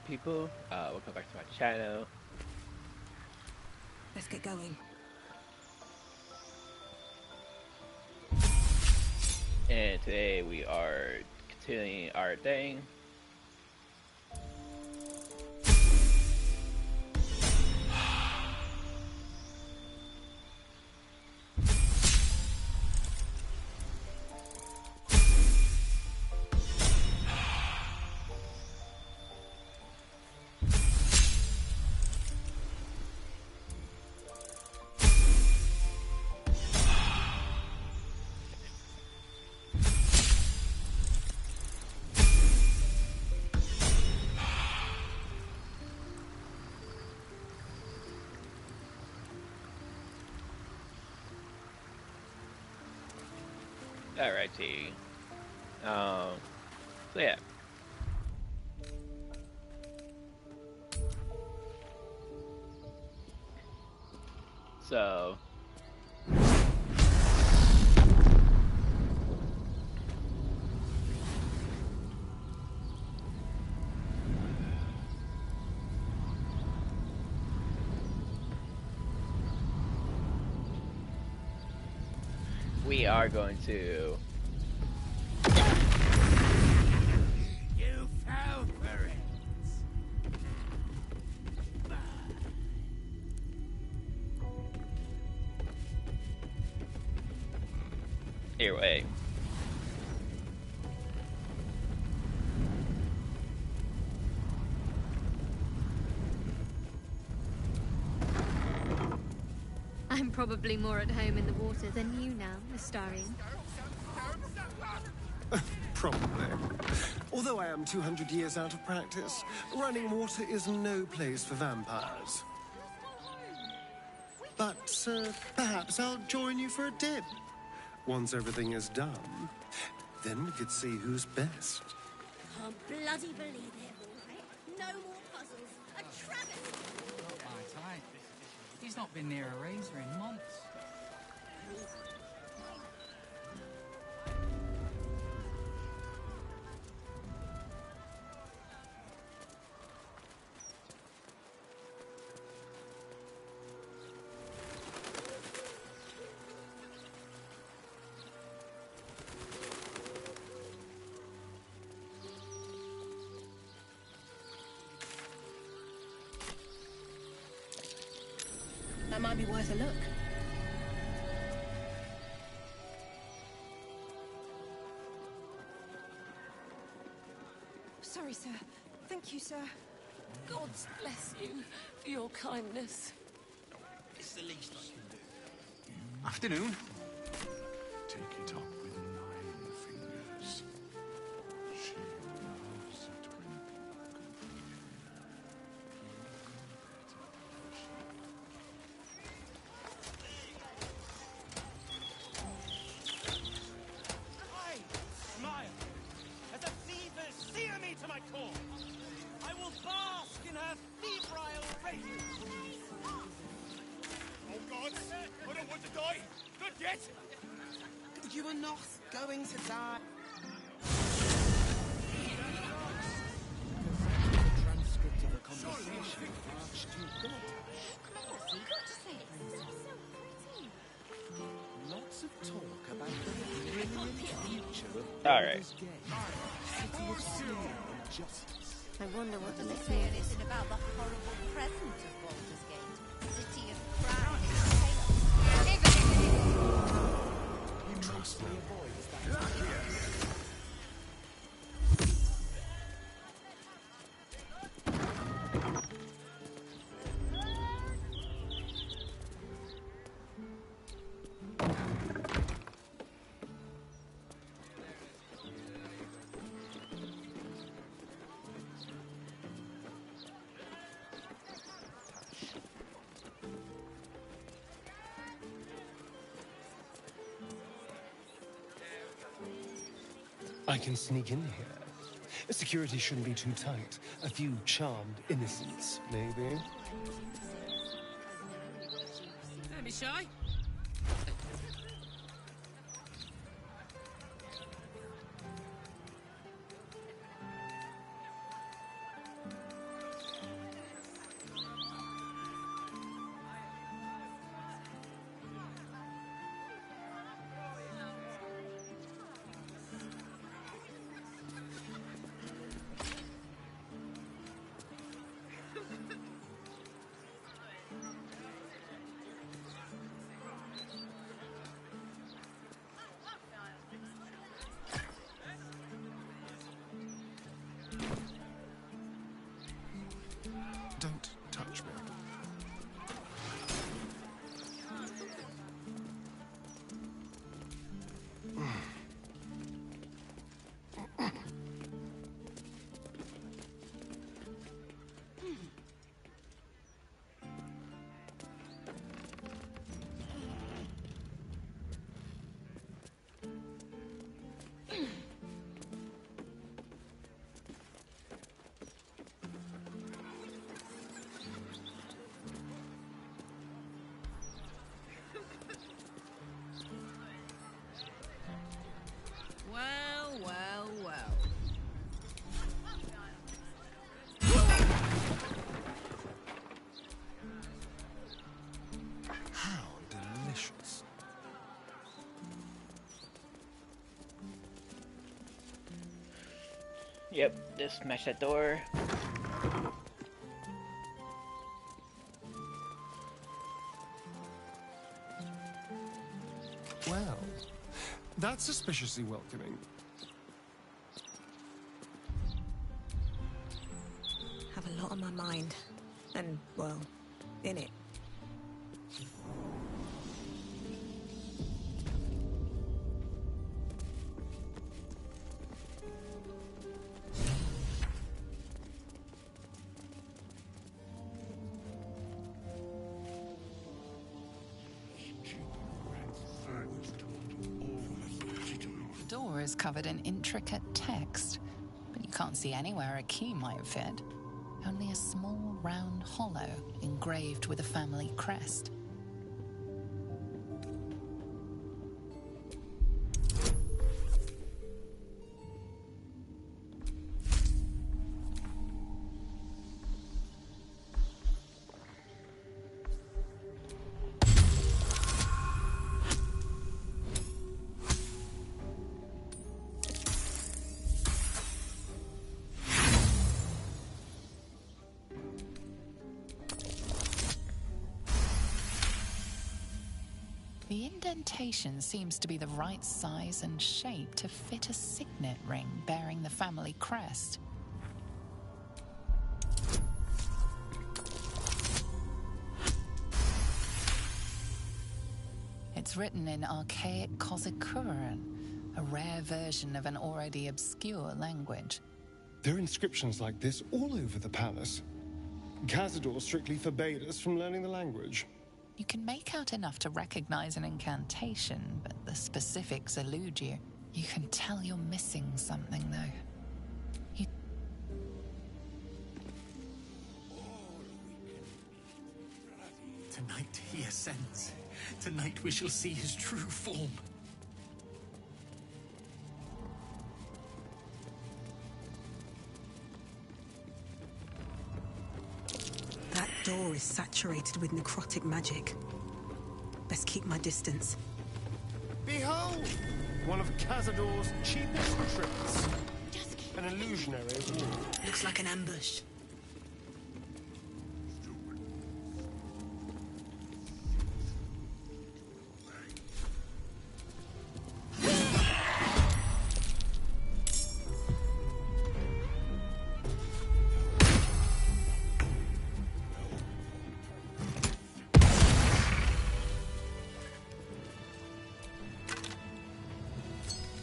people? Welcome back to my channel. Let's get going. And today we are continuing our thing. Alrighty. So yeah. So we are going to your way. I'm probably more at home in the water than you now, Astarion. Probably. Although I am 200 years out of practice, running water is no place for vampires. But perhaps I'll join you for a dip. Once everything is done, then we could see who's best. Can't bloody believe it. No more puzzles. A travesty. Not my type. He's not been near a razor in months. That might be worth a look. Sorry, sir. Thank you, sir. God bless you for your kindness. It's the least I can do. Afternoon. Take it up with 9 fingers. She loves it when I smile as a fever sear me to my core. I will bask in her febrile radiance. Oh God, I don't want to die. Not yet. You are not going to die. Transcript of a conversation with Archduke. Lots of talk about the brilliant future of Baldur's Gate. City of sin and justice. I wonder what the They next say one is. anything about the horrible present of Baldur's Gate. City of frown and chaos. He mostly avoids that. I can sneak in here. Security shouldn't be too tight. A few charmed innocents, maybe. Don't be shy. Yep, just smash that door. Well, that's suspiciously welcoming. Have a lot on my mind. And, well, in it. The door is covered in intricate text, but you can't see anywhere a key might fit. Only a small round hollow engraved with a family crest. The indentation seems to be the right size and shape to fit a signet ring bearing the family crest. It's written in archaic Kozikuran, a rare version of an already obscure language. There are inscriptions like this all over the palace. Cazador strictly forbade us from learning the language. You can make out enough to recognize an incantation, but the specifics elude you. You can tell you're missing something, though. Tonight he ascends. Tonight we shall see his true form. That door is saturated with necrotic magic. Best keep my distance. Behold! One of Cazador's cheapest tricks. An illusionary wall. Looks like an ambush.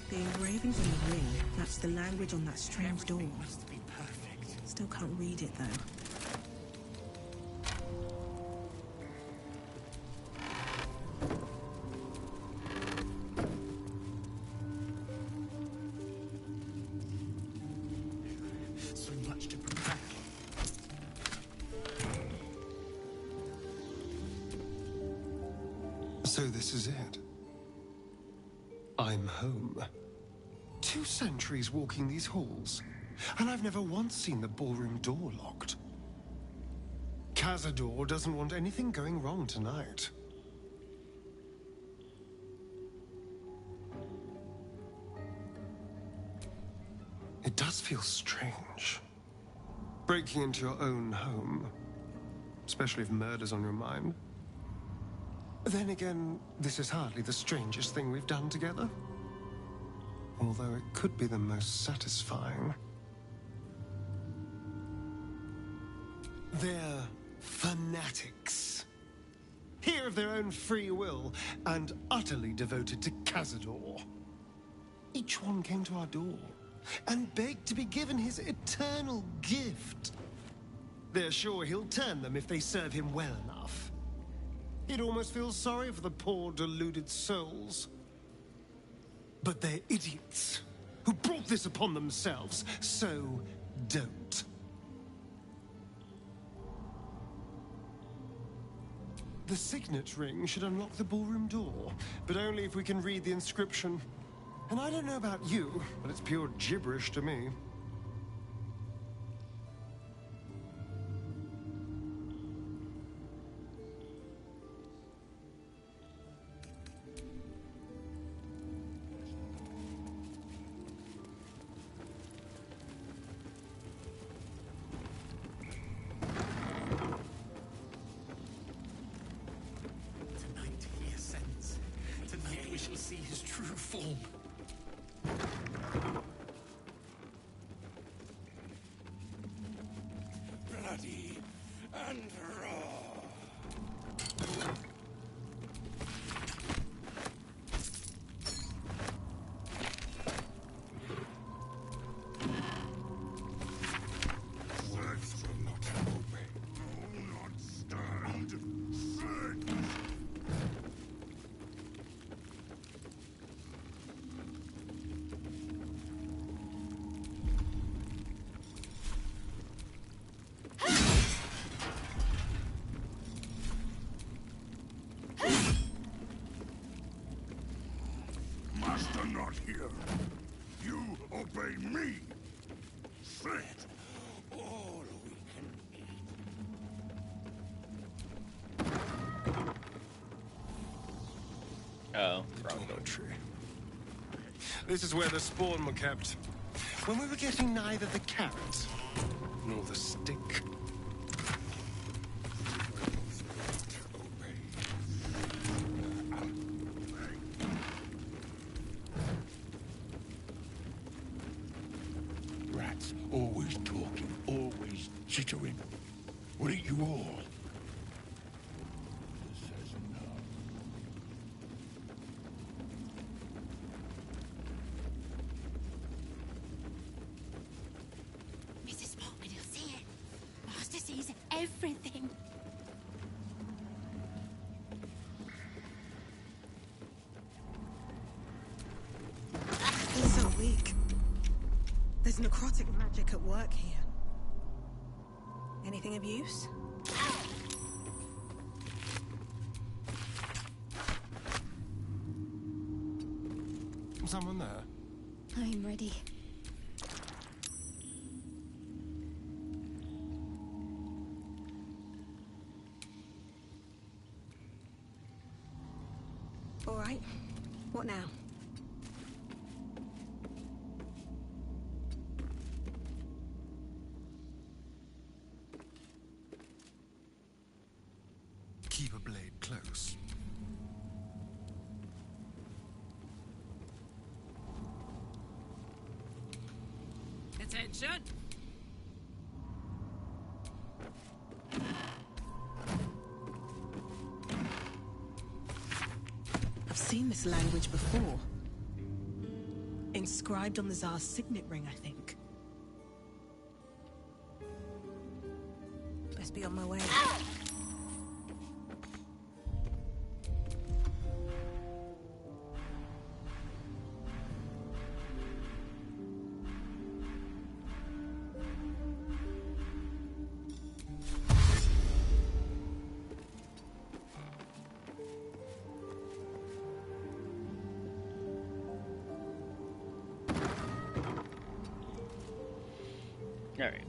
The engravings on the ring match the language on that strange door. Must be perfect. Still can't read it, though. So much to prepare. So this is it. I'm home. 2 centuries walking these halls, and I've never once seen the ballroom door locked. Cazador doesn't want anything going wrong tonight. It does feel strange. Breaking into your own home, especially if murder's on your mind. Then again, this is hardly the strangest thing we've done together. Although it could be the most satisfying. They're fanatics. Here of their own free will, and utterly devoted to Cazador. Each one came to our door, and begged to be given his eternal gift. They're sure he'll turn them if they serve him well enough. He'd almost feel sorry for the poor, deluded souls. But they're idiots who brought this upon themselves, so don't. The signet ring should unlock the ballroom door, but only if we can read the inscription. And I don't know about you, but it's pure gibberish to me. his true form. Bloody and raw. Words will not obey. Will not stand. Fed. Master not here. You obey me. Fed. All we can eat. Oh, Dormitory. This is where the spawn were kept. When we were getting neither the carrot nor the stick. Rats, always talking, always chittering. We'll eat you all. This says enough. Mrs. Portman will see it. Master sees everything. He's so weak. There's necrotic magic at work here. Anything of use? Someone there? I'm ready. All right. What now? Keep a blade close. Attention! I've seen this language before. Inscribed on the Tsar's signet ring, I think. Best be on my way. All right.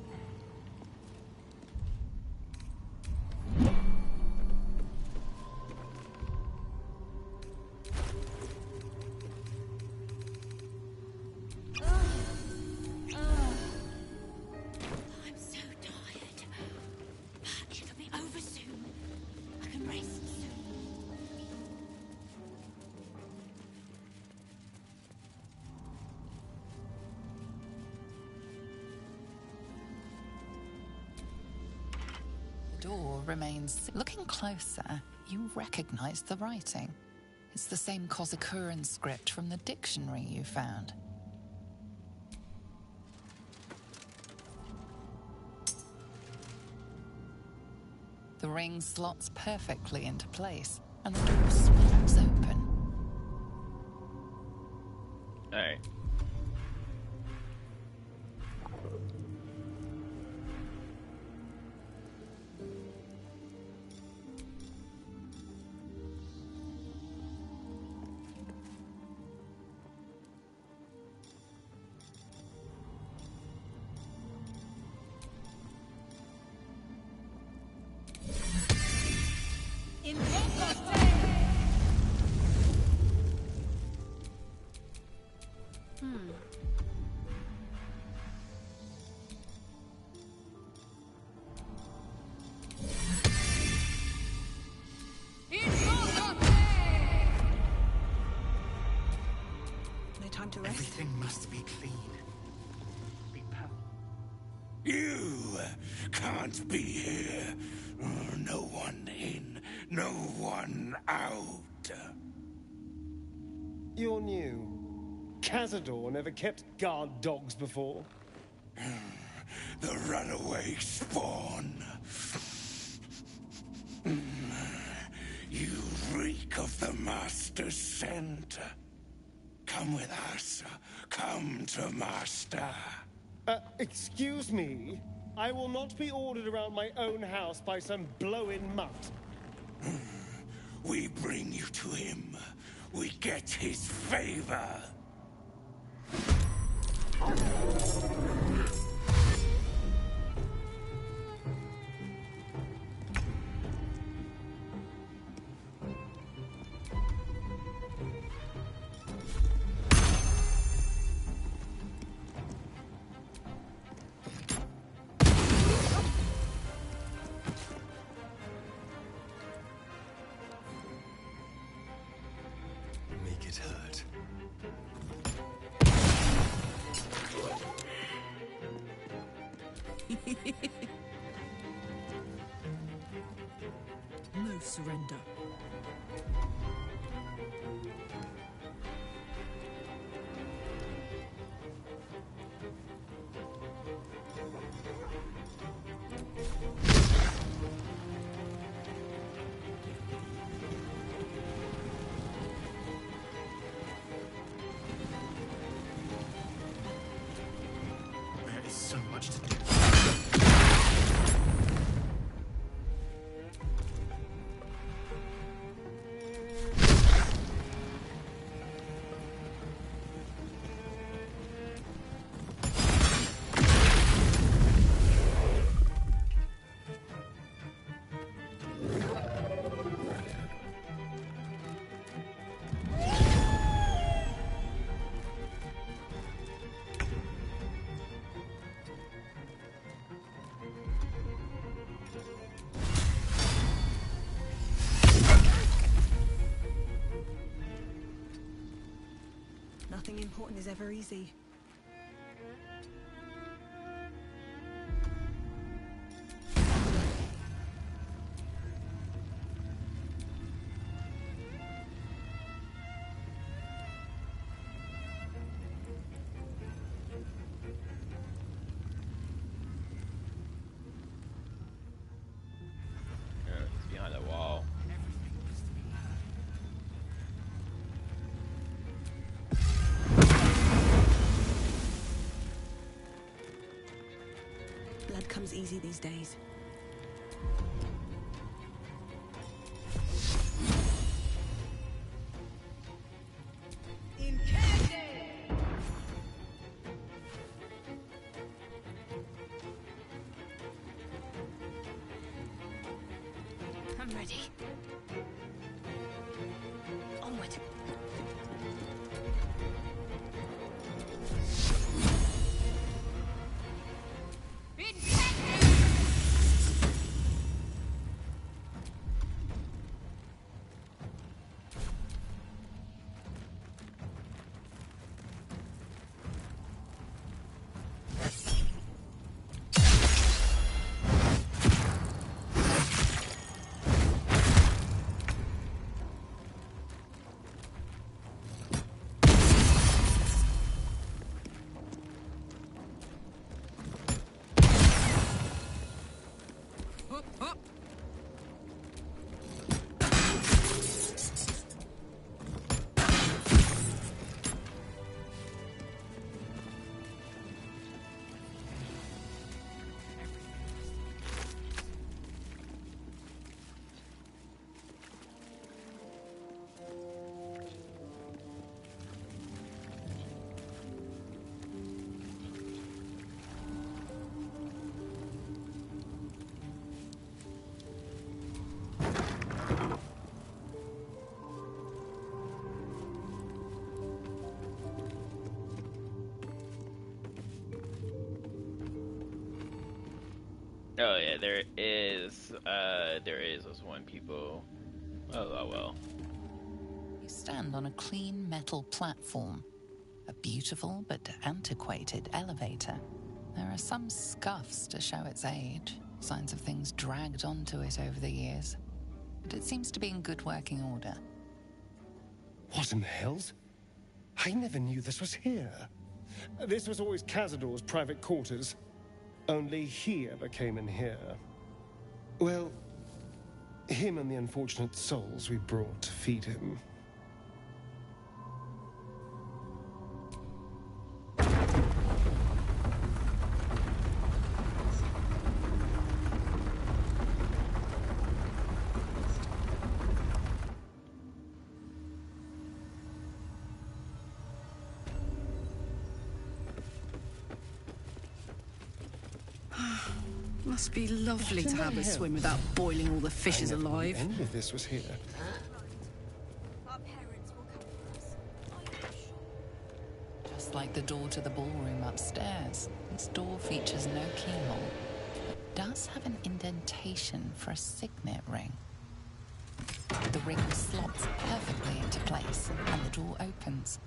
I'm so tired. But it'll be over soon. I can rest soon. The door remains. Looking closer, you recognize the writing. It's the same Kozakuran script from the dictionary you found. The ring slots perfectly into place, and the door swings open. All right. Time to rest? Everything must be clean. Be You can't be here. No one in, no one out. You're new. Cazador never kept guard dogs before. The runaway spawn. You reek of the Master's scent. Come with us. Come to Master. Excuse me? I will not be ordered around my own house by some blow-in mutt. We bring you to him. We get his favor. Make it hurt. No surrender. There is so much to do. Nothing important is ever easy. He's behind the wall. Blood comes easy these days. I'm ready. Onward. Oh yeah, there is those one people. Oh well. You stand on a clean metal platform. A beautiful but antiquated elevator. There are some scuffs to show its age, signs of things dragged onto it over the years. But it seems to be in good working order. What in the hells? I never knew this was here. This was always Cazador's private quarters. Only he ever came in here. Well, him and the unfortunate souls we brought to feed him. Must be lovely to have a swim without boiling all the fishes alive. I never knew any of this was here. Our parents will come for us. Are you sure? Just like the door to the ballroom upstairs, this door features no keyhole. It does have an indentation for a signet ring. The ring slots perfectly into place, and the door opens.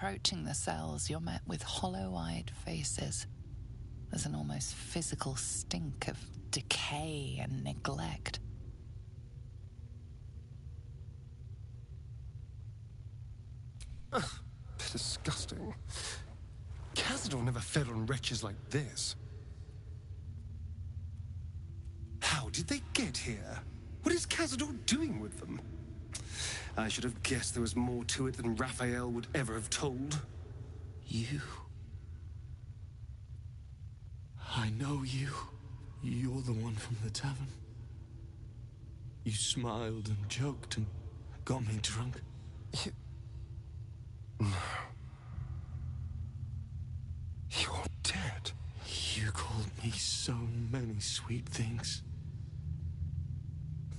Approaching the cells, you're met with hollow-eyed faces. There's an almost physical stink of decay and neglect. Ugh, disgusting. Cazador never fed on wretches like this. How did they get here? What is Cazador doing with them? I should have guessed there was more to it than Raphael would ever have told. You. I know you. You're the one from the tavern. You smiled and joked and got me drunk. No. You're dead. You called me so many sweet things.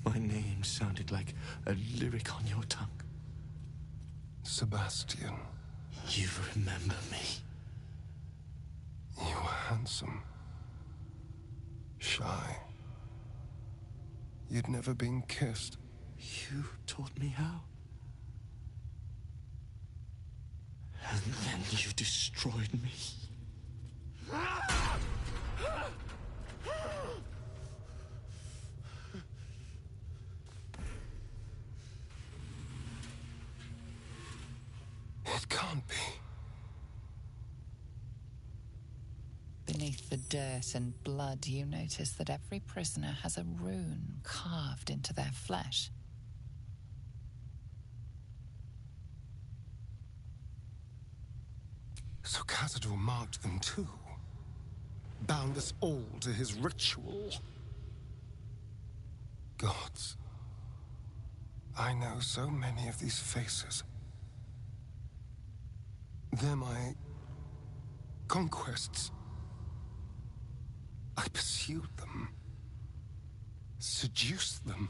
My name sounded like a lyric on your tongue. Sebastian. You remember me. You were handsome. Shy. You'd never been kissed. You taught me how. And then you destroyed me. It can't be. Beneath the dirt and blood, you notice that every prisoner has a rune carved into their flesh. So Cazador marked them too. Bound us all to his ritual. Gods. I know so many of these faces. They're my conquests. I pursued them, seduced them,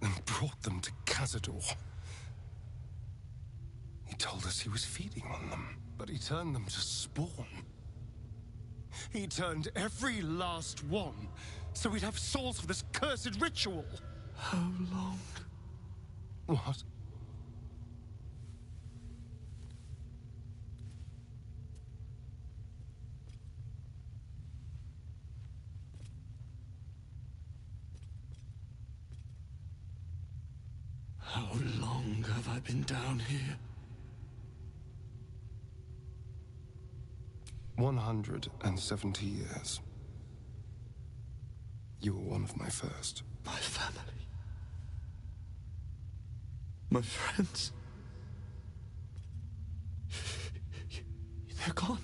and brought them to Cazador. He told us he was feeding on them, but he turned them to spawn. He turned every last one, so we'd have souls for this cursed ritual. How long? What? How long have I been down here? 170 years. You were one of my first. My family. My friends. They're gone.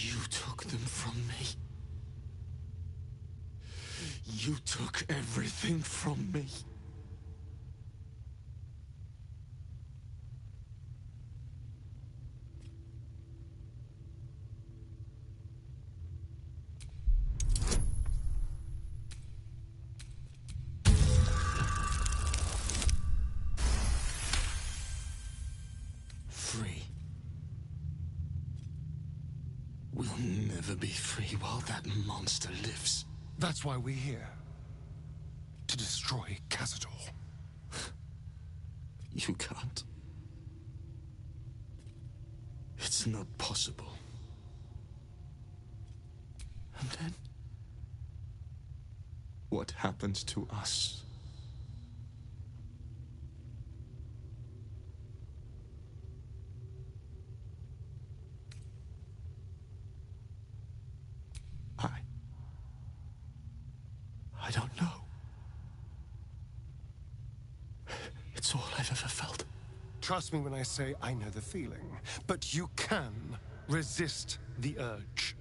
You took them from me. You took everything from me. Free. We'll never be free while that monster lives. That's why we're here. To destroy destroy Cazador. You can't. It's not possible. And then, what happened to us? I don't know. It's all I've ever felt. Trust me when I say I know the feeling, but you can resist the urge.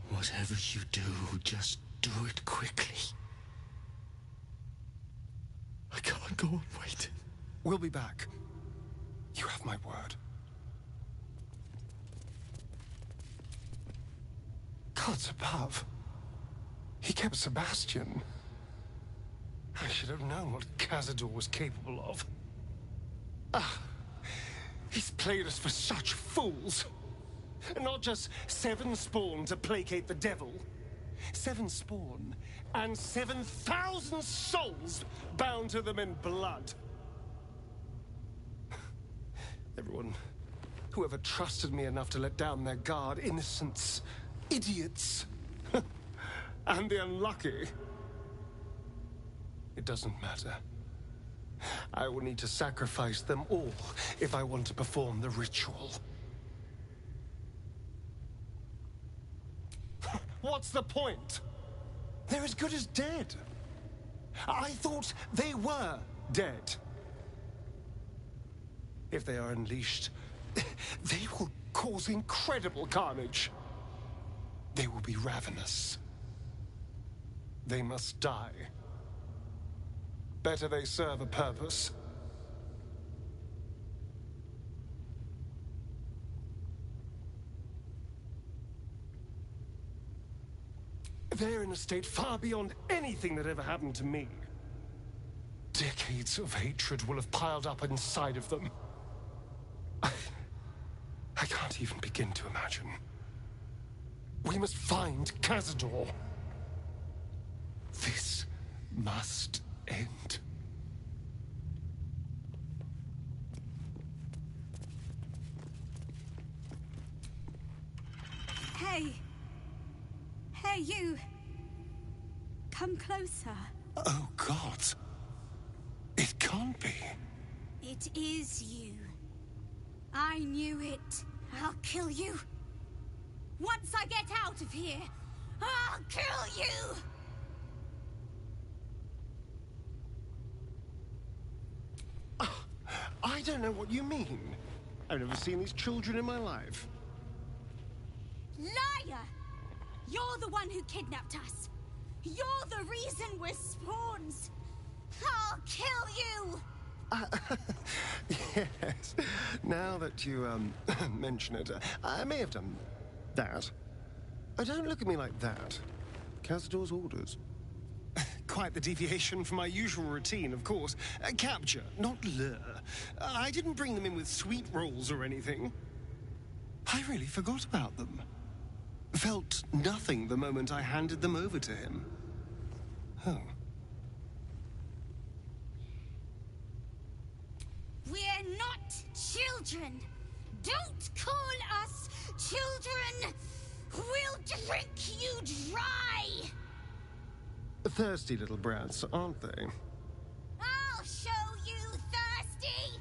Whatever you do, just do it quickly. I can't go on waiting. We'll be back. You have my word. Gods above. He kept Sebastian. I should have known what Cazador was capable of. Ah, he's played us for such fools. And not just 7 spawn to placate the devil. 7 spawn and 7,000 souls bound to them in blood. Everyone, whoever trusted me enough to let down their guard, innocents, idiots, and the unlucky. It doesn't matter. I will need to sacrifice them all if I want to perform the ritual. What's the point? They're as good as dead. I thought they were dead. If they are unleashed, they will cause incredible carnage. They will be ravenous. They must die. Better they serve a purpose. They're in a state far beyond anything that ever happened to me. Decades of hatred will have piled up inside of them. I can't even begin to imagine. We must find Cazador. This must end. Hey! Hey, you! Come closer. Oh, God. It can't be. It is you. I knew it. I'll kill you. Once I get out of here, I'll kill you! I don't know what you mean. I've never seen these children in my life. Liar! You're the one who kidnapped us. You're the reason we're spawns. I'll kill you! Yes. Now that you, mention it, I may have done that. Don't look at me like that. Cazador's orders. Quite the deviation from my usual routine, of course. Capture, not lure. I didn't bring them in with sweet rolls or anything. I really forgot about them. Felt nothing the moment I handed them over to him. Oh. We're not children. Don't call us children. We'll drink you dry. Thirsty little brats, aren't they? I'll show you thirsty.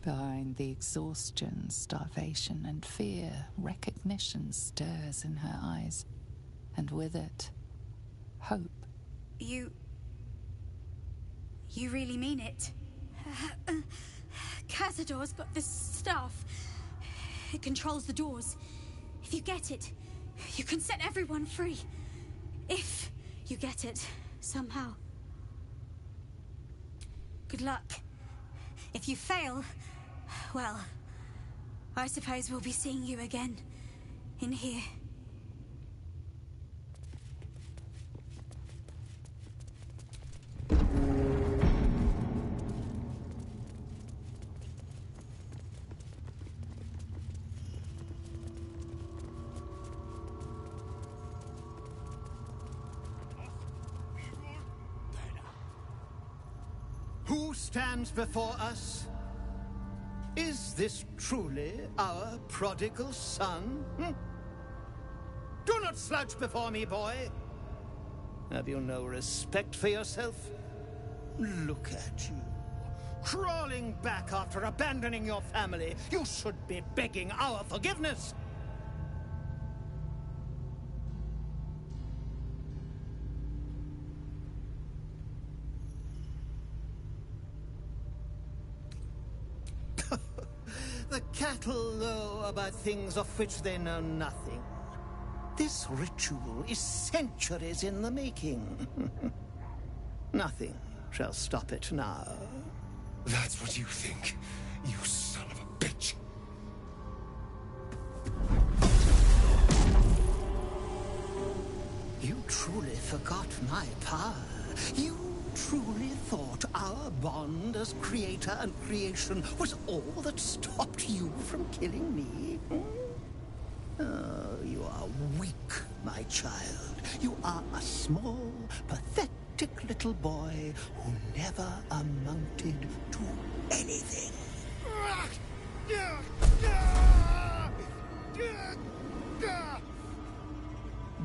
Behind the exhaustion, starvation, and fear, recognition stirs in her eyes, and with it, hope. You really mean it? Cazador's got this stuff. It controls the doors. If you get it, you can set everyone free. If you get it, somehow. Good luck. If you fail, well, I suppose we'll be seeing you again in here. stands before us? Is this truly our prodigal son? Do not slouch before me, boy. Have you no respect for yourself? Look at you, crawling back after abandoning your family. You should be begging our forgiveness. The cattle know about things of which they know nothing. This ritual is centuries in the making. Nothing shall stop it now. That's what you think, you son of a bitch. You truly forgot my power. You truly thought our bond as creator and creation was all that stopped you from killing me? Oh, you are weak, my child. You are a small, pathetic little boy who never amounted to anything.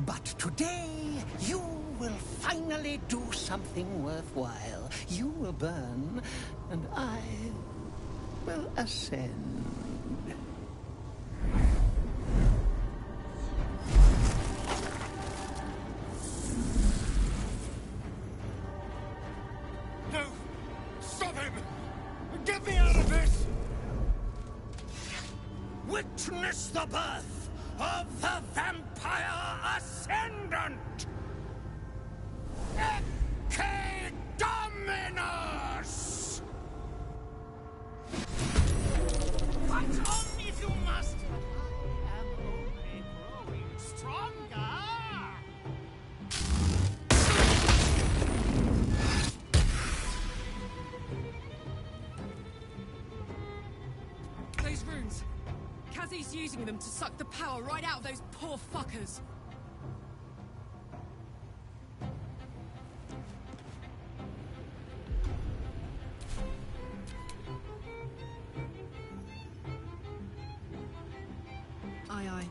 But today, you will finally do something worthwhile. You will burn, and I will ascend. No! Stop him! Get me out of this! Witness the birth of the Vampire Ascendant! Ecce Dominus! Fight on if you must! I am only growing stronger! Those runes. Kazi's using them to suck the power right out of those poor fuckers. Aye, aye.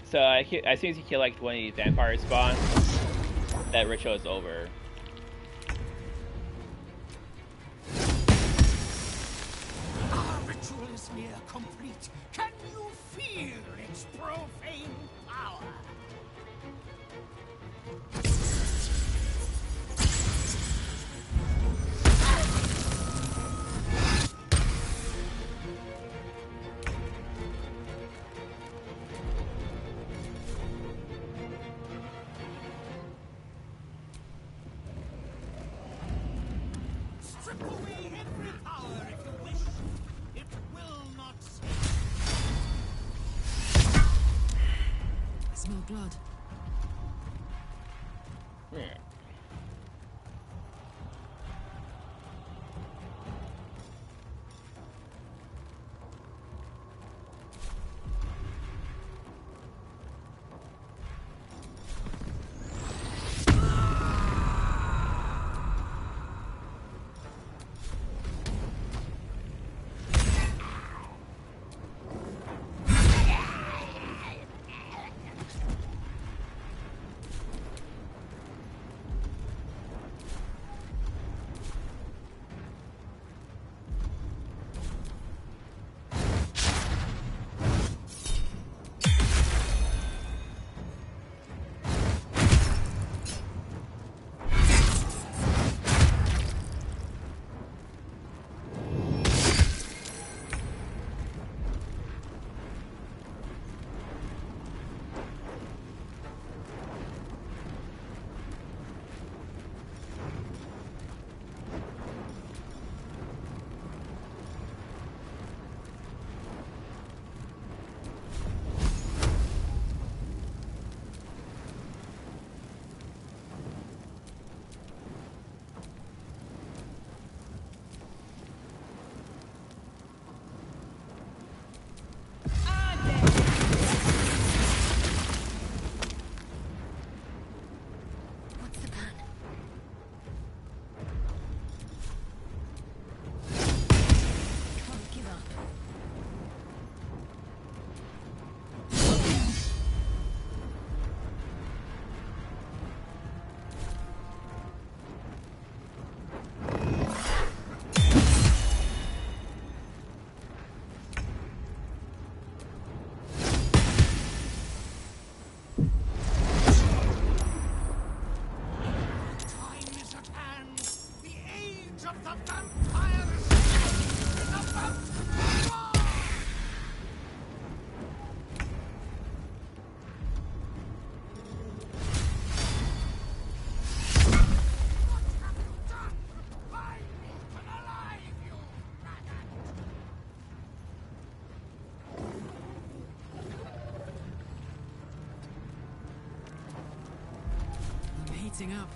So as soon as you kill like 20 vampire spawns, that ritual is over. Our ritual is near complete. Can you feel its profane power? Strip away every power if you wish. It will not stay. I smell blood. Yeah. What's the plan? Can't give up. Time is at hand. The age of the vampire is about to dawn. What have you done? I'm eaten alive, you maggot! I'm heating up.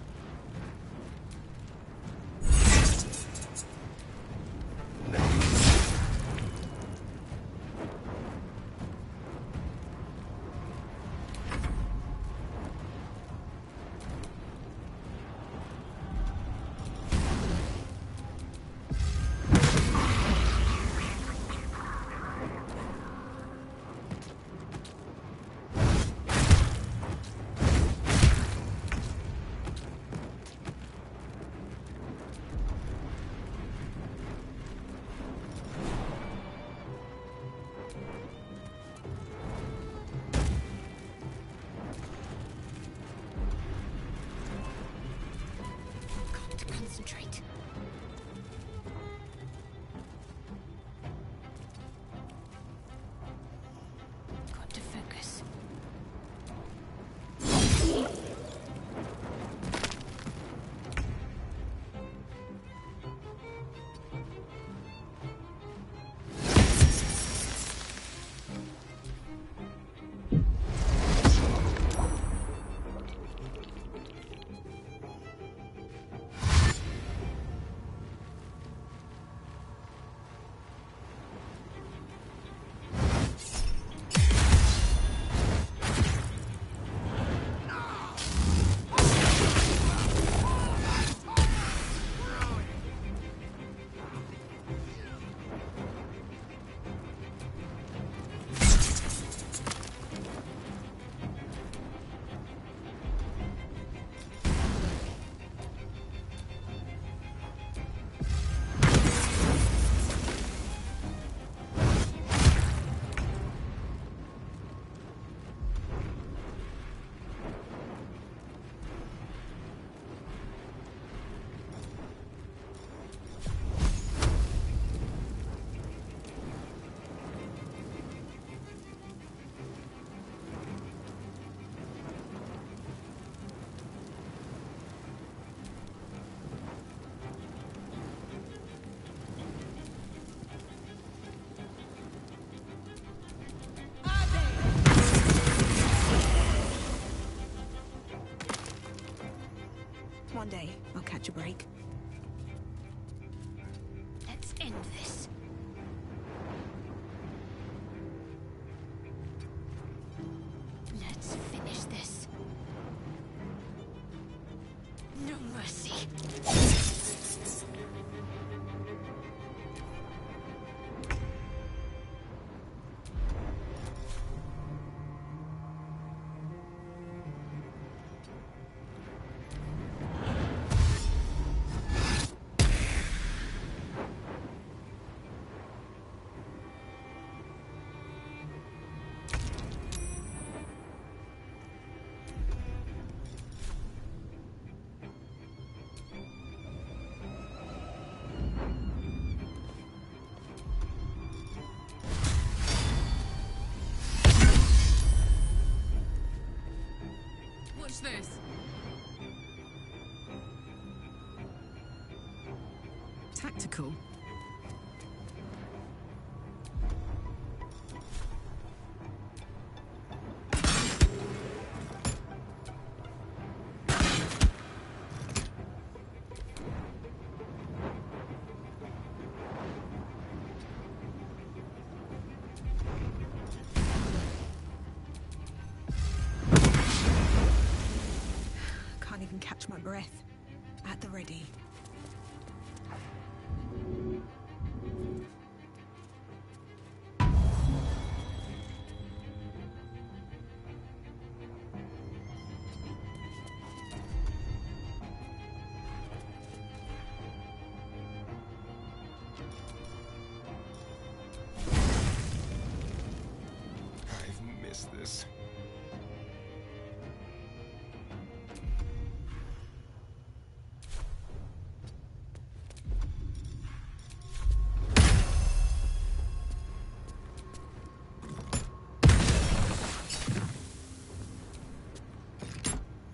Got to concentrate. Got to focus. catch a break. Let's end this. Let's finish this. No mercy. Watch this. Tactical. Can't even catch my breath. At the ready. I've missed this.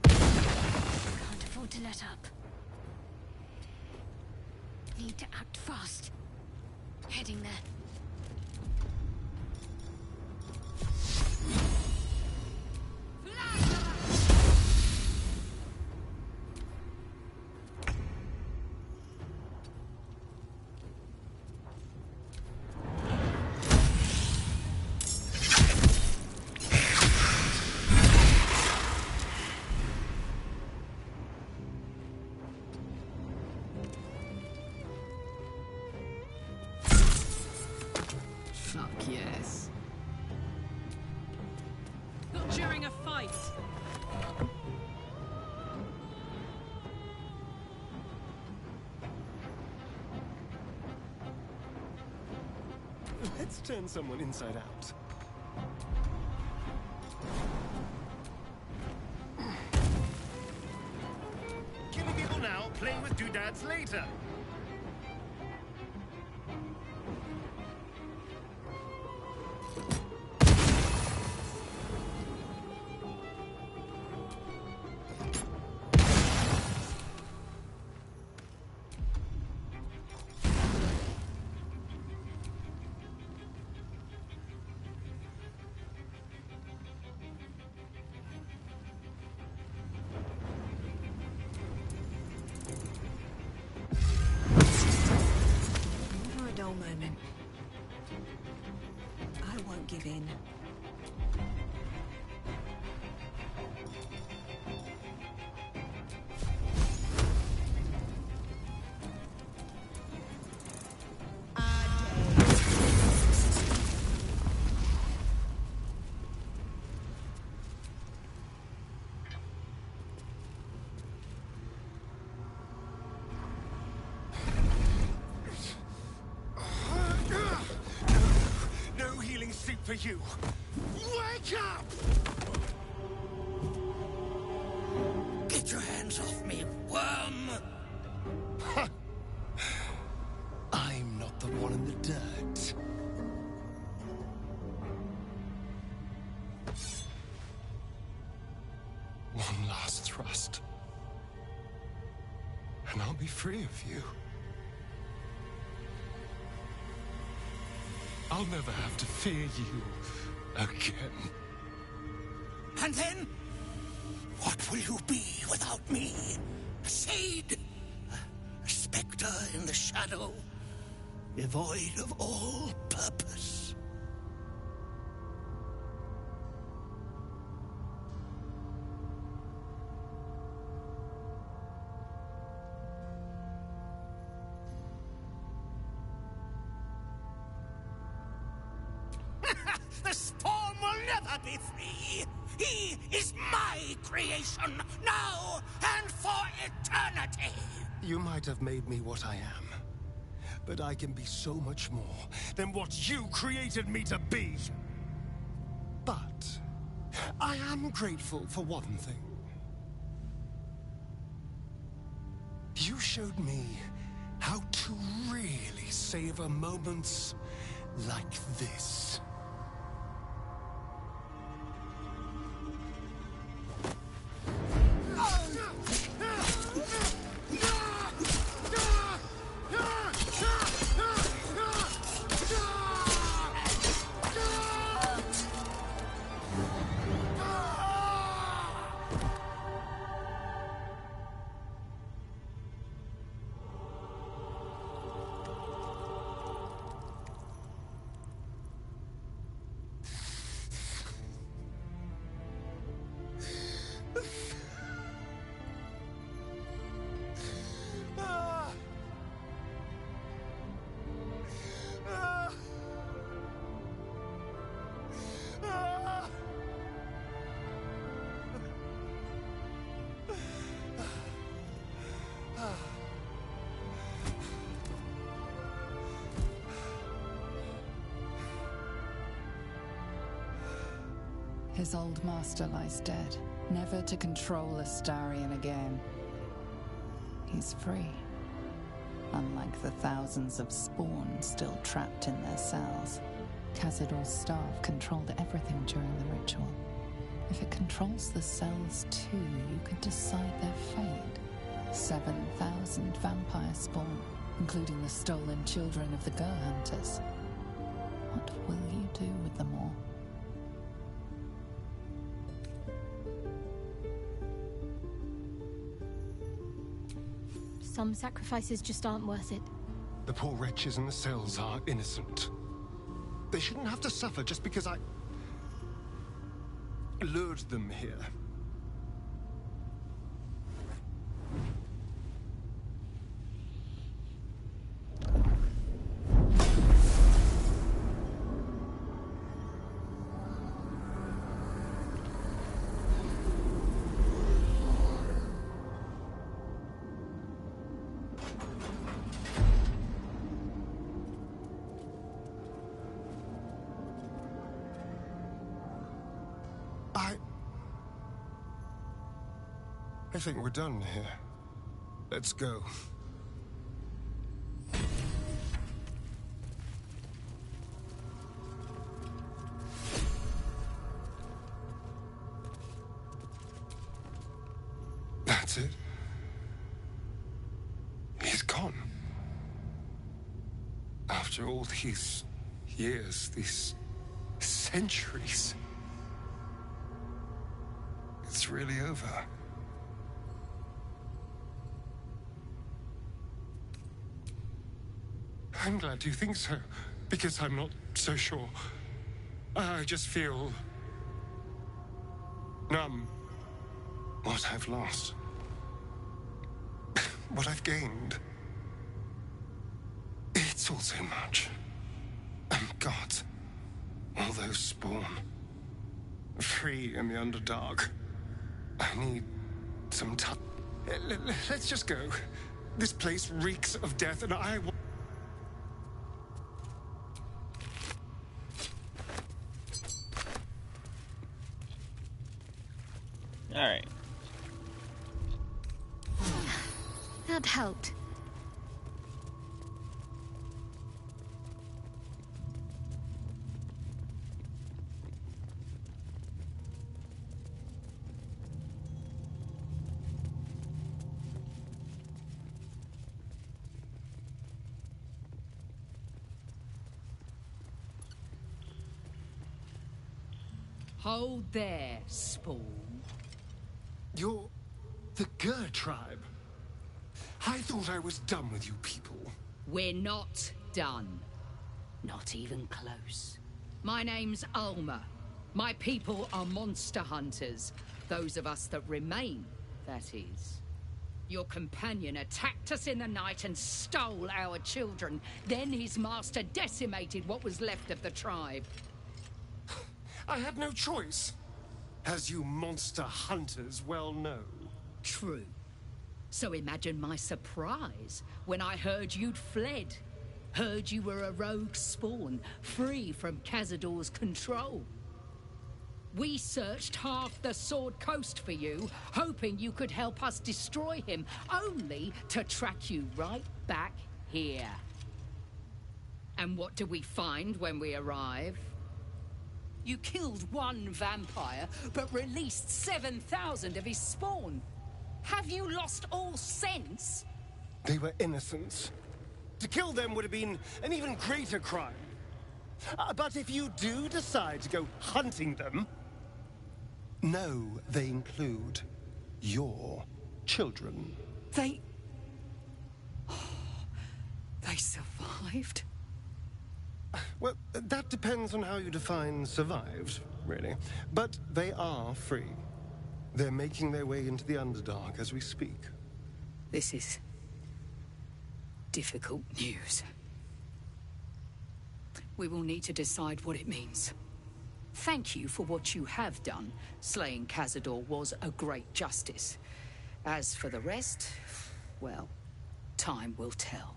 Can't afford to let up. Need to act fast. Heading there. Fuck yes. Not during a fight. Let's turn someone inside out. Killing people now, playing with doodads later. Never a dull moment. I won't give in. No healing soup for you. Wake up! Get your hands off me, worm! I'm not the one in the dirt. One last thrust. And I'll be free of you. I'll never have to fear you again. And then? What will you be without me? A shade? creature in the shadow, devoid of all purpose. The Spawn will never be free! He is my creation, now and for eternity! You might have made me what I am, but I can be so much more than what you created me to be. But I am grateful for one thing. You showed me how to really savor moments like this. His old master lies dead, never to control Astarion again. He's free, unlike the thousands of Spawn still trapped in their cells. Cazador's staff controlled everything during the ritual. If it controls the cells too, you could decide their fate. 7,000 vampire Spawn, including the stolen children of the Gur Hunters. What will you do with them all? Some sacrifices just aren't worth it. The poor wretches in the cells are innocent. They shouldn't have to suffer just because I lured them here. I think we're done here. Let's go. That's it. He's gone. After all these years, these centuries, it's really over. I'm glad you think so, because I'm not so sure. I just feel numb. What I've lost. What I've gained. It's all so much. And God, all those Spawn. Free in the Underdark. I need some time. Let's just go. This place reeks of death, and I want... Alright. That helped. Hold there, Spawn. You're the Gur tribe. I thought I was done with you people. We're not done. Not even close. My name's Alma. My people are monster hunters. Those of us that remain, that is. Your companion attacked us in the night and stole our children. Then his master decimated what was left of the tribe. I had no choice, as you monster hunters well know. True. So imagine my surprise when I heard you'd fled. Heard you were a rogue spawn, free from Cazador's control. We searched half the Sword Coast for you, hoping you could help us destroy him, only to track you right back here. And what do we find when we arrive? You killed one vampire, but released 7,000 of his spawn. Have you lost all sense? They were innocents. To kill them would have been an even greater crime. But if you do decide to go hunting them, know they include your children. They survived? Well, that depends on how you define survived, really. But they are free. They're making their way into the Underdark as we speak. This is difficult news. We will need to decide what it means. Thank you for what you have done. Slaying Cazador was a great justice. As for the rest, well, time will tell.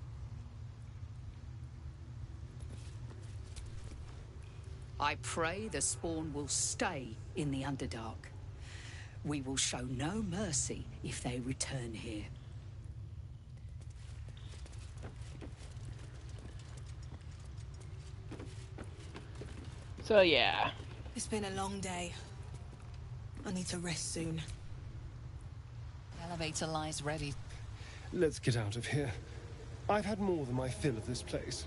I pray the spawn will stay in the Underdark. We will show no mercy if they return here. So yeah. It's been a long day. I need to rest soon. The elevator lies ready. Let's get out of here. I've had more than my fill of this place.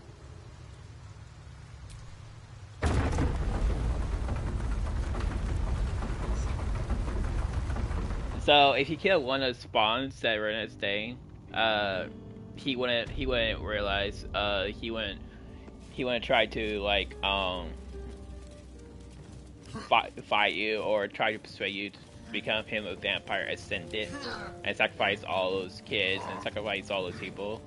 So if you kill one of the spawns that were in his thing, he wouldn't realize he wouldn't try to like fight you or try to persuade you to become him a vampire ascendant and sacrifice all those kids and sacrifice all those people.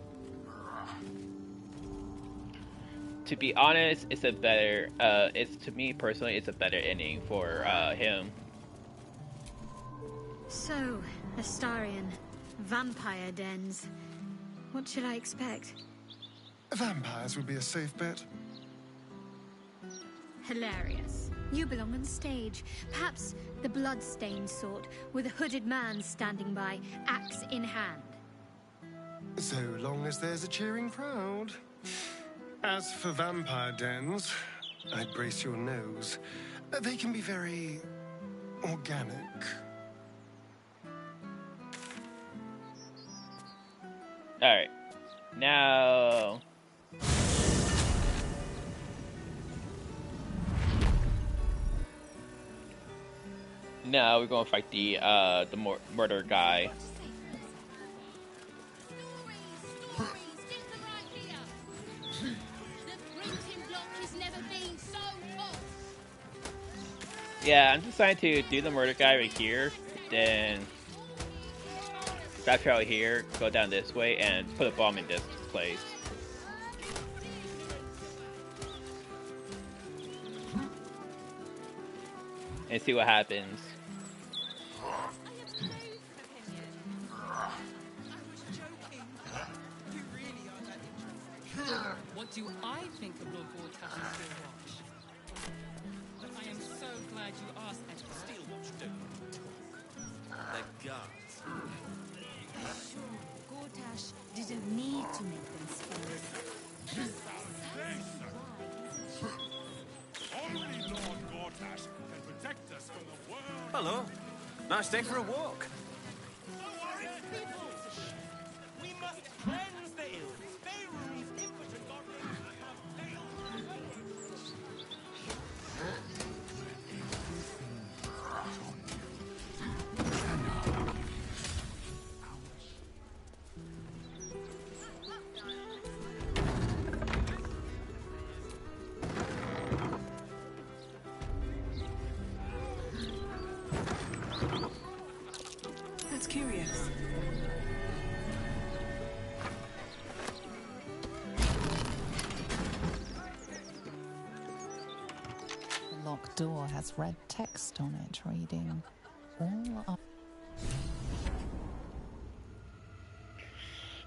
To be honest, it's a better to me personally, it's a better ending for him. So, Astarion, vampire dens. What should I expect? Vampires would be a safe bet. Hilarious. You belong on stage. Perhaps the blood-stained sort, with a hooded man standing by, axe in hand. So long as there's a cheering crowd. As for vampire dens, I'd brace your nose. They can be very organic. Alright. Now... Now we're gonna fight the murder guy. Yeah, I'm deciding to do the murder guy right here, then backtrack out here, go down this way, and put a bomb in this place. And see what happens. What do I think of Lord Vortash's Steel Watch? I am so glad you asked. And Steel Watch do. The guards. Sure, Gortash didn't need to make them spell. Only Lord Gortash can protect us from the world. Hello. Nice day for a walk. We must cleanse the ill. Beirut's impotent god locked door has red text on it reading, "All up."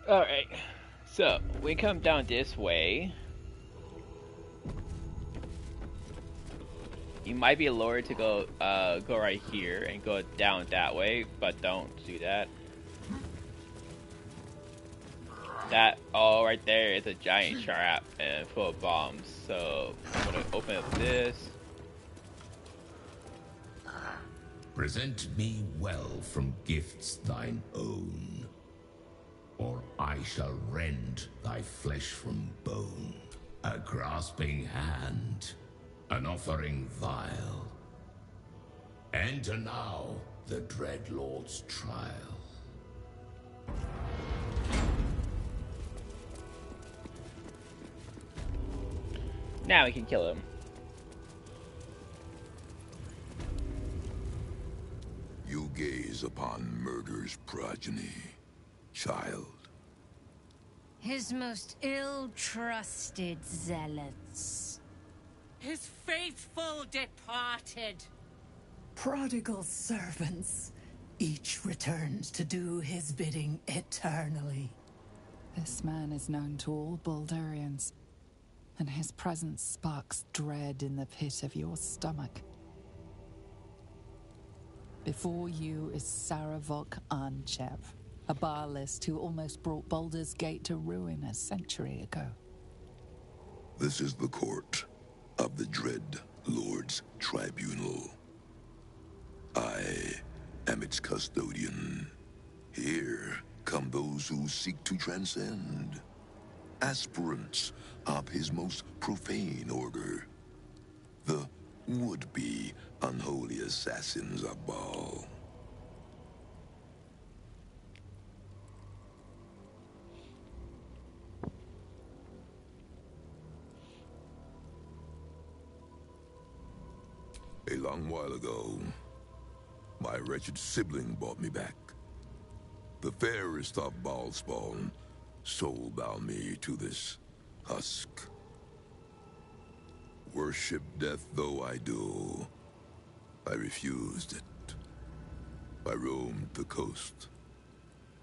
Alright, so we come down this way. You might be lured to go right here and go down that way, but don't do that. That all right there is a giant trap and full of bombs. So I'm gonna open up this. Present me well from gifts thine own, or I shall rend thy flesh from bone. A grasping hand, an offering vile. Enter now the dread Lord's trial. Now we can kill him. You gaze upon murder's progeny, child. His most ill-trusted zealots. His faithful departed. Prodigal servants, each returned to do his bidding eternally. This man is known to all Baldurians, and his presence sparks dread in the pit of your stomach. Before you is Saravok Anchev, a Baalist who almost brought Baldur's Gate to ruin a century ago. This is the court of the Dread Lord's Tribunal. I am its custodian. Here come those who seek to transcend, aspirants of his most profane order, the would-be unholy assassins of Baal. A long while ago, my wretched sibling brought me back. The fairest of Baal spawn soul-bound me to this husk. Worship death though I do, I refused it. I roamed the coast,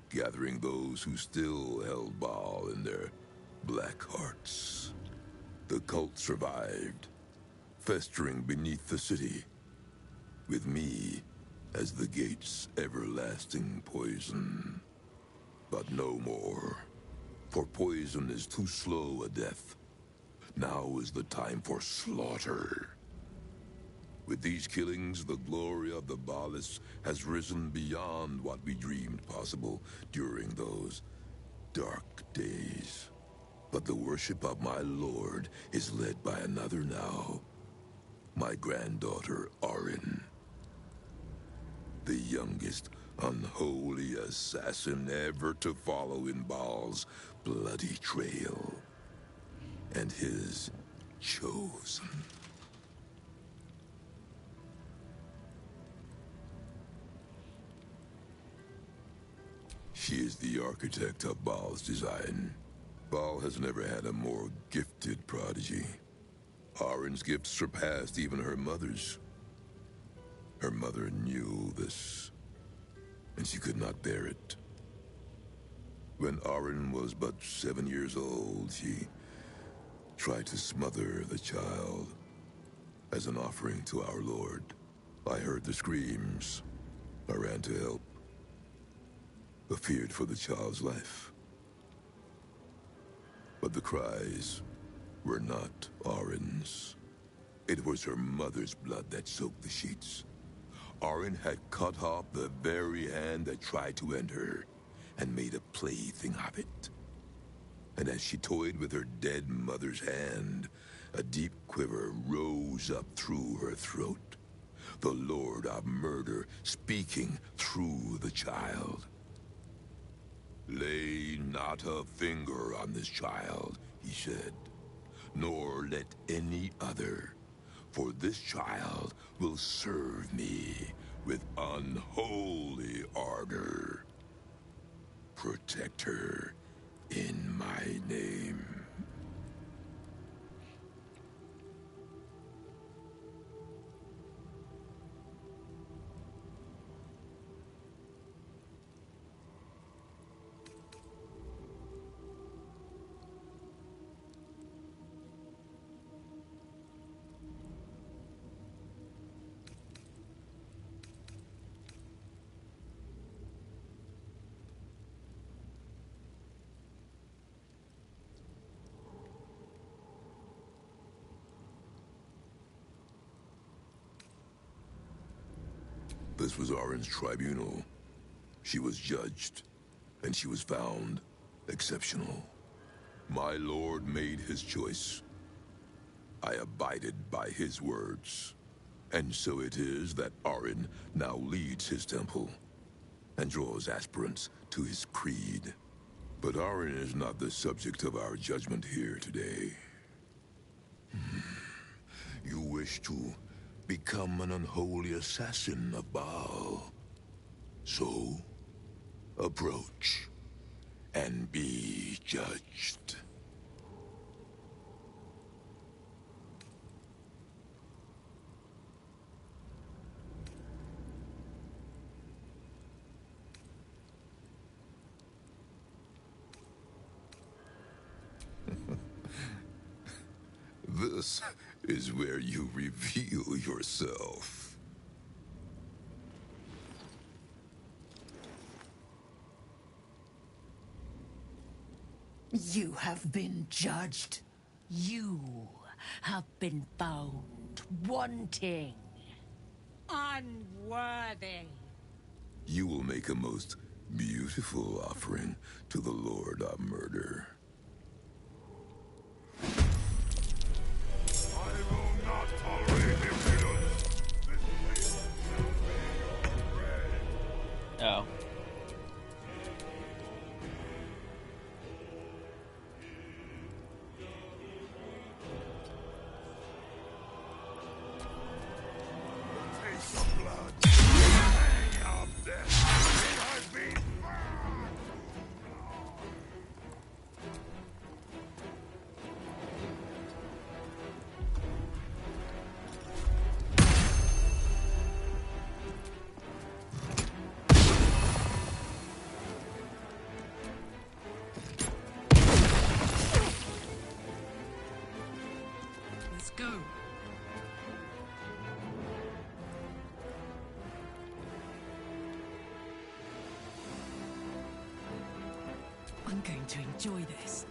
gathering those who still held Baal in their black hearts. The cult survived, festering beneath the city, with me as the gate's everlasting poison. But no more, for poison is too slow a death. Now is the time for slaughter. With these killings, the glory of the Baalists has risen beyond what we dreamed possible during those dark days. But the worship of my lord is led by another now. My granddaughter, Arin. The youngest unholy assassin ever to follow in Baal's bloody trail. And his chosen. She is the architect of Baal's design. Baal has never had a more gifted prodigy. Arin's gifts surpassed even her mother's. Her mother knew this, and she could not bear it. When Arin was but 7 years old, she tried to smother the child as an offering to our Lord. I heard the screams. I ran to help, but feared for the child's life. But the cries were not Arin's. It was her mother's blood that soaked the sheets. Arin had cut off the very hand that tried to end her, and made a plaything of it. And as she toyed with her dead mother's hand, a deep quiver rose up through her throat. The Lord of Murder speaking through the child. Lay not a finger on this child, he said, nor let any other, for this child will serve me with unholy ardor. Protect her in my name. This was Arin's tribunal. She was judged, and she was found exceptional. My lord made his choice. I abided by his words. And so it is that Arin now leads his temple and draws aspirants to his creed. But Arin is not the subject of our judgment here today. You wish to become an unholy assassin of Baal. So, approach and be judged. This is where you reveal yourself. You have been judged. You have been found wanting. Unworthy. You will make a most beautiful offering to the Lord of Murder. I will not tolerate impudence. Oh. Taste of blood. Hang of death. It has been Let's go. I'm going to enjoy this.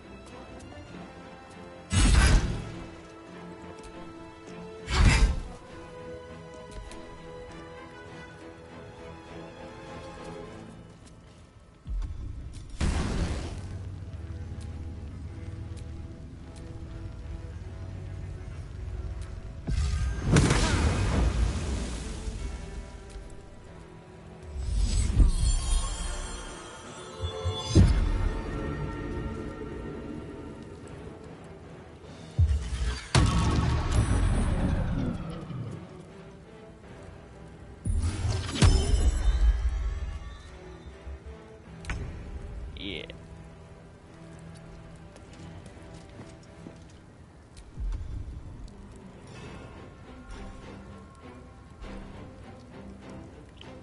Yeah.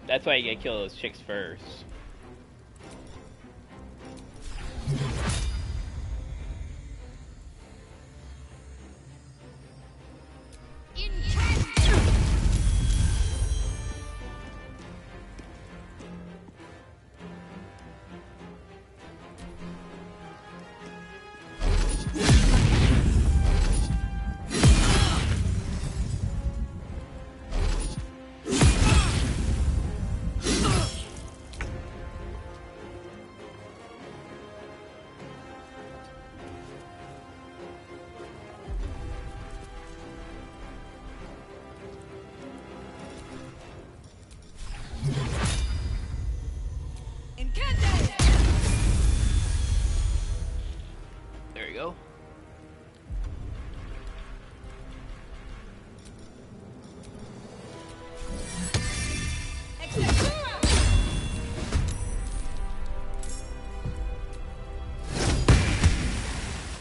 That's why you gotta kill those chicks first. There you go.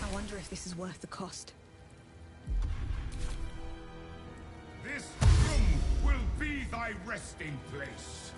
I wonder if this is worth the cost. This room will be thy resting place.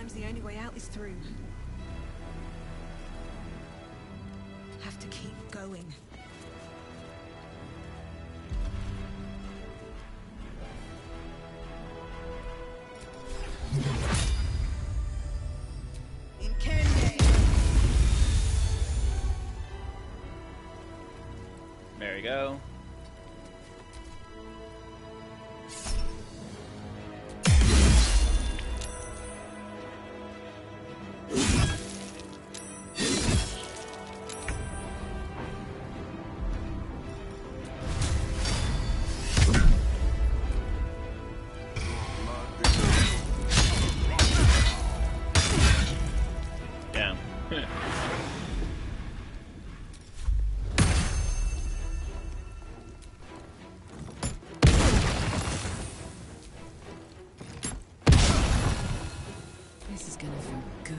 Sometimes the only way out is through. Have to keep going. There we go. Damn. This is gonna feel good.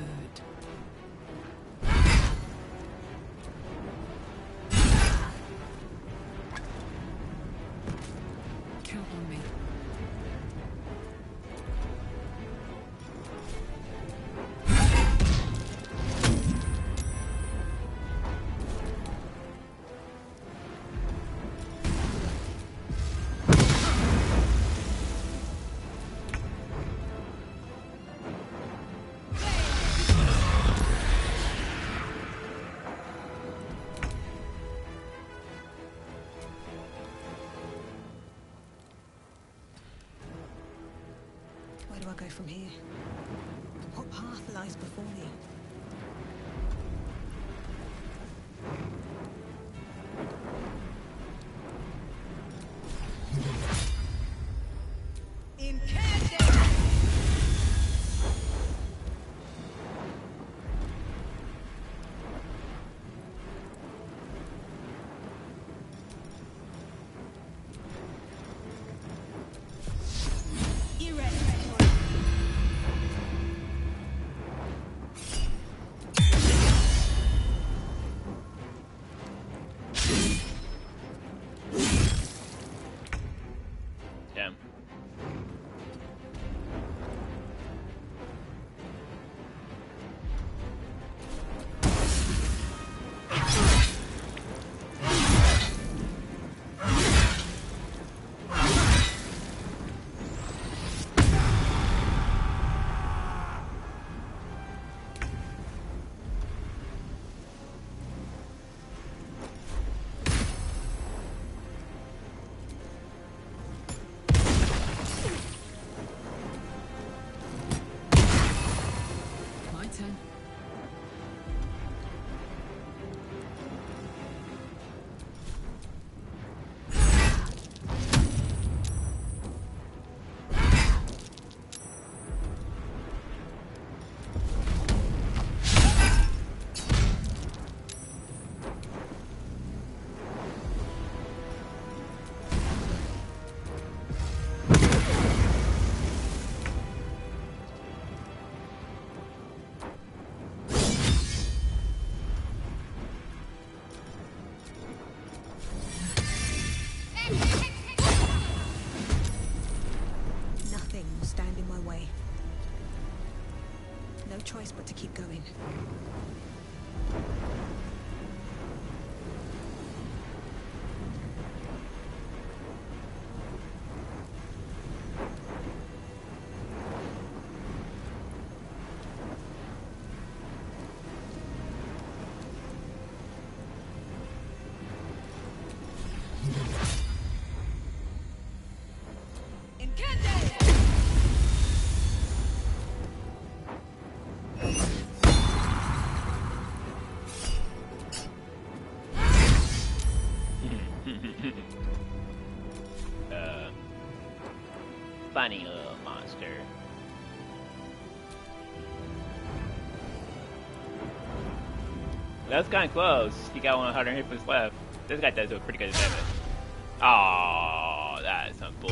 Count on me. Where do I go from here? What path lies before me? Damn. My turn. Nothing will stand in my way. No choice but to keep going. Funny little monster. That was kind of close. He got 100 hit points left. This guy does do a pretty good damage. Oh, that is some bull.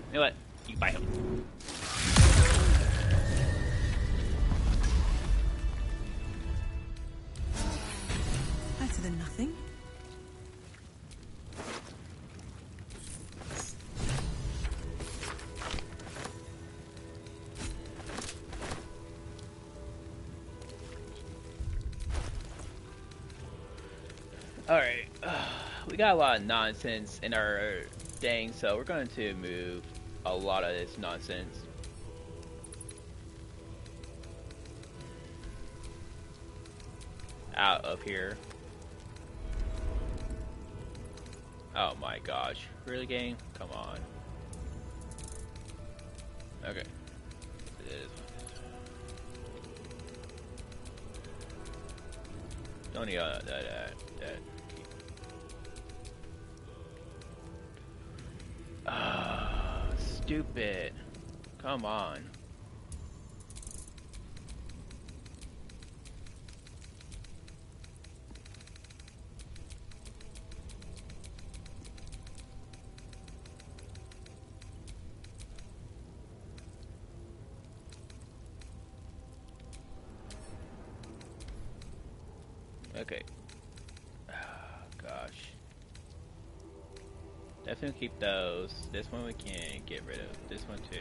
You know what? You can buy him. Better than nothing. Alright, we got a lot of nonsense in our thing, so we're going to move a lot of this nonsense. Out of here. Oh my gosh. Really, game? Come on. Okay. It is. Don't need that. Stupid. Come on. Okay. Gosh. Definitely keep those. This one we can get rid of. This one too.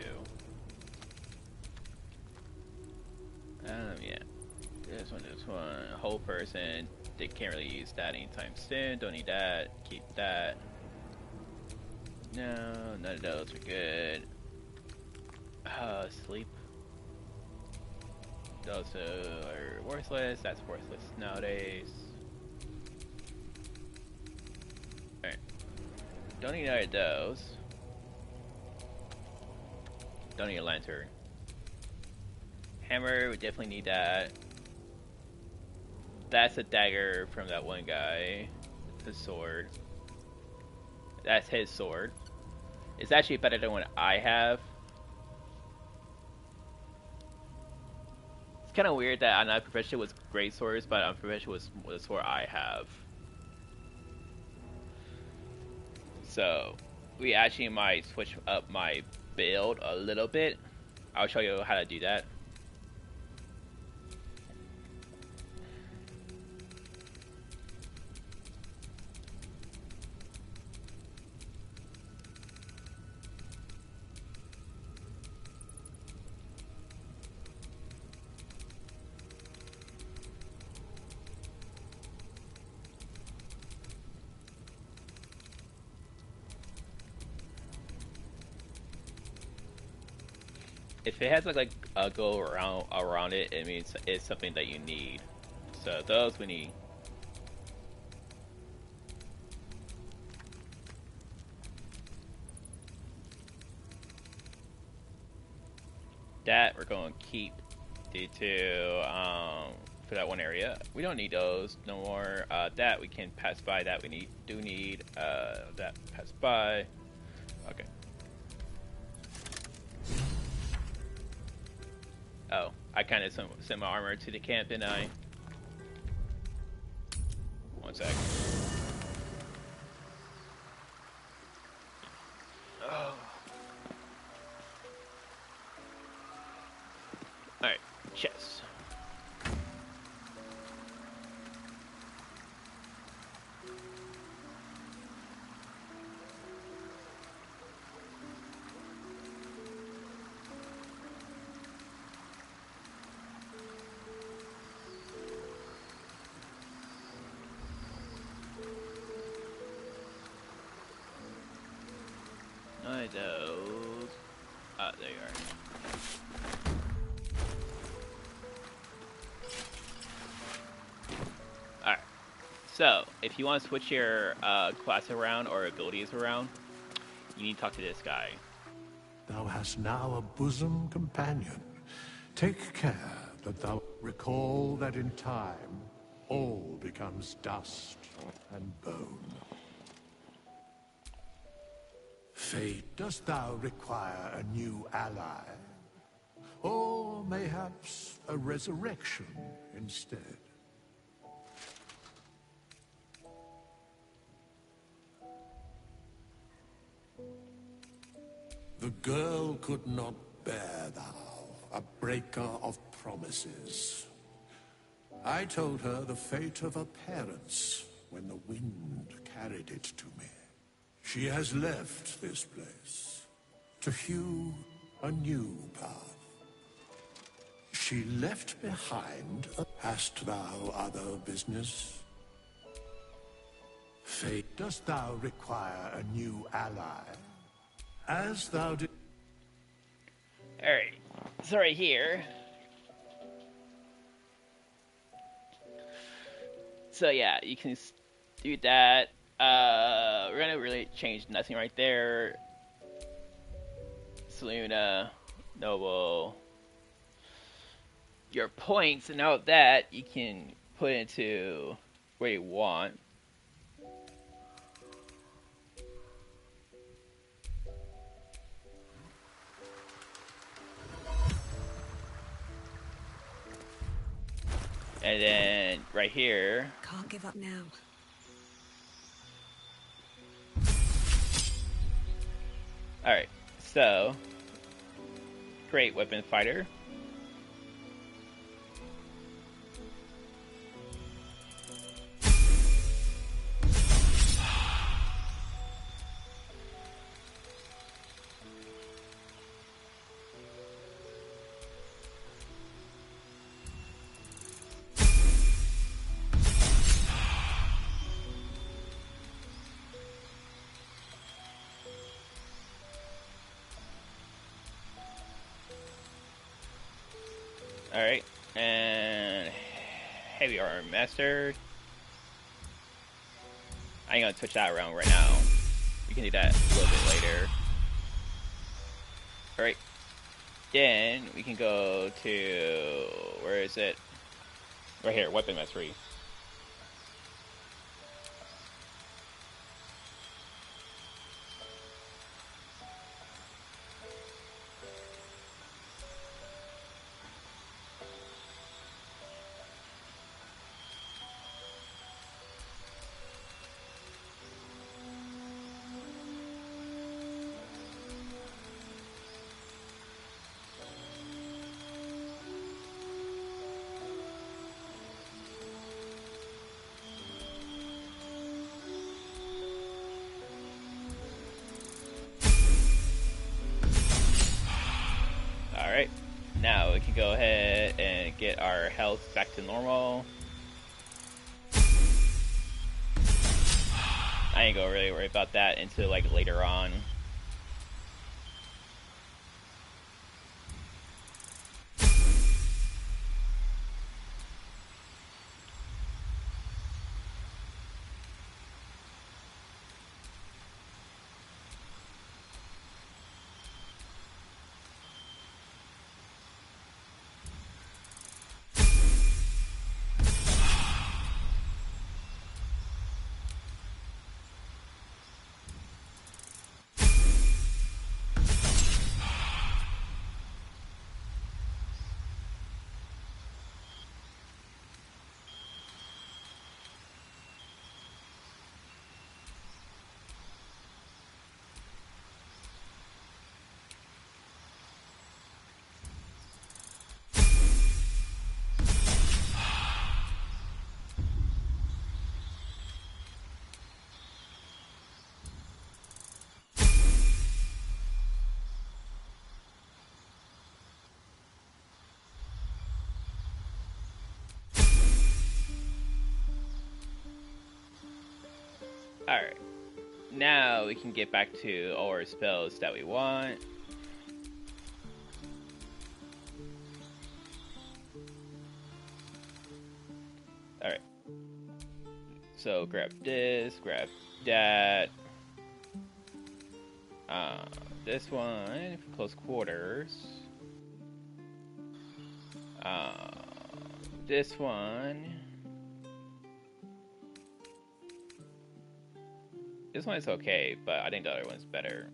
Yeah. This one. Whole person. They can't really use that anytime soon. Don't need that. Keep that. No, none of those are good. Sleep. Those are worthless. That's worthless nowadays. Alright. Don't need either of those. Don't need a lantern. Hammer, we definitely need that. That's a dagger from that one guy. The sword. That's his sword. It's actually better than what I have. It's kind of weird that I'm not proficient with great swords, but I'm proficient with the sword I have. So, we actually might switch up my build a little bit. I'll show you how to do that. If it has like a go around it, it means it's something that you need. So those we need. That we're going to keep due to for that one area. We don't need those no more. That we can pass by. That we do need. That pass by. Okay. Oh, I kind of sent my armor to the camp, didn't I? One sec. Oh. Alright, chest. Those. There you are. Alright. So, if you want to switch your class around or abilities around, you need to talk to this guy. Thou hast now a bosom companion. Take care that thou recall that in time, all becomes dust and bone. Fate, dost thou require a new ally? Or mayhaps a resurrection instead? The girl could not bear thou, a breaker of promises. I told her the fate of her parents when the wind carried it to me. She has left this place to hew a new path. She left behind. Hast thou other business? fate, dost thou require a new ally? As thou did. Alright, so right here. So yeah, you can do that. We're gonna really change nothing right there. Seluna, Noble. Your points, and now that you can put into where you want. And then right here. Can't give up now. Alright, so great weapon fighter. Alright, and heavy armor master. I ain't gonna touch that around right now. We can do that a little bit later. Alright, then we can go to, where is it? Right here, weapon mastery. Alright, now we can go ahead and get our health back to normal. I ain't gonna really worry about that until like later on. Alright, now we can get back to all our spells that we want. Alright, so grab this, grab that. This one for close quarters. This one. This one is okay, but I think the other one's better.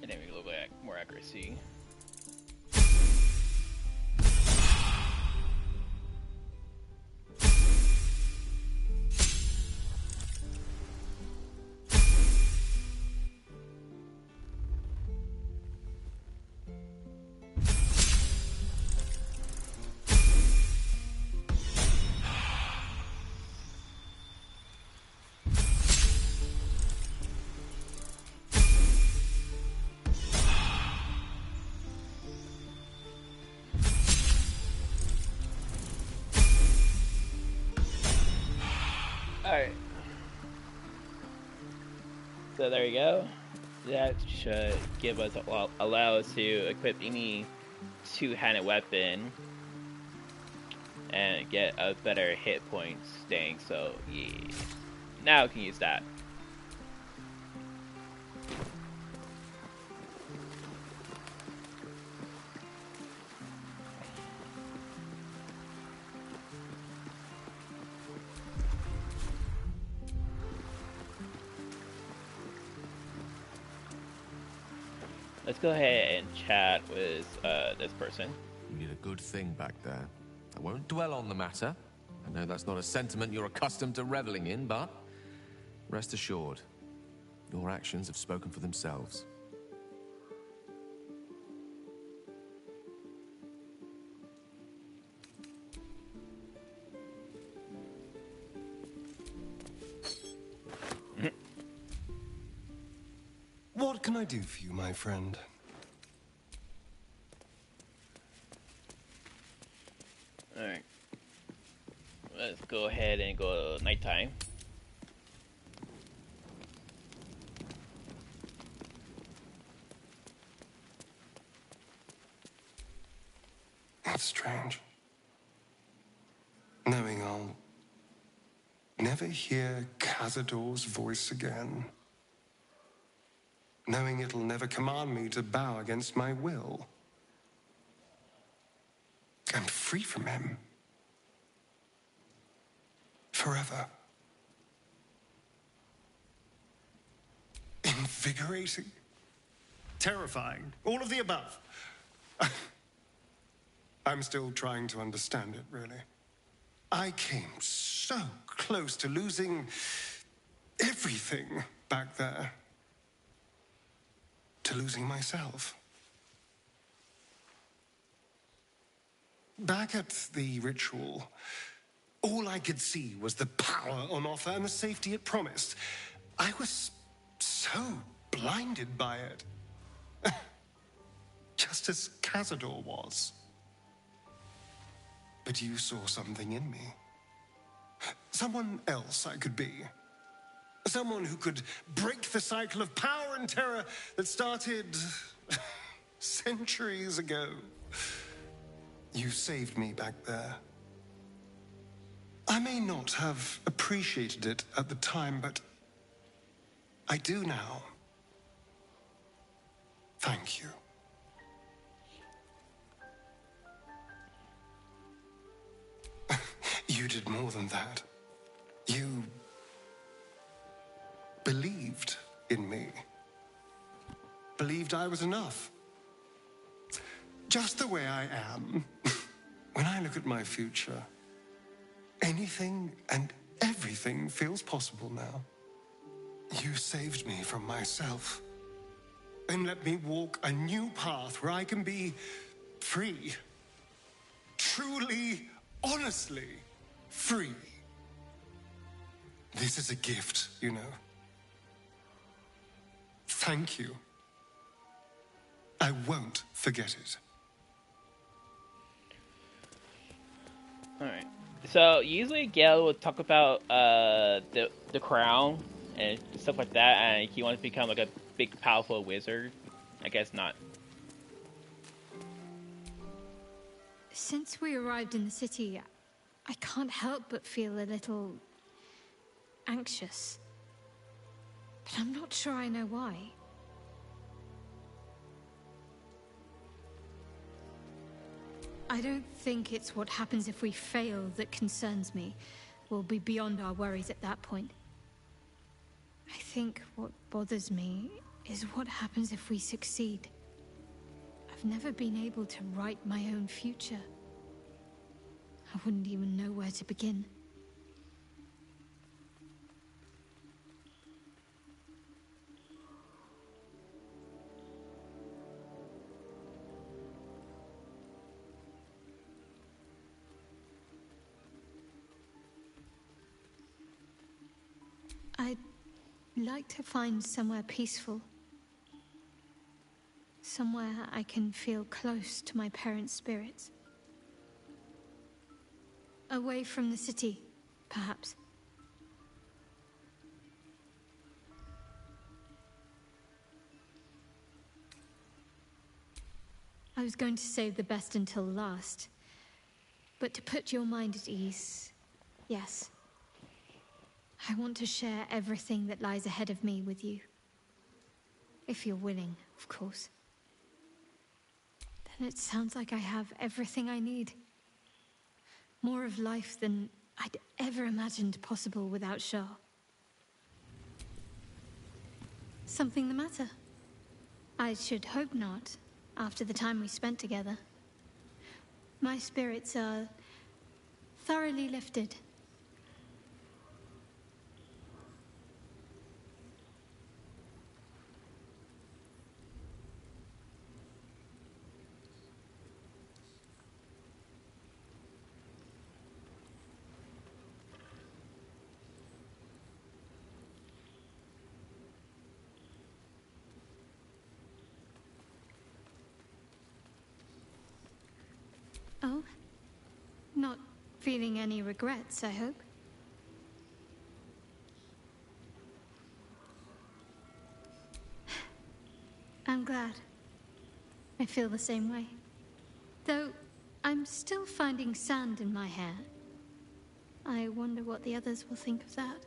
And then we look at more accuracy. Alright. So there you go. That should give us, well, allow us to equip any two-handed weapon and get a better hit point staying. So yeah, now we can use that. Let's go ahead and chat with this person. You did a good thing back there. I won't dwell on the matter. I know that's not a sentiment you're accustomed to reveling in, but rest assured, your actions have spoken for themselves. What can I do for you, my friend? Alright. Let's go ahead and go nighttime. That's strange. Knowing I'll never hear Cazador's voice again. Knowing it'll never command me to bow against my will. I'm free from him. Forever. Invigorating. Terrifying. All of the above. I'm still trying to understand it, really. I came so close to losing everything back there. To losing myself. Back at the ritual, all I could see was the power on offer and the safety it promised. I was so blinded by it. Just as Cazador was. But you saw something in me. Someone else I could be. Someone who could break the cycle of power and terror that started centuries ago. You saved me back there. I may not have appreciated it at the time, but I do now. Thank you. You did more than that. You believed in me. Believed I was enough. Just the way I am. When I look at my future, anything and everything feels possible now. You saved me from myself. And let me walk a new path where I can be free. Truly, honestly free. This is a gift, you know. Thank you. I won't forget it. Alright. So, usually Gale would talk about the crown and stuff like that, and he wants to become like a big, powerful wizard. I guess not. Since we arrived in the city, I can't help but feel a little anxious. But I'm not sure I know why. I don't think it's what happens if we fail that concerns me. We'll be beyond our worries at that point. I think what bothers me is what happens if we succeed. I've never been able to write my own future. I wouldn't even know where to begin. I'd like to find somewhere peaceful. Somewhere I can feel close to my parents' spirits. Away from the city, perhaps. I was going to save the best until last. But to put your mind at ease, yes. I want to share everything that lies ahead of me with you. If you're willing, of course. Then it sounds like I have everything I need. More of life than I'd ever imagined possible without Shah. Something the matter? I should hope not, after the time we spent together. My spirits are thoroughly lifted. Oh? Not feeling any regrets, I hope? I'm glad. I feel the same way. Though, I'm still finding sand in my hair. I wonder what the others will think of that.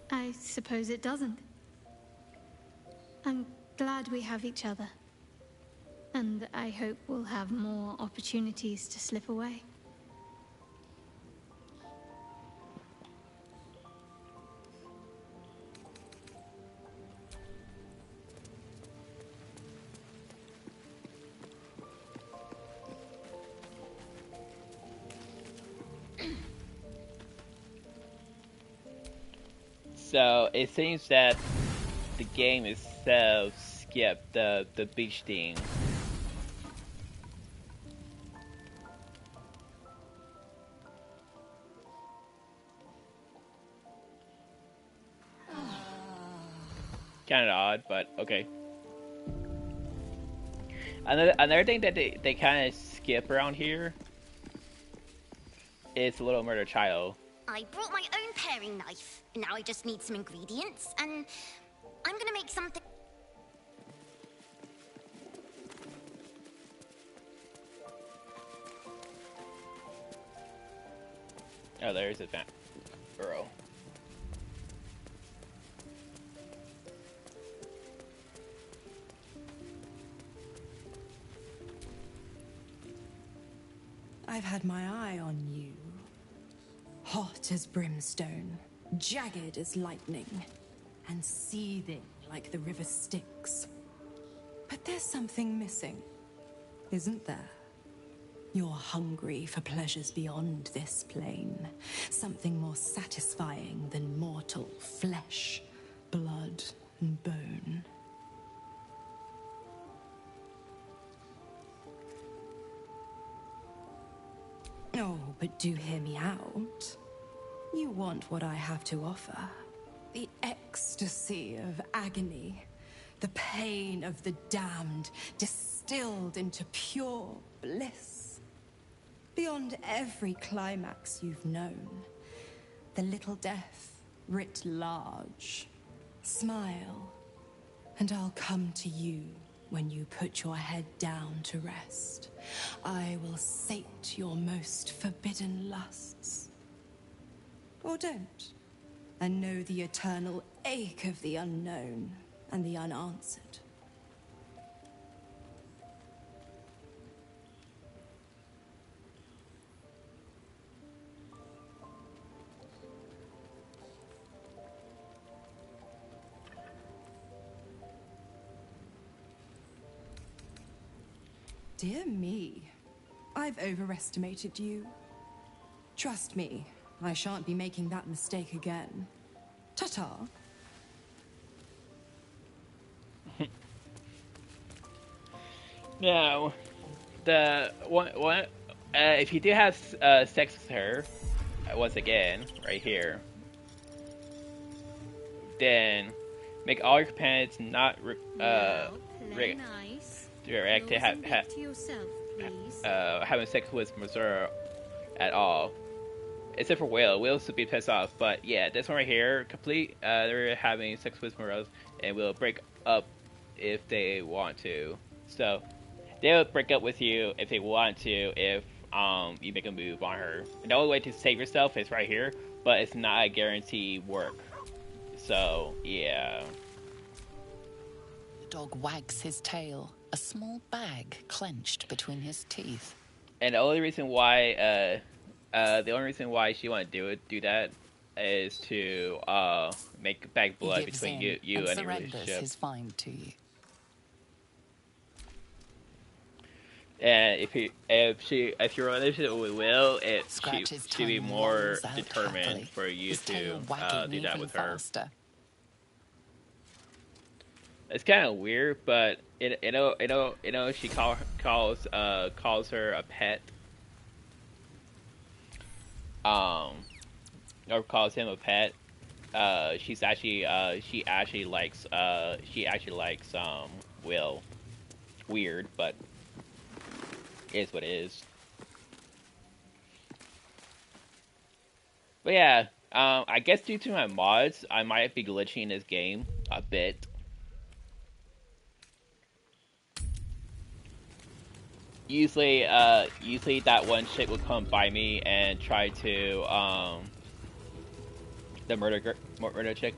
I suppose it doesn't. I'm glad we have each other. And I hope we'll have more opportunities to slip away. So it seems that the game itself skipped the beach thing. Kind of odd, but okay. Another thing that they kind of skip around here is Little Murder Child. I brought my own paring knife. Now I just need some ingredients, and I'm gonna make something. Oh, there's a burrow. I've had my eye on you. Hot as brimstone, jagged as lightning, and seething like the river Styx. But there's something missing, isn't there? You're hungry for pleasures beyond this plane. Something more satisfying than mortal flesh, blood, and bone. Oh, but do hear me out. You want what I have to offer. The ecstasy of agony. The pain of the damned, distilled into pure bliss. Beyond every climax you've known. The little death, writ large. Smile. And I'll come to you when you put your head down to rest. I will sate your most forbidden lusts. Or don't, and know the eternal ache of the unknown and the unanswered. Dear me, I've overestimated you. Trust me, I shan't be making that mistake again. Ta-ta. Now, the one if you do have sex with her, once again, right here, then make all your companions not nice. direct to to yourself, please. having sex with Missouri at all, except for Will. Will's to be pissed off, but yeah, this one right here, complete. They're having sex with Morose, and will break up if they want to. So they'll break up with you if they want to, if you make a move on her. And the only way to save yourself is right here, but it's not a guarantee work. So yeah. The dog wags his tail, a small bag clenched between his teeth. And the only reason why she want to do that is to make back blood between you and your relationship. His find to you. And if your relationship with Will, she'd be more determined happily. For you to do that with her. Faster. It's kind of weird, but she calls her a pet. Or calls him a pet. She actually likes Will. Weird, but it is what it is. But yeah, I guess due to my mods, I might be glitching this game a bit. Usually that one chick will come by me and try to the murder chick.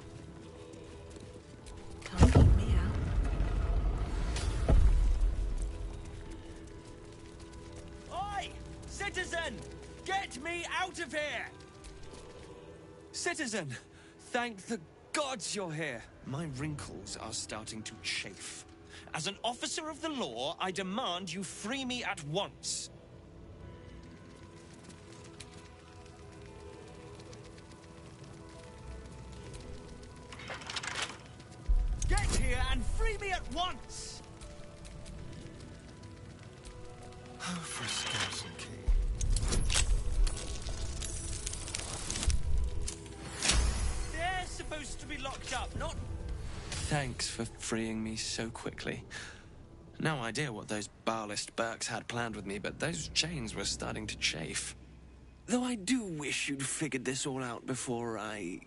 Can't keep me out. Oi! Citizen! Get me out of here! Citizen! Thank the gods you're here. My wrinkles are starting to chafe. As an officer of the law, I demand you free me at once. Get here and free me at once! For a skeleton key. They're supposed to be locked up, not... Thanks for freeing me so quickly. No idea what those Barlist Burks had planned with me, but those chains were starting to chafe. Though I do wish you'd figured this all out before I...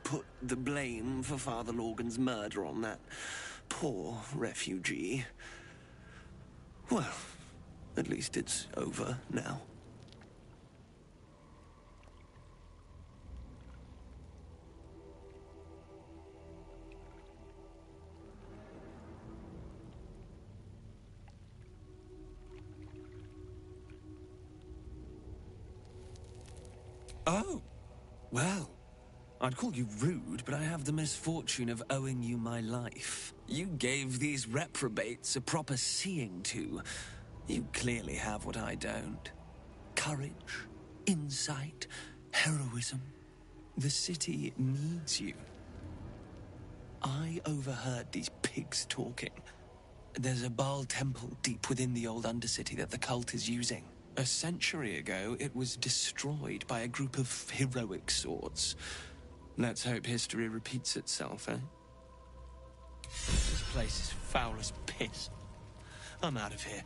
put the blame for Father Lorgan's murder on that poor refugee. Well, at least it's over now. Oh, well, I'd call you rude, but I have the misfortune of owing you my life. You gave these reprobates a proper seeing to. You clearly have what I don't. Courage, insight, heroism. The city needs you. I overheard these pigs talking. There's a Baal temple deep within the old Undercity that the cult is using. A century ago, it was destroyed by a group of heroic sorts. Let's hope history repeats itself, eh? This place is foul as piss. I'm out of here.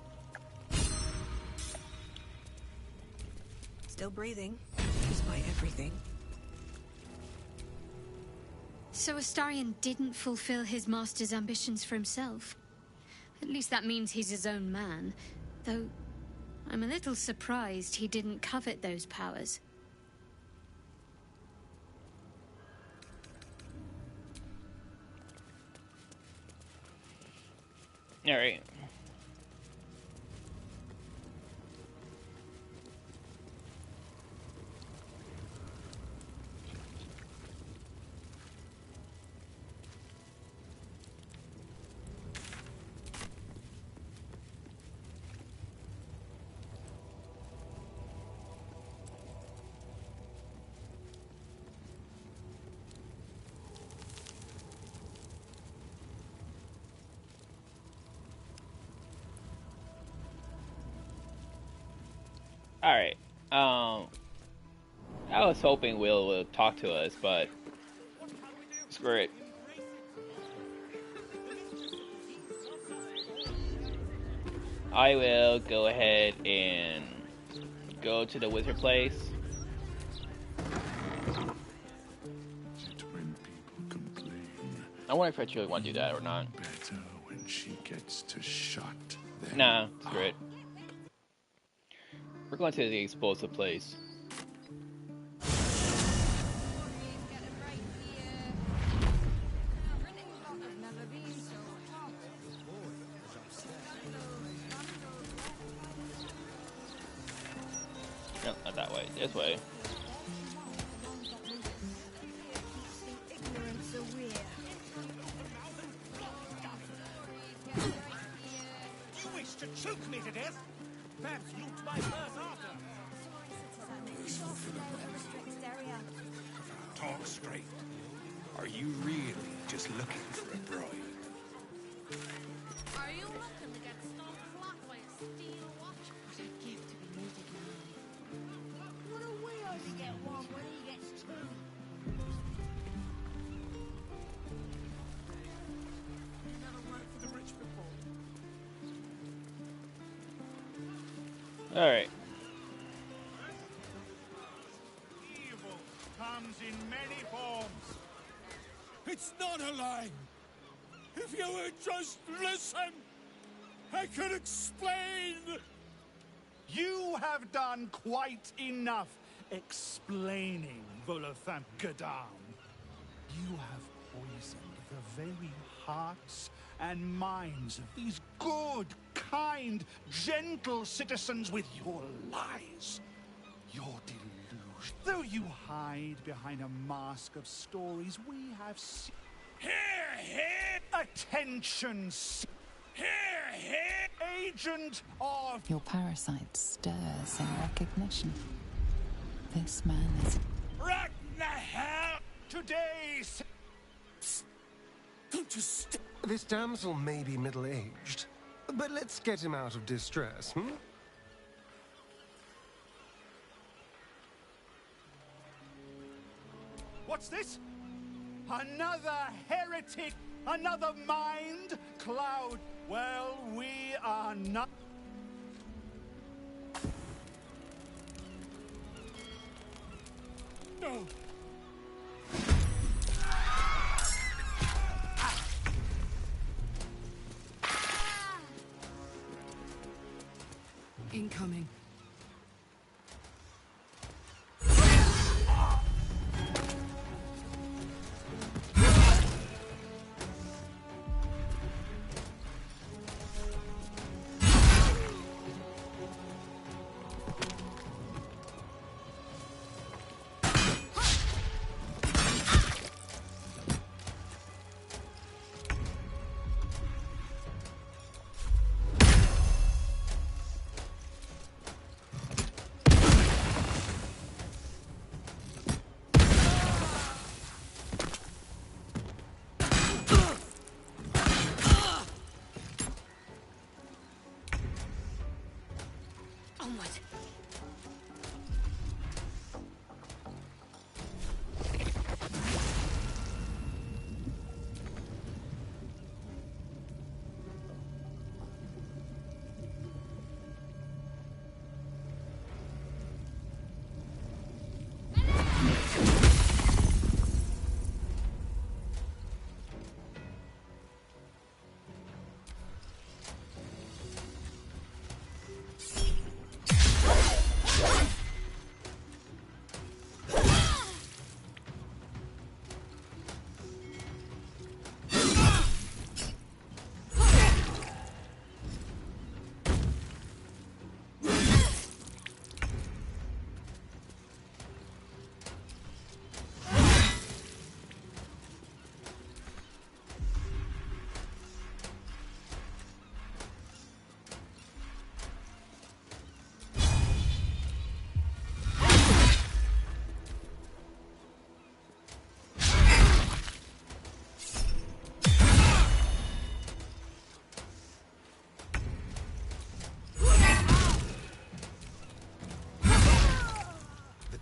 Still breathing, despite everything. So Astarion didn't fulfill his master's ambitions for himself. At least that means he's his own man. Though, I'm a little surprised he didn't covet those powers. Alright. Alright. I was hoping Will will talk to us, but screw it. I will go ahead and go to the wizard place. When people complain, I wonder if I truly want to do that or not. better when she gets to shut them. Nah, screw it. We're going to the explosive place. No, not that way. This way. You wish to choke me to death? Perhaps loot my purse after. Talk straight. Are you really just looking for a bride? Are you looking to get stomped flat by a steel watch? What a gift to be needed now. What a we only get one when he gets two. You never worked for the rich before. Alright. Evil comes in many forms. It's not a lie. If you would just listen, I could explain. You have done quite enough explaining, Volothamp Gadam. You have poisoned the very hearts and minds of these good, kind, gentle citizens with your lies, your delusion. Though you hide behind a mask of stories, we have seen... Here! Attention! Here! Agent of... Your parasite stirs in recognition. This man is... Right in the hell! Today's... Don't just... This damsel may be middle-aged, but let's get him out of distress, hmm? What's this? Another heretic? Another mind cloud? Well, we are not... No! Incoming.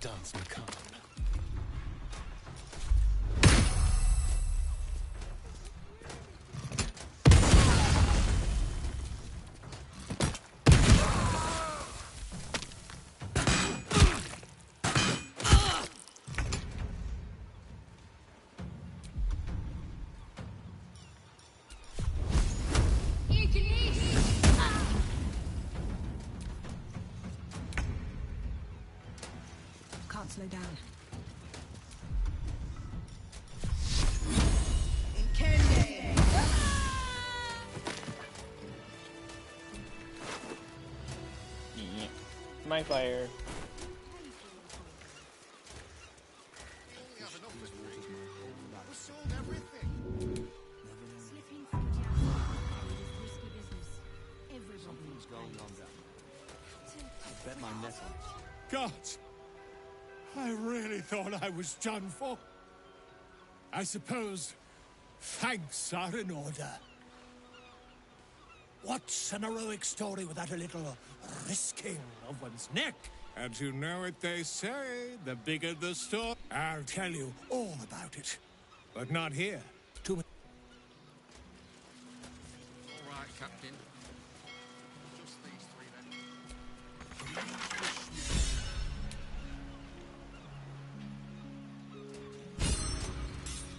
the dance macabre. Can't slow down. Yeah. My fire. Something's going on down there. I bet my net on it. God! I really thought I was done for. I suppose thanks are in order. What's an heroic story without a little risking of one's neck? And you know what they say, the bigger the story. I'll tell you all about it. But not here. Too many. All right, Captain. Just these three then.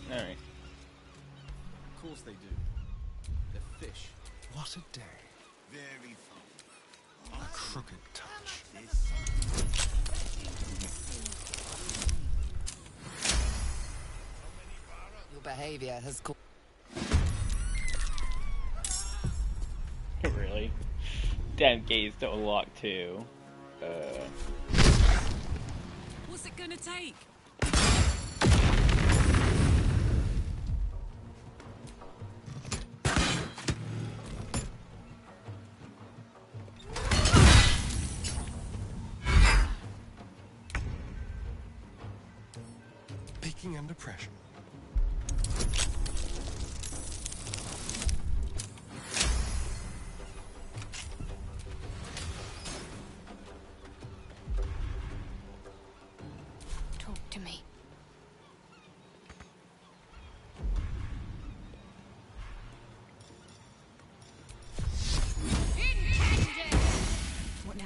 Alright. Of course they do. They're fish. What a day. Very fun. A crooked touch. Your behavior has caused... Really? Damn gates don't lock too. What's it gonna take? Peaking under pressure. Talk to me. What now?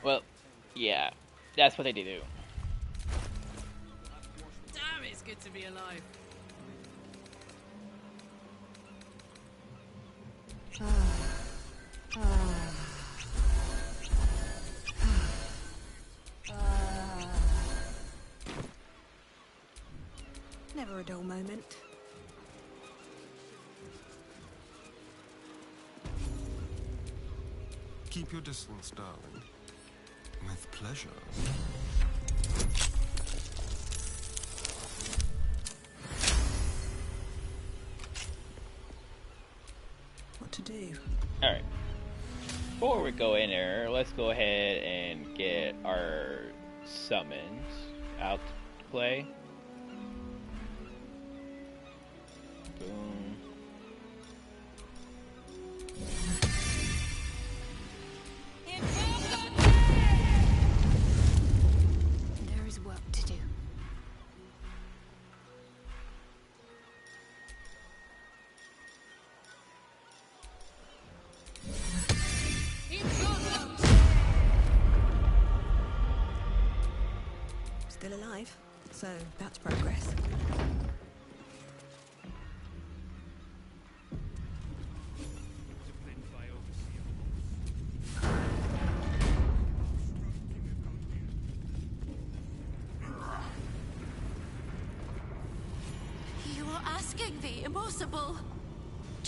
Well, yeah, that's what they do. Damn, it's good to be alive. Never a dull moment. Keep your distance, darling. With pleasure. What to do? Alright. Before we go in there, let's go ahead and get our summons out to play. Boom. There is work to do. Still alive, so that's progress. You are asking the impossible.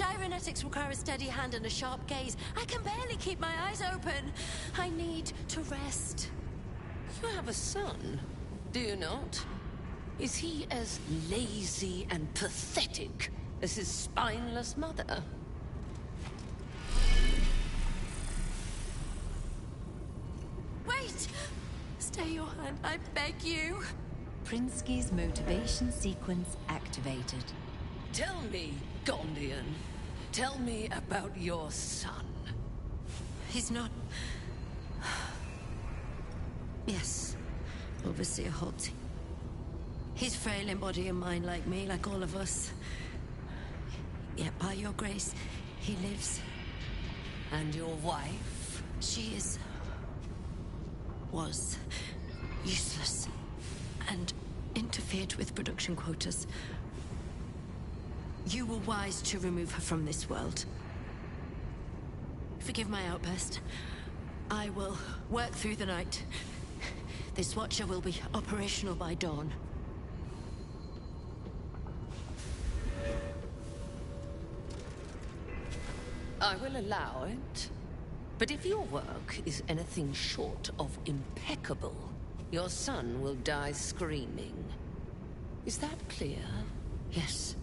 Gyrometics require a steady hand and a sharp gaze. I can barely keep my eyes open. I need to rest. You have a son, do you not? Is he as lazy and pathetic as his spineless mother? Wait! Stay your hand, I beg you. Prinsky's motivation sequence activated. Tell me, Gondian. Tell me about your son. He's not... Yes, Overseer Holt. He's frail in body and mind like me, like all of us. Yet by your grace, he lives. And your wife? She is... was... useless. And interfered with production quotas. You were wise to remove her from this world. Forgive my outburst. I will work through the night. This Watcher will be operational by dawn. I will allow it. But if your work is anything short of impeccable, your son will die screaming. Is that clear? Yes.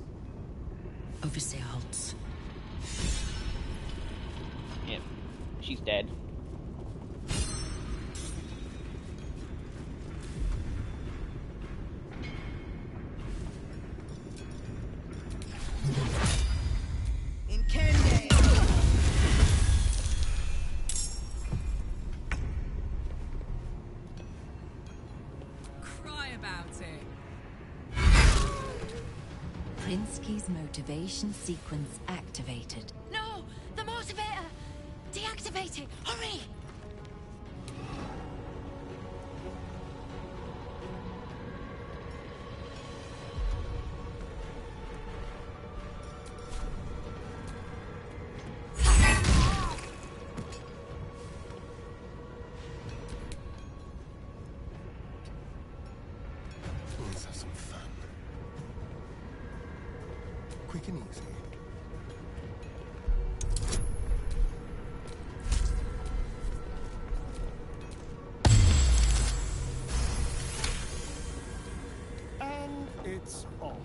Overseer Holtz. Yeah, she's dead. Cry about it. Prinsky's motivation sequence activated. No! The motivator! Deactivate it! Hurry! Let's have some fun. Quick and easy. And it's off.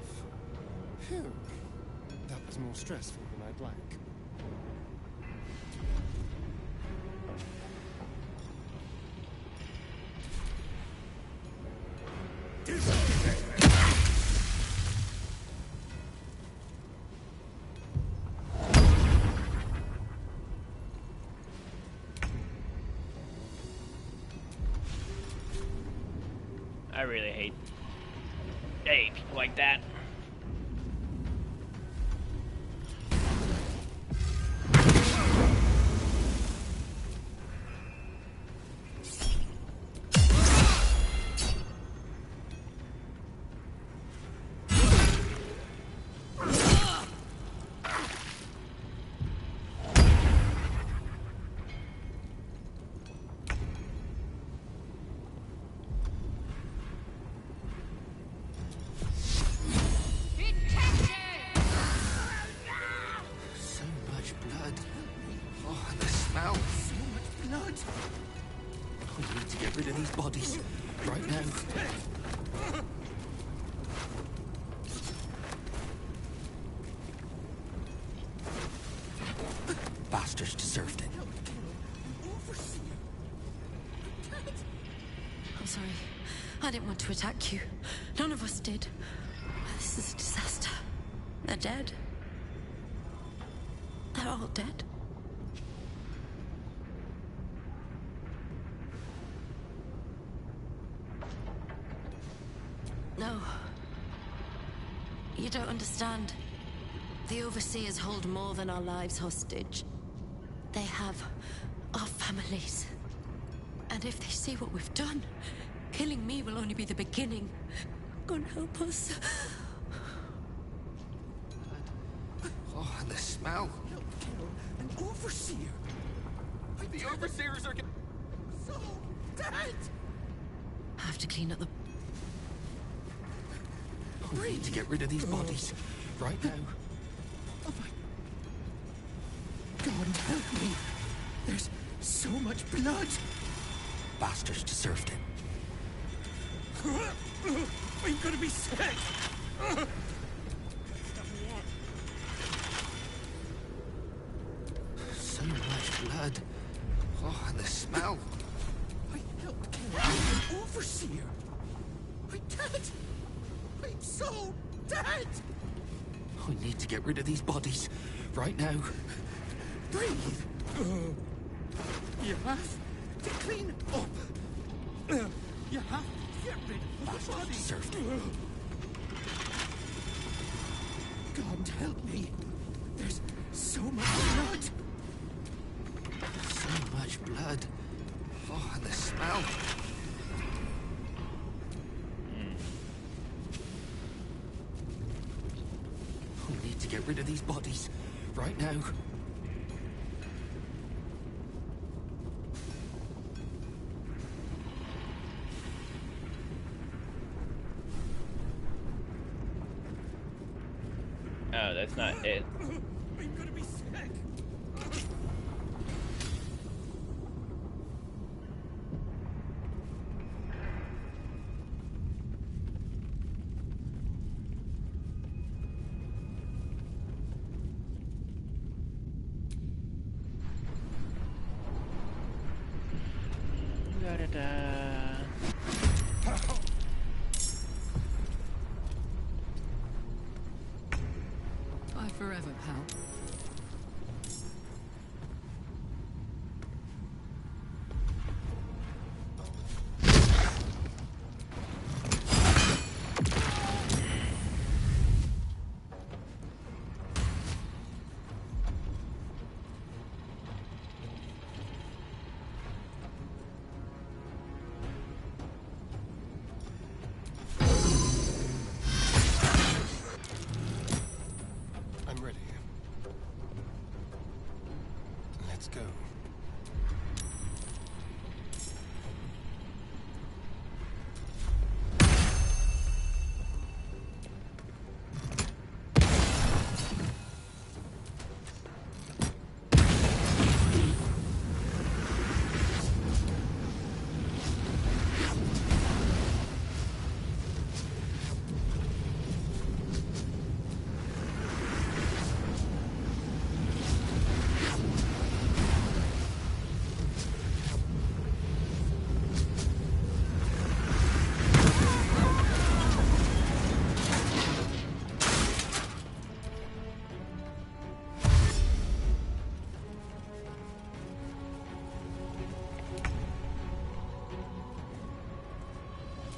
Phew. That was more stressful than I'd like. I really hate people like that. So much blood. Oh, and the smell. So much blood. I need to get rid of these bodies. Right now. Bastards deserved it. I'm sorry. I didn't want to attack you. None of us did. This is a disaster. They're dead. They're all dead. No. You don't understand. The Overseers hold more than our lives hostage. They have our families. And if they see what we've done, killing me will only be the beginning. God help us. Oh, and the smell. An overseer. The overseers are so dead. I have to clean up the... We need to get rid of these bodies. Right now. help me. There's so much blood. Bastards deserved it. I'm gonna be sick. Stop me yet. So much blood. Oh, and the smell. I helped kill an overseer. I'm dead. I'm so dead. I need to get rid of these bodies right now. Breathe. You have to clean up. You have to get rid of the bodies. Deserved it. God help me. There's so much blood. So much blood. Oh, and the smell. I need to get rid of these bodies right now. Oh, that's not it. I'm gonna be sick. Bye forever, pal. I'm ready. Let's go.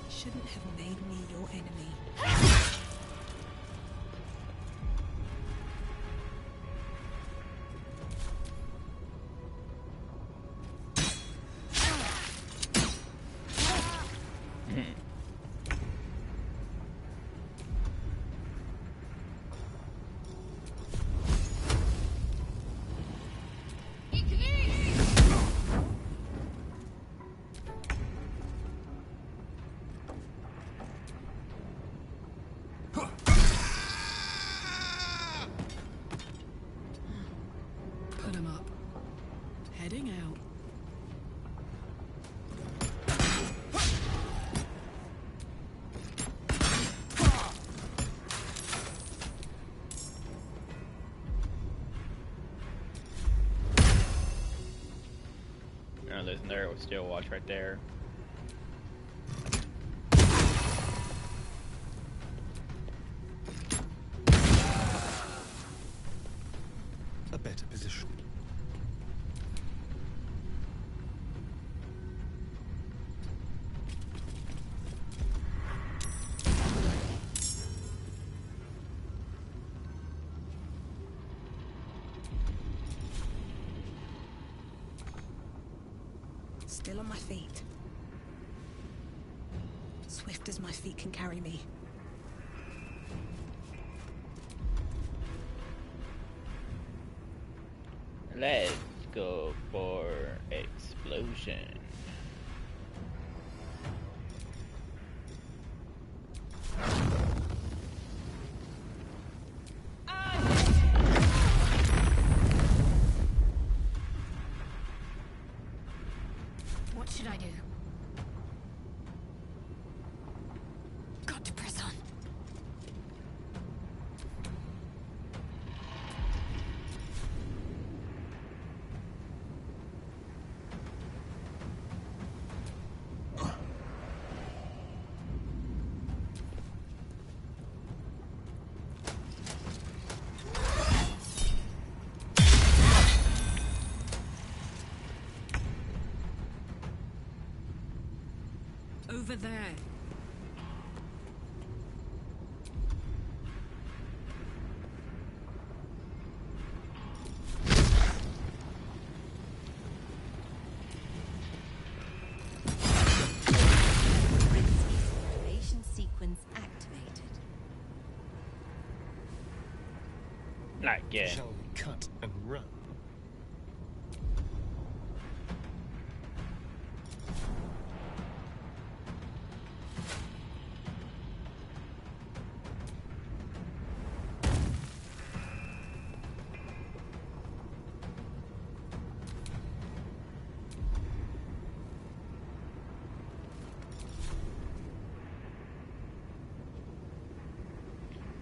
Shouldn't have made me your enemy. Put 'em up. Heading out. Oh, there's another steel watch right there. A better position. Still on my feet. Swift as my feet can carry me. Let's go for explosion. over there. Motivation sequence activated. Not again. Shall we cut and run?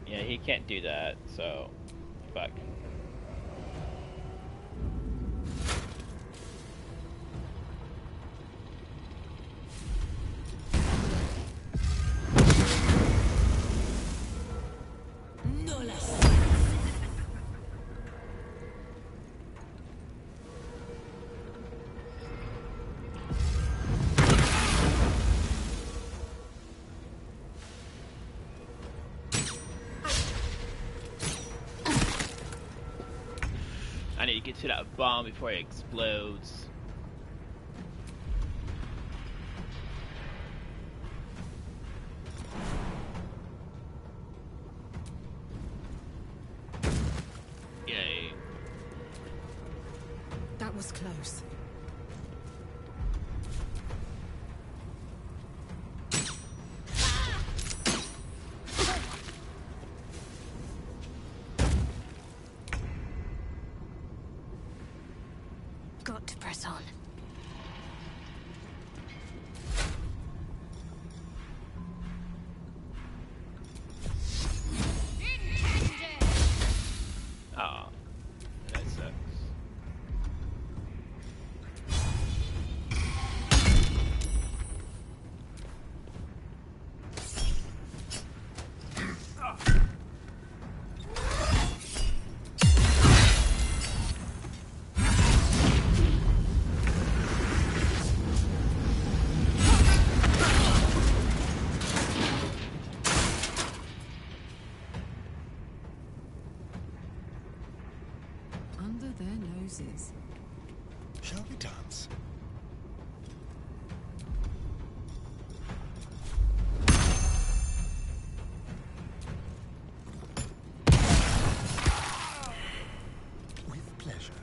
Yeah, he can't do that, so fuck. No less. I need to get to that bomb before it explodes. Yay. That was close. Got to press on. Ah, that sucks. Under their noses. Shall we dance? With pleasure.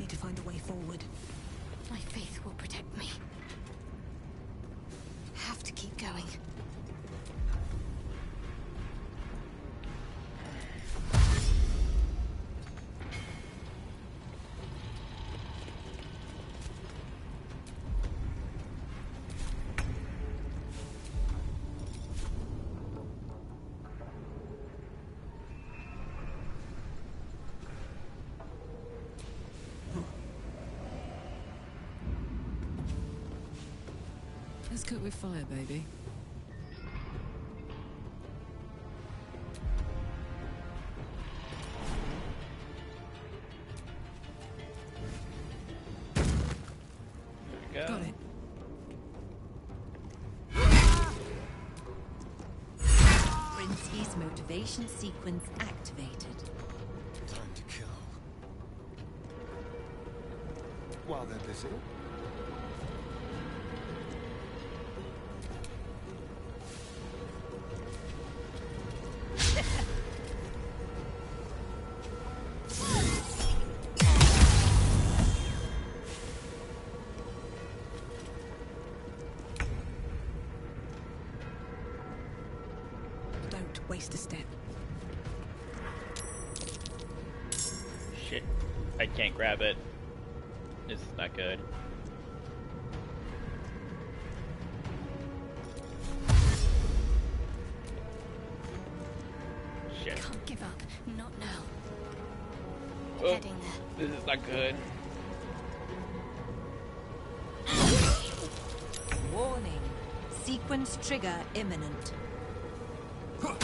Need to find a way forward. My faith will protect me. Have to keep going. Let's cook with fire, baby. There we go. Got it. Prinsky's motivation sequence activated. Time to kill. While they're busy. Waste a step. Shit. I can't grab it. This is not good. Shit. Can't give up. Not now. Oh, Heading there. this is not good. Warning. Sequence trigger imminent. Alright,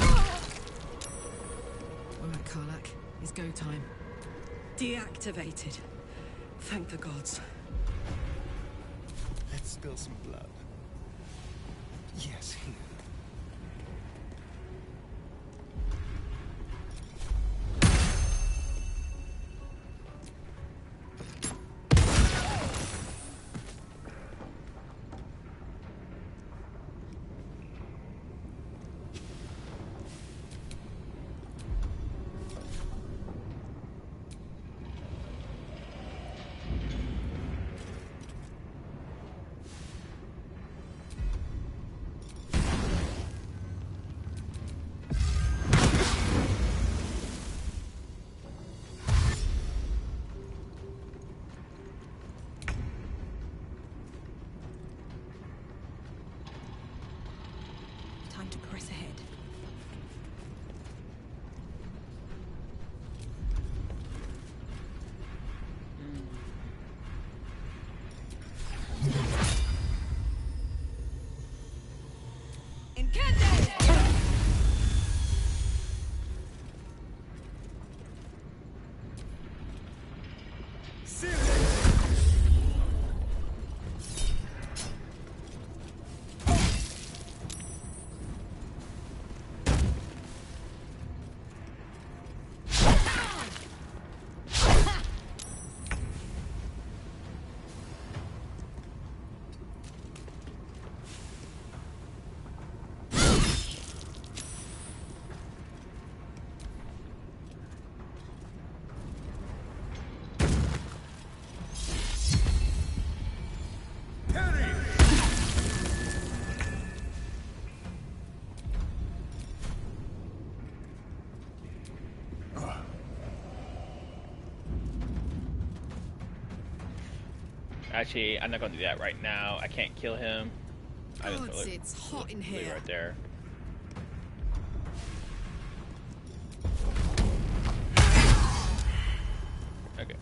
Karlak. It's go time. Deactivated. Thank the gods. Let's spill some blood. Yes, here. Time to press ahead. Actually, I'm not gonna do that right now. I can't kill him. I just Gods, it's hot in here. right there. Okay.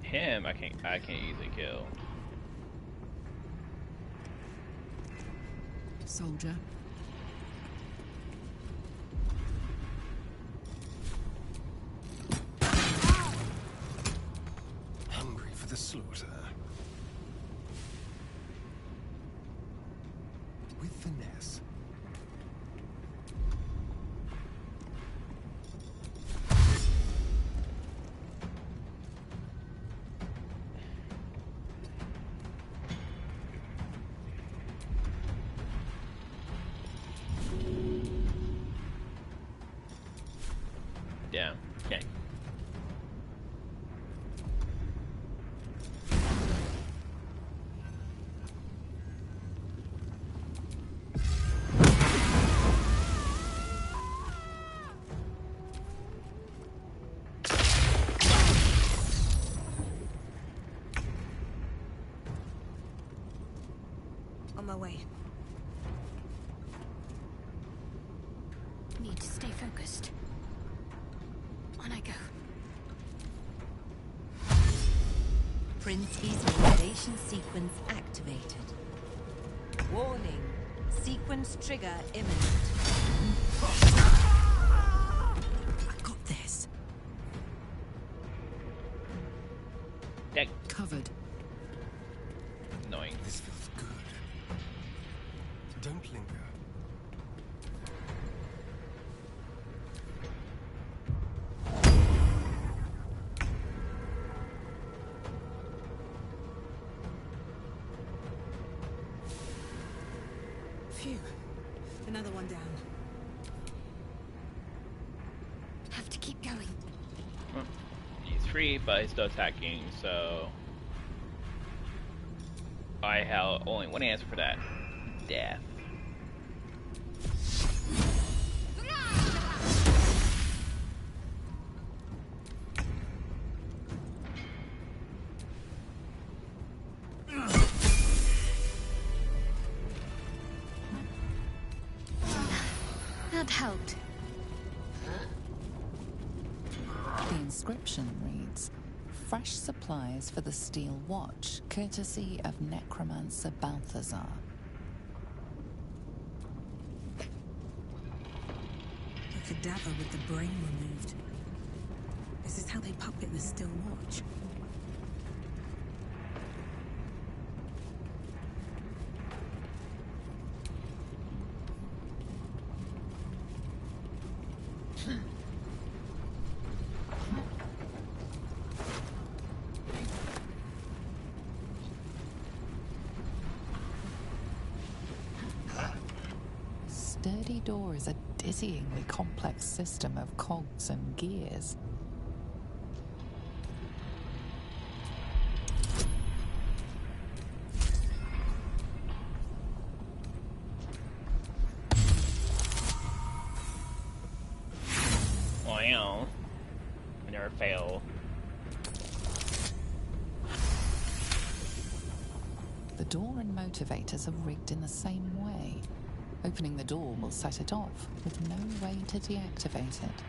Him, I can't easily kill. Soldier. Hungry for the slaughter. With finesse. Damn. Okay. On my way. Need to stay focused. On I go. Prinsky's motivation sequence activated. Warning. Sequence trigger imminent. I got this. That covered. Annoying. This feels good. Don't linger. Phew. Another one down. Have to keep going. Well, he's free, but he's still attacking, so I have only one answer for that. Death. That helped. The inscription reads, "Fresh supplies for the Steel Watch, courtesy of Necromancer Balthazar." A cadaver with the brain removed. Is this how they puppet the Still Watch? Sturdy door is a dizzyingly complex system of cogs and gears. Wow. I never fail. The door and motivators are rigged in the same way. Opening the door will set it off, with no way to deactivate it.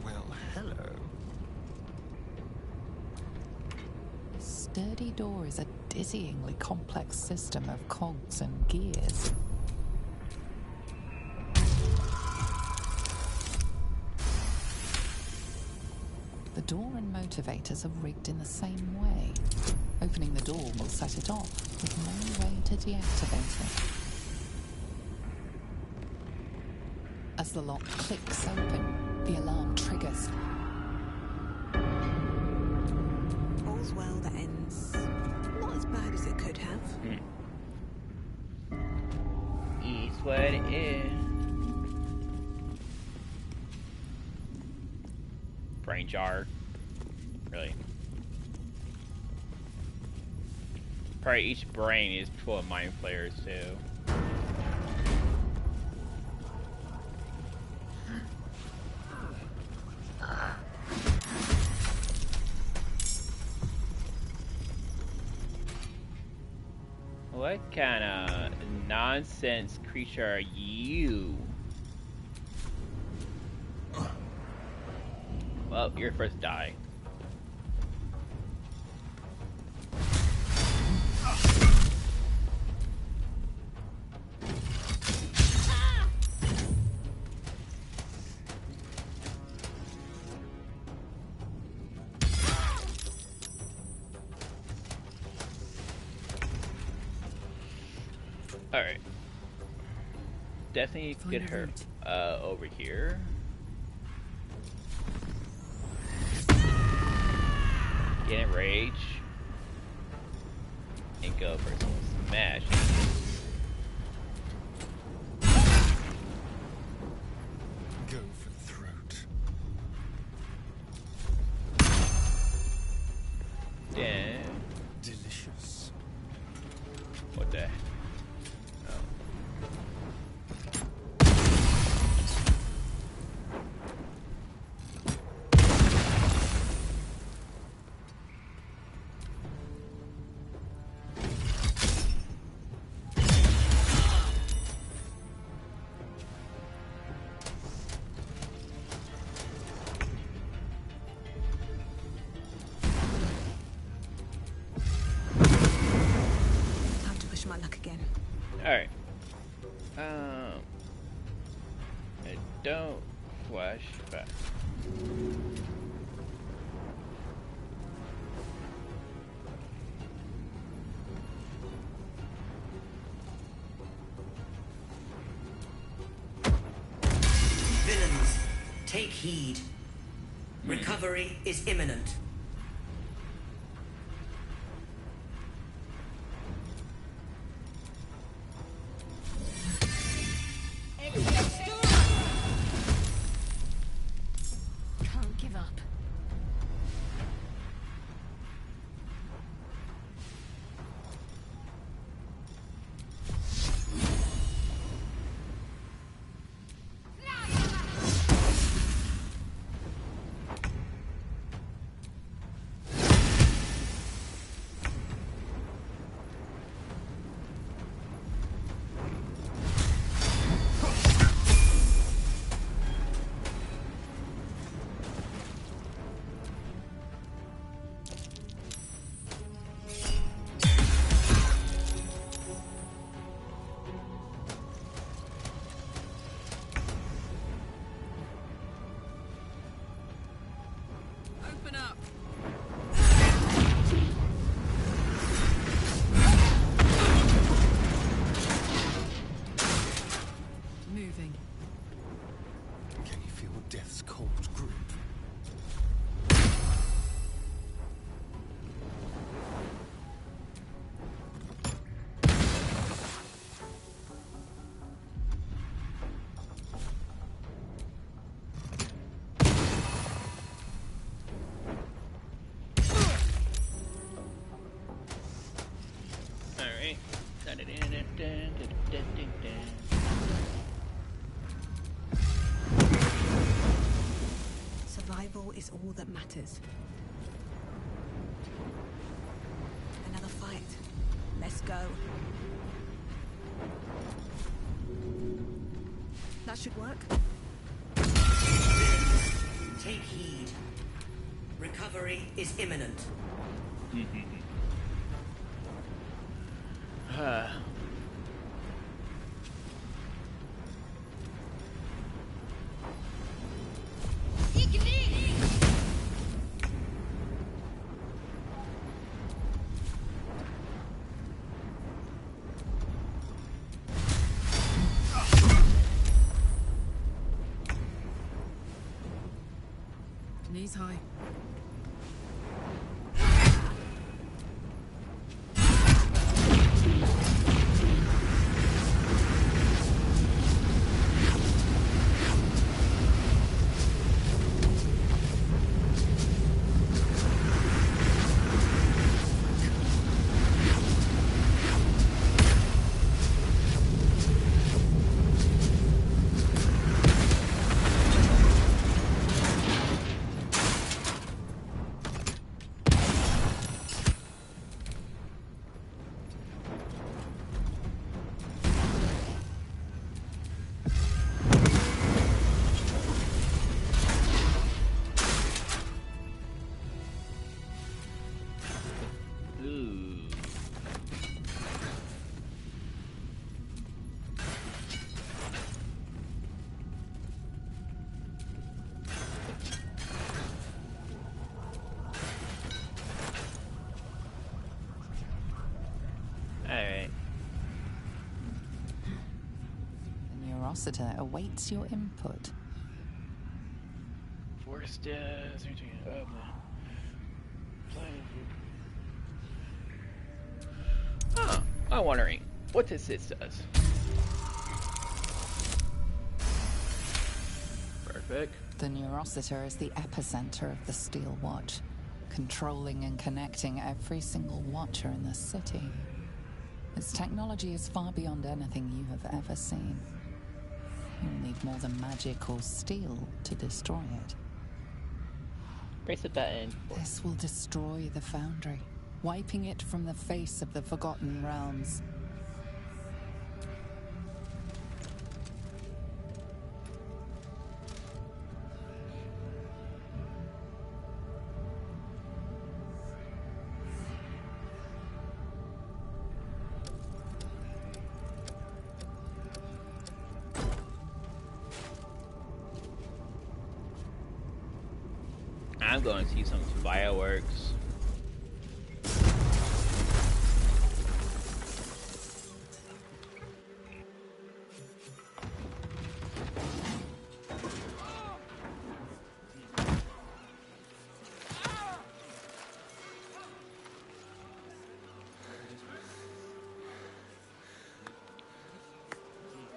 Well, hello. Sturdy door is a dizzyingly complex system of cogs and gears. The door and motivators are rigged in the same way. Opening the door will set it off, with no way to deactivate it. As the lock clicks open, the alarm triggers. All's well that ends not as bad as it could have. It's what it is. Brain jar. Really. Probably each brain is full of mind flayers too. What kind of nonsense creature are you? Well, you're first to die. Alright. Definitely get her over here. Get in rage. And go for some smash. Go for the throat. Yeah. Delicious. What the? Time to push my luck again. Alright. I don't flash back. Villains, take heed. Recovery is imminent. Can't give up. cold grip. Alright. Survival is all that matters. Another fight. Let's go. That should work. Take heed. Recovery is imminent. Knees high. Alright. The Neurosita awaits your input. Forest I'm wondering what this does. Perfect. The Neurosita is the epicenter of the Steel Watch, controlling and connecting every single watcher in the city. Its technology is far beyond anything you have ever seen. You'll need more than magic or steel to destroy it. Press the button. This will destroy the Foundry, wiping it from the face of the Forgotten Realms. I'm going to see some fireworks.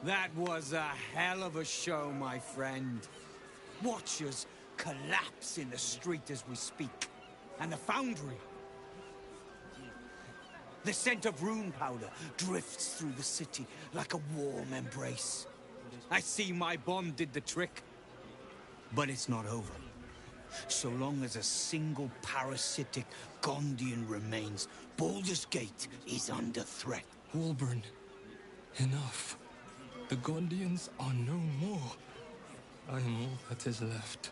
That was a hell of a show, my friend. Watchers collapse in the street as we speak. And the Foundry. The scent of rune powder drifts through the city like a warm embrace. I see my bomb did the trick. But it's not over. So long as a single parasitic Gondian remains, Baldur's Gate is under threat. Wolburn, enough. The Gondians are no more. I am all that is left.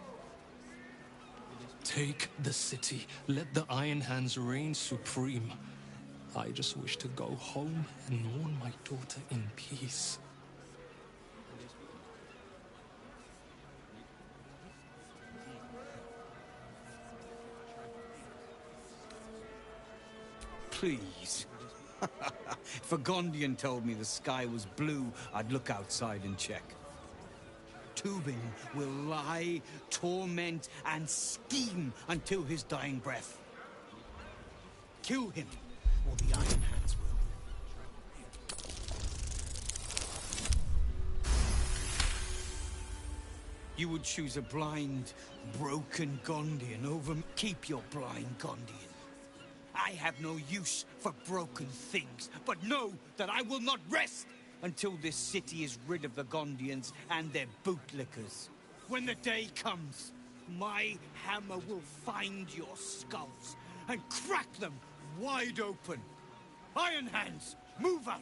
Take the city. Let the Iron Hands reign supreme. I just wish to go home and mourn my daughter in peace. Please. If a Gondian told me the sky was blue, I'd look outside and check. Tubin will lie, torment, and scheme until his dying breath. Kill him, or the Iron Hands will. You would choose a blind, broken Gondian over... Keep your blind Gondian. I have no use for broken things, but know that I will not rest until this city is rid of the Gondians and their bootlickers. When the day comes, my hammer will find your skulls and crack them wide open. Iron Hands, move out!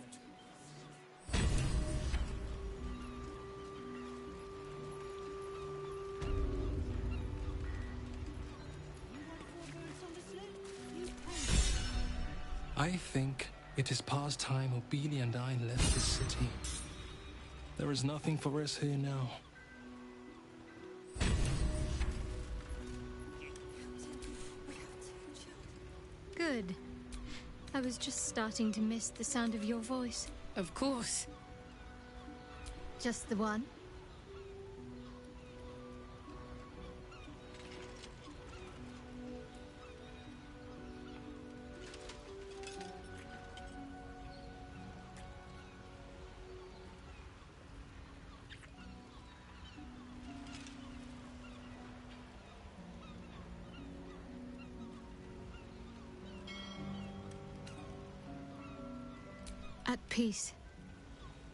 I think it is past time Obeli and I left the city. There is nothing for us here now. Good. I was just starting to miss the sound of your voice. Of course. Just the one? At peace,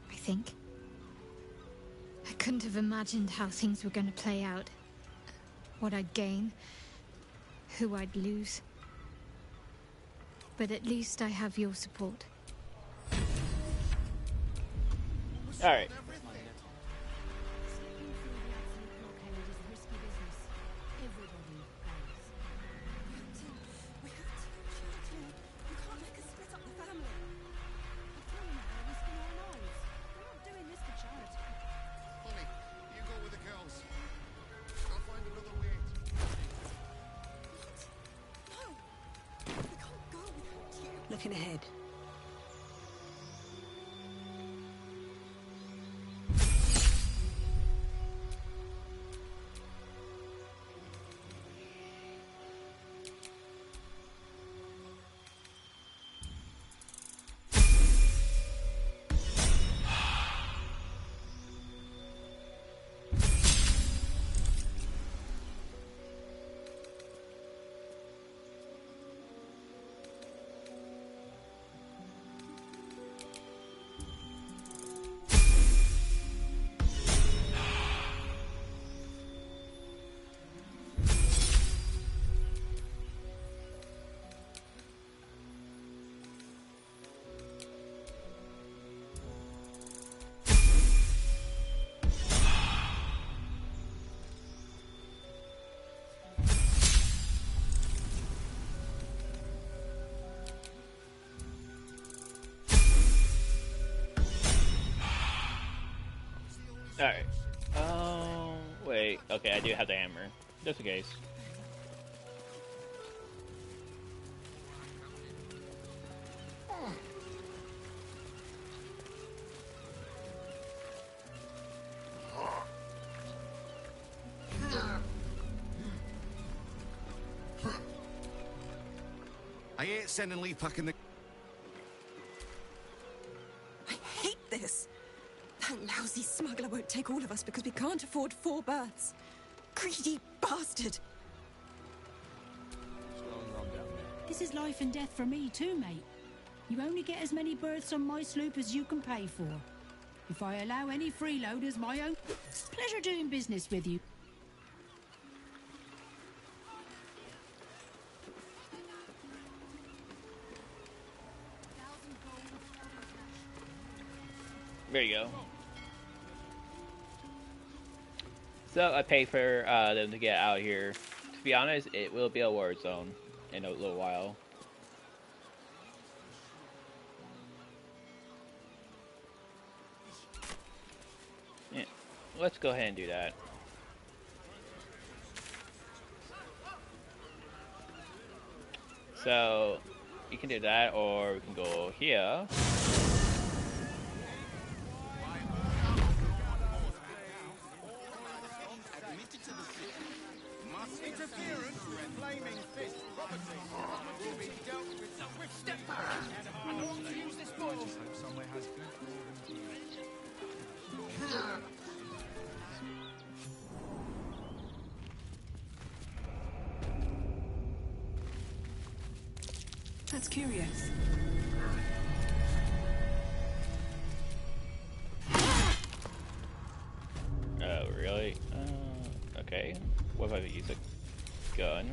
I think. I couldn't have imagined how things were going to play out. What I'd gain, who I'd lose. But at least I have your support. Alright. Looking ahead. Alright. Wait. Okay, I do have the hammer. Just in case. I ain't sending Lee packing the... I hate this. That lousy smuggler won't take all of us because we can't afford 4 berths. Greedy bastard. This is life and death for me too, mate. You only get as many berths on my sloop as you can pay for. If I allow any freeloaders my own... Pleasure doing business with you. There you go. So I pay for them to get out of here. To be honest, it will be a war zone in a little while. Yeah, let's go ahead and do that. So you can do that, or we can go here. That's curious. Oh, really? Okay. What if I use a gun?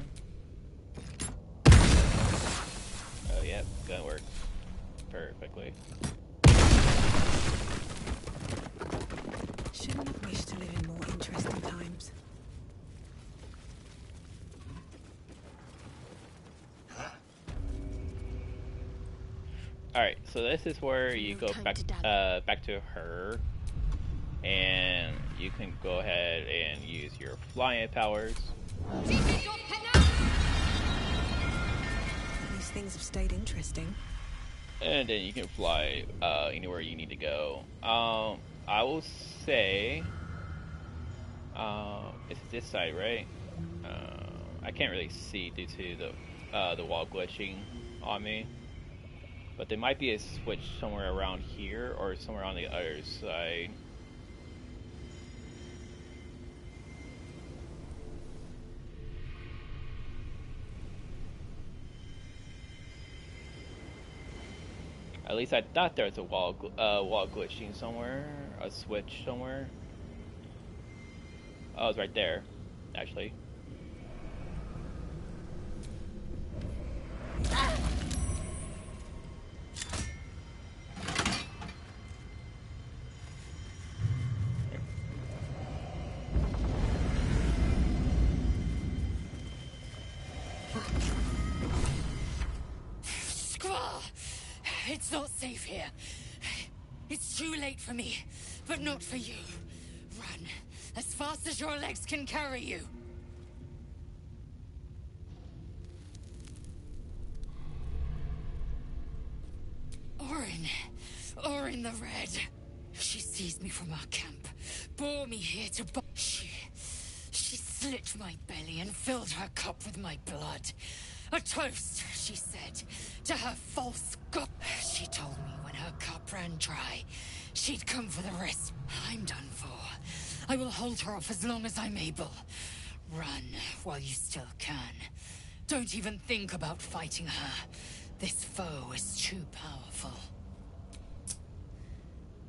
Oh, yeah, gun works perfectly. Shouldn't have wished to live in more interesting times. Alright, so this is where you go back back to her, and you can go ahead and use your flying powers. These things have stayed interesting. And then you can fly anywhere you need to go. I will say it's this side, right? I can't really see due to the wall glitching on me. But there might be a switch somewhere around here or somewhere on the other side. At least I thought there was a wall glitching somewhere, a switch somewhere. Oh, it's right there, actually. It's not safe here. It's too late for me, but not for you. Run, as fast as your legs can carry you. Orin the Red. She seized me from our camp, bore me here to She slit my belly and filled her cup with my blood. A toast, she said, to her false god. She told me when her cup ran dry, she'd come for the rest. I'm done for. I will hold her off as long as I'm able. Run while you still can. Don't even think about fighting her. This foe is too powerful.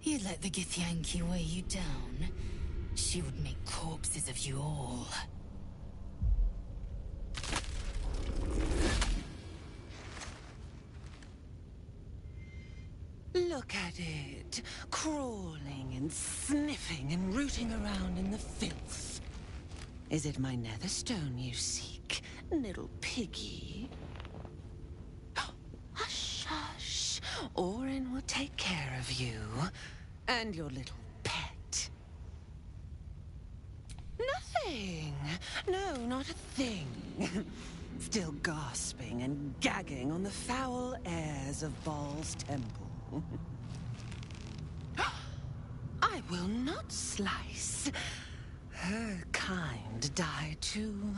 You'd let the Githyanki weigh you down. She would make corpses of you all. Look at it, crawling and sniffing and rooting around in the filth. Is it my netherstone you seek, little piggy? Hush, hush. Orin will take care of you and your little pet. Nothing. No, not a thing. Still gasping and gagging on the foul airs of Baal's temple. I will not slice. Her kind die too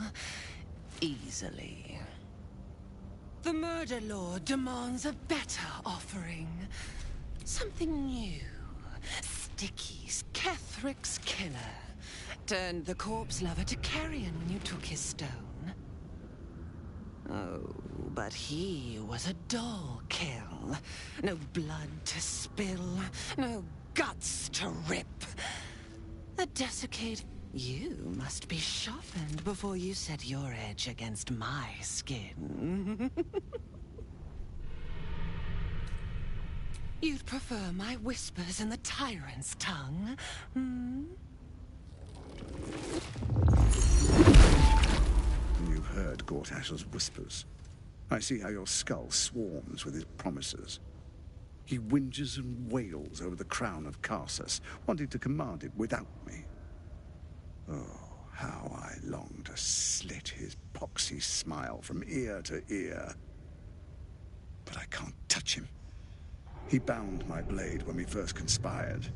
easily. The Murder Lord demands a better offering. Something new. Sticky's Kethric's killer turned the corpse lover to carrion when you took his stone. Oh, but he was a dull kill. No blood to spill, no guts to rip. A desiccated... You must be sharpened before you set your edge against my skin. You'd prefer my whispers in the tyrant's tongue, hmm? You've heard Gortash's whispers. I see how your skull swarms with his promises. He whinges and wails over the crown of Karsus, wanting to command it without me. Oh, how I long to slit his poxy smile from ear to ear. But I can't touch him. He bound my blade when we first conspired.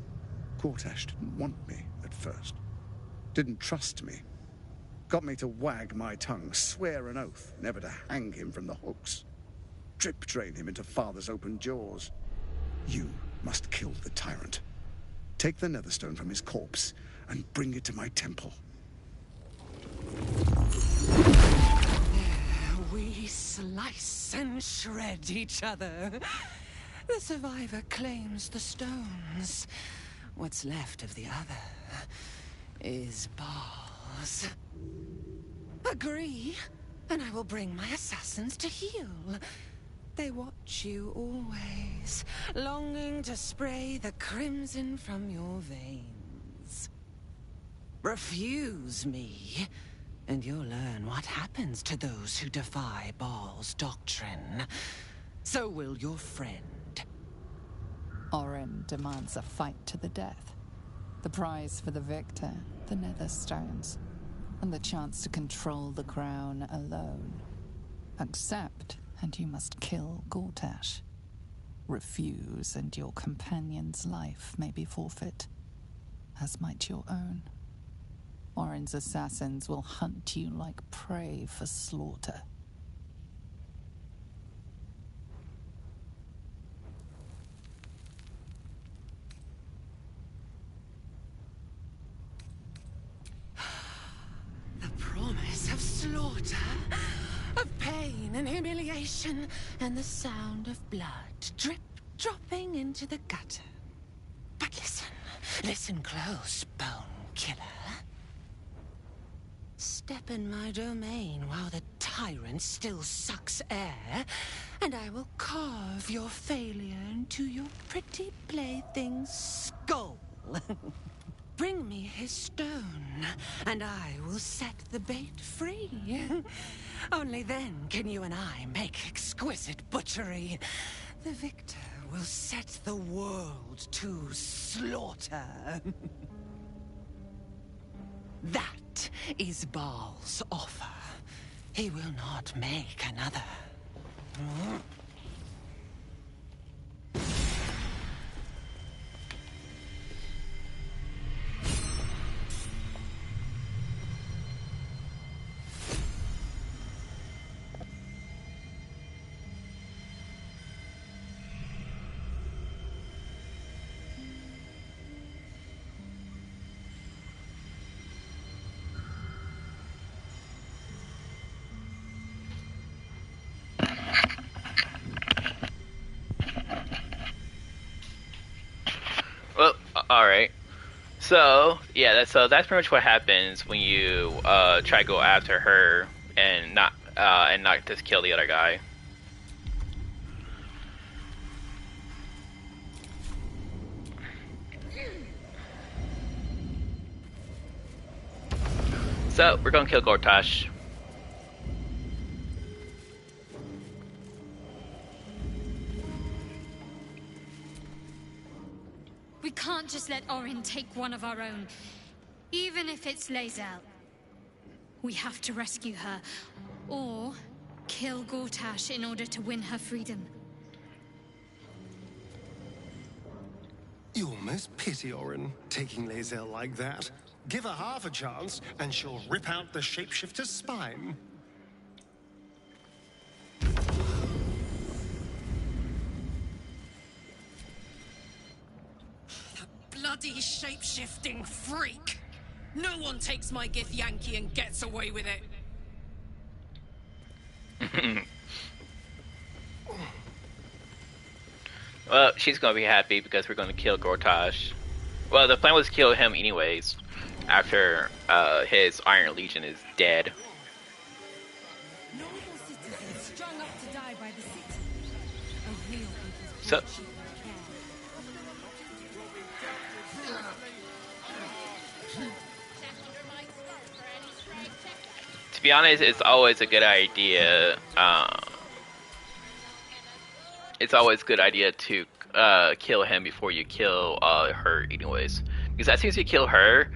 Gortash didn't want me at first. Didn't trust me. Got me to wag my tongue, swear an oath, never to hang him from the hooks. Drip drain him into father's open jaws. You must kill the tyrant. Take the netherstone from his corpse and bring it to my temple. We We slice and shred each other. The survivor claims the stones. What's left of the other is bars. Agree, and I will bring my assassins to heal. They watch you always, longing to spray the crimson from your veins. Refuse me, and you'll learn what happens to those who defy Baal's doctrine. So will your friend. Orin demands a fight to the death. The prize for the victor, the nether stones, and the chance to control the crown alone. Accept, and you must kill Gortash. Refuse, and your companion's life may be forfeit, as might your own. Orin's assassins will hunt you like prey for slaughter. The promise of slaughter, of pain and humiliation, and the sound of blood dropping into the gutter. But listen close, bone killer. Step in my domain while the tyrant still sucks air, and I will carve your failure into your pretty plaything's skull. Bring me his stone, and I will set the bait free. Only then can you and I make exquisite butchery. The victor will set the world to slaughter. That is Baal's offer. He will not make another. Well, alright. So, yeah, that's pretty much what happens when you try to go after her and not just kill the other guy. So, we're gonna kill Gortash. We can't just let Orin take one of our own, even if it's Lae'zel. We have to rescue her, or kill Gortash in order to win her freedom. You almost pity Orin, taking Lae'zel like that. Give her half a chance, and she'll rip out the shapeshifter's spine. Bloody shape-shifting freak! No one takes my Githyanki and gets away with it. Well, she's gonna be happy because we're gonna kill Gortash. Well, the plan was to kill him anyways, after his Iron Legion is dead. So, to be honest, it's always a good idea. It's always a good idea to kill him before you kill her, anyways. Because as soon as you kill her,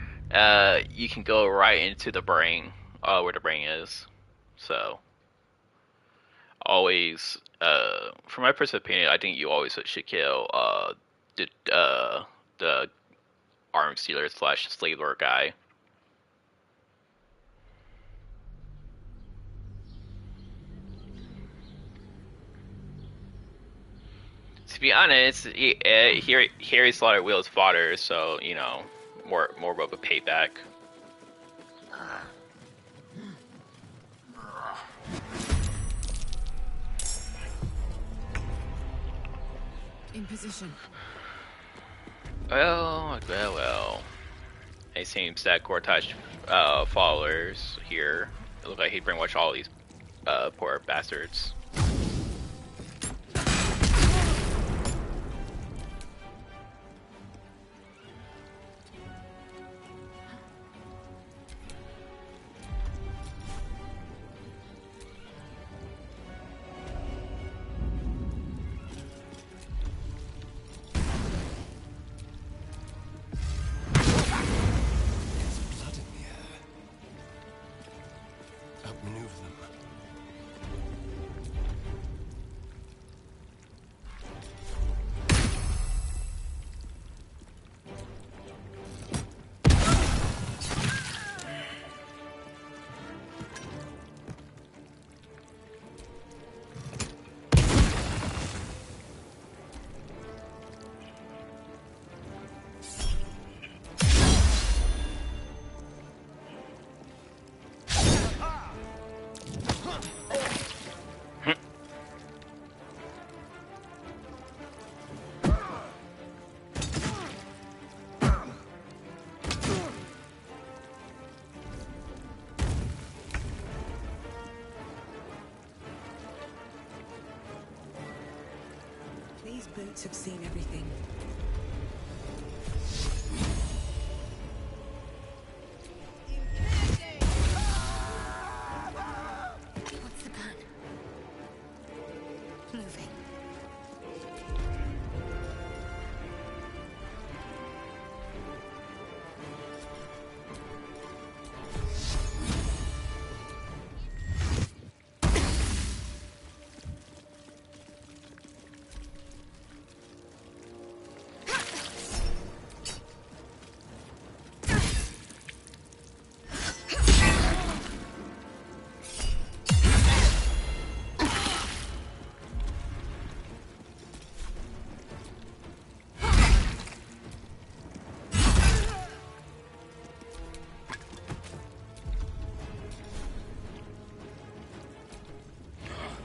you can go right into the brain, where the brain is. So, always, from my personal opinion, I think you always should kill the arm stealer / slave lord guy. To be honest, Harry slaughtered Will's father, so you know, more of a payback. In position. Well. It seems that Gortash followers here. It looks like he brainwashed all these poor bastards. These boots have seen everything. What's the gun? Moving.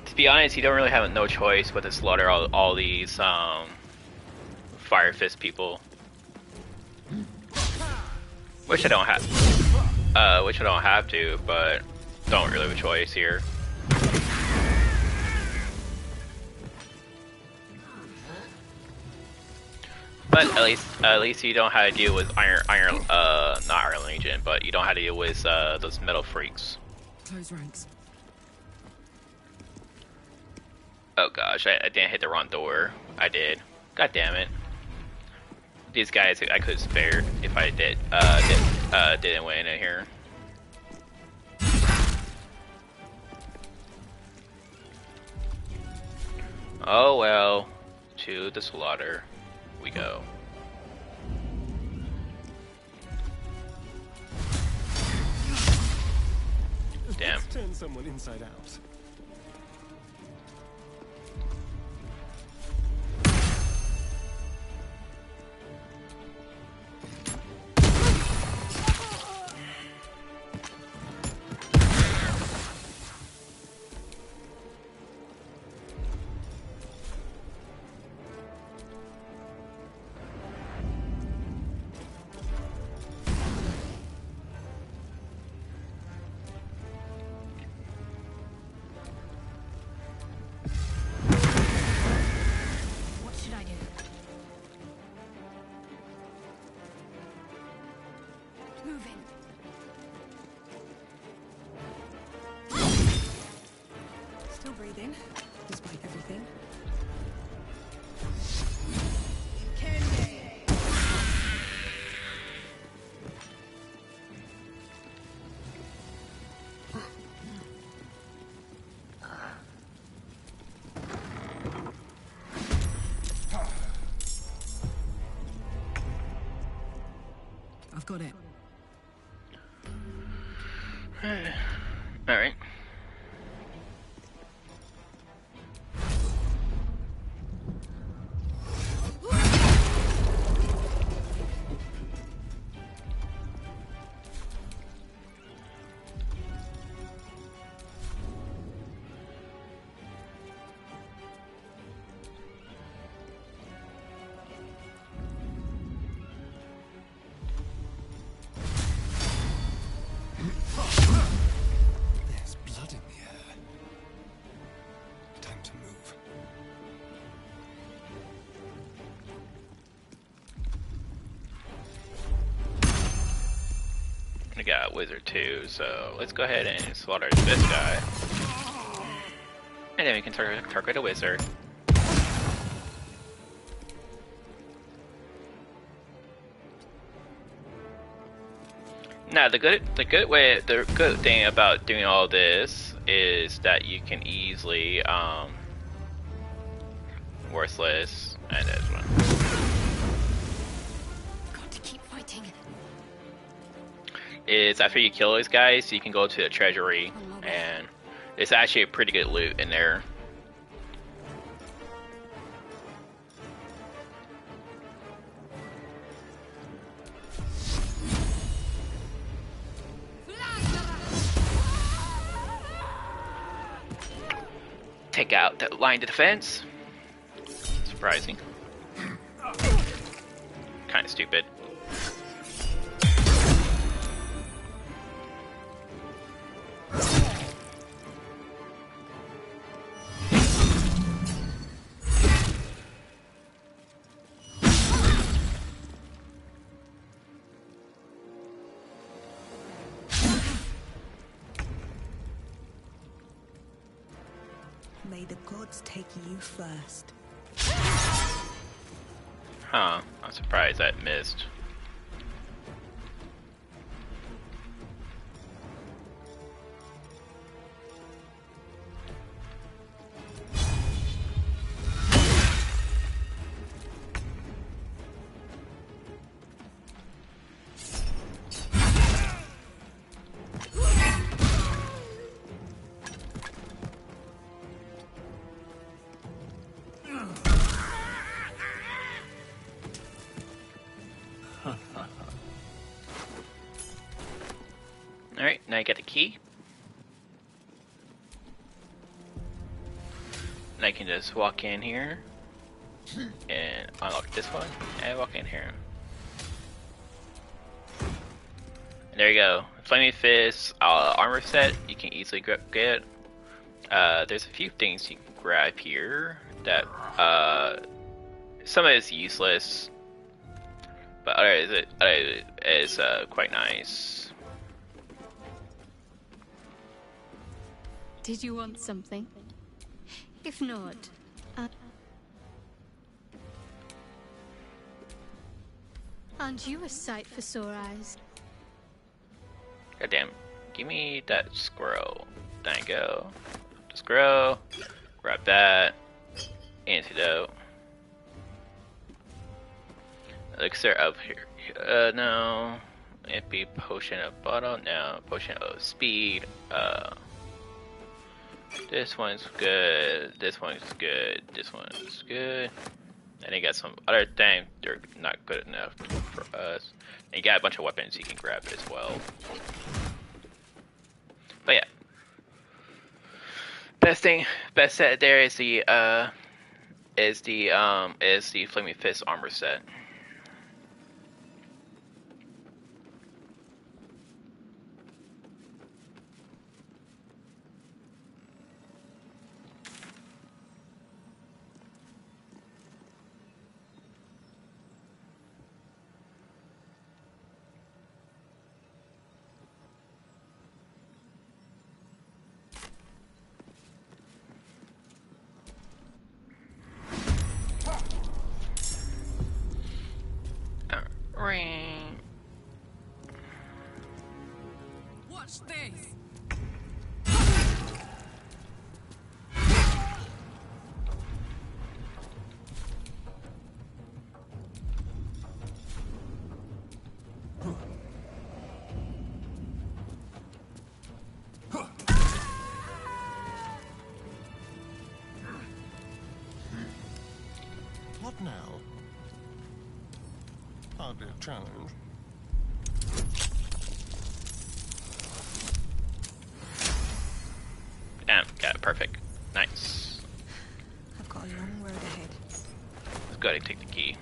To be honest, you don't really have no choice but to slaughter all these Fire Fist people, which I don't have, to, but don't really have a choice here. But at least you don't have to deal with not Iron Legion, but you don't have to deal with those metal freaks. Close ranks. Oh gosh, I didn't hit the wrong door. I did. God damn it. These guys I could have spared if I didn't win in here. Oh well, to the slaughter we go. Damn. Let's turn someone inside out. Still breathing, despite everything. I've got it. All right. We got a wizard too, so let's go ahead and slaughter this guy. And then we can target a wizard. Now the good thing about doing all this is that you can easily worthless and this one. Got to keep fighting. Is after you kill these guys, you can go to the treasury, and it's actually a pretty good loot in there. Take out that line of defense. Surprising. Kind of stupid. May the gods take you first. Huh, I'm surprised that missed. Alright, now you get the key. And I can just walk in here and unlock this one and walk in here. And there you go. Flaming Fist armor set you can easily get. There's a few things you can grab here that some of it is useless, but other is quite nice. Did you want something? If not, aren't you a sight for sore eyes? Goddamn, give me that squirrel. There you go. The squirrel. Grab that. Antidote. Elixir up here. No. MP potion of bottle. No. Potion of speed. This one's good. This one's good. This one's good. And you got some other things. They're not good enough for us. And you got a bunch of weapons you can grab as well. But yeah, best set there is the Flaming Fist armor set. Watch this. What now? Hardly a challenge. Damn, got it perfect. Nice. I've got a long road ahead. Let's go ahead and take the key.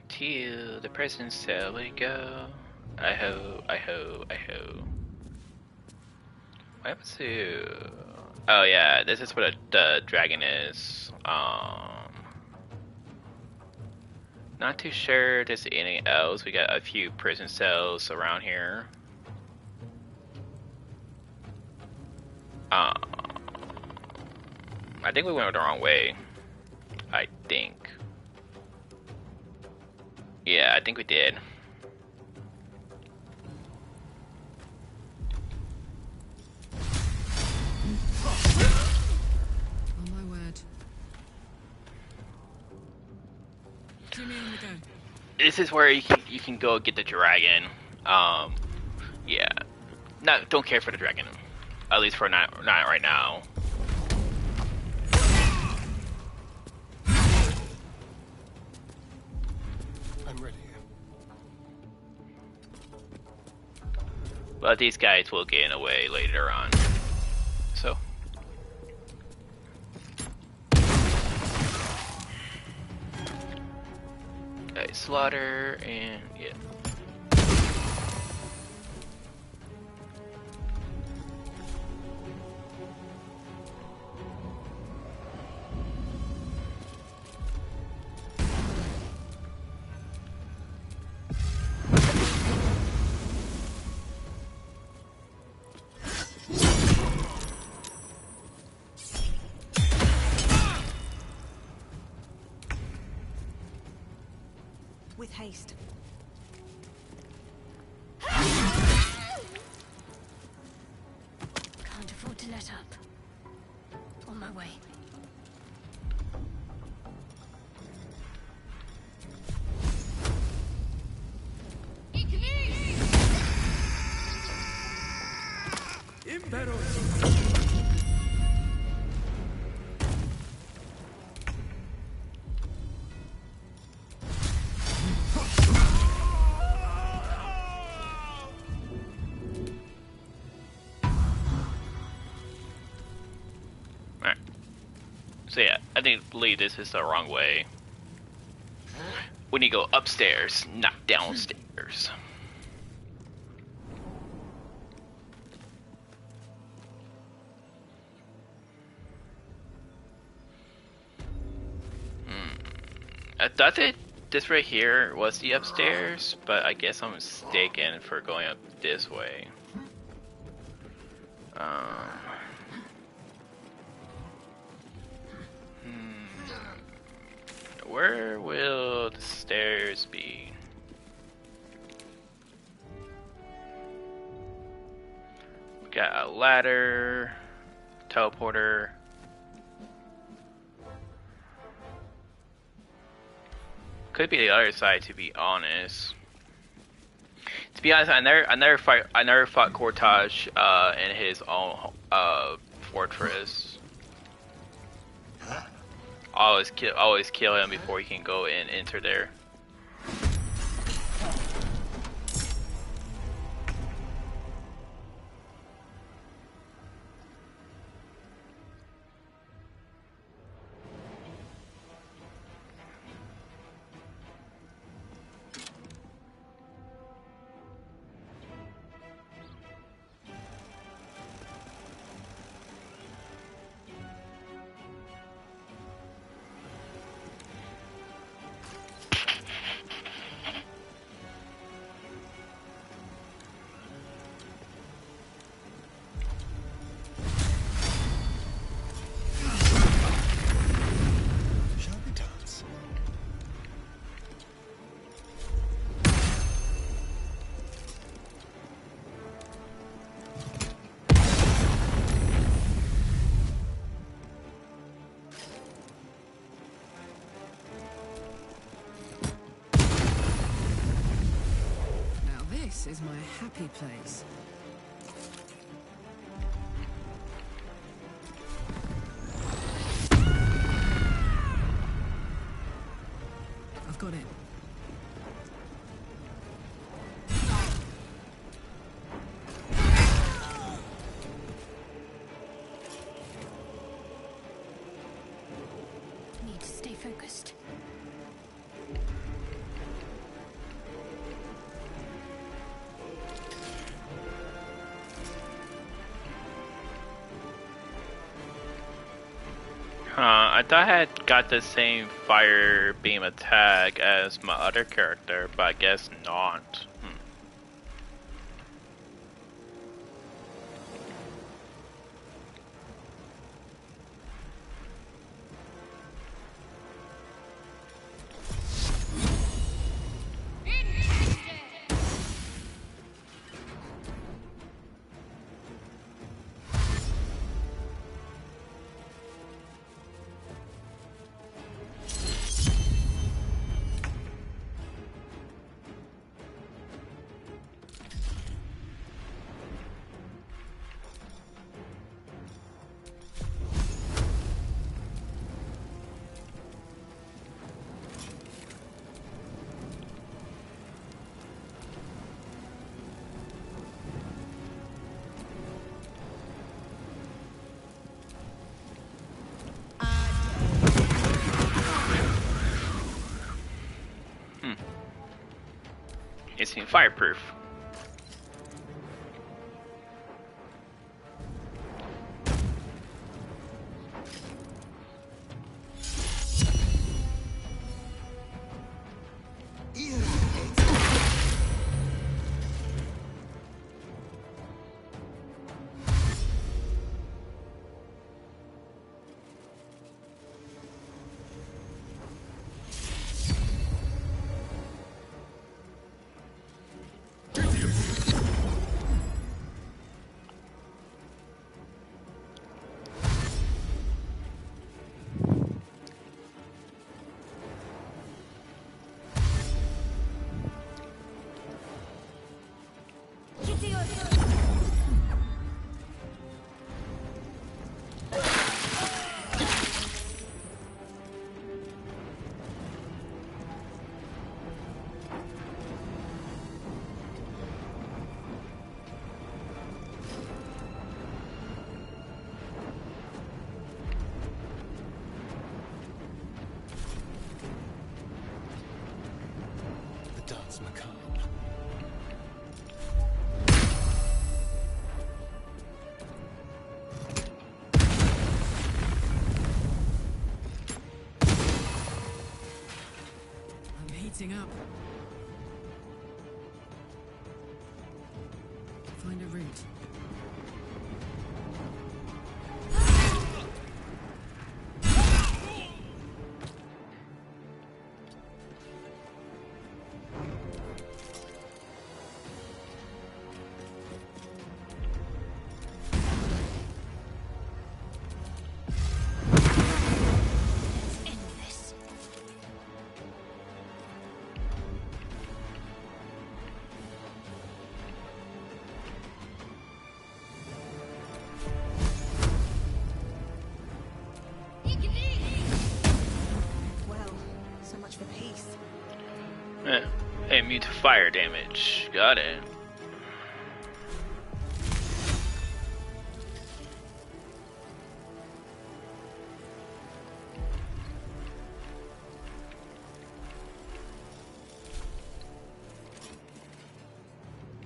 To the present cell we go. I ho, I ho, I ho. What happens to... Oh yeah, this is what the dragon is. Not too sure there's anything else. We got a few prison cells around here. I think we went the wrong way. I think. Yeah, I think we did. Oh my word. Jimmy on the go. This is where you can go get the dragon. Yeah. Don't care for the dragon. At least for not right now. I'm ready. But these guys will get in the way later on. So. Slaughter and yeah. With haste. Can't afford to let up. On my way. So yeah, I believe this is the wrong way. When you go upstairs, not downstairs. I thought that this right here was the upstairs, but I guess I'm mistaken for going up this way. Where will the stairs be? We got a ladder, teleporter. Could be the other side, to be honest. To be honest, I never fought Cortage in his own fortress. Always kill him before he can go and enter there. This is my happy place. I've got it. Need to stay focused. I thought I had got the same fire beam attack as my other character, but I guess not. It's fireproof. Up. Find a route. Immune to fire damage. Got it.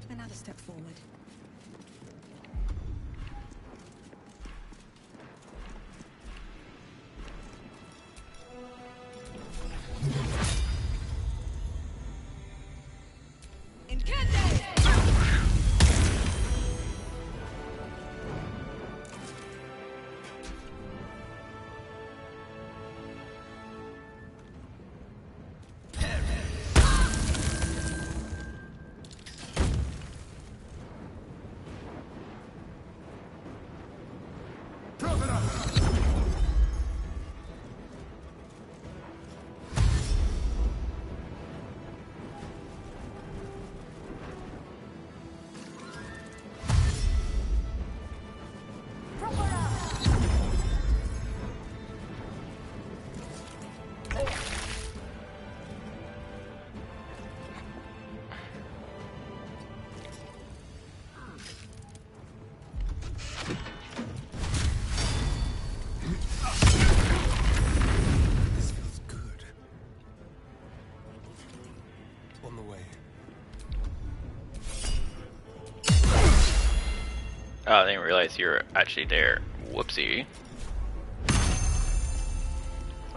Another step forward. Oh, I didn't realize you were actually there. Whoopsie.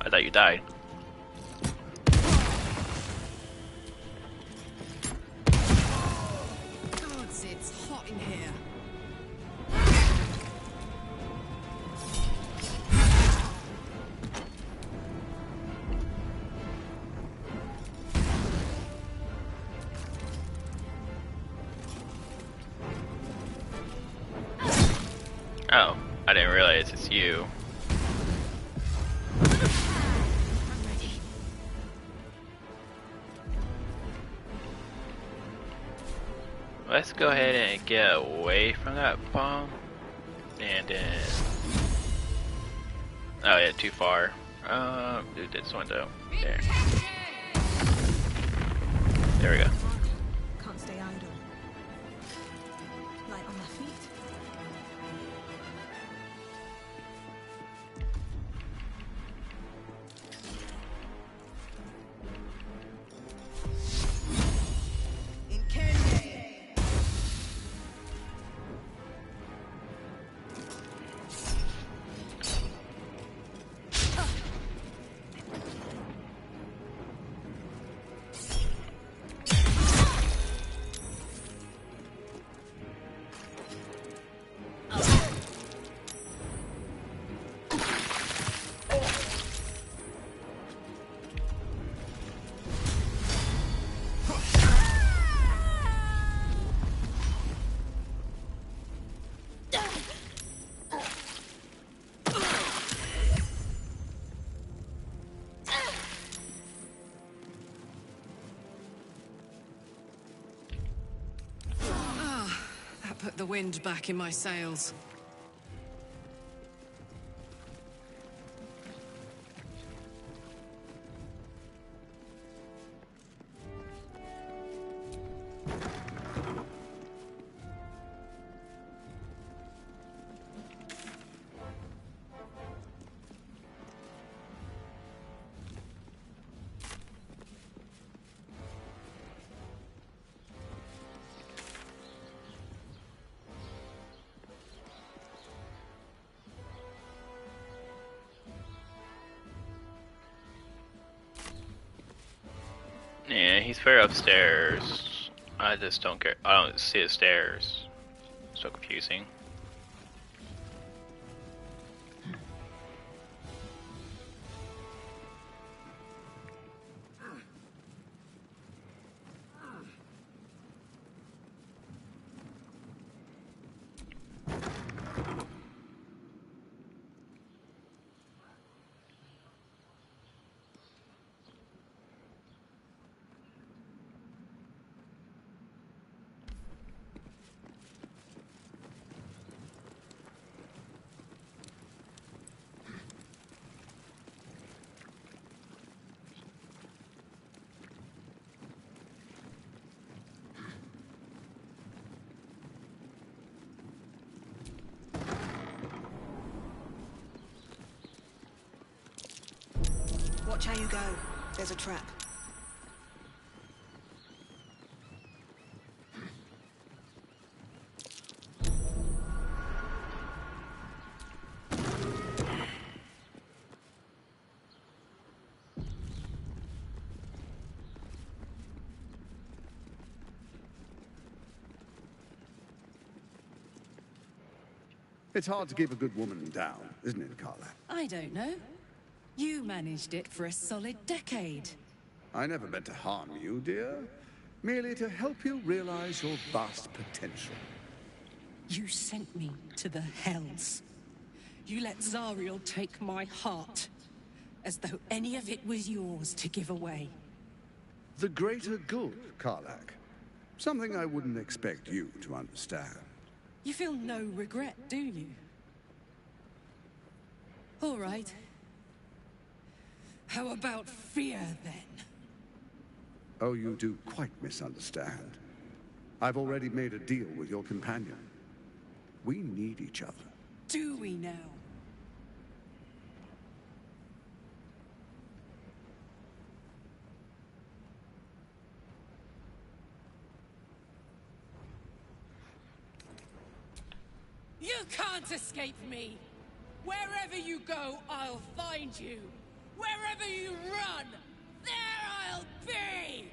I thought you died. Gods, it's hot in here. Oh, I didn't realize it's you. Let's go ahead and get away from that bomb. And then... Oh yeah, too far. Do this window. There. There we go. Can't stay idle. Light on my feet. Put the wind back in my sails. Yeah, he's fair upstairs. I just don't care. I don't see the stairs. So confusing. Watch how you go. There's a trap. It's hard to keep a good woman down, isn't it, Carla? I don't know. You managed it for a solid decade. I never meant to harm you, dear. Merely to help you realize your vast potential. You sent me to the hells. You let Zariel take my heart, as though any of it was yours to give away. The greater good, Karlach. Something I wouldn't expect you to understand. You feel no regret, do you? All right. How about fear, then? Oh, you do quite misunderstand. I've already made a deal with your companion. We need each other. Do we now? You can't escape me! Wherever you go, I'll find you! Wherever you run, there I'll be!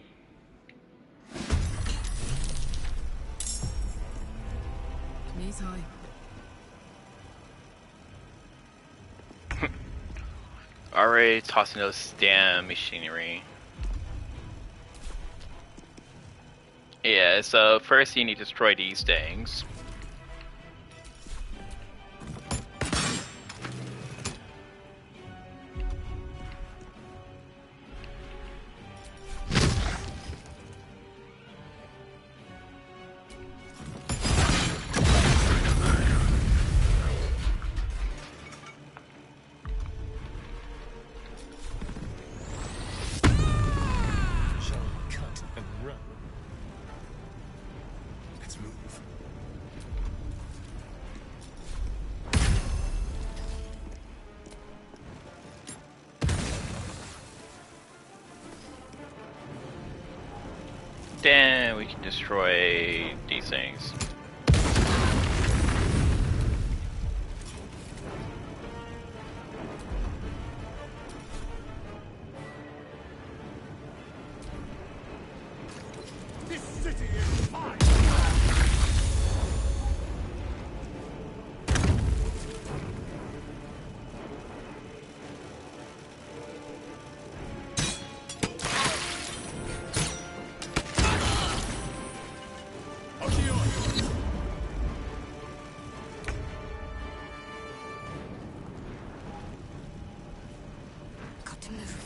Knees high. Already tossing those damn machinery. Yeah, so first you need to destroy these things. Shall we cut and run? Let's move. Then we can destroy these things. This city is mine! Got to move.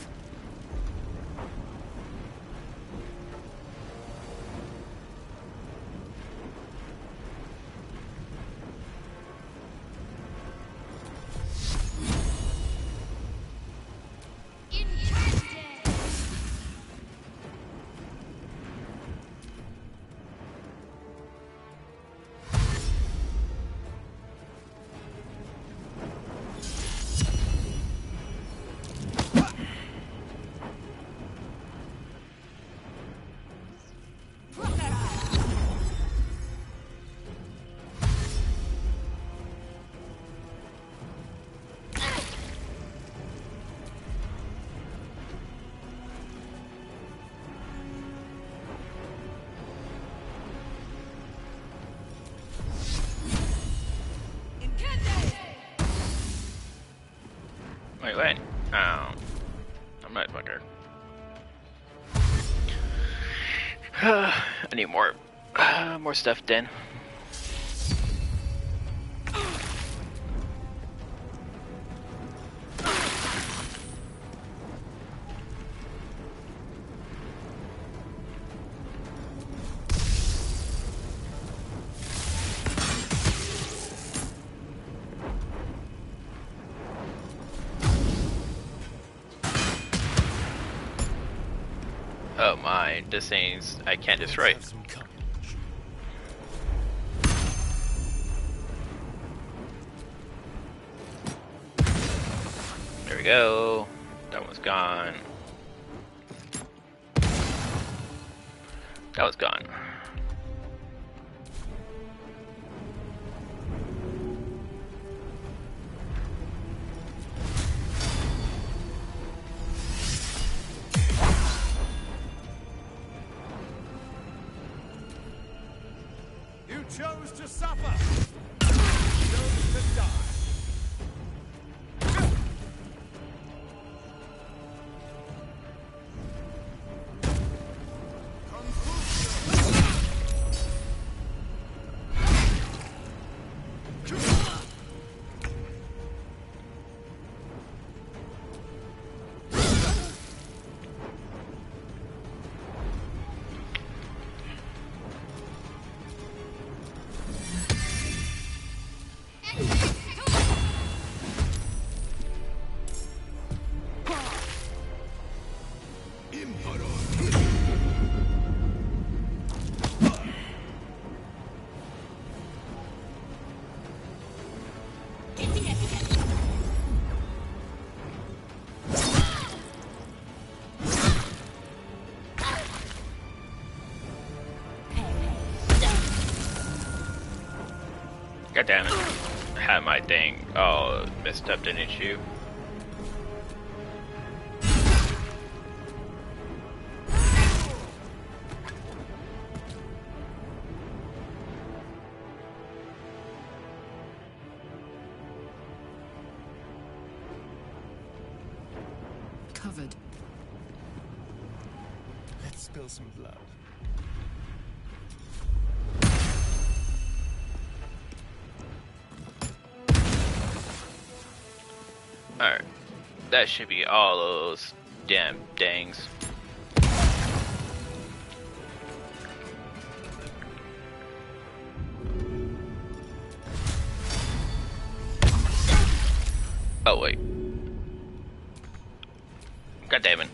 Wait. Oh. I'm not fucker. I need more stuff then. Oh my, this thing's I can't destroy it. There we go. That one's gone. That was gone. You chose to suffer! You chose to die! God damn it. I had my thing. Oh, messed up, didn't you? covered. Let's spill some blood. Alright. That should be all those damn dangs. Oh wait. God damn it.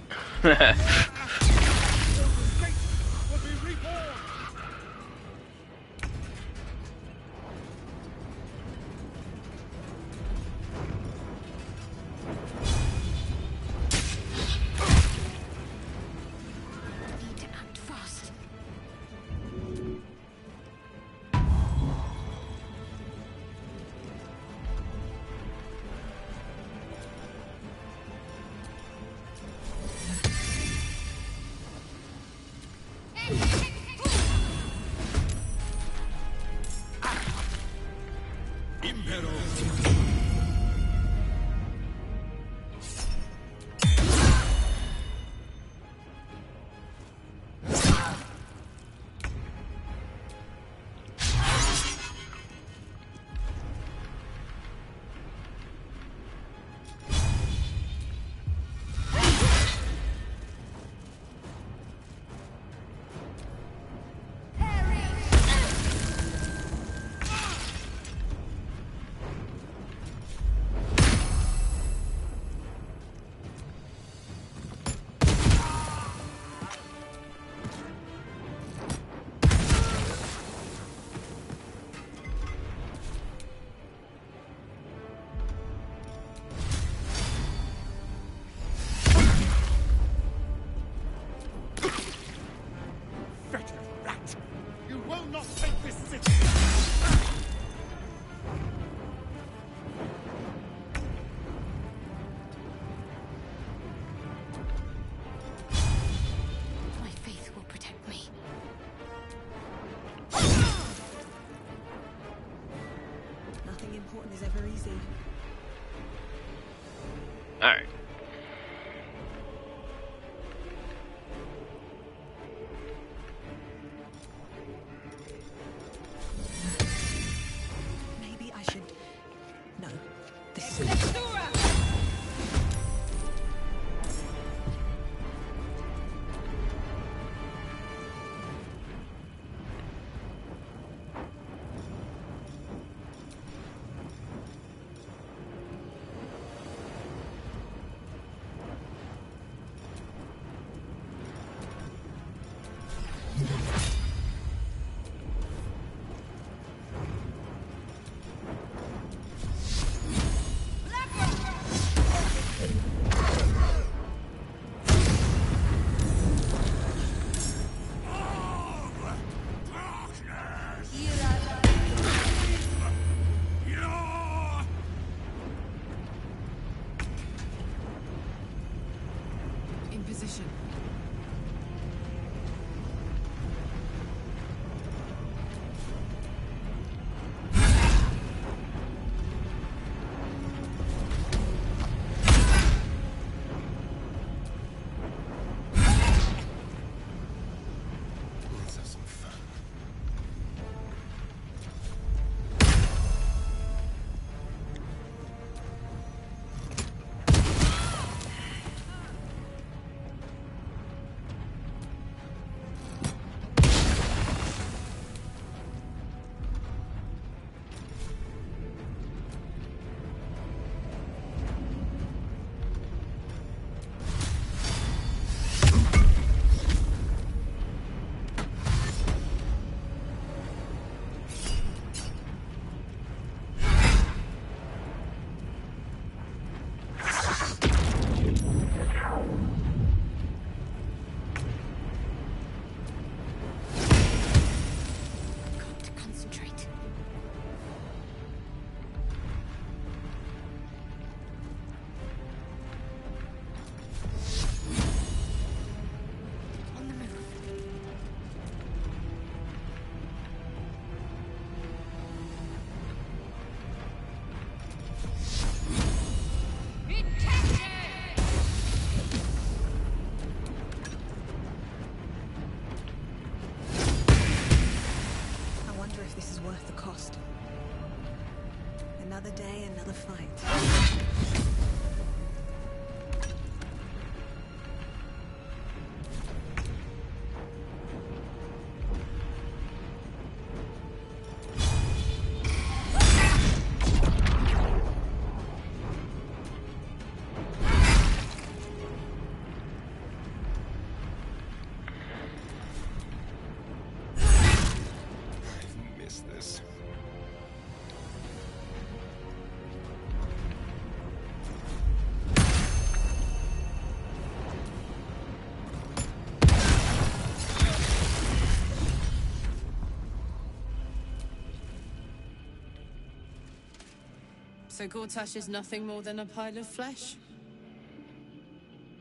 So Gortash is nothing more than a pile of flesh?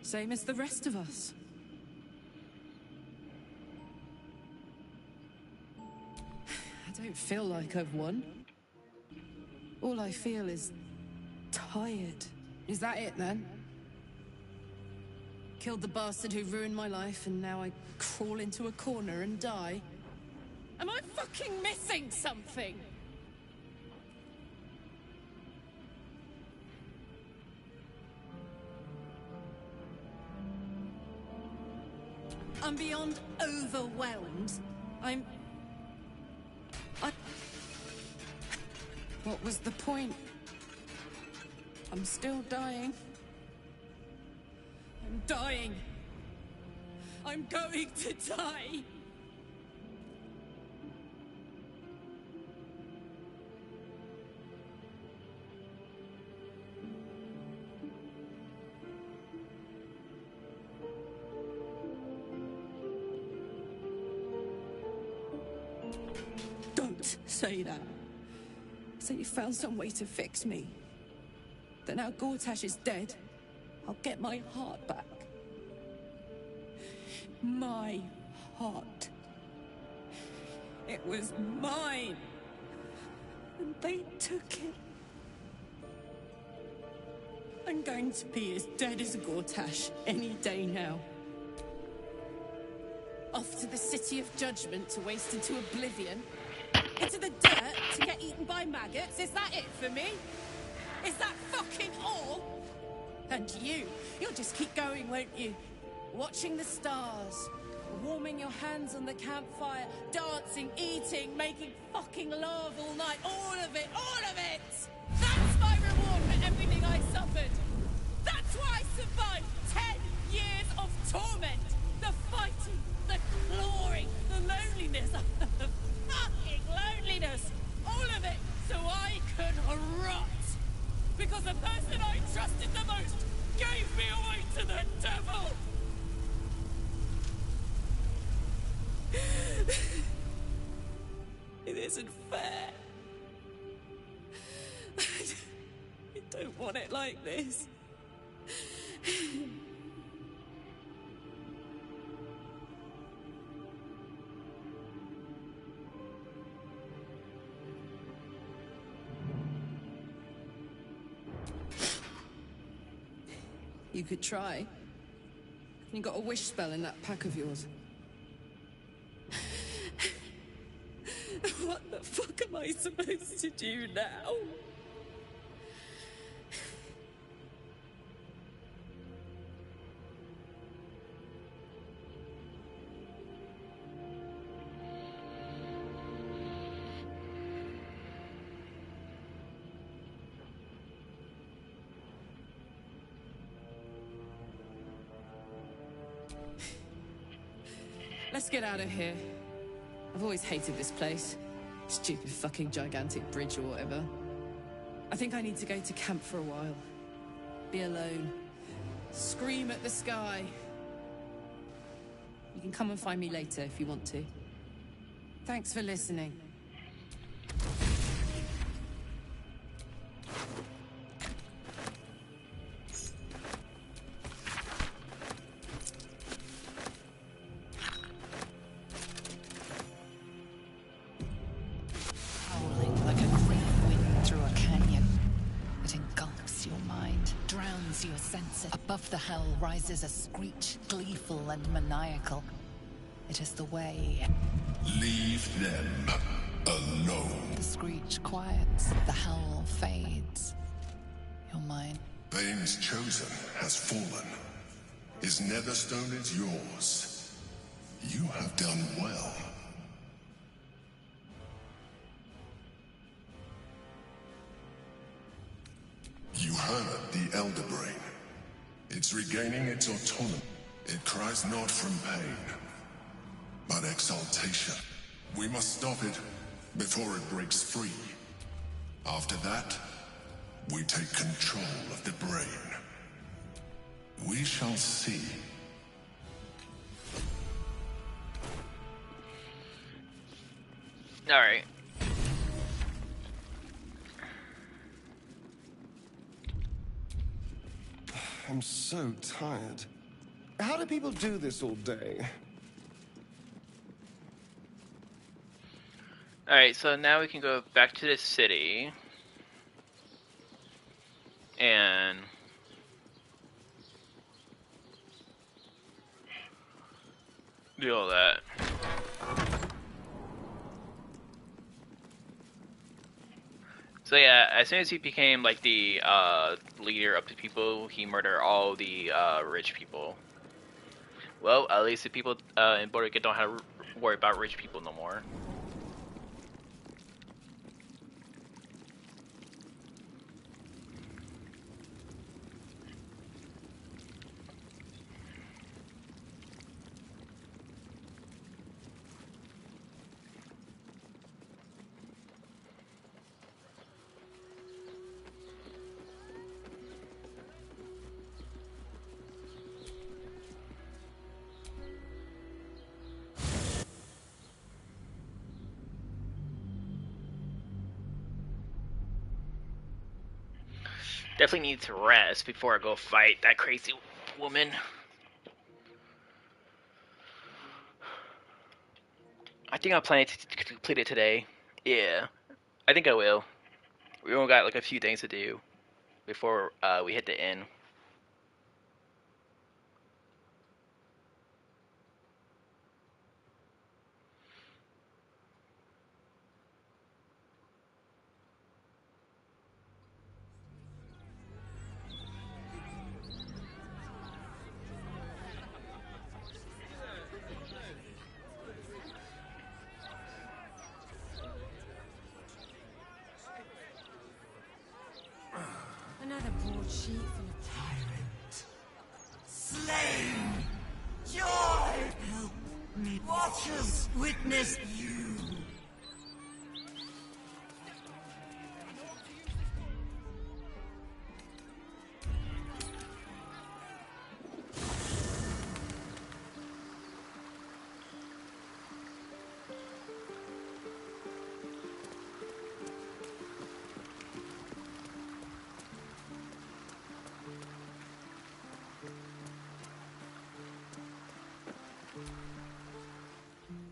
Same as the rest of us. I don't feel like I've won. All I feel is tired. Is that it, then? Killed the bastard who ruined my life, and now I crawl into a corner and die? Am I fucking missing something? I'm beyond overwhelmed. What was the point? I'm still dying. I'm dying. I'm going to die. Don't say that. So you found some way to fix me. That now Gortash is dead, I'll get my heart back. My heart. It was mine. And they took it. I'm going to be as dead as Gortash any day now. Off to the City of Judgment to waste into oblivion. Into the dirt to get eaten by maggots. Is that it for me? Is that fucking all? And you'll just keep going, won't you? Watching the stars, warming your hands on the campfire, dancing, eating, making fucking love all night. All of it, all of it! That's my reward for everything I suffered. That's why I survived 10 years of torment. The fighting, the clawing, the loneliness. The fucking loneliness. All of it so I could rot. Because the person I trusted the most gave me away to the devil! It isn't fair. I don't want it like this. You could try. You got a wish spell in that pack of yours. What the fuck am I supposed to do now? Let's get out of here. I've always hated this place. Stupid fucking gigantic bridge or whatever. I think I need to go to camp for a while. Be alone. Scream at the sky. You can come and find me later if you want to. Thanks for listening. Above the hell rises a screech, gleeful and maniacal. It is the way. Leave them alone. The screech quiets, the howl fades. Your mind. Bane's chosen has fallen. His netherstone is yours. You have done well. You heard the Elder Brain. It's regaining its autonomy. It cries not from pain, but exaltation. We must stop it before it breaks free. After that, we take control of the brain. We shall see. Alright. I'm so tired. How do people do this all day? Alright, so now we can go back to the city. And do all that. So yeah, as soon as he became like the leader of the people, he murdered all the rich people. Well, at least the people in Baldur don't have to worry about rich people no more. Definitely need to rest before I go fight that crazy woman. I think I'm planning to complete it today. Yeah, I think I will. We only got like a few things to do before we hit the end. Another broadsheet full of tyrant. Slain! Joy! Help me. Watchers witness you.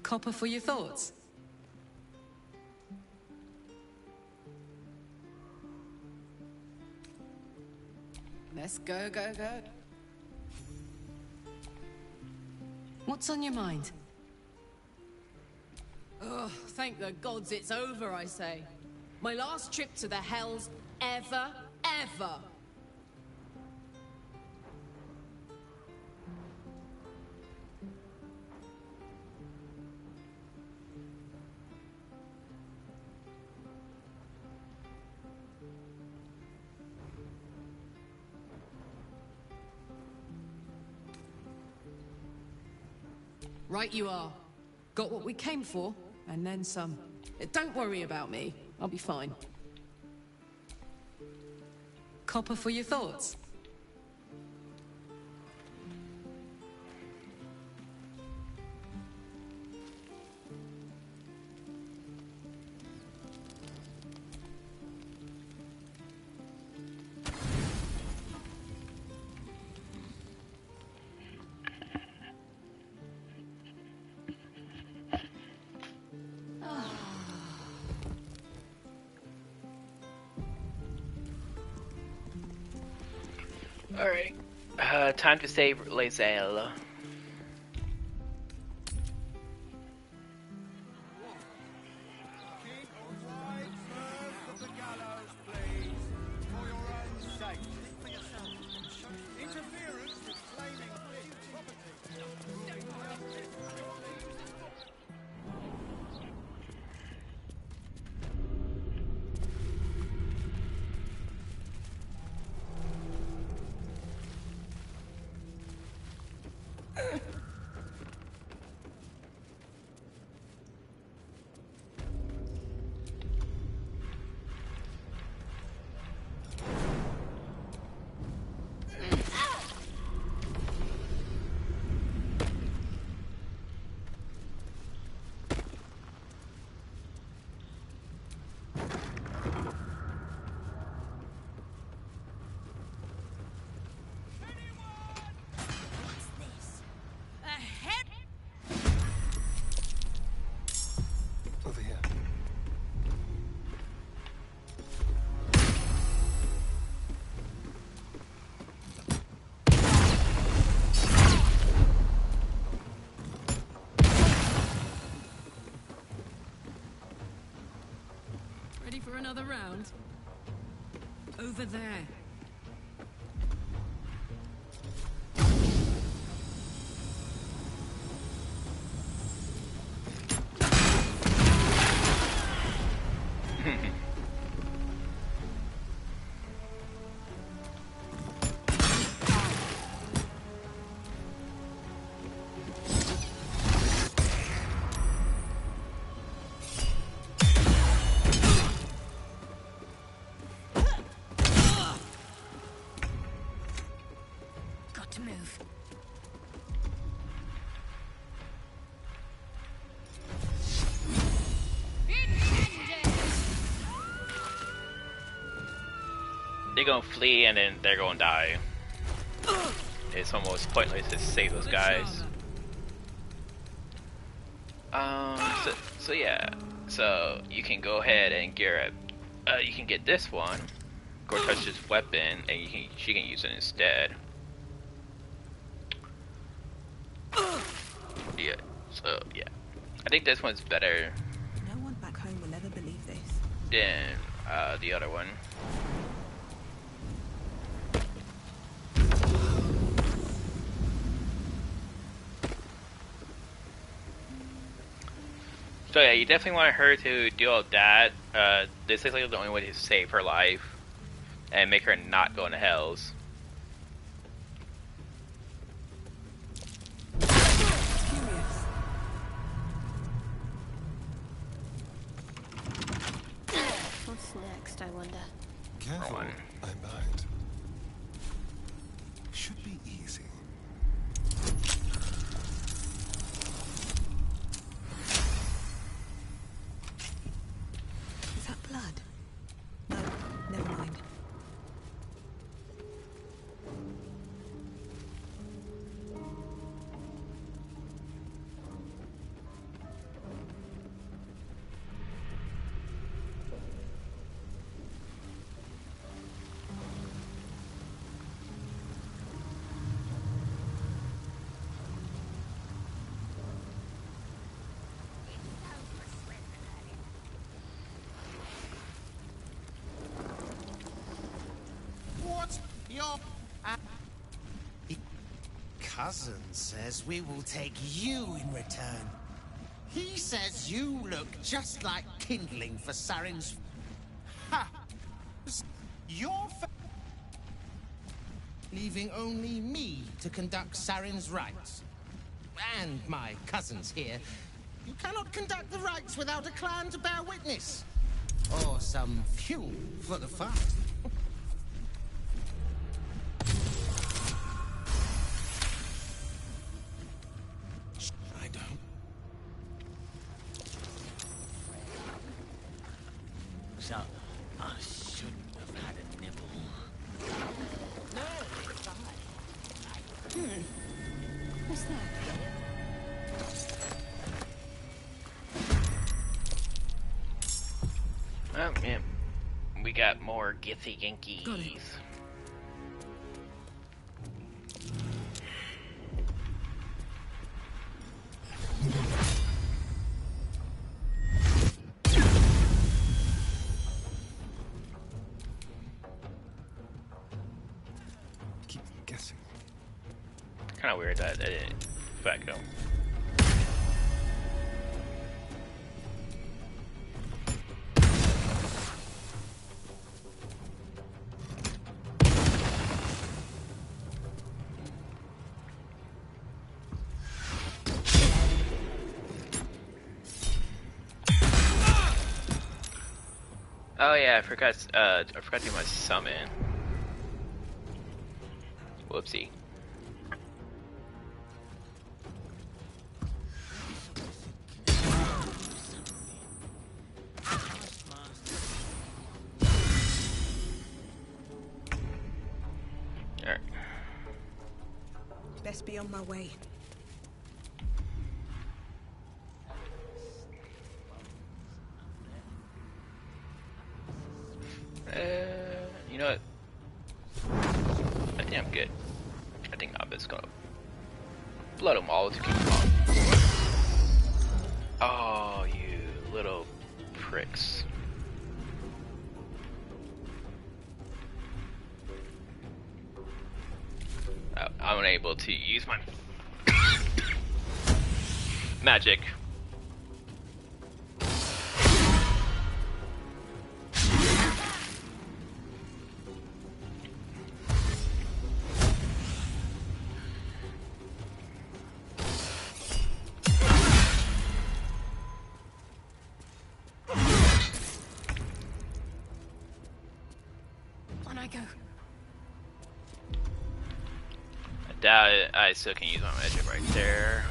Copper for your thoughts? Let's go, go, go. What's on your mind? Ugh, thank the gods it's over, I say. My last trip to the Hells ever. Right you are. Got what we came for, and then some. Don't worry about me. I'll be fine. Copper for your thoughts? Alright, time to save Lae'zel. over there. Got to move. They're gonna flee and then they're gonna die. It's almost pointless to save those guys. So yeah, so you can go ahead and gear up. You can get this one, Gortash's weapon, and she can use it instead. Yeah, so yeah, I think this one's better No one back home will ever believe this. than the other one. So yeah, you definitely want her to deal with that. This is like the only way to save her life and make her not go into hells. What's next, I wonder? Careful, I might. Should be easy. Is that blood? No, never mind. What? Your cousin says we will take you in return. He says you look just like kindling for Sarin's. Ha! Your leaving only me to conduct Sarin's rites. And my cousins here. You cannot conduct the rites without a clan to bear witness. Or some fuel for the fire. I don't. So, I shouldn't have had a nibble. No, it's fine. What's that? Oh yeah, we got more Githy Yankees. Keep guessing. Kind of weird that they didn't back home. Oh yeah, I forgot to do my summon. Whoopsie. Alright. Best be on my way. You know what? I think I'm good. I think I'm just gonna blood them all to keep them on. Oh, you little pricks. I'm unable to use my magic. On I go. I still can use my magic right there.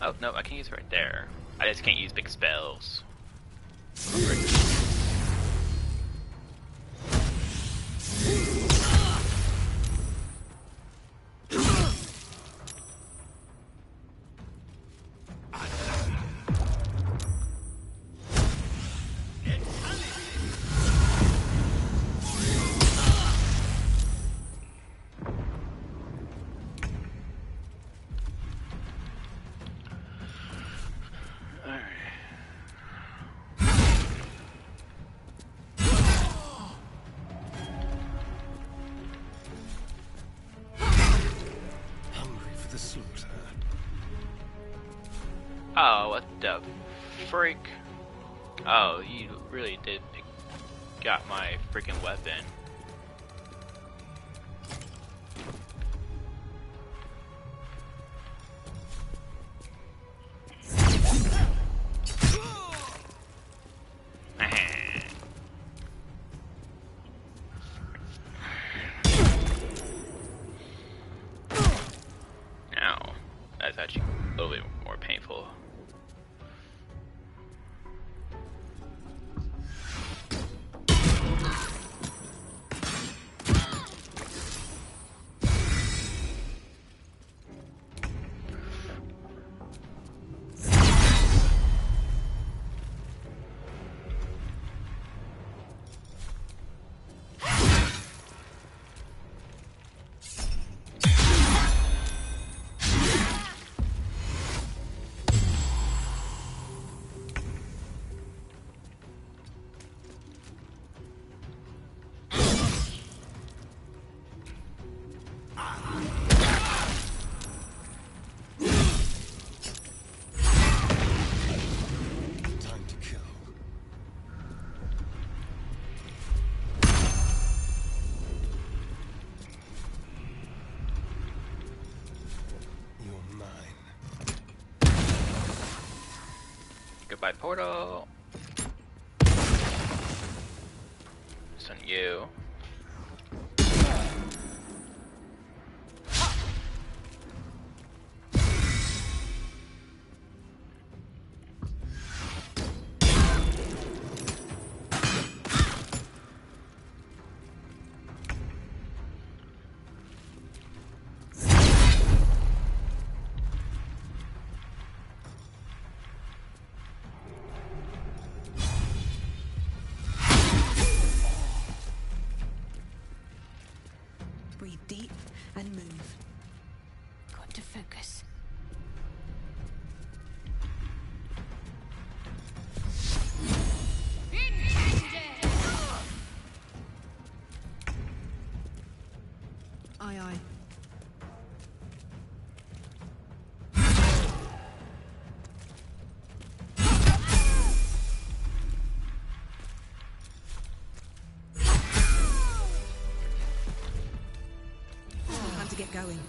Oh, no, I can use it right there. I just can't use big spells. Oh, what the freak? Oh, you really did got my freaking weapon. Ow, that's actually a little bit more painful. Goodbye, portal. It's on you. Breathe deep and move. Got to focus. Aye, aye. Time to get going.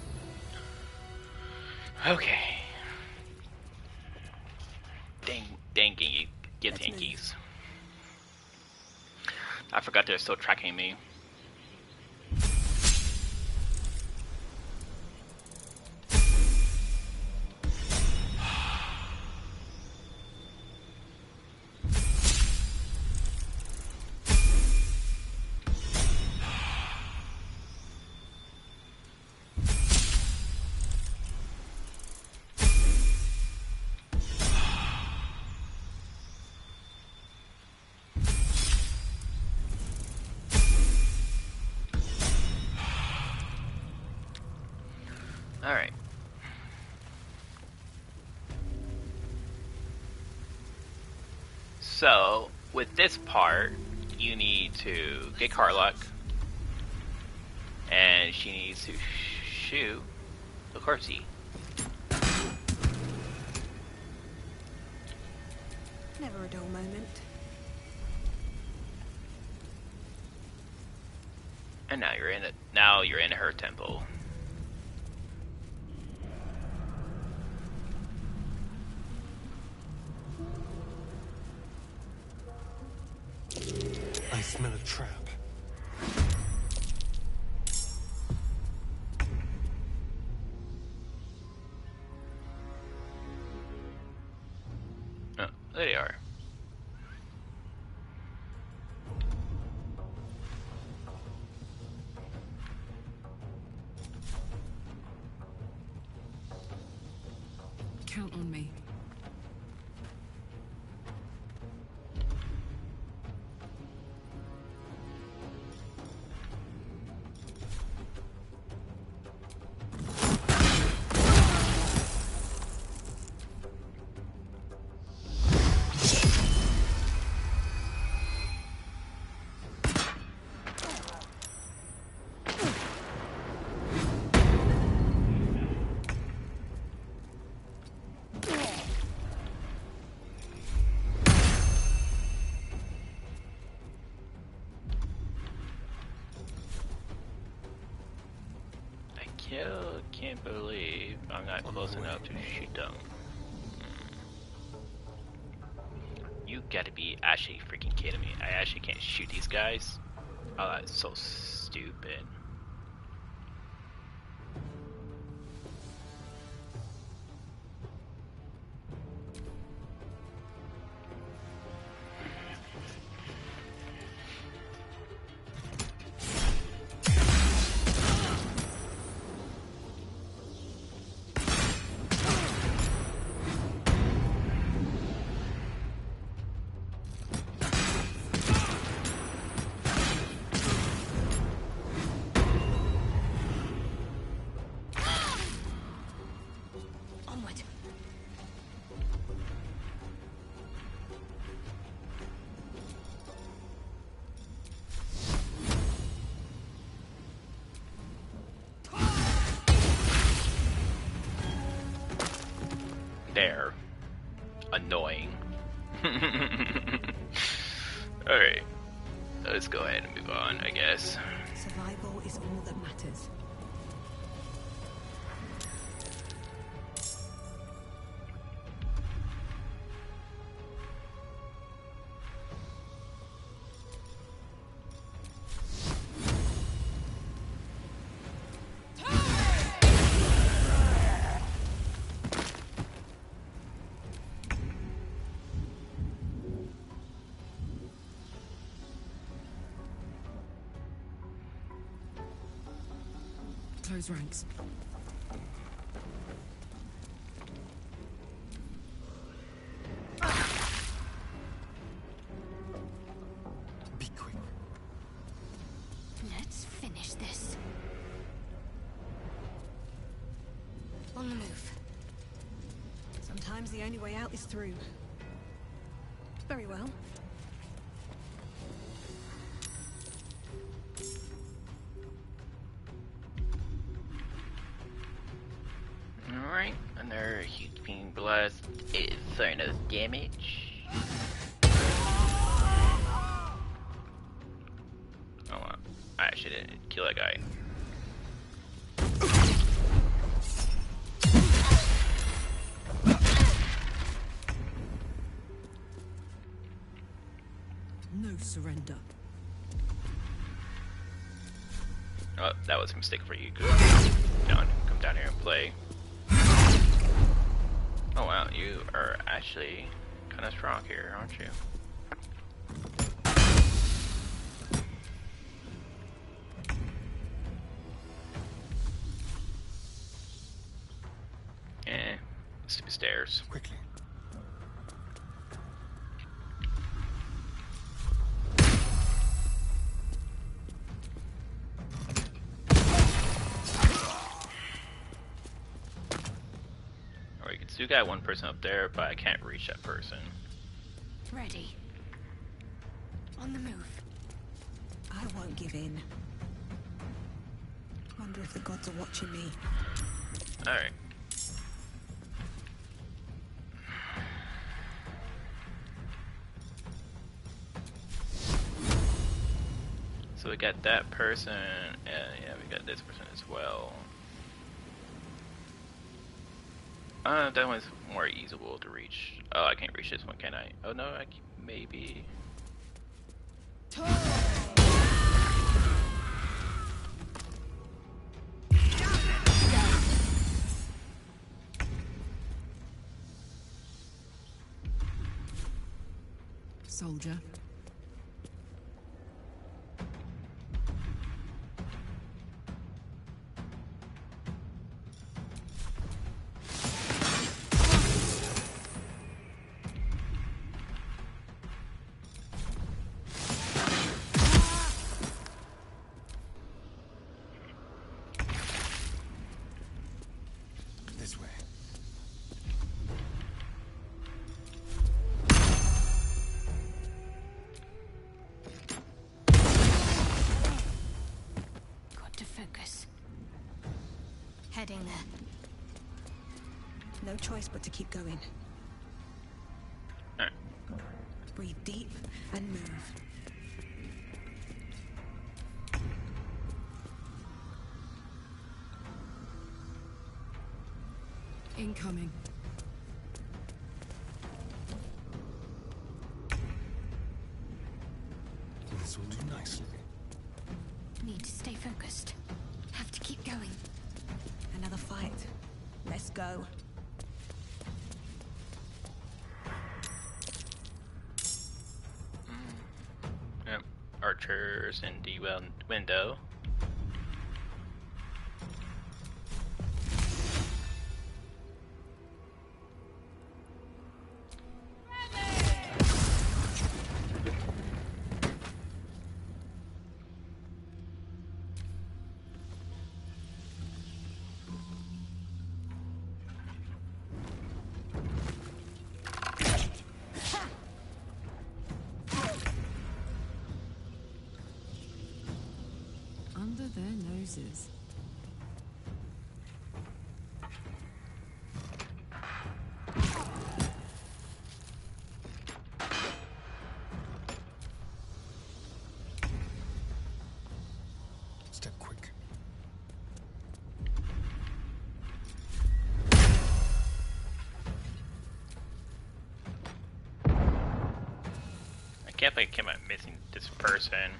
Okay. Dangy, get tankies. I forgot they're still tracking me. Alright. So, with this part, you need to get Carlock and and she needs to shoot the corpsey. Never a dull moment. And now you're in it. Now you're in her temple. I smell a trap. Oh, there they are. Count on me. Can't believe I'm not close enough to shoot them. You gotta be actually freaking kidding me. I actually can't shoot these guys? Oh, that's so stupid. There. Annoying. Alright. Let's go ahead and move on, I guess. Survival is all that matters. Close ranks. Be quick. Let's finish this. On the move. Sometimes the only way out is through. Very well. Alright, another heaping blast is Thernos damage. Oh wow. I actually didn't kill that guy. No surrender. Oh, that was a mistake for you. Come down here and play. Oh wow, you are actually kind of strong here, aren't you? Stupid stairs. Quickly. Or you can still got one person up there, but I can't reach that person. Ready. On the move. I won't give in. wonder if the gods are watching me. Alright. So we got that person, and yeah, we got this person as well. That one's more easable to reach. Oh, I can't reach this one, can I? Oh no, I can, maybe. Soldier. This way. Got to focus. Heading there. No choice but to keep going. Breathe deep and move. Incoming. This will do nicely. Need to stay focused. Have to keep going. Another fight. Let's go. Yep. Archers in the window. Under their noses. Step quick. I can't believe I kept missing this person.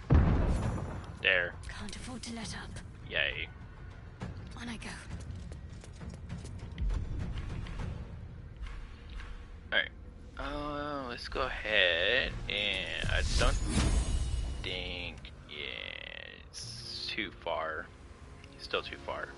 There. Can't afford to let up. Yay. On I go. Alright. Let's go ahead, and I don't think, yeah, it's too far. It's still too far.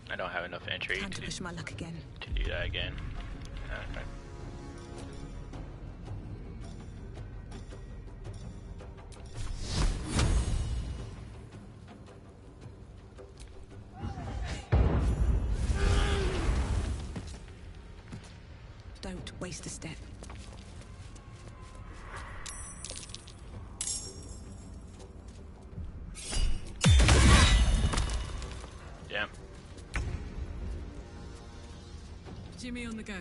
I don't have enough entry Time to push my luck again. to do that again. Okay. Don't waste a step. Damn. Jimmy on the go.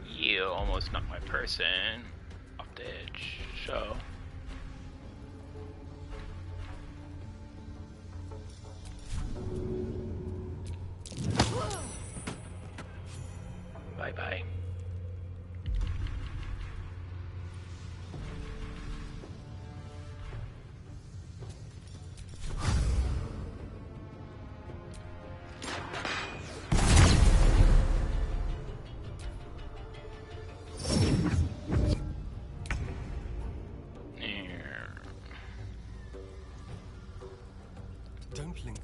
You almost knocked my person off the edge, so. Bye bye. Don't linger.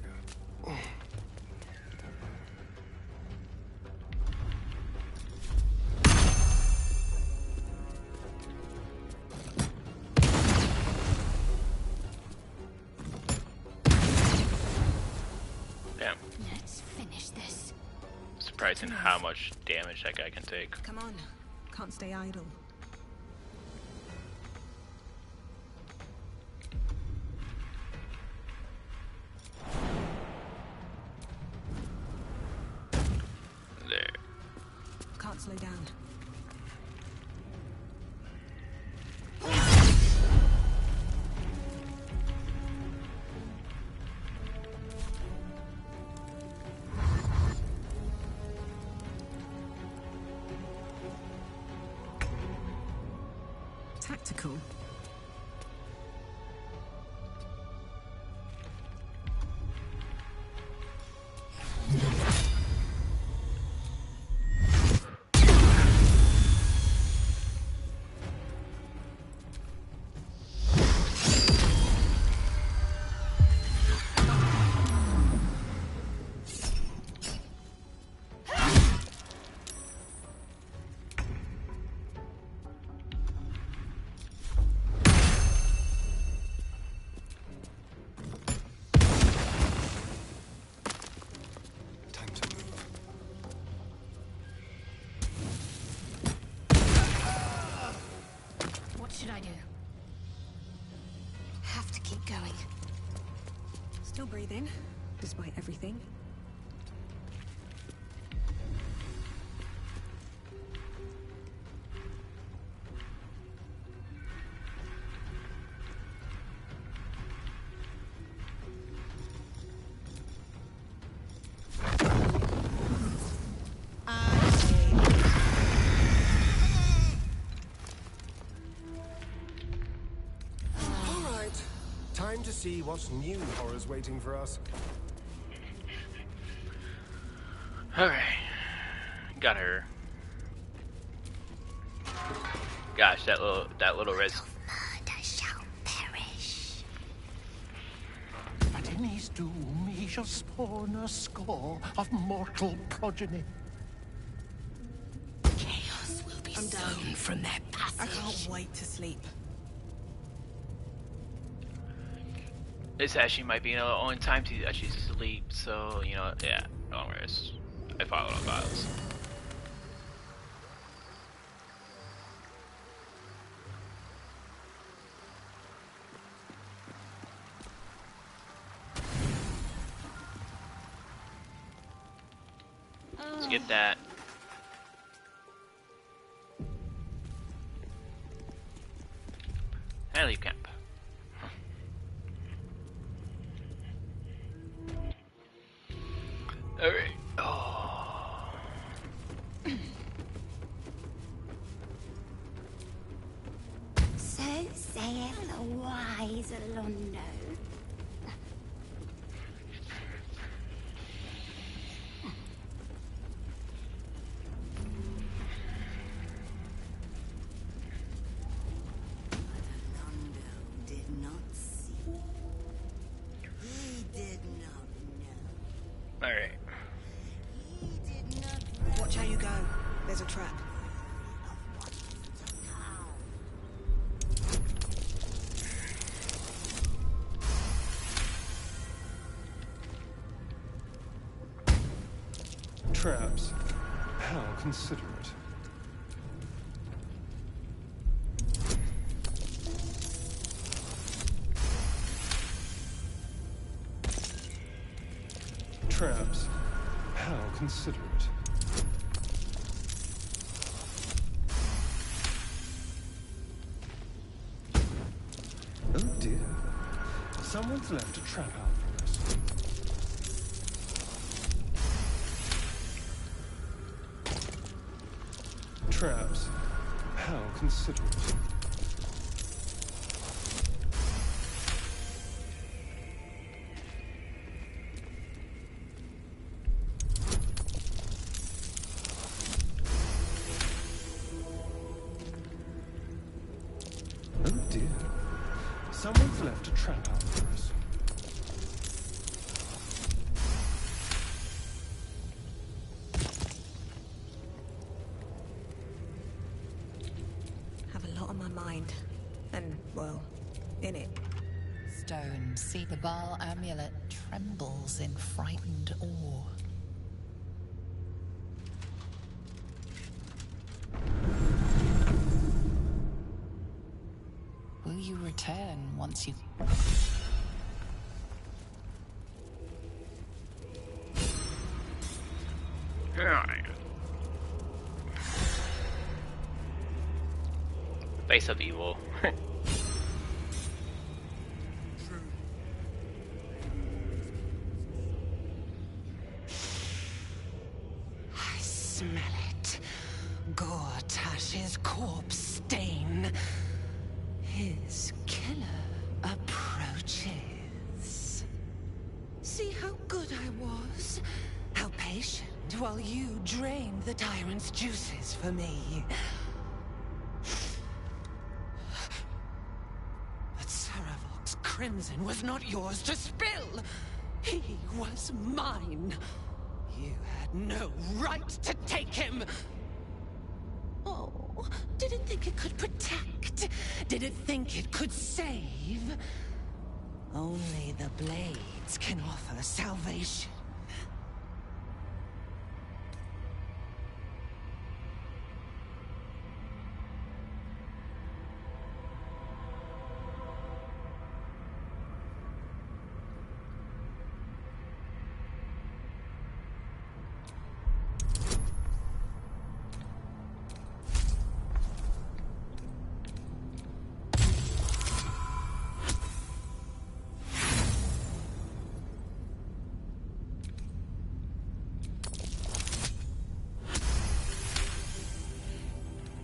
Damn. Let's finish this. Surprising how much damage that guy can take. Come on. Can't stay idle. There. Can't slow down. Tactical. What should I do? Have to keep going. Still breathing, despite everything. Alright, time to see what new horrors waiting for us. Alright. Got her. Gosh, that little red. Murder shall perish. But in his doom, he shall spawn a score of mortal progeny. Chaos will be sown from their passage. I can't wait to sleep. This actually might be the only time to actually sleep, so, you know, yeah, no worries. I followed on files. Let's get that. And leave camp. Alright. Oh. So saith the wise Londo. Did not see. He did not know. Alright. Watch how you go. There's a trap. Traps. How considerate. Traps. How considerate. Oh dear. Someone's left a trap out for us. Traps. How considerate. Oh dear. Someone's left a trap out for us. Have a lot on my mind. And, well, in it. Stone, see the Baal amulet, trembles in frightened awe. Will you return once you... Face of evil. I smell it. Gortash's corpse stain. His killer approaches. See how good I was? How patient while you drained the tyrant's juices for me. But Saravok's crimson was not yours to spill. He was mine. You had no right to take him. Oh, did it think it could protect? Did it think it could save? Only the blades can offer salvation.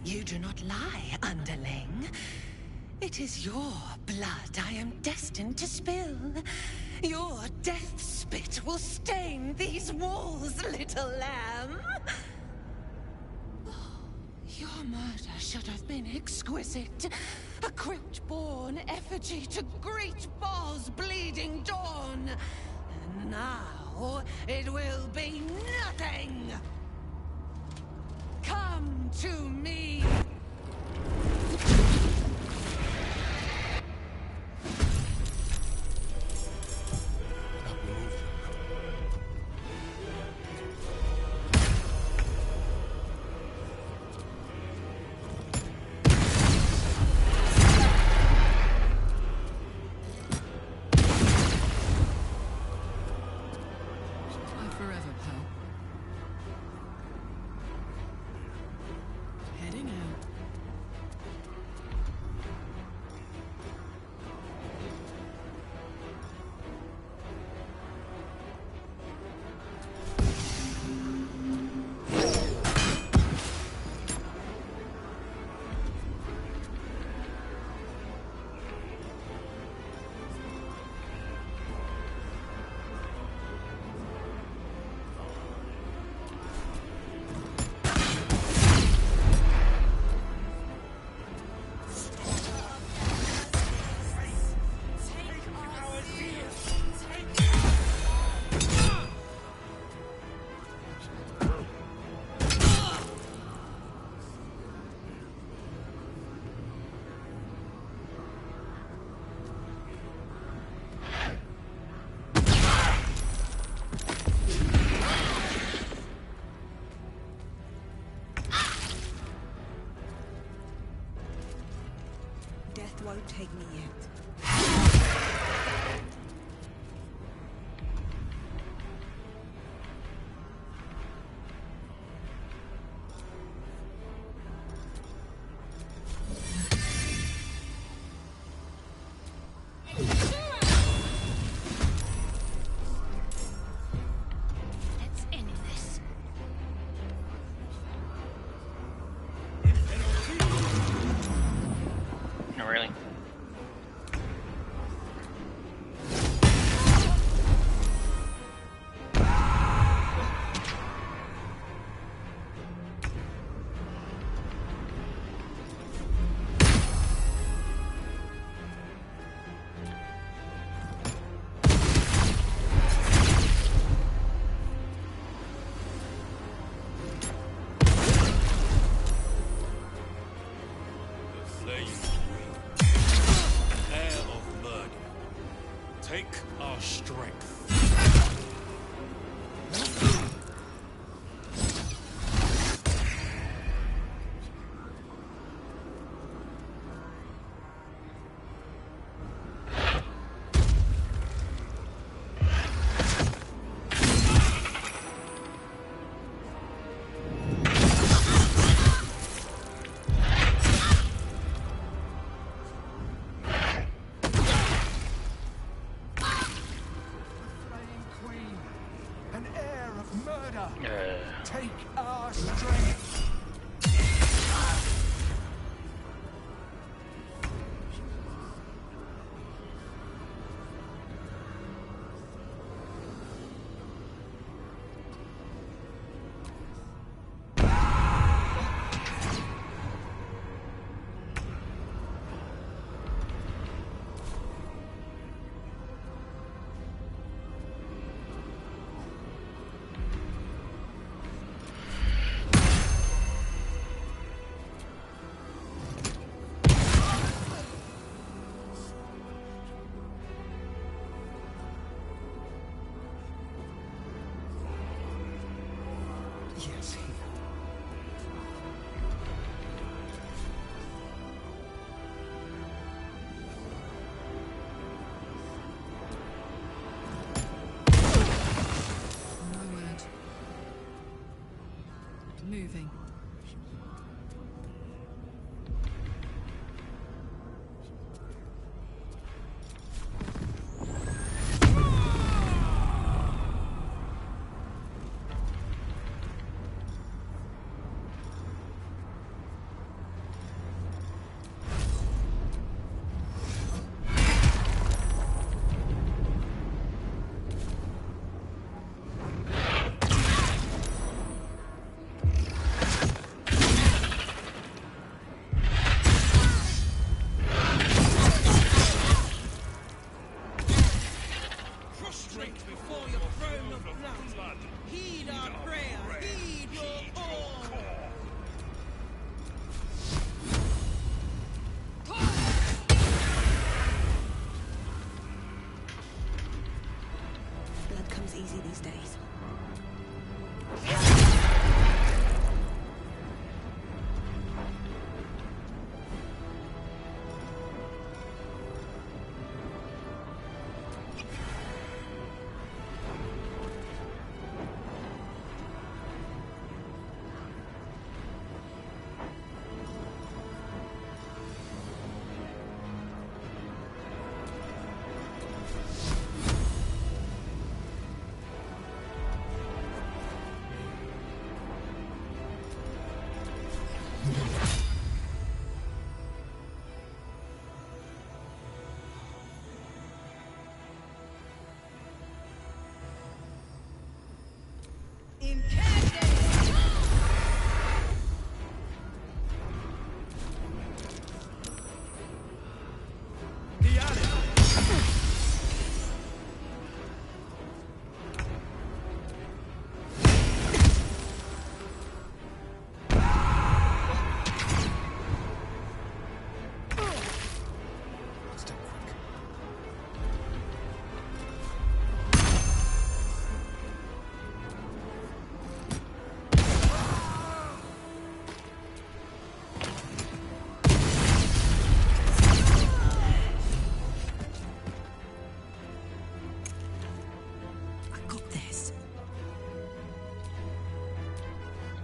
You do not lie, underling. It is your blood I am destined to spill. Your death spit will stain these walls, little lamb. Oh, your murder should have been exquisite. A crypt-born effigy to greet Baal's bleeding dawn. And now it will be nothing. Come to me! Bye forever, pal. Heading out. murder. Take our strength. Yes, here. My word. Moving. Prostrate before your throne of blood. Heed our prayer. Heed your call. Blood comes easy these days.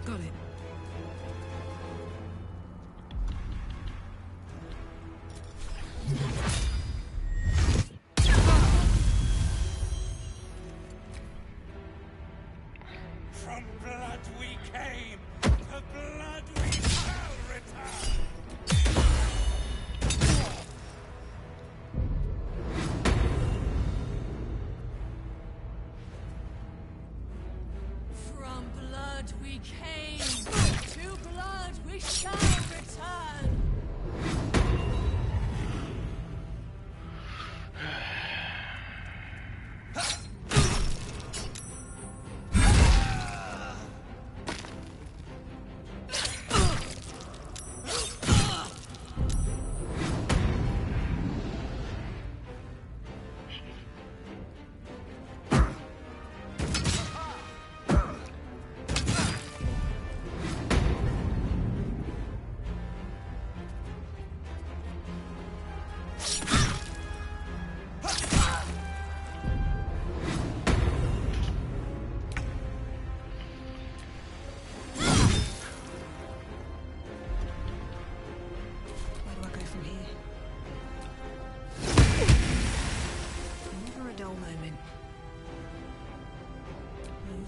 Got it. From blood we came, to blood we shall return. From blood we came, to blood we shall return.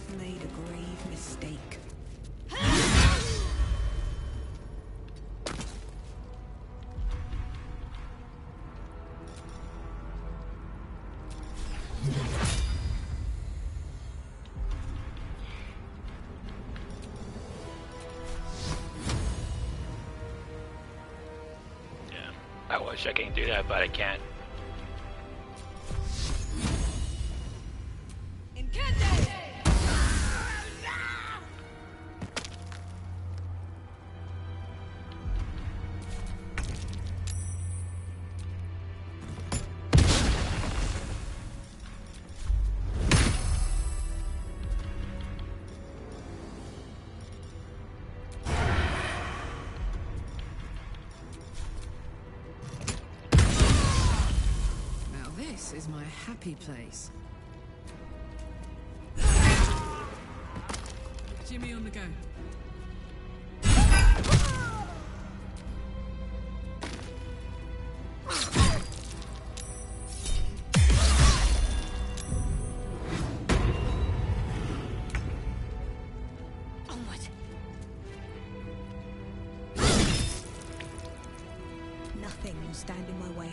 You've made a grave mistake. I wish I could do that, but I can't. This is my happy place. Jimmy on the go. Onward. Nothing will stand in my way.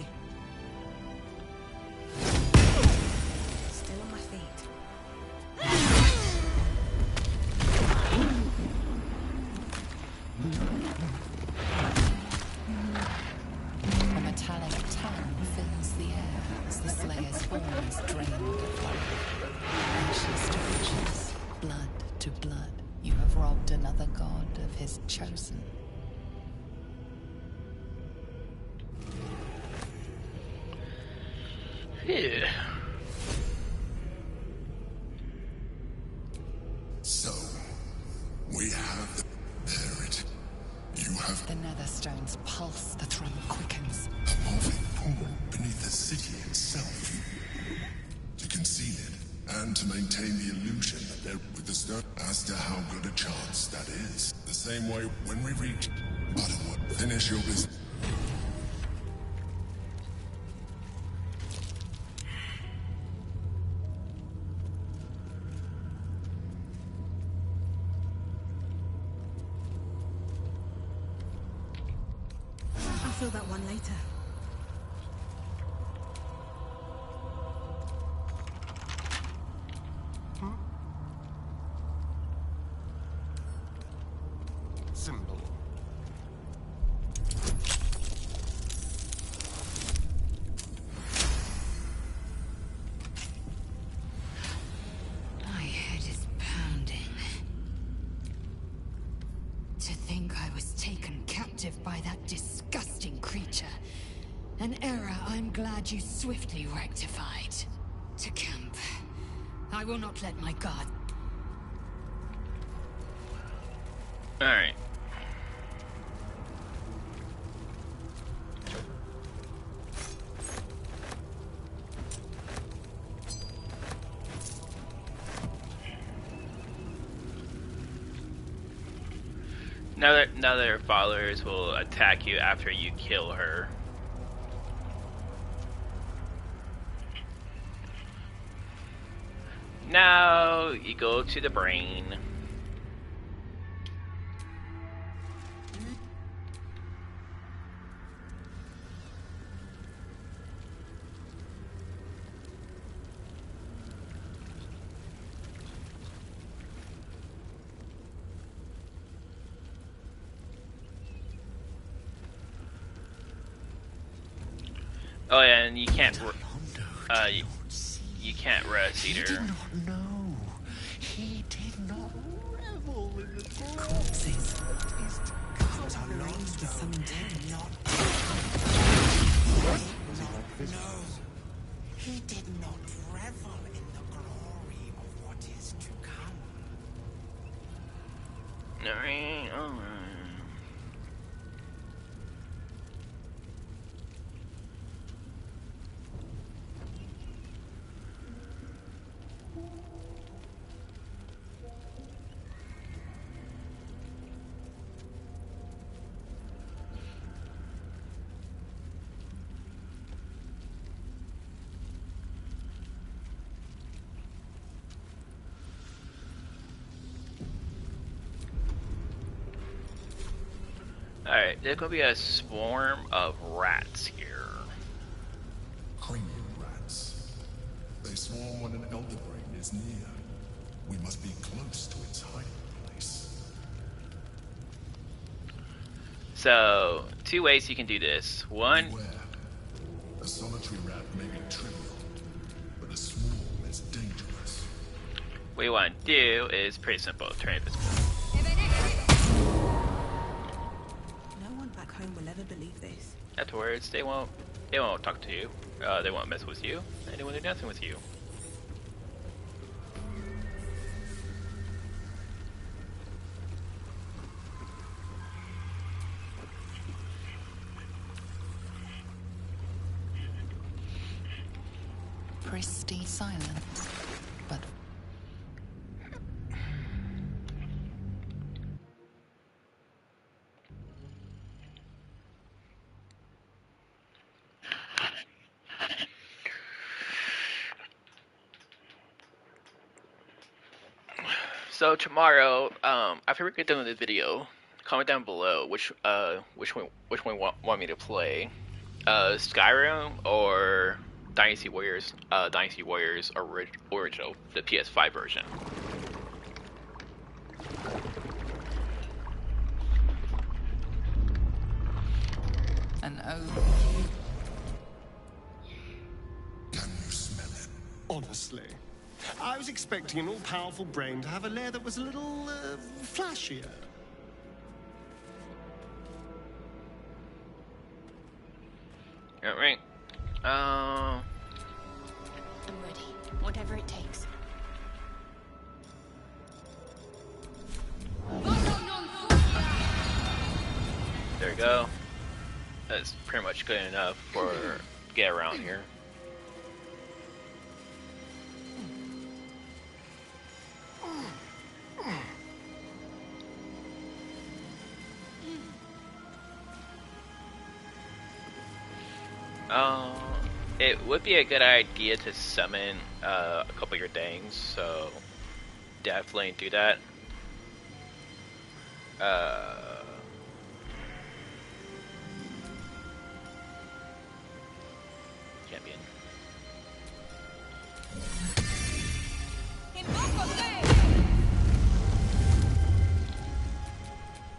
Still on my feet. A metallic tongue fills the air as the Slayer's form is drained of life. Ashes to ashes, blood to blood, you have robbed another god of his chosen. Yeah. So, we have there it. You have the Netherstone's pulse, the thrum quickens. A moving pool beneath the city itself. To conceal it, and to maintain the illusion that they're with the stone. As to how good a chance that is. The same way when we reach Butterwood, finish your business. I'll feel that one later. Symbol. My head is pounding. To think I was taken captive by that disgusting creature. An error I'm glad you swiftly rectified. To camp. I will not let my guard... Alright. Now that her followers will attack you after you kill her. Now you go to the brain. Oh yeah, and you can't. You can't rest either. He did not know. He did not revel in the corpses. He did not revel in the glory of what is to come. Alright. there's gonna be a swarm of rats here. Cranium rats. They swarm when an elder brain is near. We must be close to its hiding place. So, two ways you can do this. One, beware. A solitary rat may be trivial, but a swarm is dangerous. what you want to do is pretty simple. Turn invisible. No one back home will ever believe this. Afterwards, they won't talk to you. They won't mess with you, and they won't do nothing with you. Pristine silence, but So tomorrow, after we get done with this video, comment down below which one want me to play, Skyrim or Dynasty Warriors. Dynasty Warriors original, the PS5 version. an Can you smell it? Honestly, I was expecting an all-powerful brain to have a lair that was a little flashier. Alright. I'm ready. Whatever it takes. There we go. That's pretty much good enough for get around here. It would be a good idea to summon a couple of your things, so definitely do that. Champion.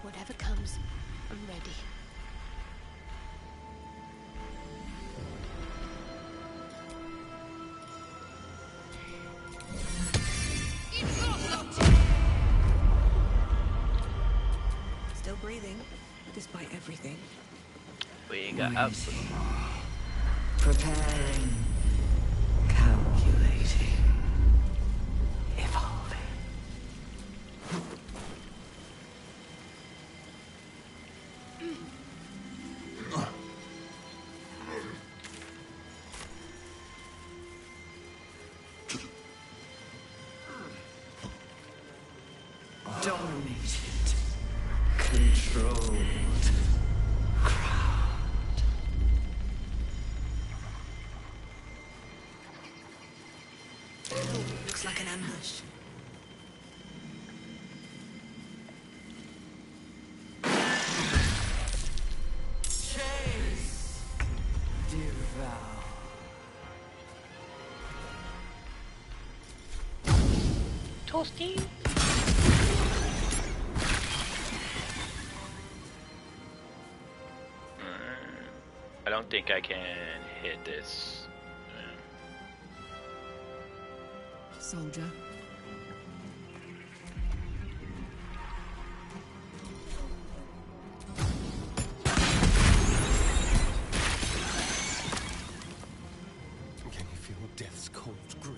Whatever comes, I'm ready. Still breathing, despite everything. We got up. Preparing. Calculating. Evolving. Dominated. Controlled. Looks like an ambush. Chase. Devour. Toasty. I don't think I can hit this. Soldier. Can you feel death's cold grip?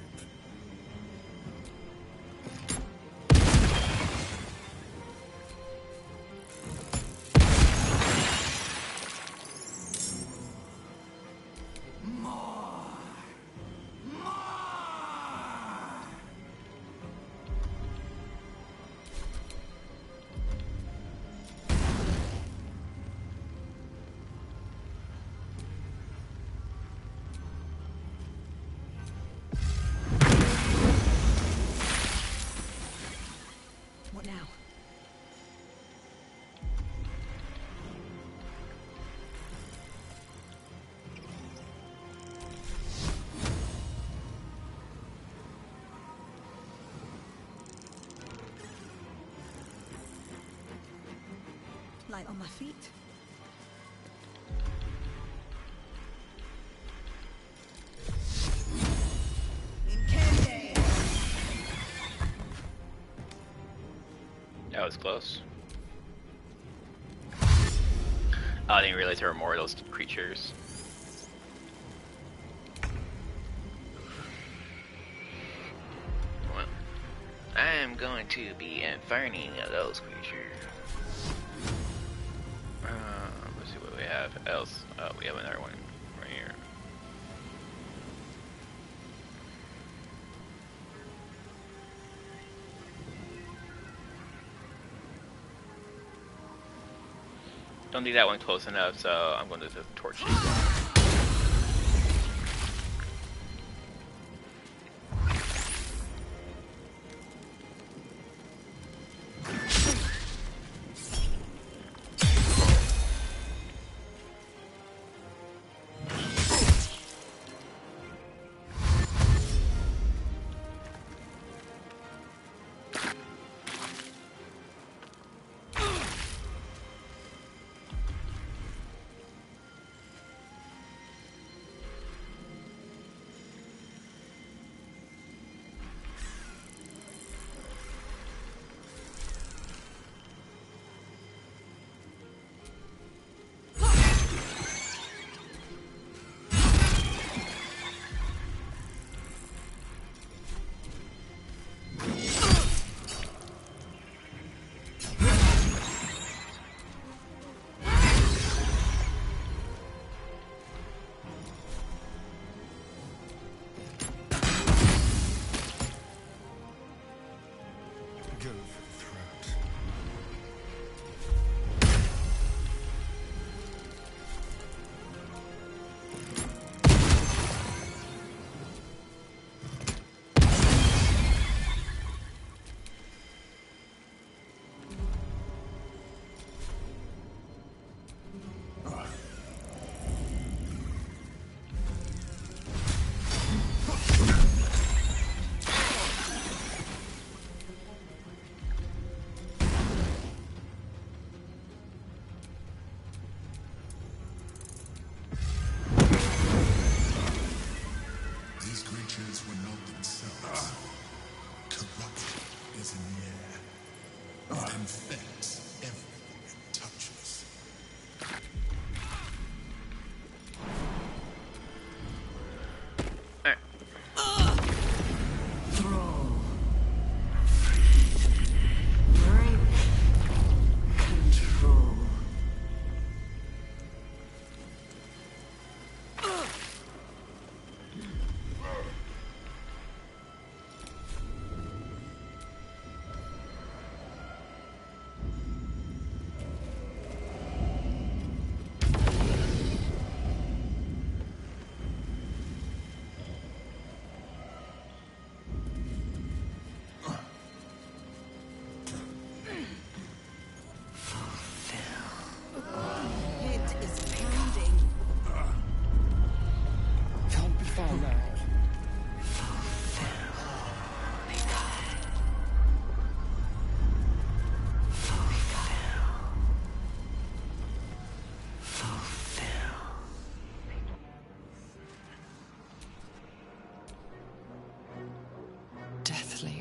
light on my feet. That was close. Oh, I didn't realize there were more of those creatures. Well, I am going to be inferning those creatures. Let's see what we have else. Oh, we have another one right here. Don't think that one close enough, so I'm going to just torch it.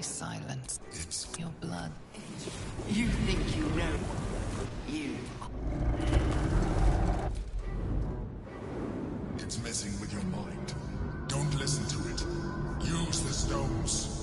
Silence. It's your blood. You think you know? You. It's messing with your mind. Don't listen to it. Use the stones.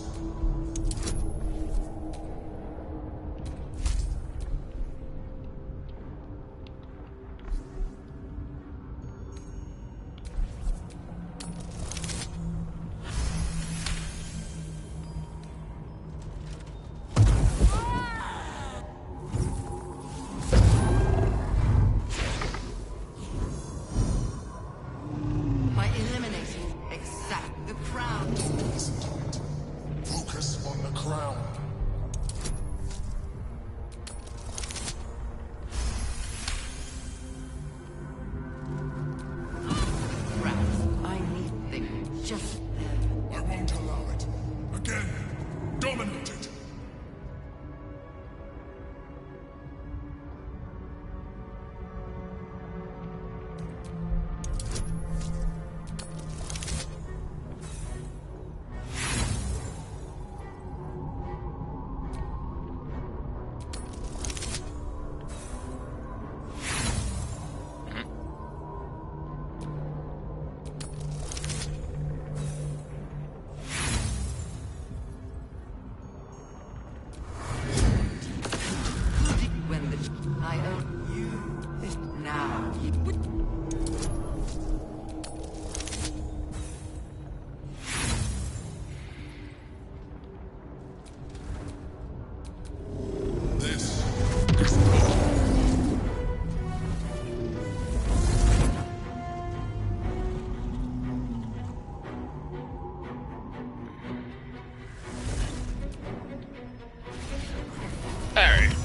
Alright.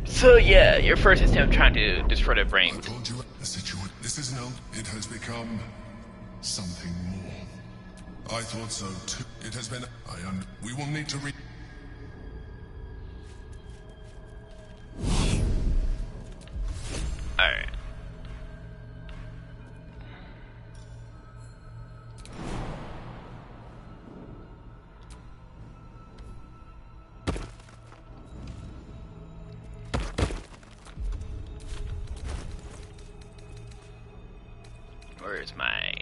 So yeah, your first attempt trying to destroy the brain. I told you the situation. This is no. It has become something more. I thought so too. It has been. We will need to Alright. Where's my...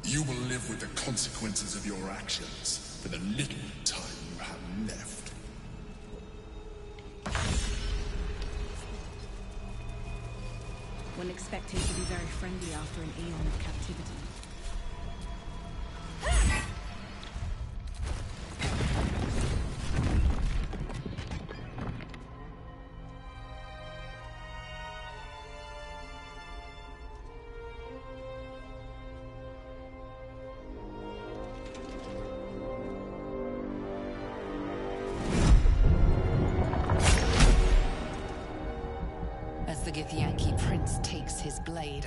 You will live with the consequences of your actions for the little time you have left. Wouldn't expect him to be very friendly after an eon of captivity. The Githyanki prince takes his blade.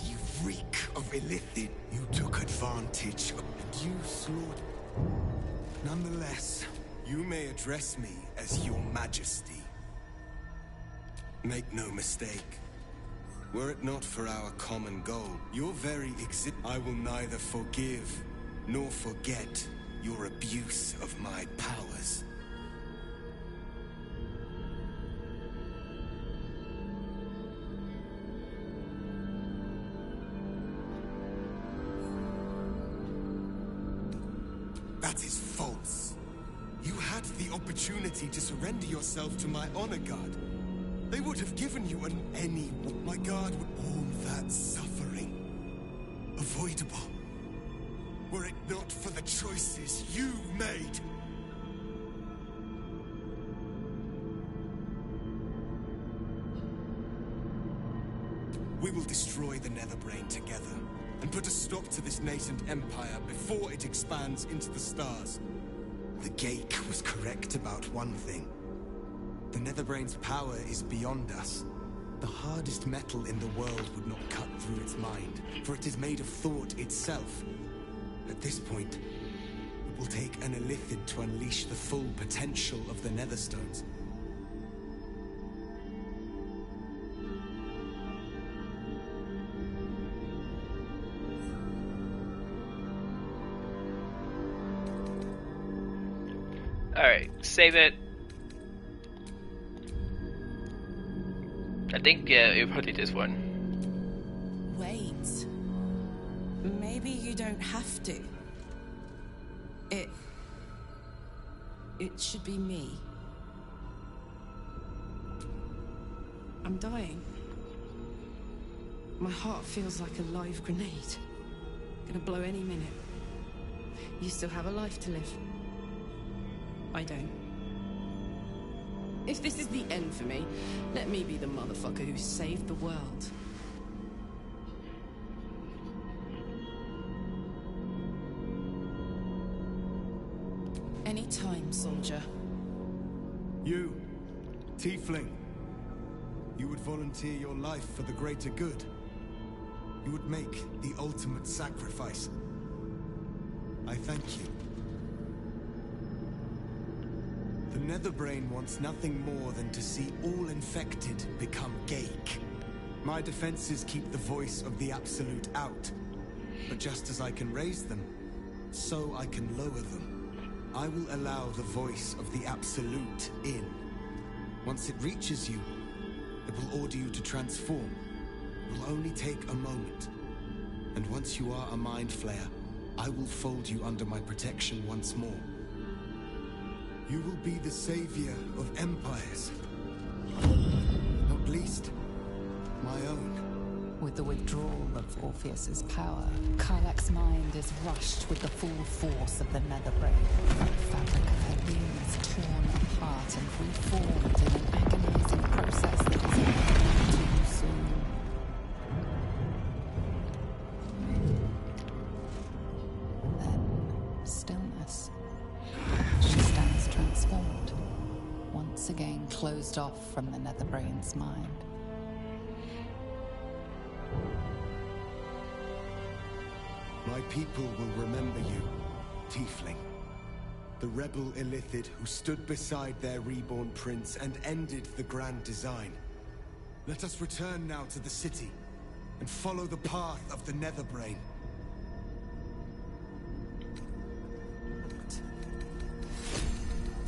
You reek of illithid. You took advantage and you slaughtered. Nonetheless, you may address me as your majesty. Make no mistake. Were it not for our common goal, your very I will neither forgive nor forget your abuse of my powers. That is false. You had the opportunity to surrender yourself to my honor guard. They would have given you any... My guard would... All that suffering. Avoidable. Were it not for the choices you made. We will destroy the Netherbrain together. And put a stop to this nascent empire before it expands into the stars. The Geik was correct about one thing. The Netherbrain's power is beyond us. The hardest metal in the world would not cut through its mind, for it is made of thought itself. At this point, it will take an illithid to unleash the full potential of the Netherstones. Alright, save it. I think, yeah, it'll probably this one. Wait. Maybe you don't have to. It should be me. I'm dying. My heart feels like a live grenade. Gonna blow any minute. You still have a life to live. I don't. If this is the end for me, let me be the motherfucker who saved the world. Any time, soldier. You, Tiefling. You would volunteer your life for the greater good. You would make the ultimate sacrifice. I thank you. The Netherbrain wants nothing more than to see all infected become Geik. My defenses keep the voice of the Absolute out. But just as I can raise them, so I can lower them. I will allow the voice of the Absolute in. Once it reaches you, it will order you to transform. will only take a moment. And once you are a Mind Flayer, I will fold you under my protection once more. You will be the savior of empires. Not least, my own. With the withdrawal of Orpheus's power, Karlach's mind is rushed with the full force of the Netherbrain. The fabric of her being is torn apart and reformed in an agonizing process that is ending too soon. Then, stillness. She stands transformed, once again closed off from the Netherbrain's mind. My people will remember you, Tiefling. The rebel Illithid who stood beside their reborn prince and ended the Grand Design. Let us return now to the city and follow the path of the Netherbrain.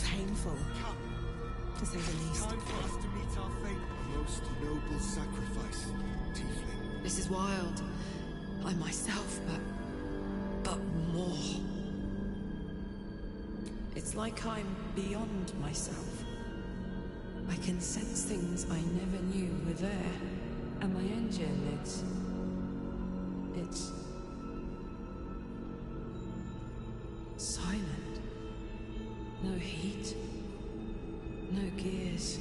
Painful, to say the least. Time for us to meet our fate. Most noble sacrifice, Tiefling. This is wild. I'm myself, but more. It's like I'm beyond myself. I can sense things I never knew were there. And my engine, it's silent. No heat. No gears.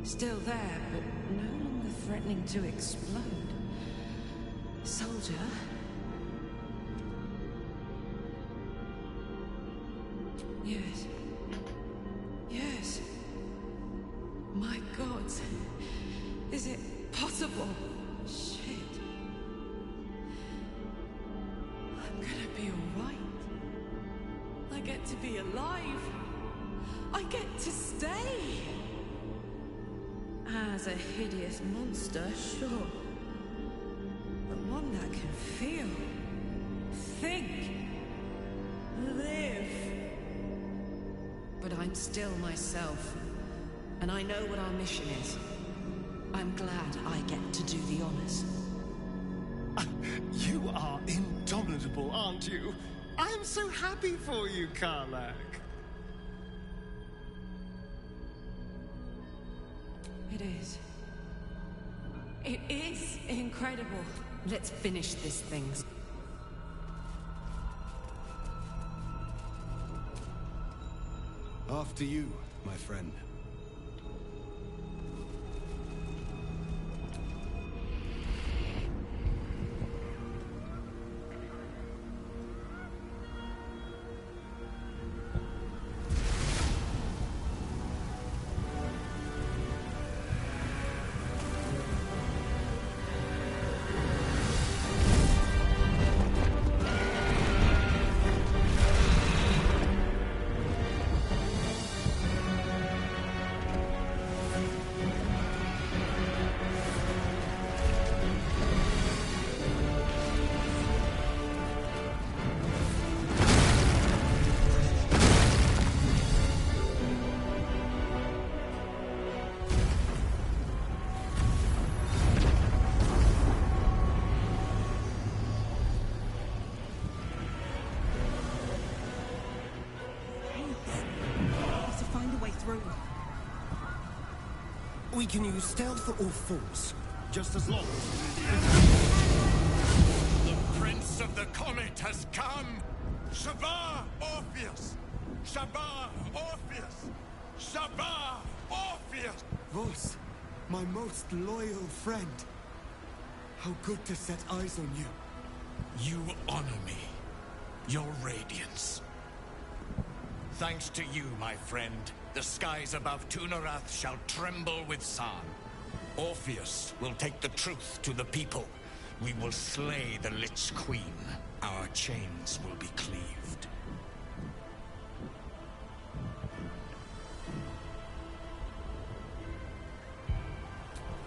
Still there, but no longer threatening to explode. Soldier? Yes. Yes. My God. Is it possible? Shit. I'm gonna be alright. I get to be alive. I get to stay. As a hideous monster, sure. But one that can feel, think, live. But I'm still myself, and I know what our mission is. I'm glad I get to do the honors. You are indomitable, aren't you? I'm so happy for you, Karlach. It is. It is incredible. Let's finish this thing. After you, my friend. We can use stealth or force, just as long as... The Prince of the Comet has come! Shabbat Orpheus! Shabbat Orpheus! Shabbat Orpheus! Vos, my most loyal friend. How good to set eyes on you. You honor me. Your radiance. Thanks to you, my friend, the skies above Tunarath shall tremble with San. Orpheus will take the truth to the people. We will slay the Lich Queen. Our chains will be cleaved.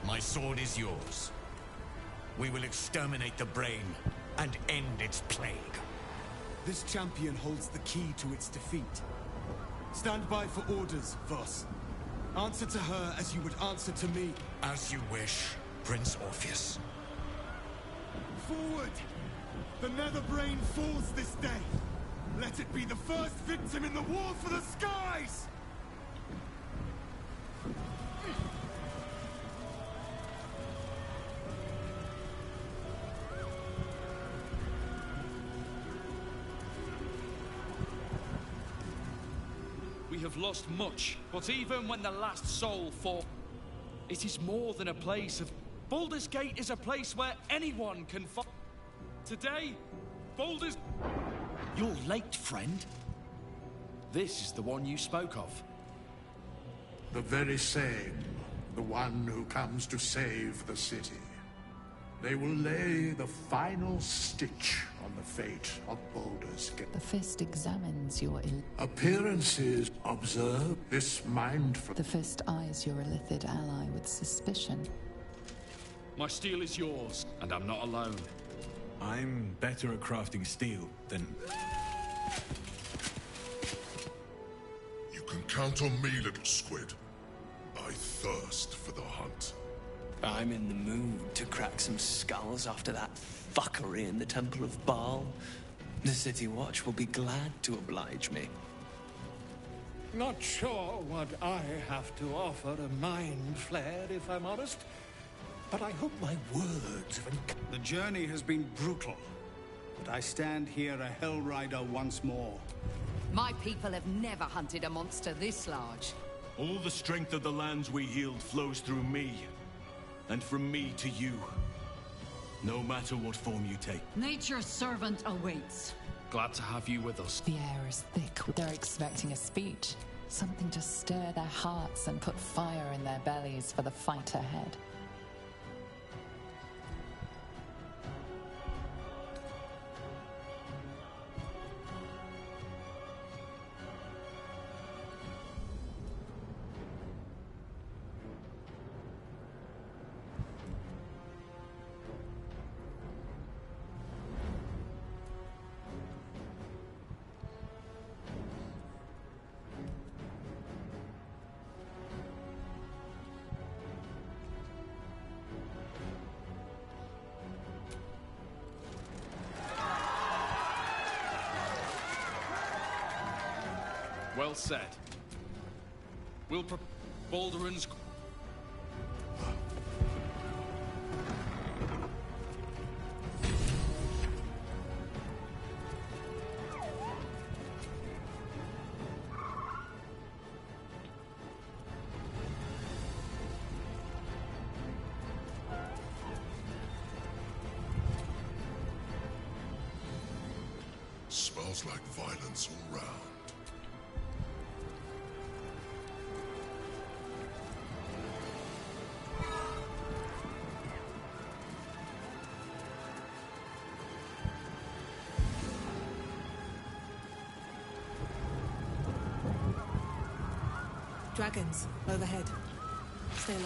My sword is yours. We will exterminate the brain and end its plague. This champion holds the key to its defeat. Stand by for orders, Vos. Answer to her as you would answer to me. As you wish. Prince Orpheus. Forward! The Netherbrain falls this day. Let it be the first victim in the war for the skies! We have lost much, but even when the last soul fought, it is more than a place of... Baldur's Gate is a place where anyone can find... Today, Baldur's... You're late, friend. This is the one you spoke of. The very same. The one who comes to save the city. They will lay the final stitch on the fate of Baldur's Gate. The Fist examines your... Appearances observe this mindful... The Fist eyes your illithid ally with suspicion. My steel is yours, and I'm not alone. I'm better at crafting steel than... You can count on me, little squid. I thirst for the hunt. I'm in the mood to crack some skulls after that fuckery in the Temple of Baal. The City Watch will be glad to oblige me. Not sure what I have to offer a mind flayer, if I'm honest. But I hope my words have... The journey has been brutal, but I stand here a Hell Rider once more. My people have never hunted a monster this large. All the strength of the lands we healed flows through me. And from me to you. No matter what form you take. Nature's servant awaits. Glad to have you with us. The air is thick. They're expecting a speech. Something to stir their hearts and put fire in their bellies for the fight ahead. Well said. We'll Balduran's... Smells like violence all round. Dragons, overhead. Stay low.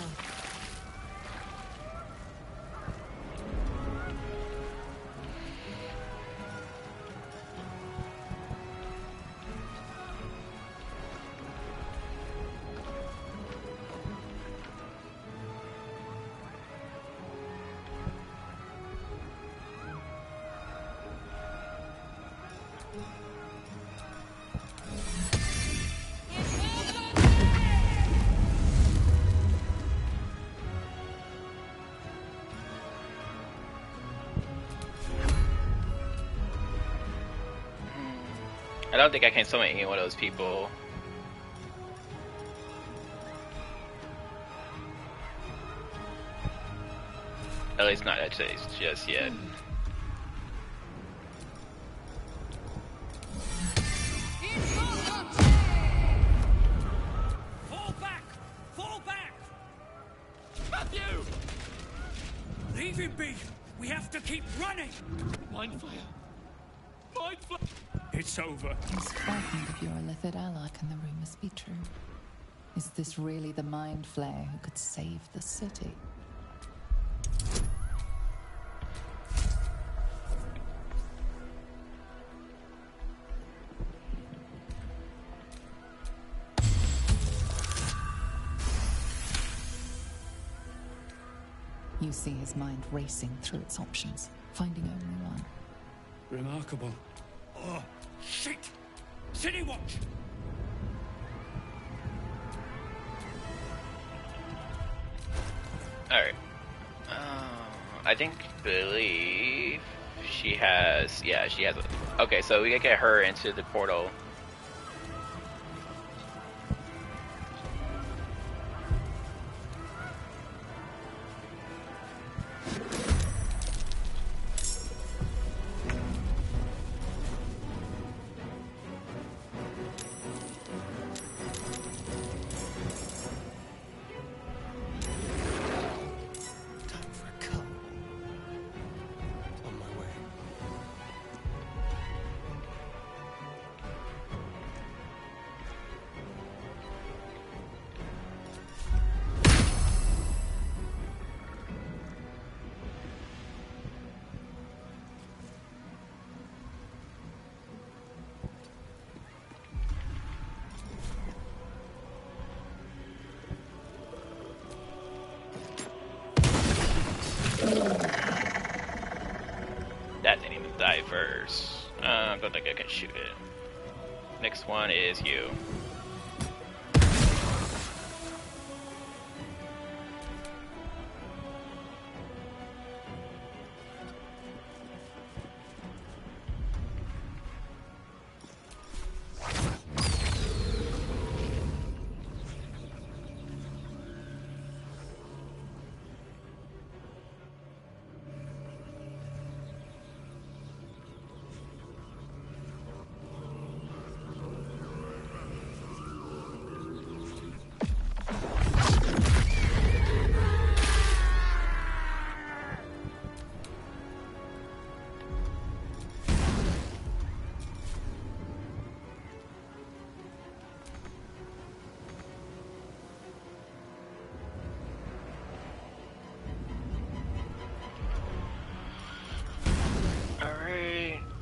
I don't think I can summon any one of those people. At least not at least just yet. Fall back! Fall back! Matthew! Leave him be! We have to keep running! Mind flayer! Mind flayer! It's over. I'm frightened of your illithid ally. Can the rumors be true? Is this really the Mind Flayer who could save the city? You see his mind racing through its options, finding only one. Remarkable. Oh, shit! City Watch! Alright. I believe she has, yeah, she has a, okay, so we can get her into the portal. That didn't even die first. I don't think I can shoot it. Next one is you.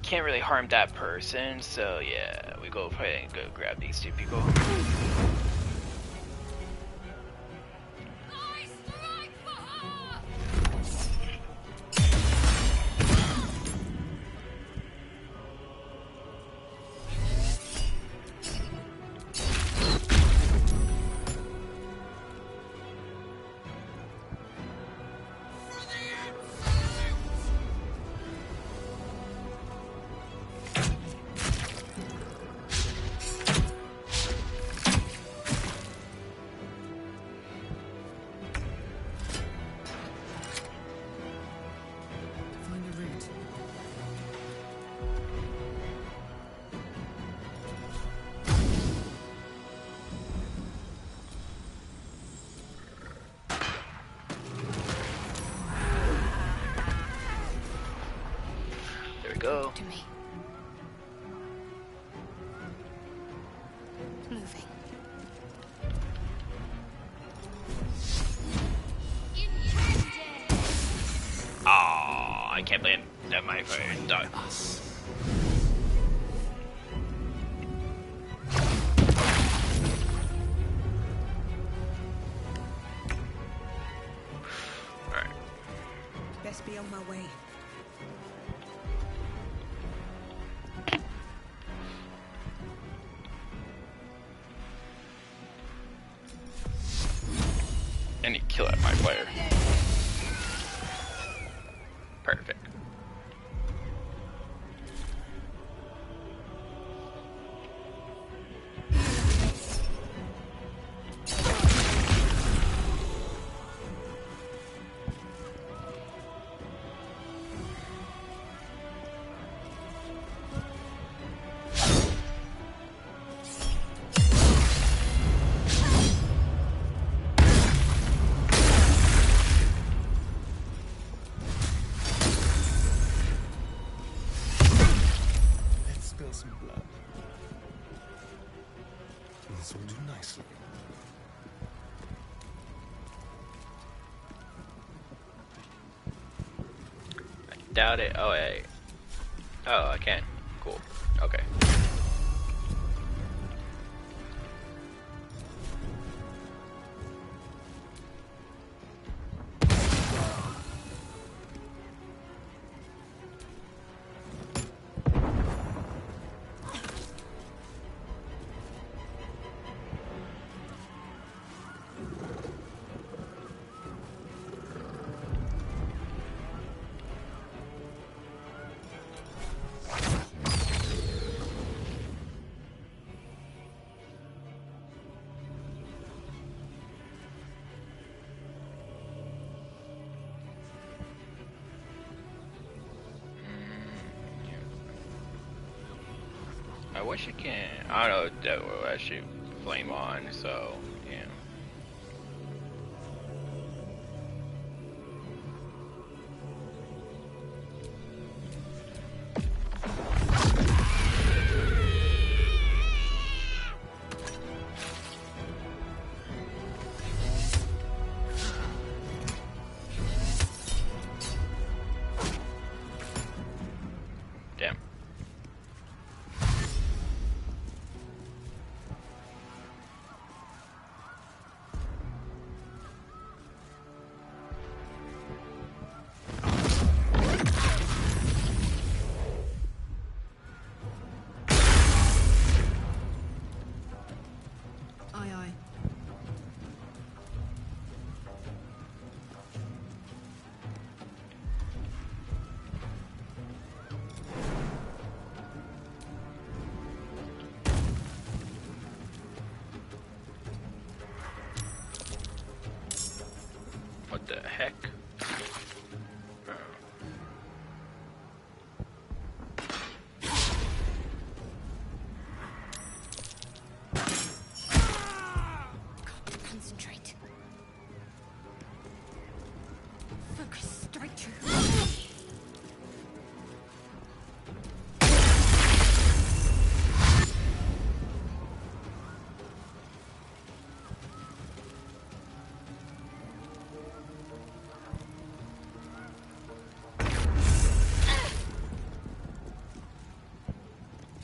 Can't really harm that person, so yeah, we go ahead and go grab these two people. Go. To me. Moving. Ah, I can't believe that my phone died. Alright. Best be on my way. I need to kill that my player. Perfect. Some blood. This will do nicely. I doubt it. Oh, hey. Oh, I can. Cool. Okay. wish it can. I don't know if that will actually flame on, so yeah. Damn. Aye, aye. What the heck? Concentrate. Focus straight through.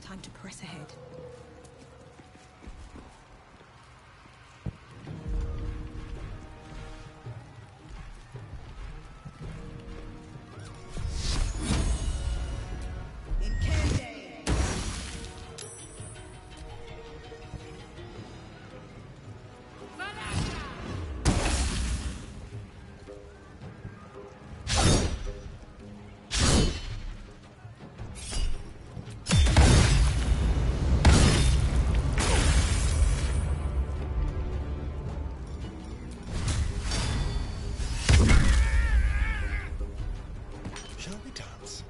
Time to press ahead. Shall we dance?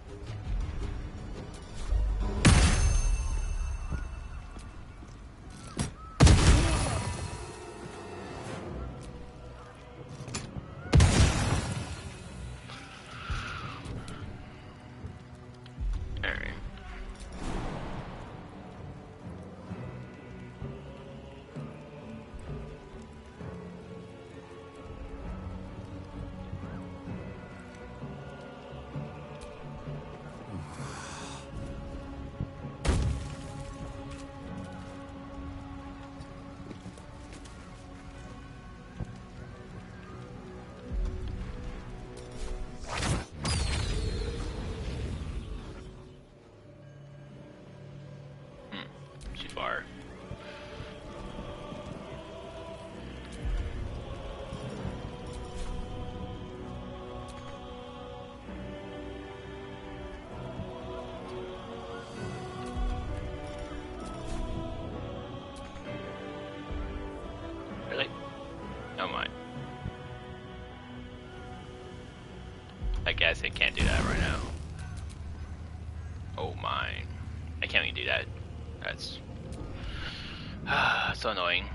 Alright. Too far. Really? Oh my. I guess I can't do that right now. Oh my. I can't even do that. That's so annoying.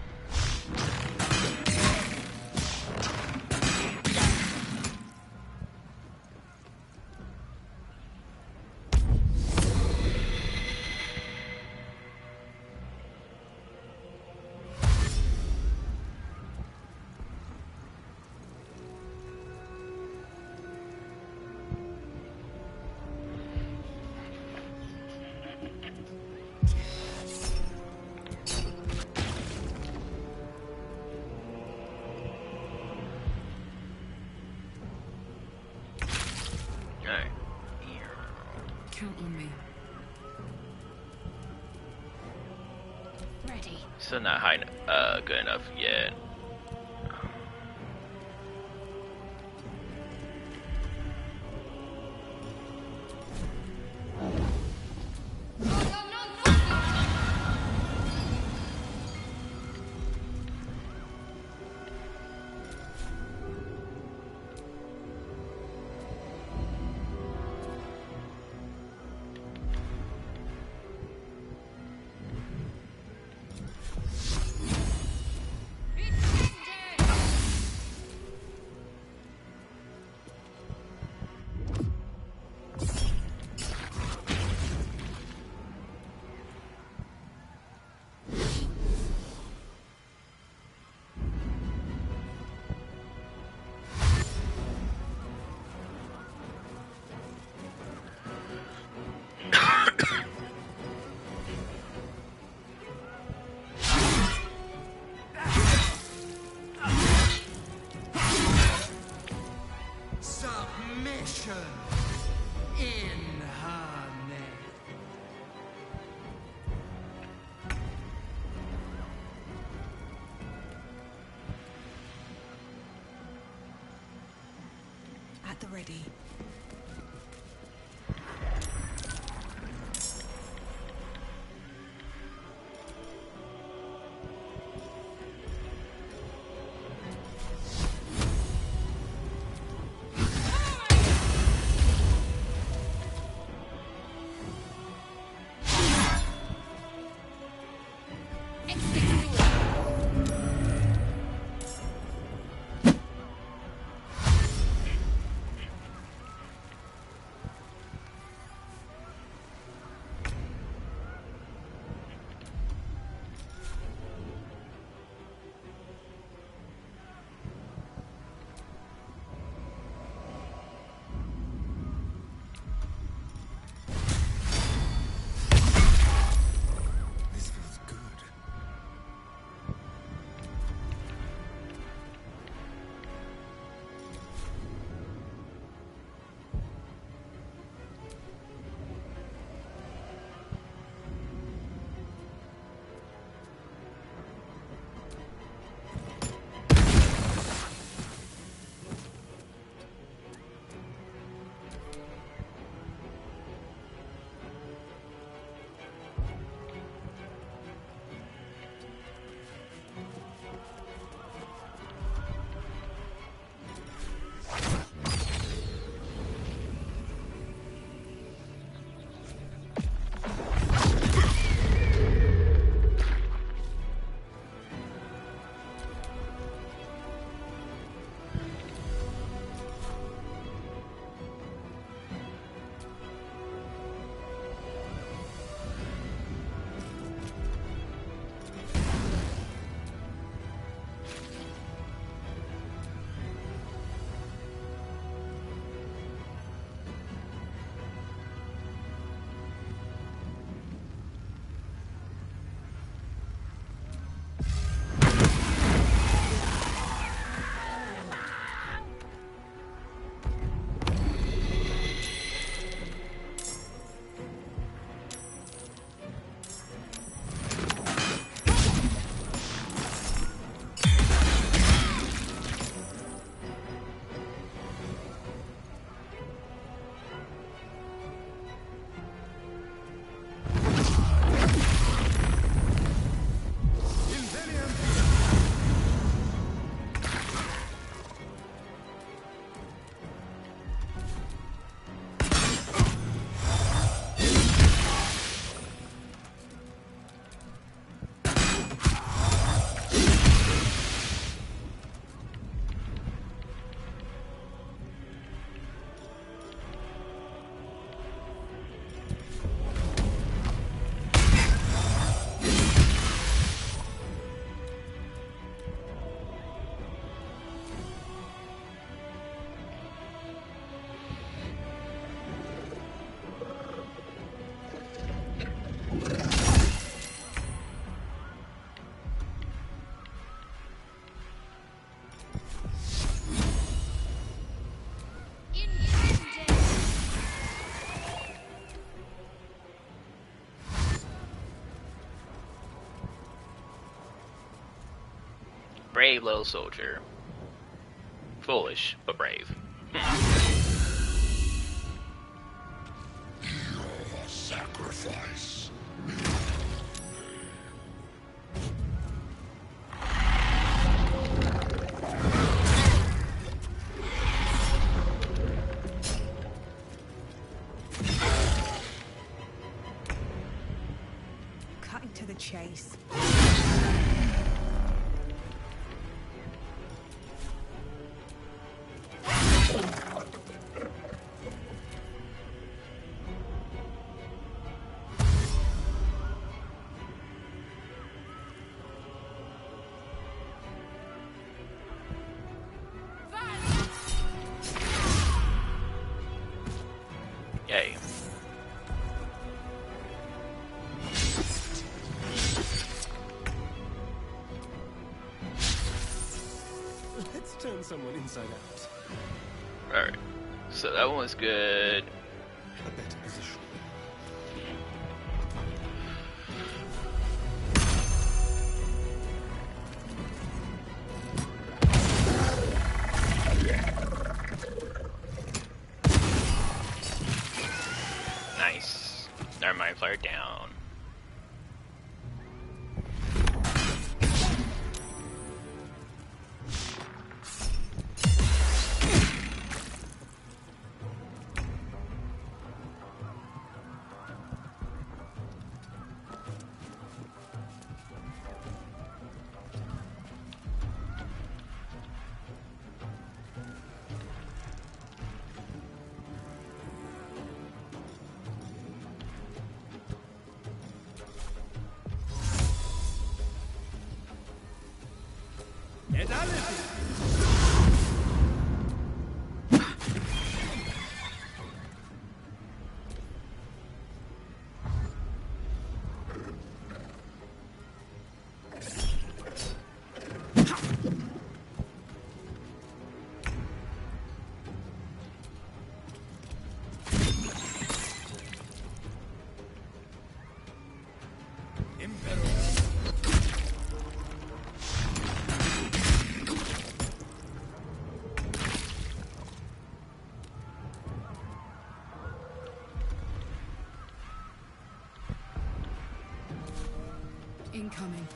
Count on me. Ready. Still not high, good enough yet. Salvation in her name. At the ready. Brave little soldier. Foolish, but brave. Your sacrifice. Cutting to the chase. Yay. Let's turn someone inside out. Alright. So that one was good. A better position. Nice. Our mind flare down. Incoming.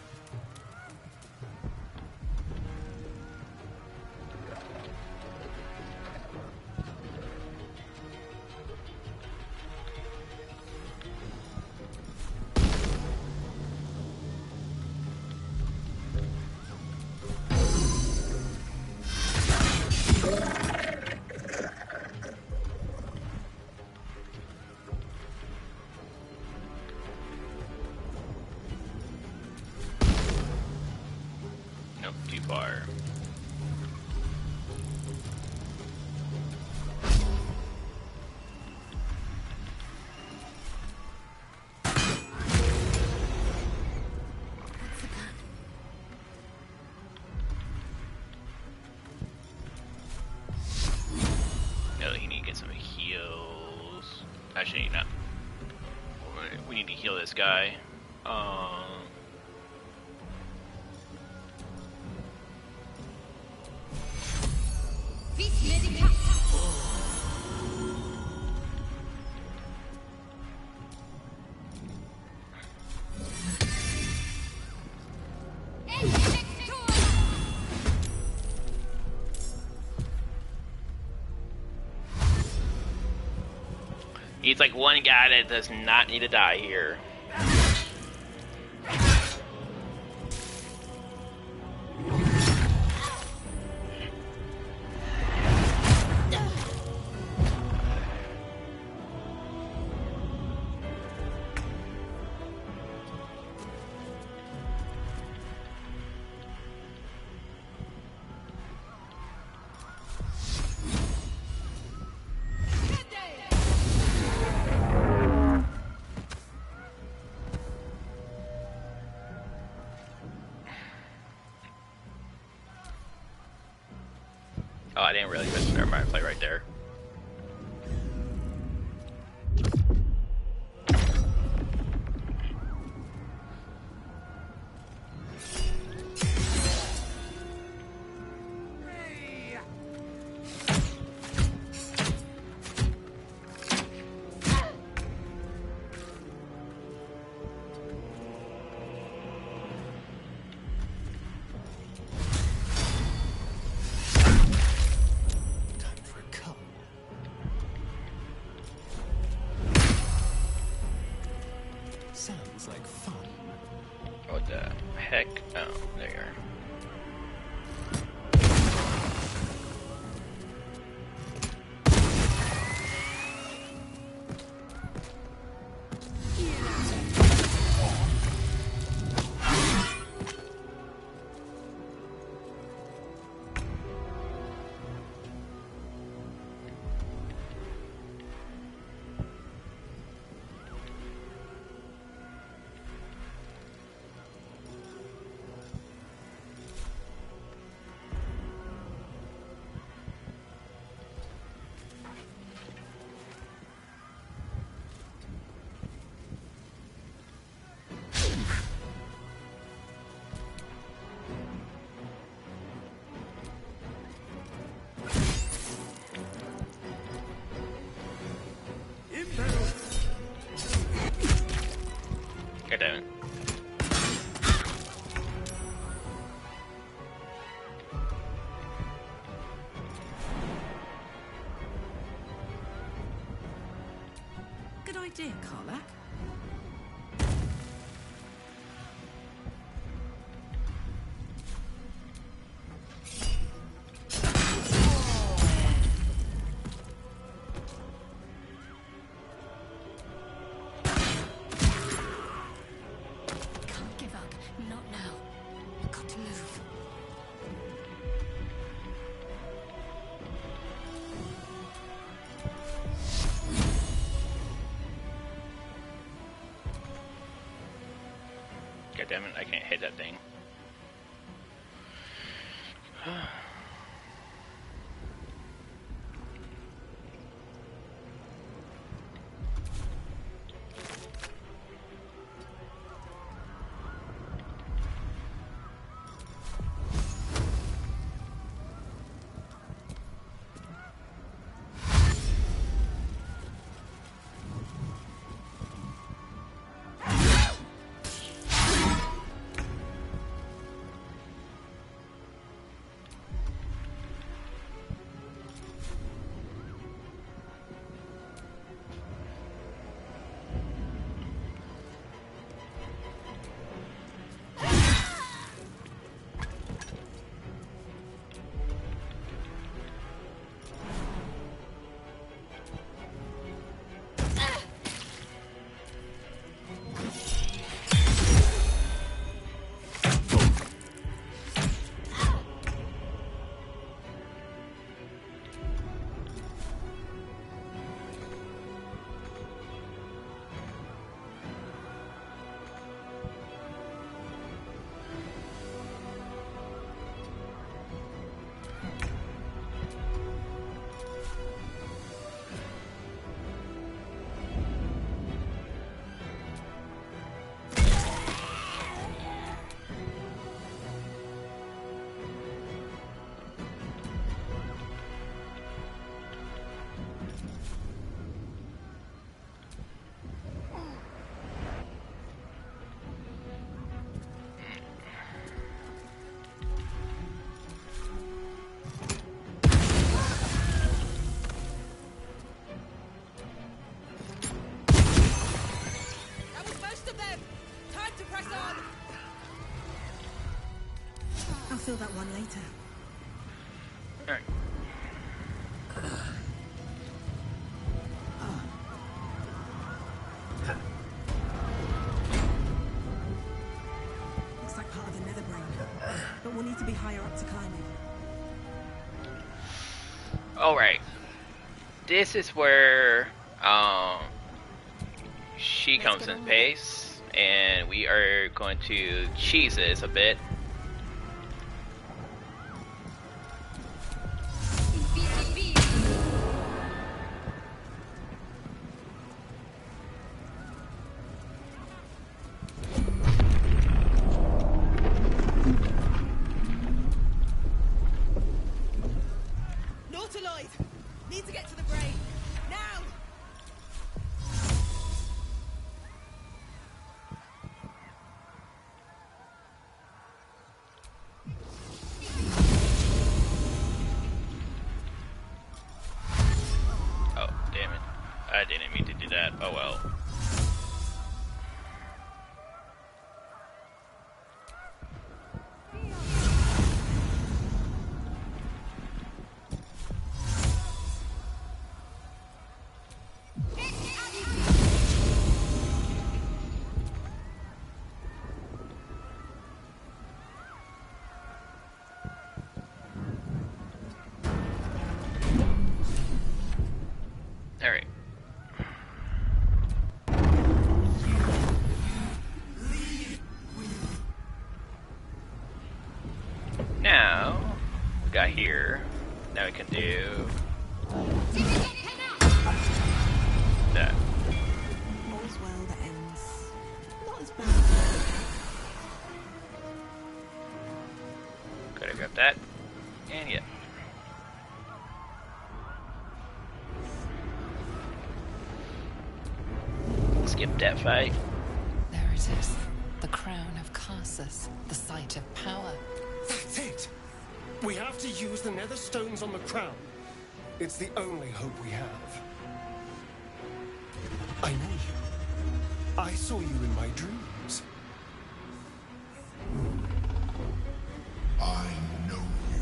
Nope, too far. No, you need to get some heals. Actually, not. We need to heal this guy. He's like one guy that does not need to die here. Oh, I didn't really miss our mind play right there. idea, Karlach. Can't give up. Not now. Got to move. God damn it, I can't hit that thing. I'll fill that one later. Alright. Looks like part of the nether brain. But we'll need to be higher up to climb it. Alright. This is where she comes in pace, and we are going to cheese this a bit. Not alive! Need to get to the brain! Now! Oh, damn it. I didn't mean to do that. Oh well. Alright. Now, we got here. Now we can do that. All's well that ends. Not as bad. Gotta grab that. And yeah. Skip that fight. There it is. The crown of Karsus, the site of power. That's it! We have to use the nether stones on the crown. It's the only hope we have. I know you. I saw you in my dreams. I know you.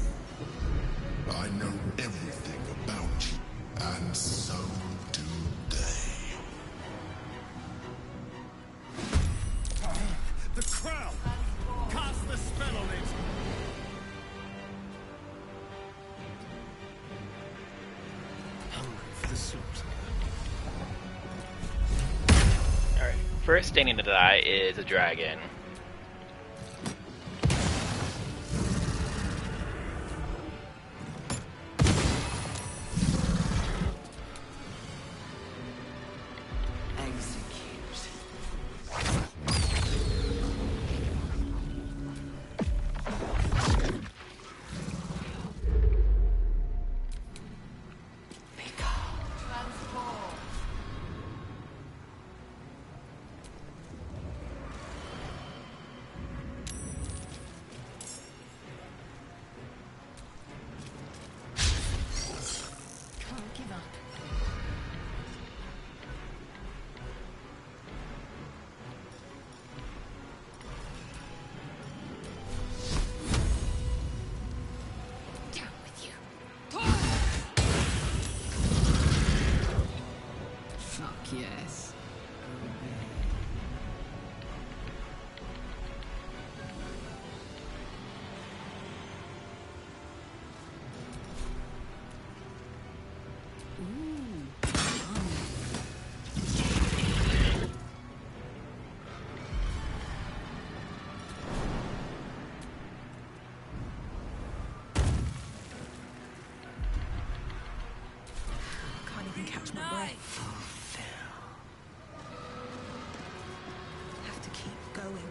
I know everything about you, and so do they. The crown! Cast the spell on it! Hungry for the slaughter. Alright, first standing to die is a dragon. Yes. Can't even catch my breath. Have to keep going.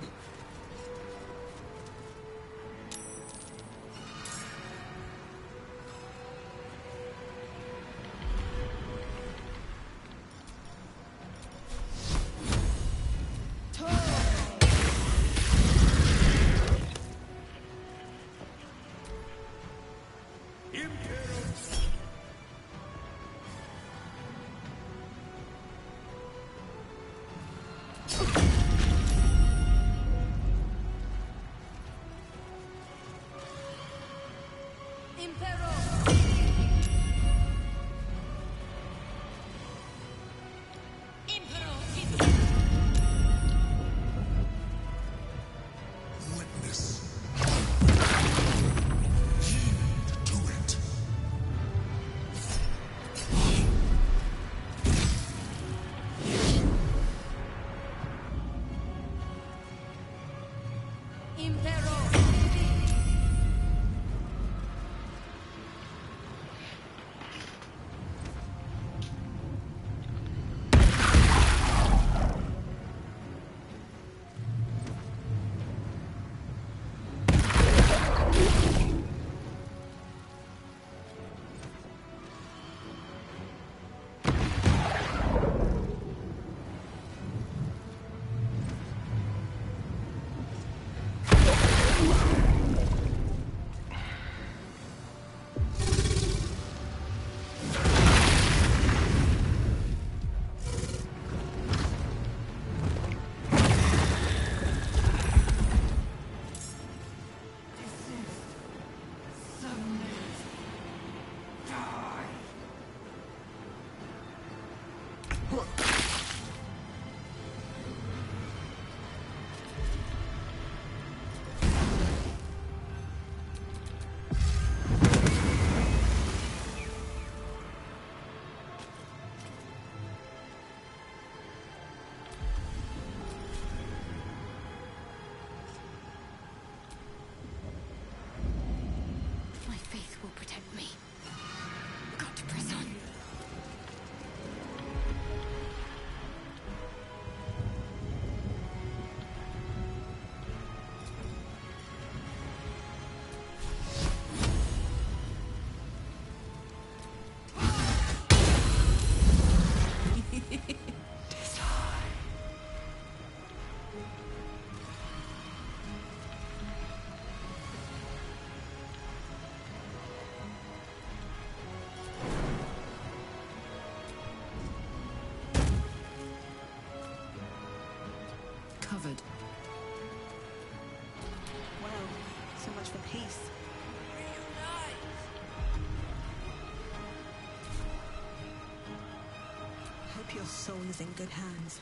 Your soul is in good hands.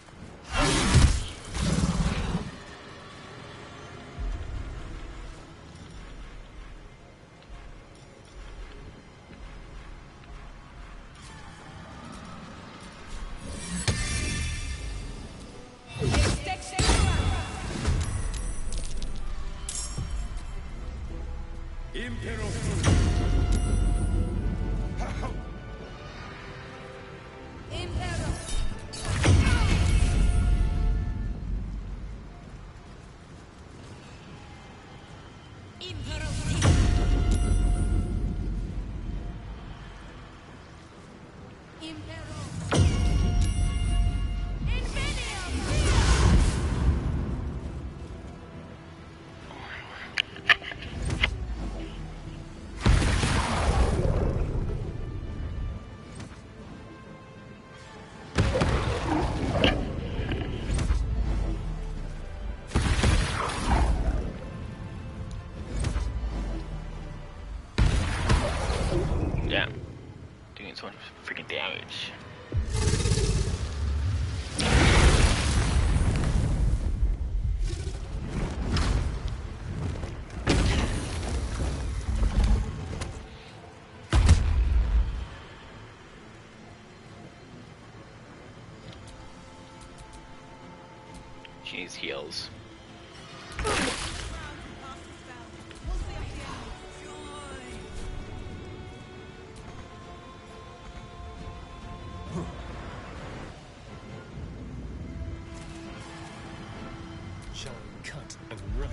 Damn. Doing so much freaking damage. She needs heals. Shall we cut and run?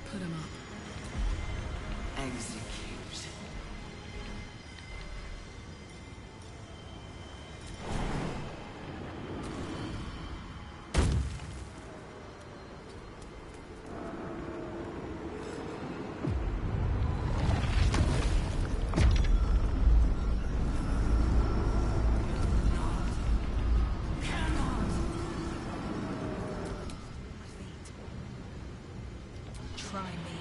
Put him up. Execute. Try me.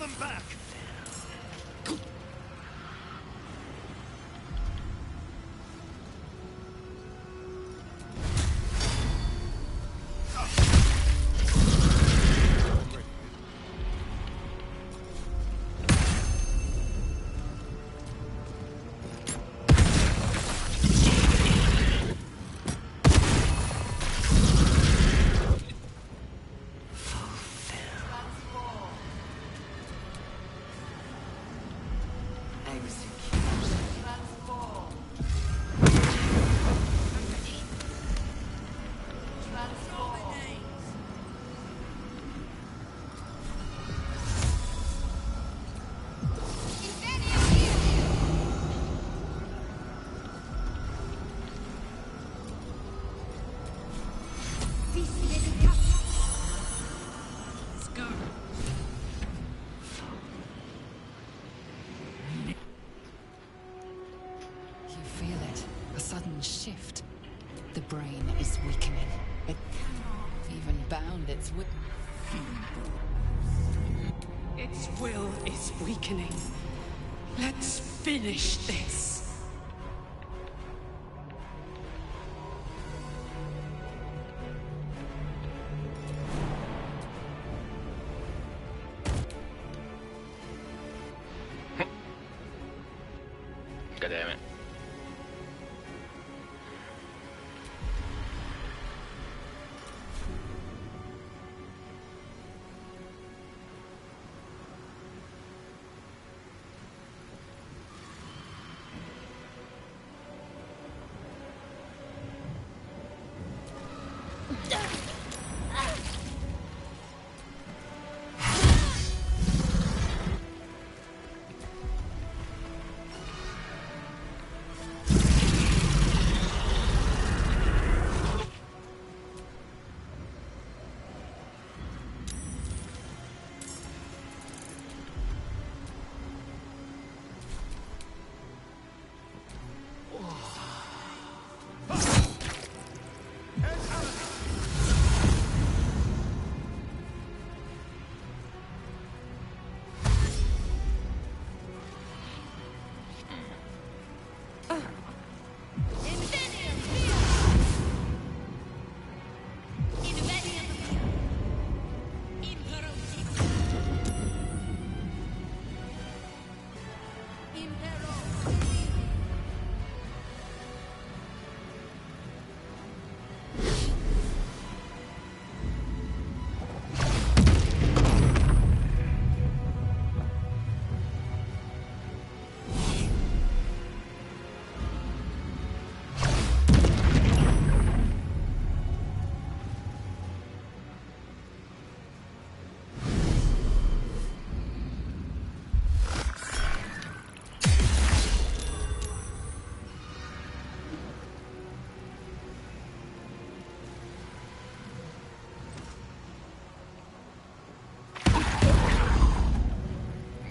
them back! Shift. The brain is weakening. It cannot even bound its will. Its will is weakening. Let's finish this. God damn it.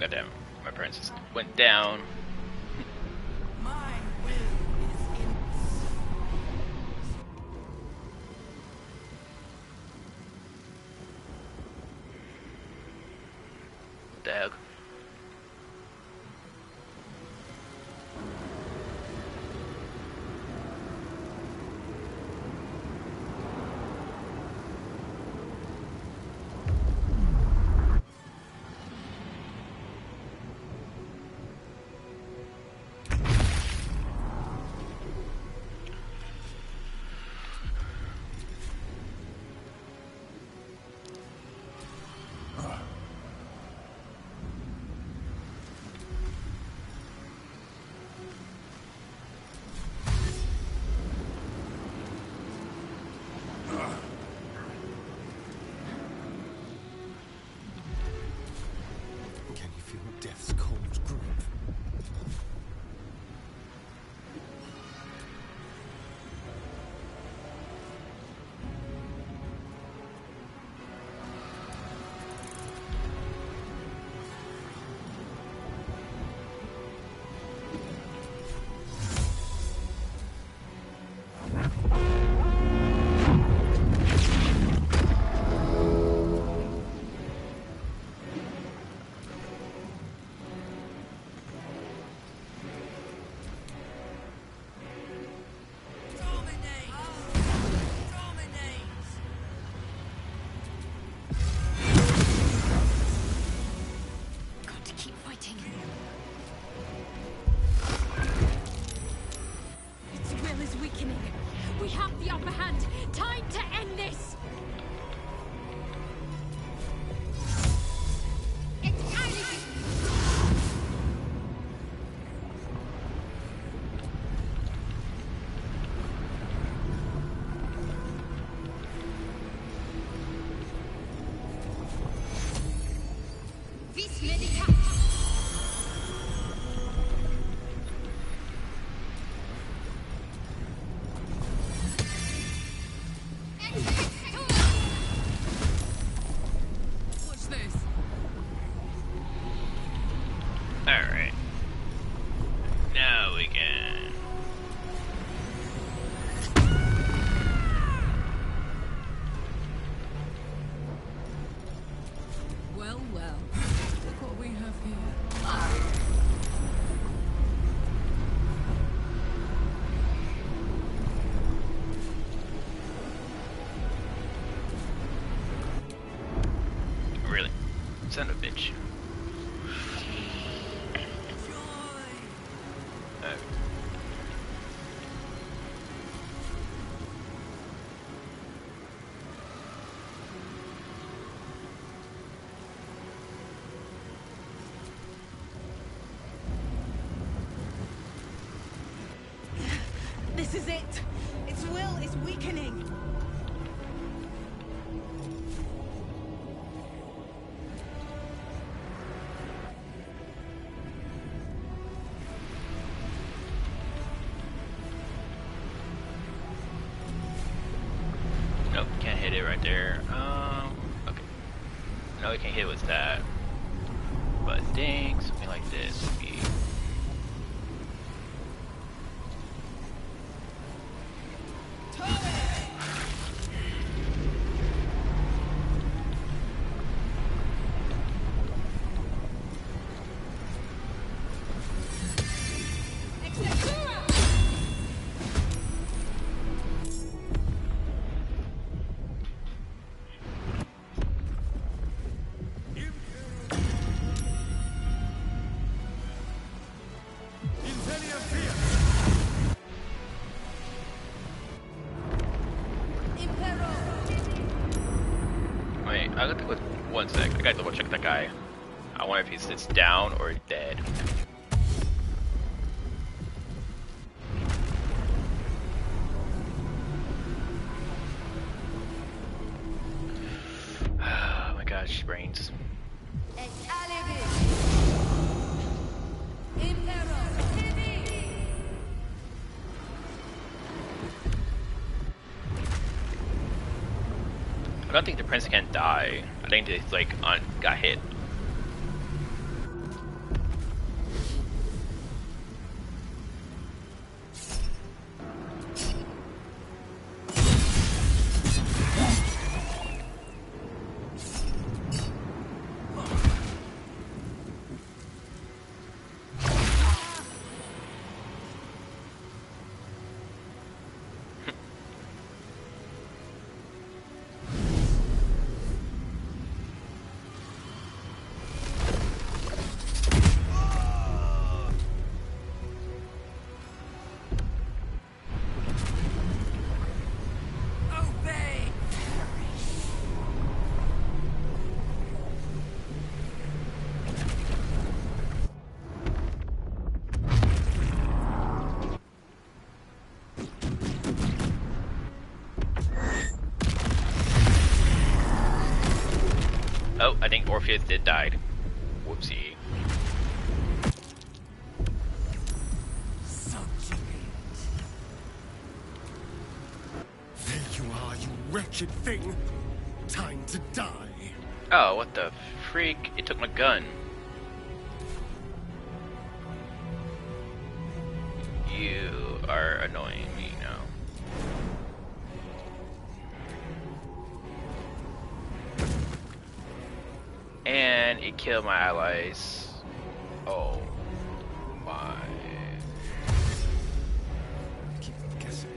God damn it. My parents just went down. Dag. Death's cold grip. Son of a bitch. This is it. Its will is weakening. Nope, can't hit it right there. Okay. No, we can't hit it with that. But I think something like this would be. Wait, I gotta with 1 sec. I gotta double check that guy. I wonder if he sits down or dead. Oh my gosh, brains. I don't think the prince can die. I think it's like got hit. Oh, I think Orpheus did die. Whoopsie. There you are, you wretched thing. Time to die. Oh, what the freak? It took my gun. You are annoying me now. And it killed my allies. Oh my. Keep guessing.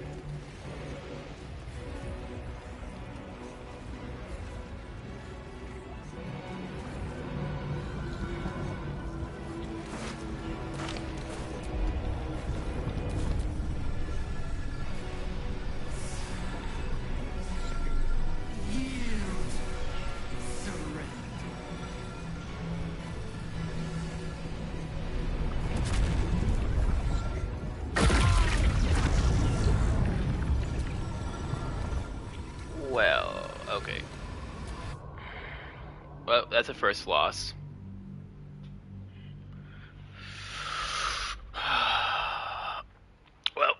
Well, okay. Well, that's a first loss. Well.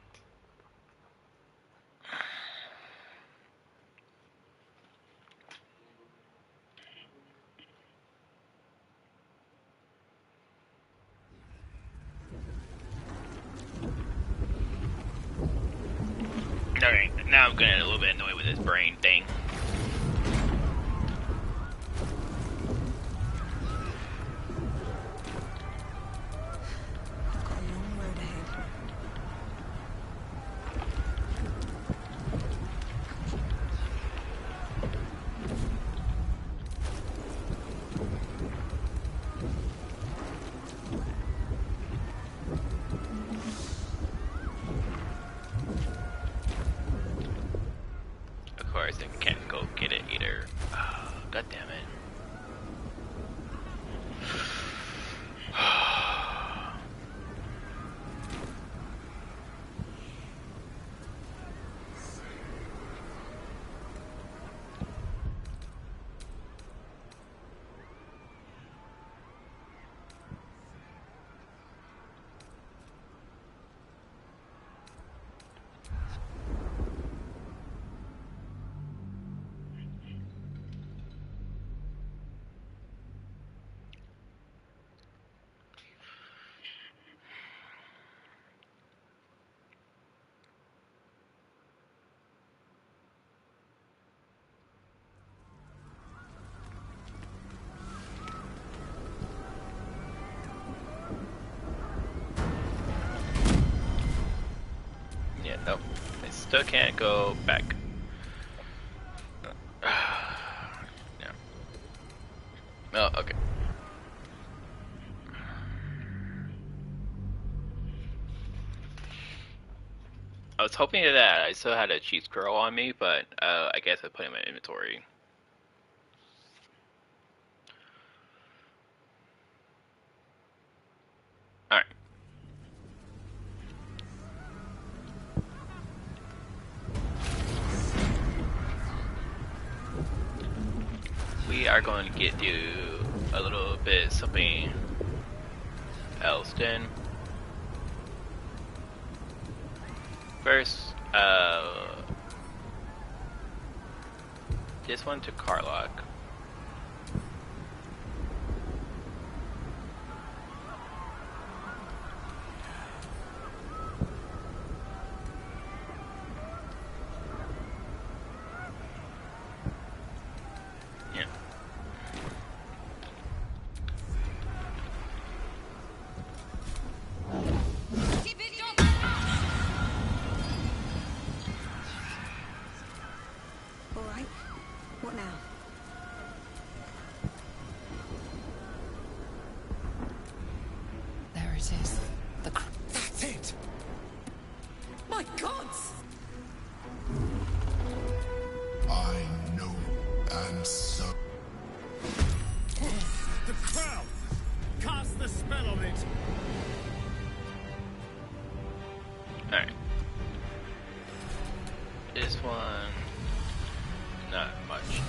Okay, now I'm getting a little bit annoyed with this brain thing. here. Oh, God damn it. Yeah, nope. I still can't go back. Yeah. Oh, okay. I was hoping that I still had a cheese curl on me, but I guess I put it in my inventory. Alright. We are going to get you a little bit something else then. First, this one to Carlock. Yeah. All right. What now? There it is. That's it! My gods! I know, and so. The crown! Cast the spell on it! Alright. This one, not much.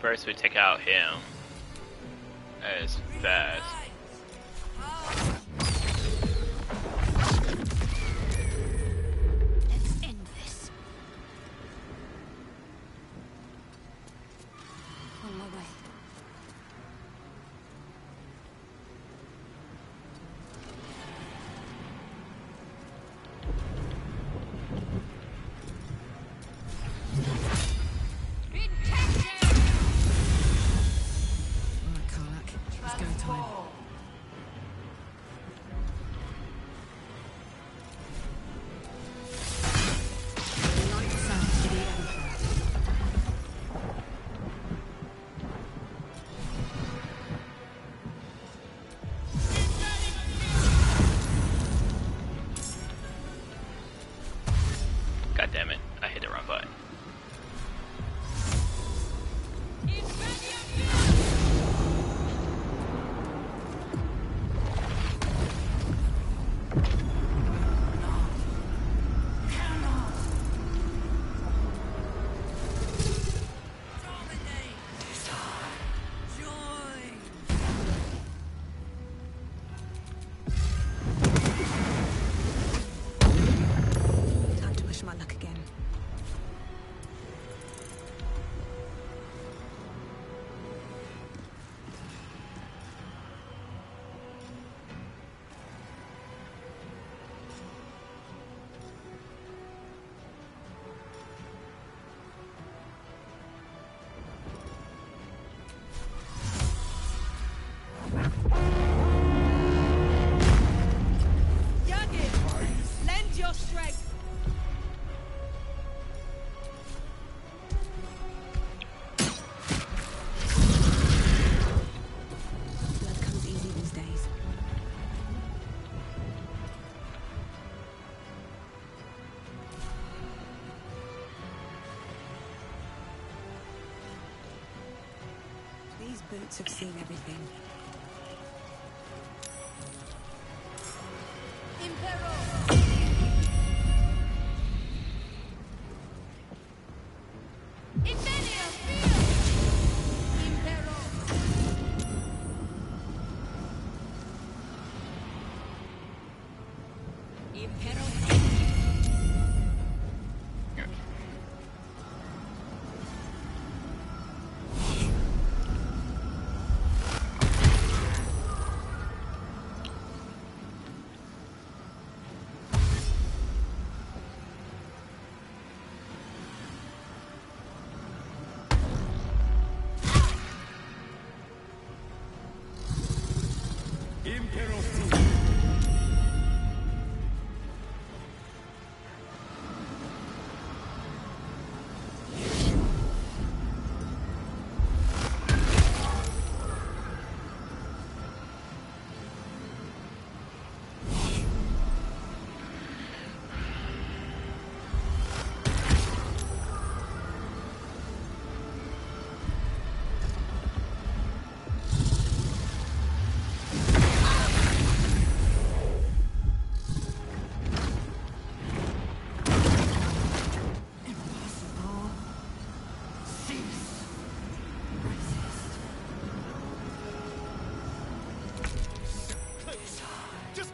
First we take out him as fast. Let's end this. On my way. Right, Karlak. It's go time. boots have seen everything.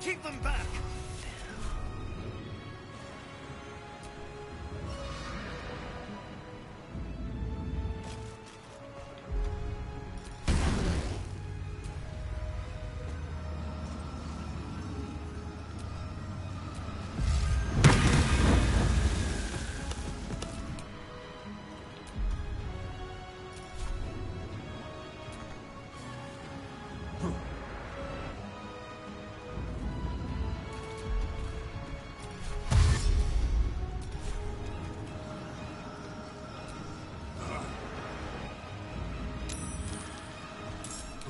Keep them back!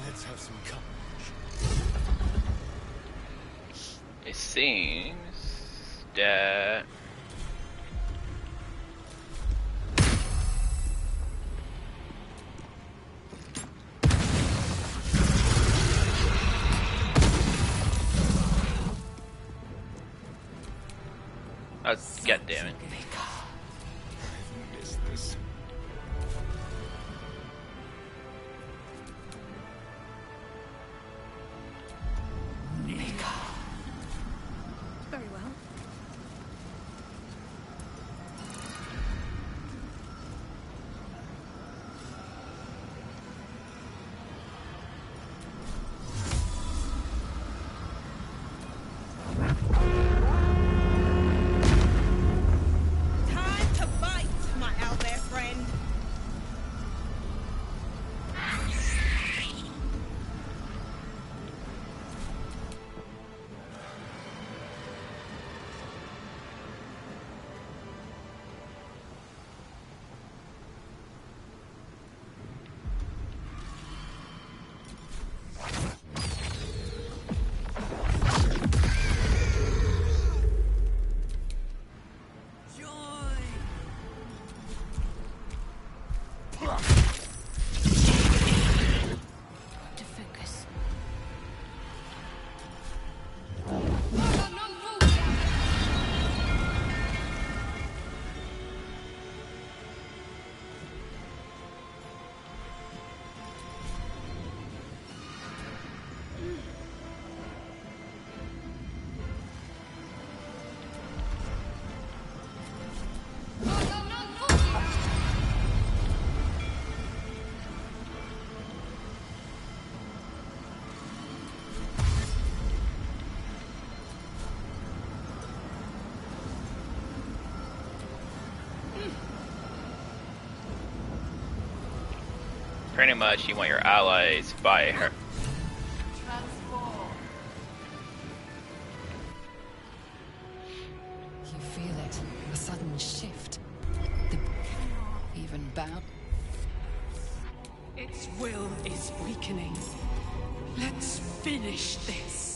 Let's have some courage. It seems that God damn it. I've missed this. Very well. Time to bite, my owlbear friend. To focus. Pretty much you want your allies by her. You feel it, a sudden shift. Even bound. Its will is weakening. Let's finish this.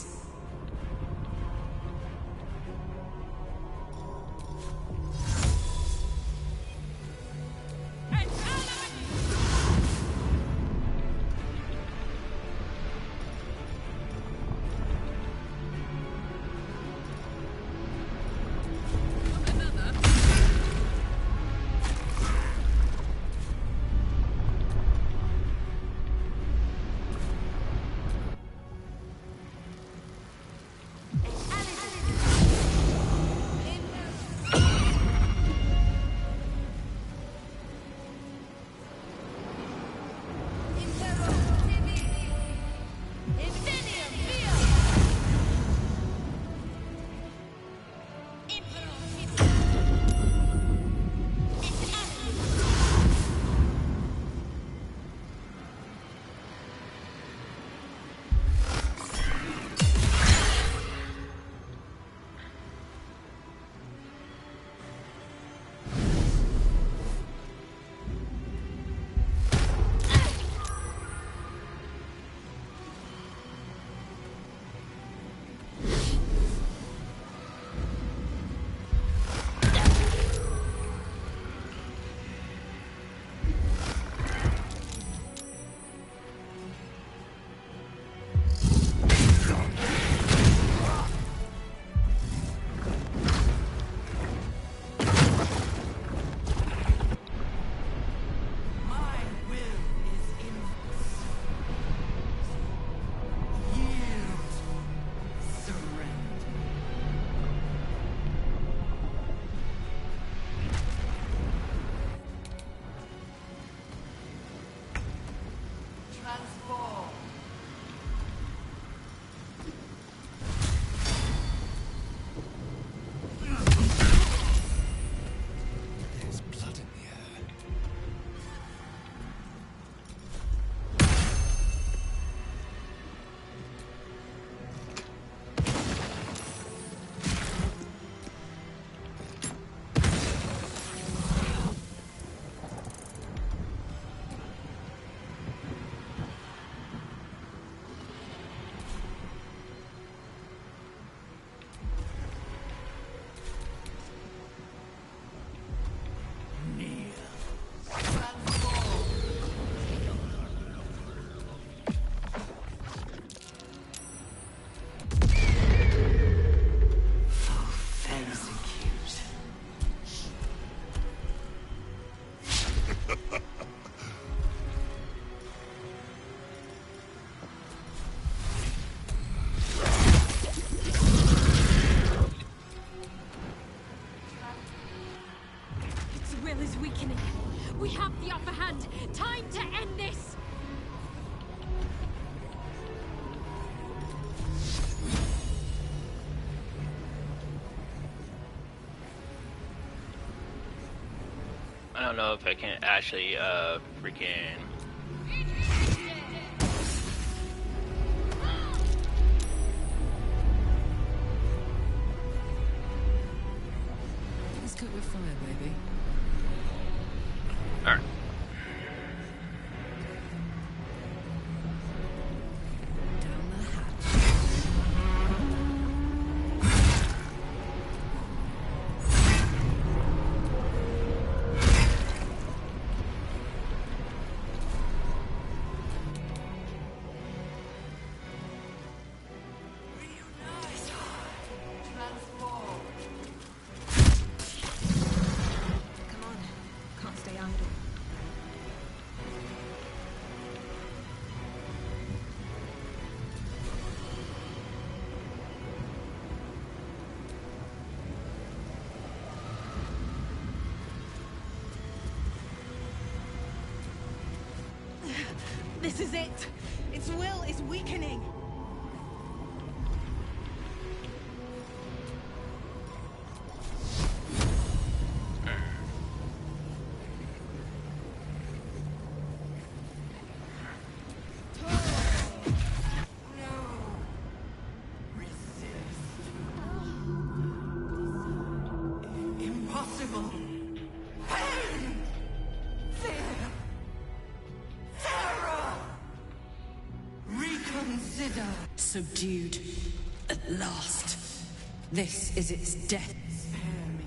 I don't know if I can actually, freaking... Let's cook with fire, baby. Alright. This is it. Its will is weakening. Impossible. Pain! Fear! Terror! Reconsider. Subdued. At last. This is its death. Spare me.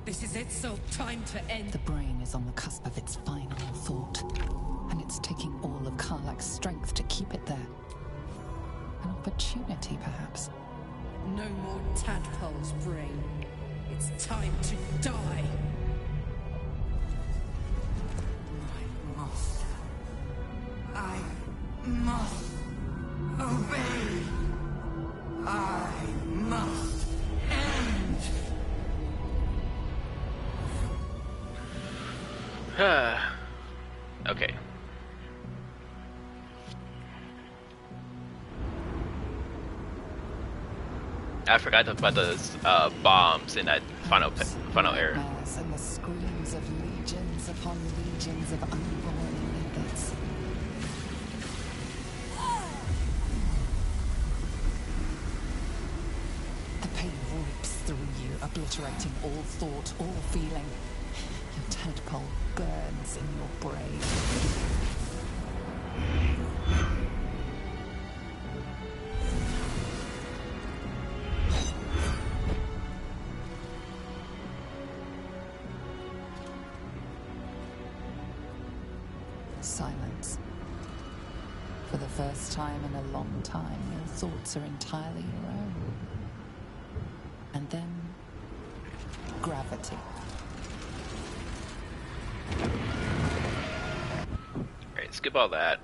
This is its sole time to end. The brain is on the cusp of its final thought, and it's taking all of Karlak's strength to keep it there. An opportunity, perhaps. No more tadpole's brain. It's time to die. My master. I must obey. I must end. Okay. I forgot about those bombs in that final area. Nightmares and the screams of legions upon legions of unborn lithids. The pain rips through you, obliterating all thought, all feeling. Your tadpole burns in your brain. Silence. For the first time in a long time, your thoughts are entirely your own. And then, gravity. Alright, skip all that.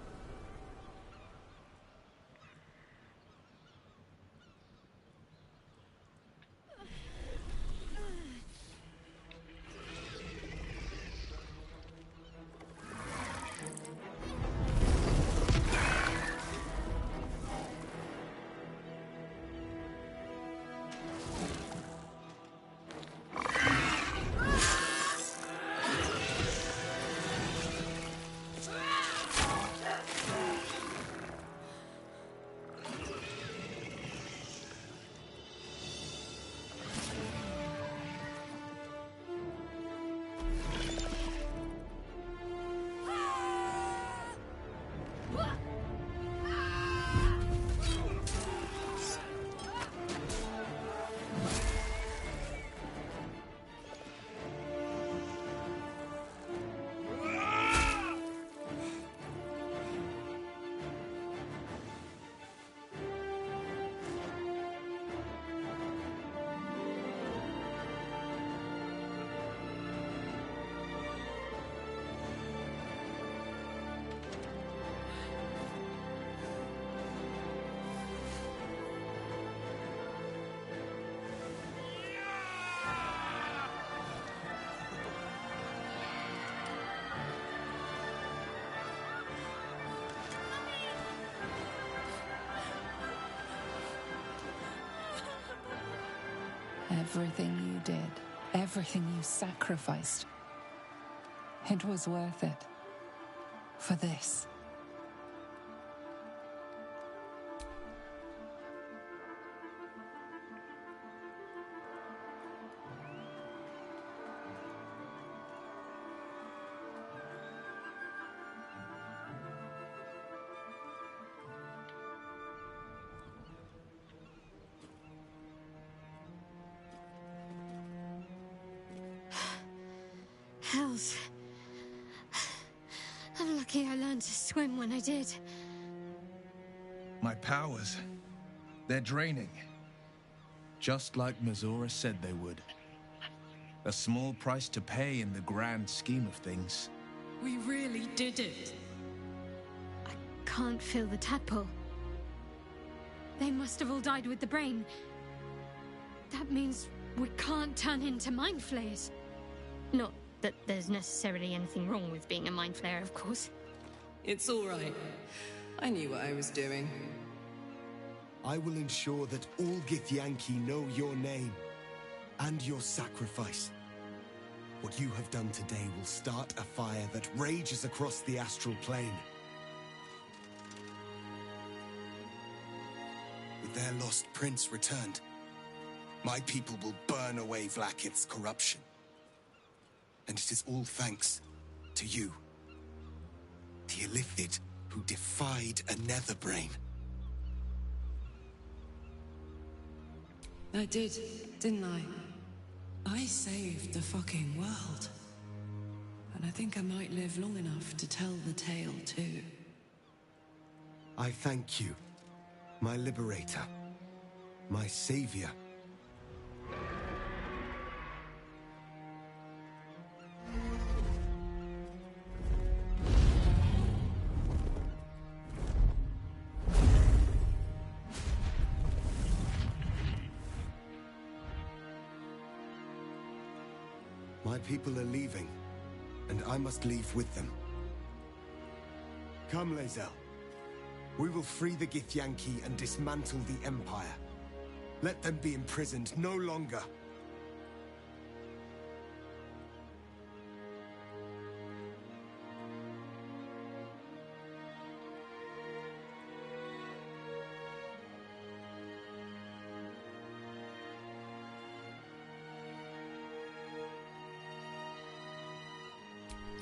Everything you did, everything you sacrificed, It was worth it. For this. Hells. I'm lucky I learned to swim when I did. My powers, they're draining. Just like Mizora said they would. A small price to pay in the grand scheme of things. We really did it. Can't feel the tadpole. They must have all died with the brain. That means we can't turn into mind flayers. Not that there's necessarily anything wrong with being a mind flayer, of course. It's all right. I knew what I was doing. I will ensure that all Githyanki know your name and your sacrifice. What you have done today will start a fire that rages across the astral plane. With their lost prince returned, my people will burn away Vlaakith's corruption. And it is all thanks to you. The Illithid who defied a netherbrain. I did, didn't I? I saved the fucking world. And I think I might live long enough to tell the tale too. I thank you, my liberator, my savior. My people are leaving, and I must leave with them. Come, Lae'zel. We will free the Githyanki and dismantle the Empire. Let them be imprisoned no longer.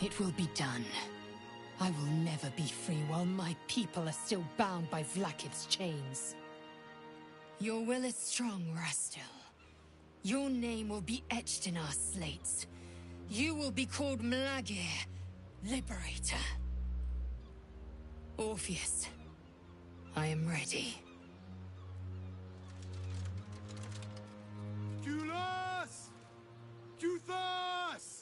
It will be done. I will never be free while my people are still bound by Vlaakith's chains. Your will is strong, Rastil. Your name will be etched in our slates. You will be called Mlagir, Liberator. Orpheus, I am ready. Julas! Juthas!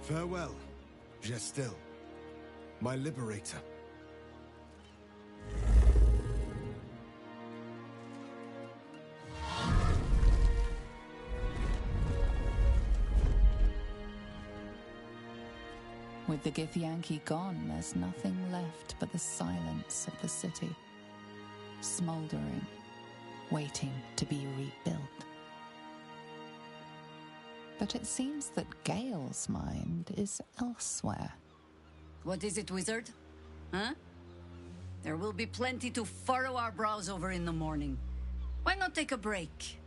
Farewell, Gestil, my liberator. With the Githyanki gone, there's nothing left but the silence of the city, smoldering, waiting to be rebuilt. But it seems that Gale's mind is elsewhere. What is it, wizard? Huh? There will be plenty to furrow our brows over in the morning. Why not take a break?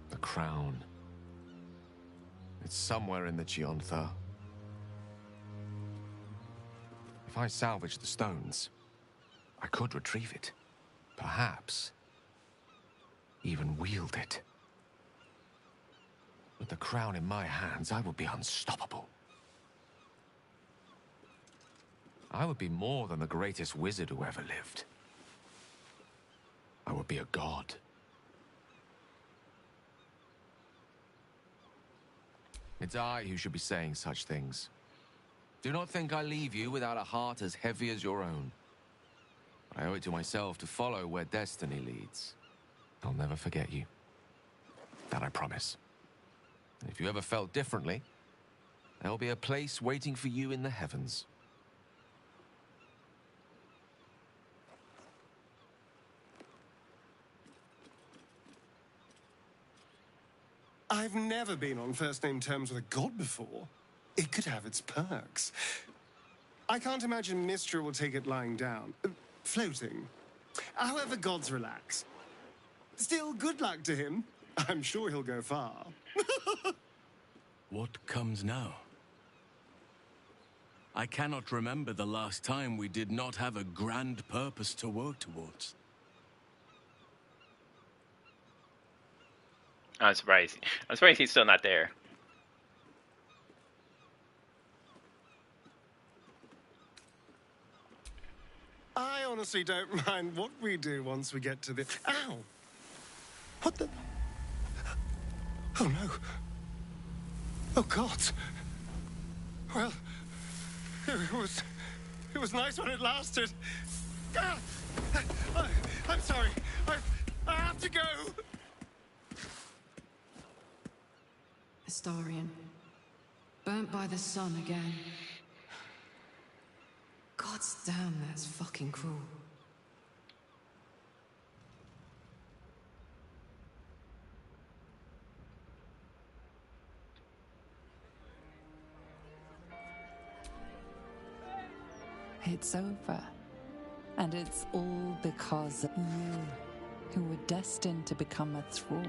The crown. It's somewhere in the Giontha. If I salvage the stones, I could retrieve it. Perhaps even wield it. With the crown in my hands, I would be unstoppable. I would be more than the greatest wizard who ever lived. I would be a god. It's I who should be saying such things. Do not think I leave you without a heart as heavy as your own. I owe it to myself to follow where destiny leads. I'll never forget you. That I promise. And if you ever felt differently, there'll be a place waiting for you in the heavens. I've never been on first-name terms with a god before. It could have its perks. I can't imagine Mistra will take it lying down. Floating. However gods relax. Still, good luck to him. I'm sure he'll go far. What comes now? I cannot remember the last time we did not have a grand purpose to work towards. I'm surprised. I'm surprised he's still not there. I honestly don't mind what we do once we get to the... Ow! What the... Oh, no. Oh, God. Well, it was nice when it lasted. Ah! I'm sorry. I have to go. Astarion. Burnt by the sun again. God's damn, that's fucking cruel. It's over. And it's all because of you, who were destined to become a thrall.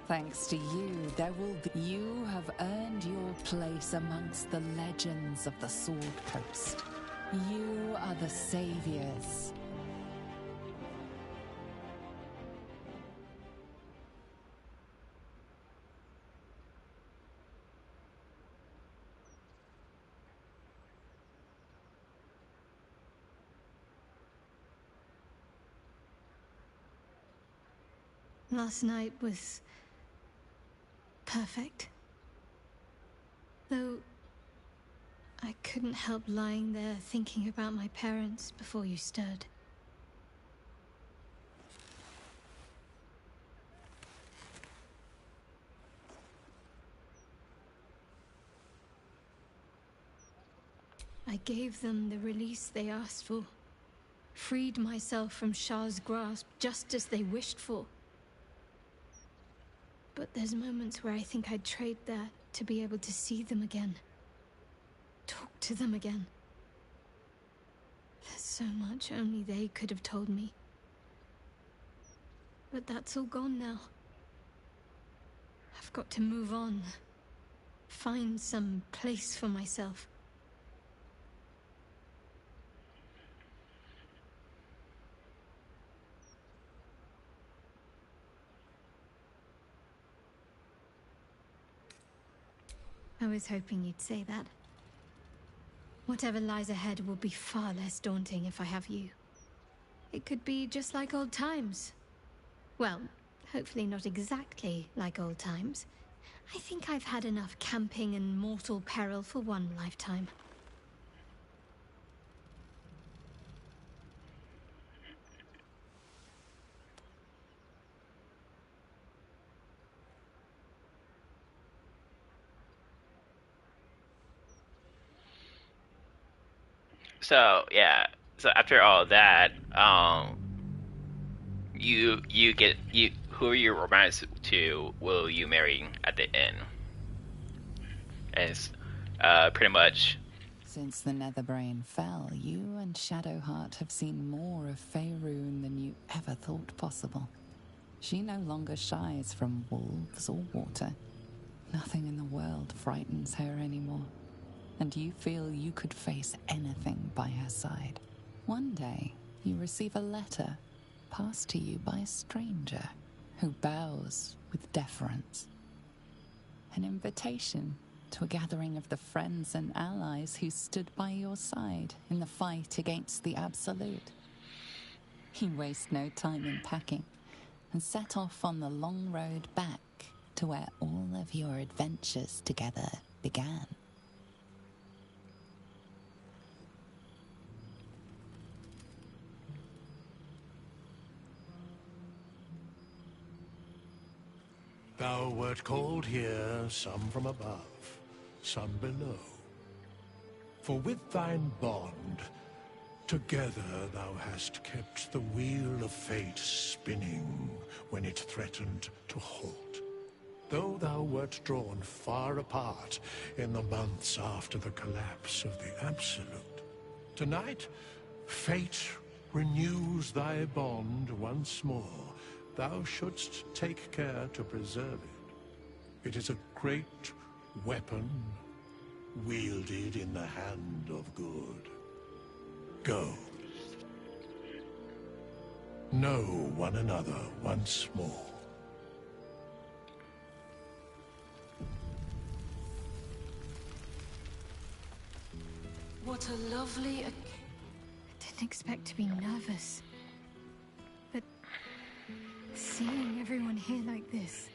Thanks to you, there will be... You have earned your place amongst the legends of the Sword Coast. You are the saviors. Last night was perfect. Though I couldn't help lying there thinking about my parents before you stirred. I gave them the release they asked for. Freed myself from Shah's grasp just as they wished for. But there's moments where I think I'd trade that to be able to see them again. Talk to them again. There's so much only they could have told me. But that's all gone now. I've got to move on. Find some place for myself. I was hoping you'd say that. Whatever lies ahead will be far less daunting if I have you. It could be just like old times. Well, hopefully not exactly like old times. I think I've had enough camping and mortal peril for one lifetime. So yeah. So after all that, you get who are you romanced to? Will you marry at the end? And it's pretty much. Since the Netherbrain fell, you and Shadowheart have seen more of Faerun than you ever thought possible. She no longer shies from wolves or water. Nothing in the world frightens her anymore. And you feel you could face anything by her side. One day, you receive a letter passed to you by a stranger who bows with deference. An invitation to a gathering of the friends and allies who stood by your side in the fight against the Absolute. You waste no time in packing and set off on the long road back to where all of your adventures together began. Thou wert called here, some from above, some below. For with thine bond, together thou hast kept the wheel of fate spinning when it threatened to halt. Though thou wert drawn far apart in the months after the collapse of the Absolute, tonight, fate renews thy bond once more. Thou shouldst take care to preserve it. It is a great weapon, wielded in the hand of good. Go. Know one another once more. What a lovely... I didn't expect to be nervous. But seeing everyone here like this...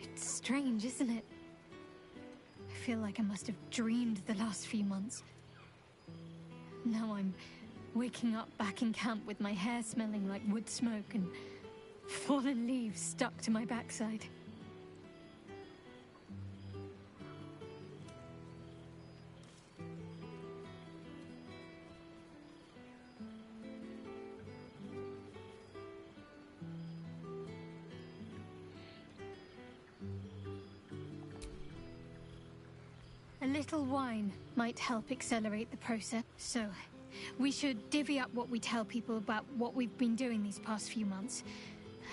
It's strange, isn't it? I feel like I must have dreamed the last few months. Now I'm waking up back in camp with my hair smelling like wood smoke and fallen leaves stuck to my backside. A little wine might help accelerate the process, so we should divvy up what we tell people about what we've been doing these past few months.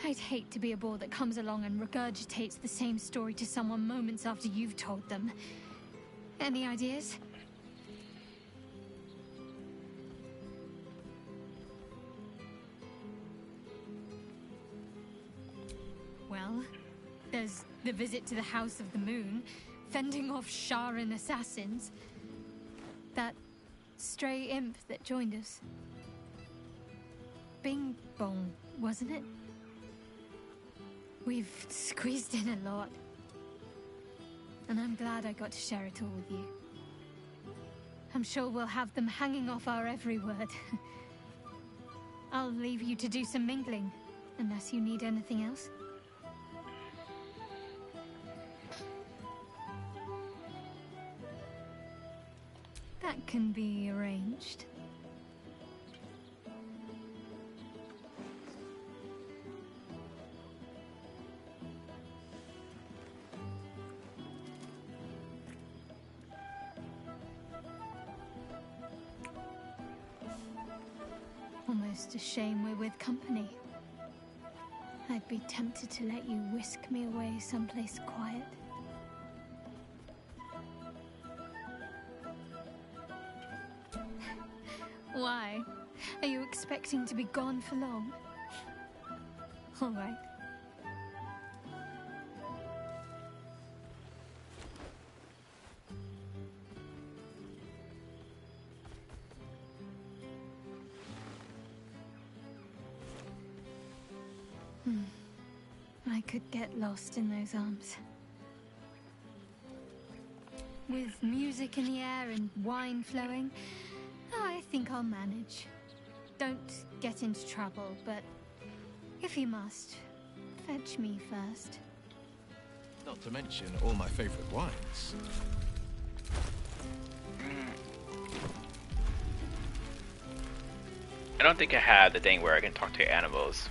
I'd hate to be a bore that comes along and regurgitates the same story to someone moments after you've told them. Any ideas? Well, there's the visit to the House of the Moon, fending off Sharan assassins. That stray imp that joined us. Bing Bong, wasn't it? We've squeezed in a lot. And I'm glad I got to share it all with you. I'm sure we'll have them hanging off our every word. I'll leave you to do some mingling, unless you need anything else. That can be arranged. Almost a shame we're with company. I'd be tempted to let you whisk me away someplace quiet. Why? Are you expecting to be gone for long? All right. I could get lost in those arms. With music in the air and wine flowing, I think I'll manage. Don't get into trouble, but if you must, fetch me first. Not to mention all my favorite wines. I don't think I have the thing where I can talk to animals.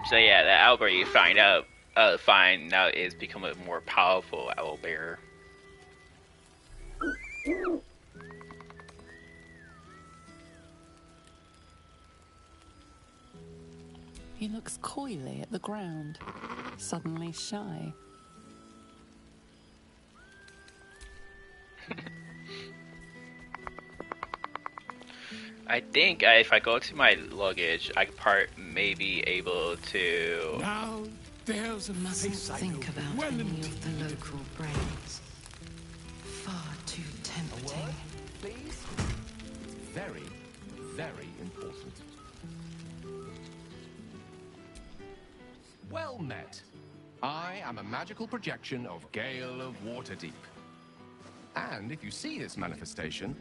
So yeah, the owlbear you find out is become a more powerful owlbear. He looks coyly at the ground, suddenly shy. I think if I go to my luggage, I may be able to. Now, there's a Mustn't face I think know about well any indeed. of the local brains. Far too tempting. Please? Very, very important. Well met. I am a magical projection of Gale of Waterdeep. And if you see this manifestation,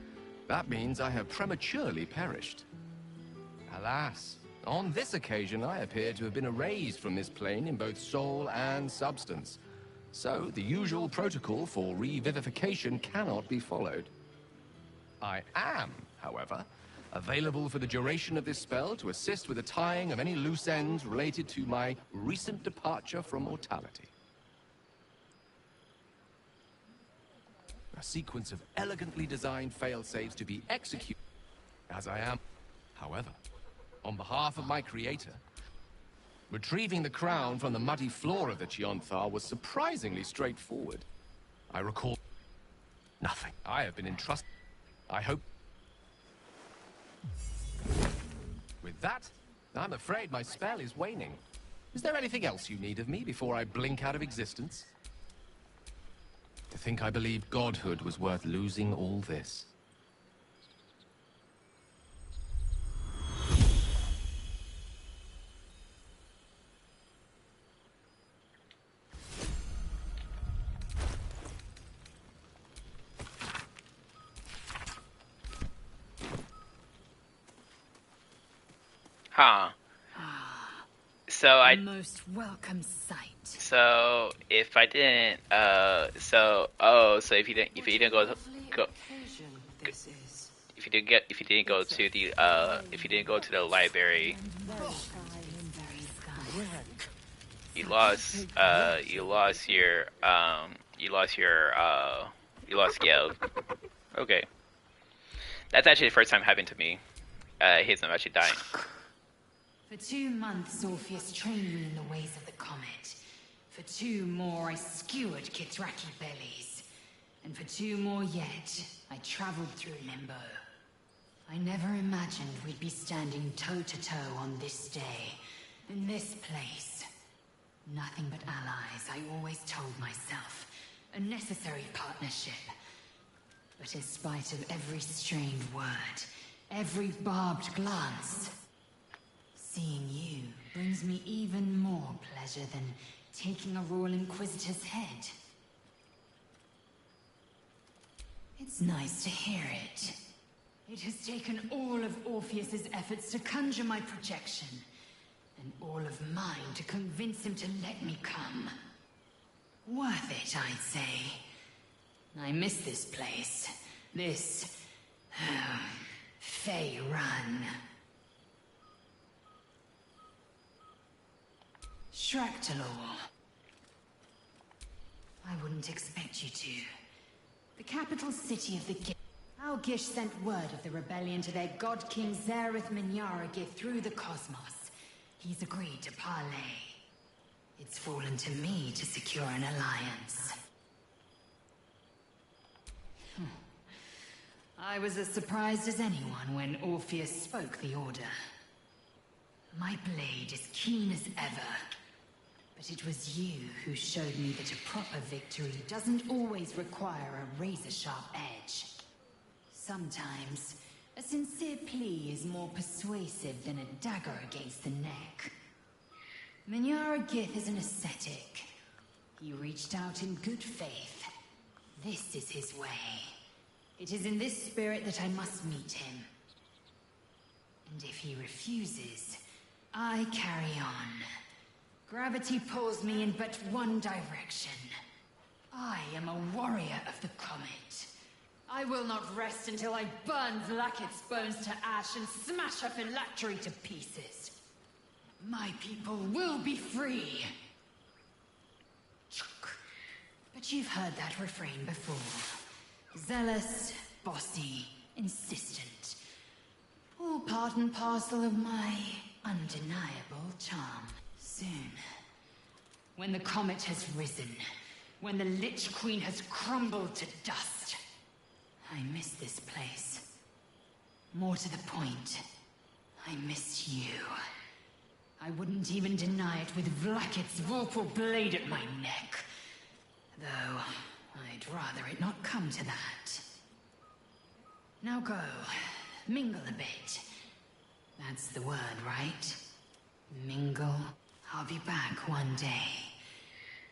that means I have prematurely perished. Alas, on this occasion I appear to have been erased from this plane in both soul and substance. So the usual protocol for revivification cannot be followed. I am, however, available for the duration of this spell to assist with the tying of any loose ends related to my recent departure from mortality. A sequence of elegantly designed fail-safes to be executed as I am. However, on behalf of my creator, retrieving the crown from the muddy floor of the Chionthar was surprisingly straightforward. I recall nothing. I have been entrusted. I hope. With that, I'm afraid my spell is waning. Is there anything else you need of me before I blink out of existence? To think I believed godhood was worth losing all this. Huh. So I. Most welcome sight. So if I didn't, so if you didn't go, if you didn't go to the library, you lost Gale. Okay, that's actually the first time happened to me. His I'm actually dying. For 2 months, Orpheus trained me in the ways of the comet. For 2 more, I skewered Kithraki bellies. And for 2 more yet, I traveled through Limbo. I never imagined we'd be standing toe-to-toe on this day, in this place. Nothing but allies, I always told myself. A necessary partnership. But in spite of every strained word, every barbed glance, seeing you brings me even more pleasure than taking a Royal Inquisitor's head. It's nice to hear it. It has taken all of Orpheus's efforts to conjure my projection, and all of mine to convince him to let me come. Worth it, I'd say. I miss this place. This... Fey Run. Shractalor. I wouldn't expect you to. The capital city of the Gish. Our Gish sent word of the rebellion to their god king Zareth Minyaragith through the cosmos. He's agreed to parley. It's fallen to me to secure an alliance. I was as surprised as anyone when Orpheus spoke the order. My blade is keen as ever. But it was you who showed me that a proper victory doesn't always require a razor-sharp edge. Sometimes, a sincere plea is more persuasive than a dagger against the neck. Minyaragith is an ascetic. He reached out in good faith. This is his way. It is in this spirit that I must meet him. And if he refuses, I carry on. Gravity pulls me in but one direction. I am a warrior of the comet. I will not rest until I burn Vlaakith's bones to ash and smash her phylactery to pieces. My people will be free. But you've heard that refrain before. Zealous, bossy, insistent. All part and parcel of my undeniable charm. Soon, when the comet has risen, when the Lich Queen has crumbled to dust, I miss this place. More to the point, I miss you. I wouldn't even deny it with Vlaakith's Vorpal blade at my neck. Though, I'd rather it not come to that. Now go, mingle a bit. That's the word, right? Mingle. I'll be back one day.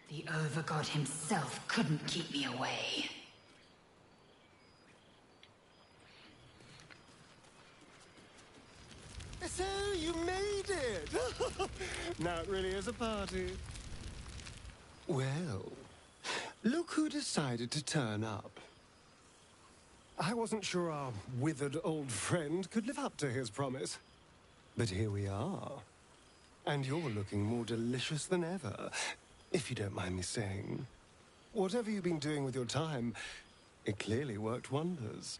The Overgod himself couldn't keep me away. So, you made it! Now it really is a party. Well, look who decided to turn up. I wasn't sure our withered old friend could live up to his promise. But here we are. And you're looking more delicious than ever, if you don't mind me saying. Whatever you've been doing with your time, it clearly worked wonders.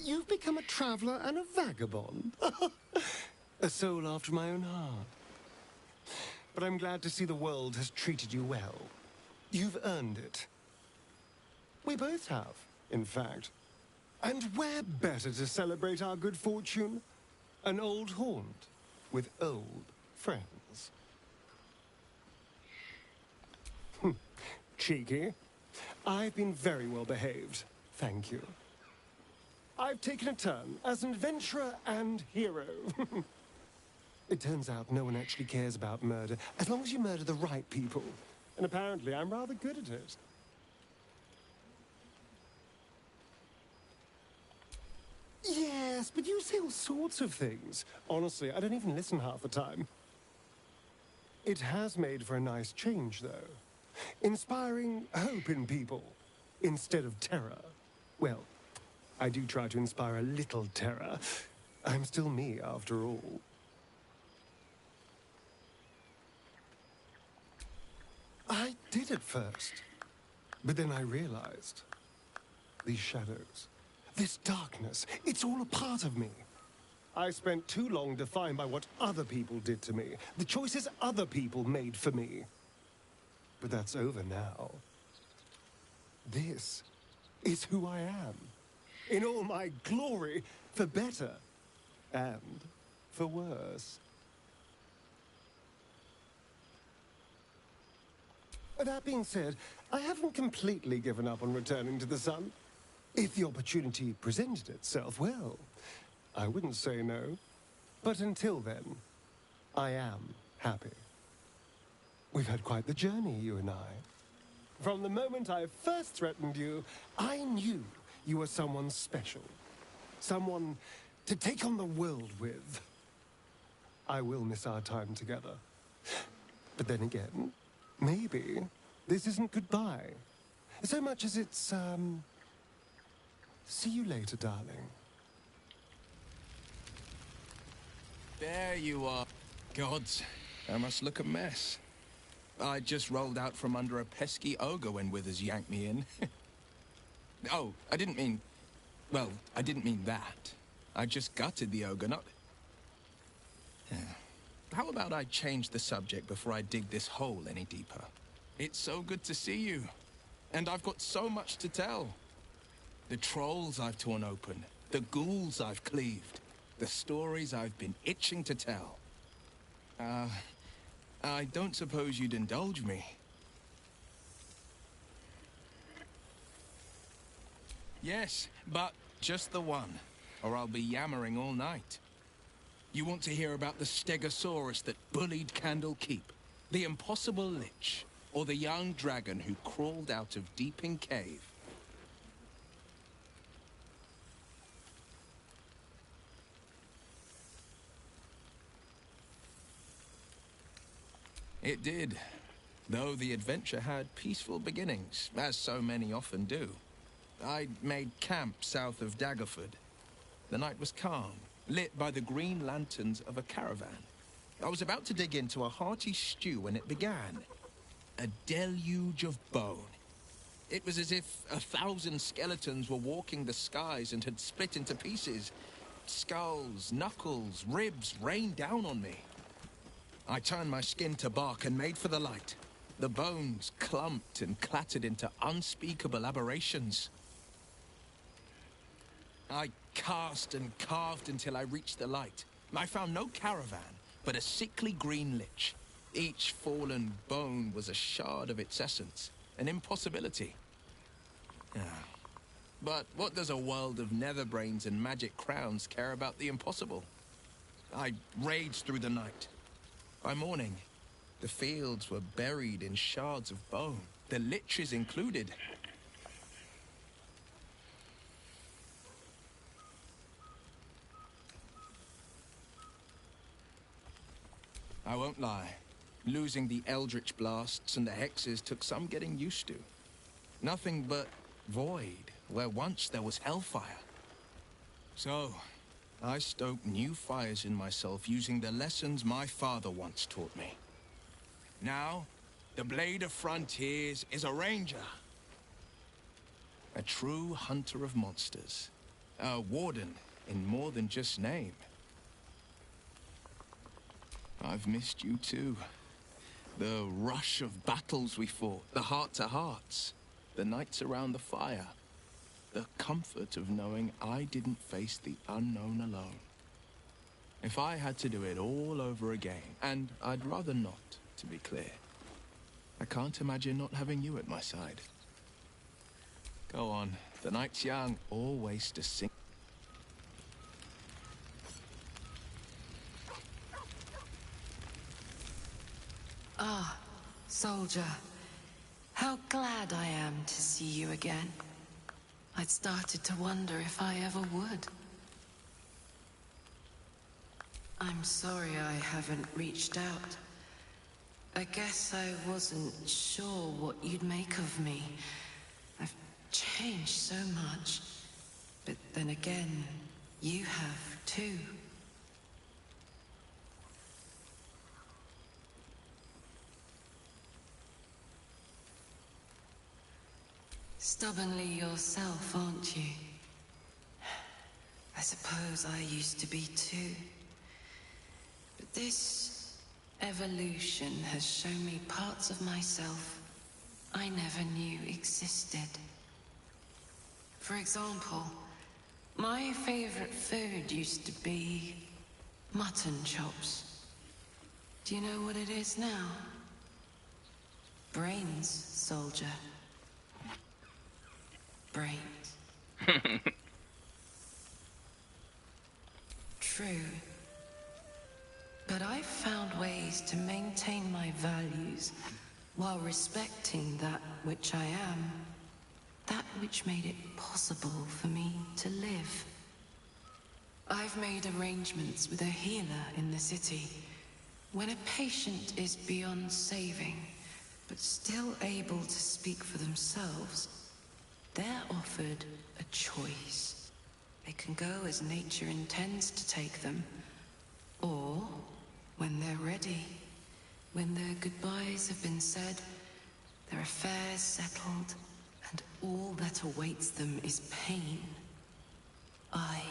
You've become a traveler and a vagabond. A soul after my own heart. But I'm glad to see the world has treated you well. You've earned it. We both have, in fact. And where better to celebrate our good fortune? An old haunt with old friends. Cheeky. I've been very well behaved, thank you. I've taken a turn as an adventurer and hero. It turns out no one actually cares about murder, as long as you murder the right people. And apparently I'm rather good at it. Yes, but you say all sorts of things. Honestly, I don't even listen half the time. It has made for a nice change, though. Inspiring hope in people, instead of terror. Well, I do try to inspire a little terror. I'm still me, after all. I did at first. But then I realized. These shadows, this darkness, it's all a part of me. I spent too long defined by what other people did to me, the choices other people made for me. But that's over now. This is who I am. In all my glory, for better and for worse. That being said, I haven't completely given up on returning to the sun. If the opportunity presented itself, well, I wouldn't say no. But until then, I am happy. We've had quite the journey, you and I. From the moment I first threatened you, I knew you were someone special. Someone to take on the world with. I will miss our time together. But then again, maybe this isn't goodbye. So much as it's, see you later, darling. There you are. Gods, I must look a mess. I just rolled out from under a pesky ogre when Withers yanked me in. Oh, I didn't mean... Well, I didn't mean that. I just gutted the ogre, not... How about I change the subject before I dig this hole any deeper? It's so good to see you. And I've got so much to tell. The trolls I've torn open. The ghouls I've cleaved. The stories I've been itching to tell. I don't suppose you'd indulge me. Yes, but just the one, or I'll be yammering all night. You want to hear about the Stegosaurus that bullied Candle Keep, the impossible lich, or the young dragon who crawled out of Deeping Cave? It did, though the adventure had peaceful beginnings, as so many often do. I'd made camp south of Daggerford. The night was calm, lit by the green lanterns of a caravan. I was about to dig into a hearty stew when it began. a deluge of bone. It was as if 1,000 skeletons were walking the skies and had split into pieces. Skulls, knuckles, ribs rained down on me. I turned my skin to bark and made for the light. The bones clumped and clattered into unspeakable aberrations. I cast and carved until I reached the light. I found no caravan, but a sickly green lich. Each fallen bone was a shard of its essence, an impossibility. But what does a world of netherbrains and magic crowns care about the impossible? I raged through the night. By morning, the fields were buried in shards of bone, the liches included. I won't lie. Losing the eldritch blasts and the hexes took some getting used to. Nothing but void, where once there was hellfire. So, I stoked new fires in myself using the lessons my father once taught me. Now, the Blade of Frontiers is a ranger. A true hunter of monsters. A warden in more than just name. I've missed you too. The rush of battles we fought, the heart-to-hearts, the nights around the fire. The comfort of knowing I didn't face the unknown alone. If I had to do it all over again, and I'd rather not, to be clear, I can't imagine not having you at my side. Go on, the night's young, always to sing. Ah, soldier. How glad I am to see you again. I'd started to wonder if I ever would. I'm sorry I haven't reached out. I guess I wasn't sure what you'd make of me. I've changed so much. But then again, you have too. Stubbornly yourself, aren't you? I suppose I used to be too. But this evolution has shown me parts of myself I never knew existed. For example, my favorite food used to be mutton chops. Do you know what it is now? Brains, soldier. Brains. True. But I've found ways to maintain my values while respecting that which I am. That which made it possible for me to live. I've made arrangements with a healer in the city. When a patient is beyond saving, but still able to speak for themselves, they're offered a choice. They can go as nature intends to take them, or when they're ready, when their goodbyes have been said, their affairs settled, and all that awaits them is pain, I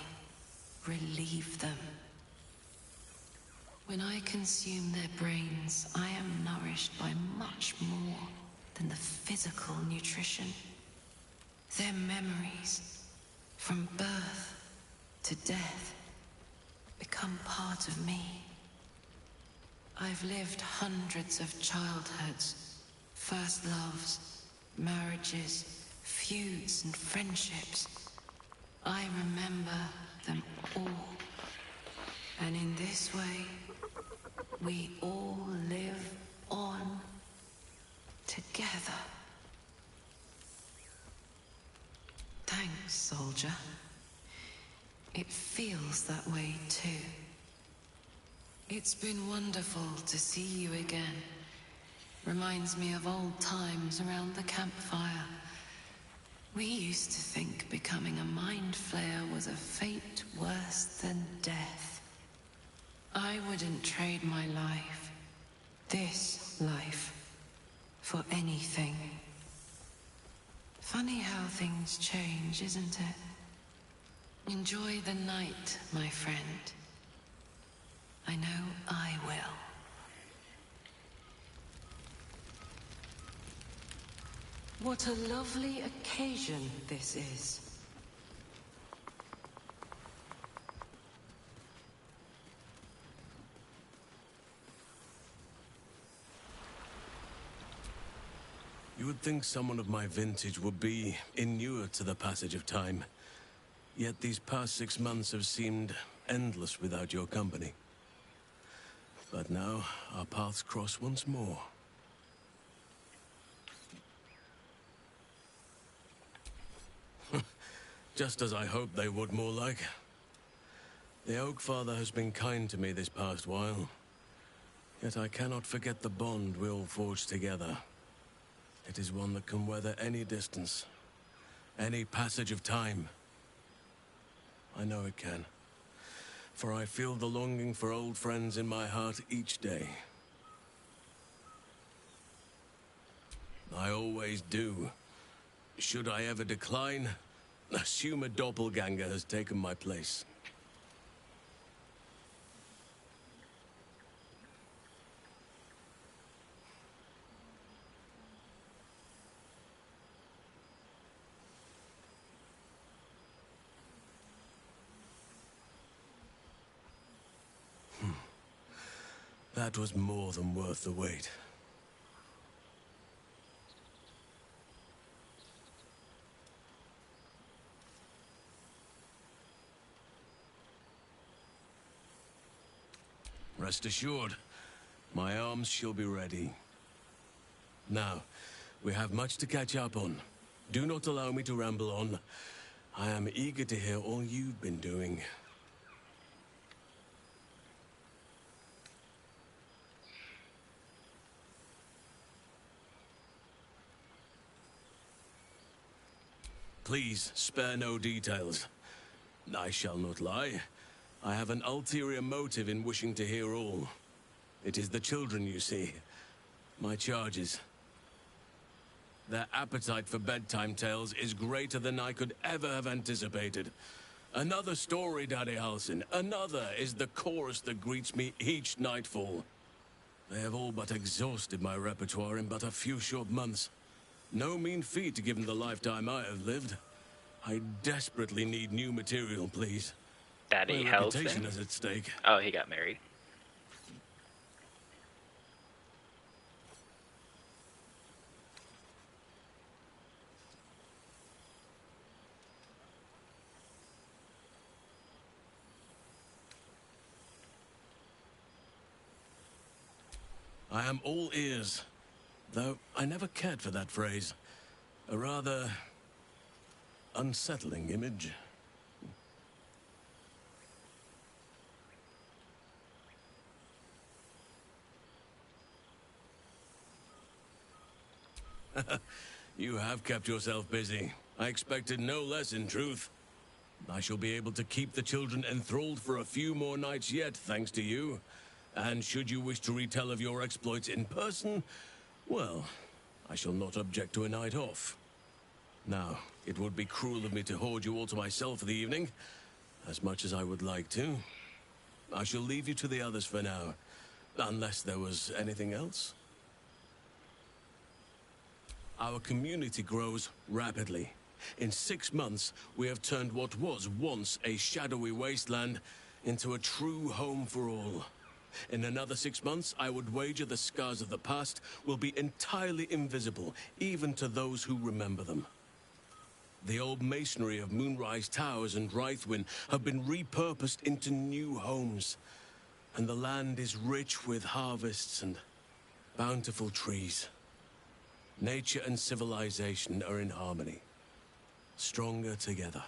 relieve them. When I consume their brains, I am nourished by much more than the physical nutrition. Their memories, from birth to death, become part of me. I've lived hundreds of childhoods, first loves, marriages, feuds and friendships. I remember them all. And in this way, we all live on together. Thanks, soldier. It feels that way too. It's been wonderful to see you again. Reminds me of old times around the campfire. We used to think becoming a mind flayer was a fate worse than death. I wouldn't trade my life, this life, For anything. Funny how things change, isn't it? Enjoy the night, my friend. I know I will. What a lovely occasion this is. You would think someone of my vintage would be inured to the passage of time. Yet these past 6 months have seemed endless without your company. But now, our paths cross once more. Just as I hoped they would, more like. The Oak Father has been kind to me this past while. Yet I cannot forget the bond we all forged together. It is one that can weather any distance, any passage of time. I know it can, for I feel the longing for old friends in my heart each day. I always do. Should I ever decline, assume a doppelganger has taken my place. That was more than worth the wait. Rest assured, my arms shall be ready. Now, we have much to catch up on. Do not allow me to ramble on. I am eager to hear all you've been doing. Please, spare no details. I shall not lie. I have an ulterior motive in wishing to hear all. It is the children, you see. My charges. Their appetite for bedtime tales is greater than I could ever have anticipated. Another story, Daddy Halsin. Another is the chorus that greets me each nightfall. They have all but exhausted my repertoire in but a few short months. No mean feat given the lifetime I have lived. I desperately need new material, please. Daddy My reputation is at stake. Oh, he got married. I am all ears. Though I never cared for that phrase. A rather unsettling image. You have kept yourself busy. I expected no less, in truth. I shall be able to keep the children enthralled for a few more nights yet, thanks to you. And should you wish to retell of your exploits in person, well, I shall not object to a night off. Now, it would be cruel of me to hoard you all to myself for the evening, as much as I would like to. I shall leave you to the others for now, unless there was anything else. Our community grows rapidly. In 6 months, we have turned what was once a shadowy wasteland into a true home for all. In another 6 months, I would wager the scars of the past will be entirely invisible, even to those who remember them. The old masonry of Moonrise Towers and Rythwin have been repurposed into new homes, and the land is rich with harvests and bountiful trees. Nature and civilization are in harmony, stronger together.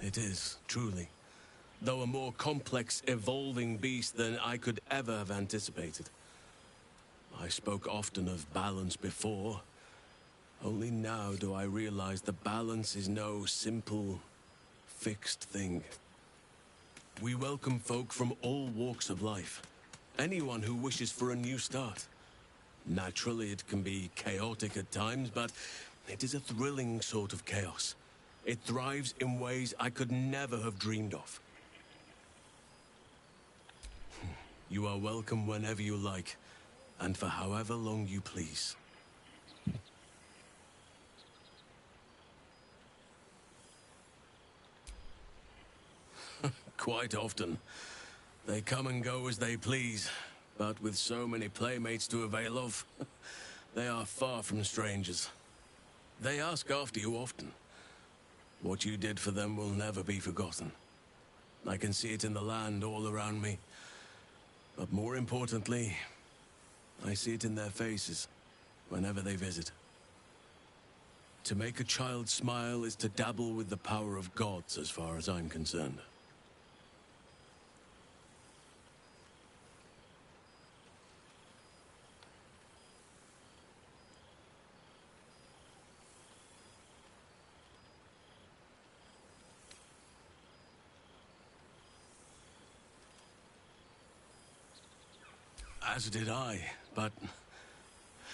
It is, truly, though a more complex, evolving beast than I could ever have anticipated. I spoke often of balance before. Only now do I realize the balance is no simple, fixed thing. We welcome folk from all walks of life. Anyone who wishes for a new start. Naturally, it can be chaotic at times, but it is a thrilling sort of chaos. It thrives in ways I could never have dreamed of. You are welcome whenever you like, and for however long you please. Quite often. They come and go as they please, but with so many playmates to avail of, they are far from strangers. They ask after you often. What you did for them will never be forgotten. I can see it in the land all around me. But more importantly, I see it in their faces whenever they visit. To make a child smile is to dabble with the power of gods as far as I'm concerned. As did I, but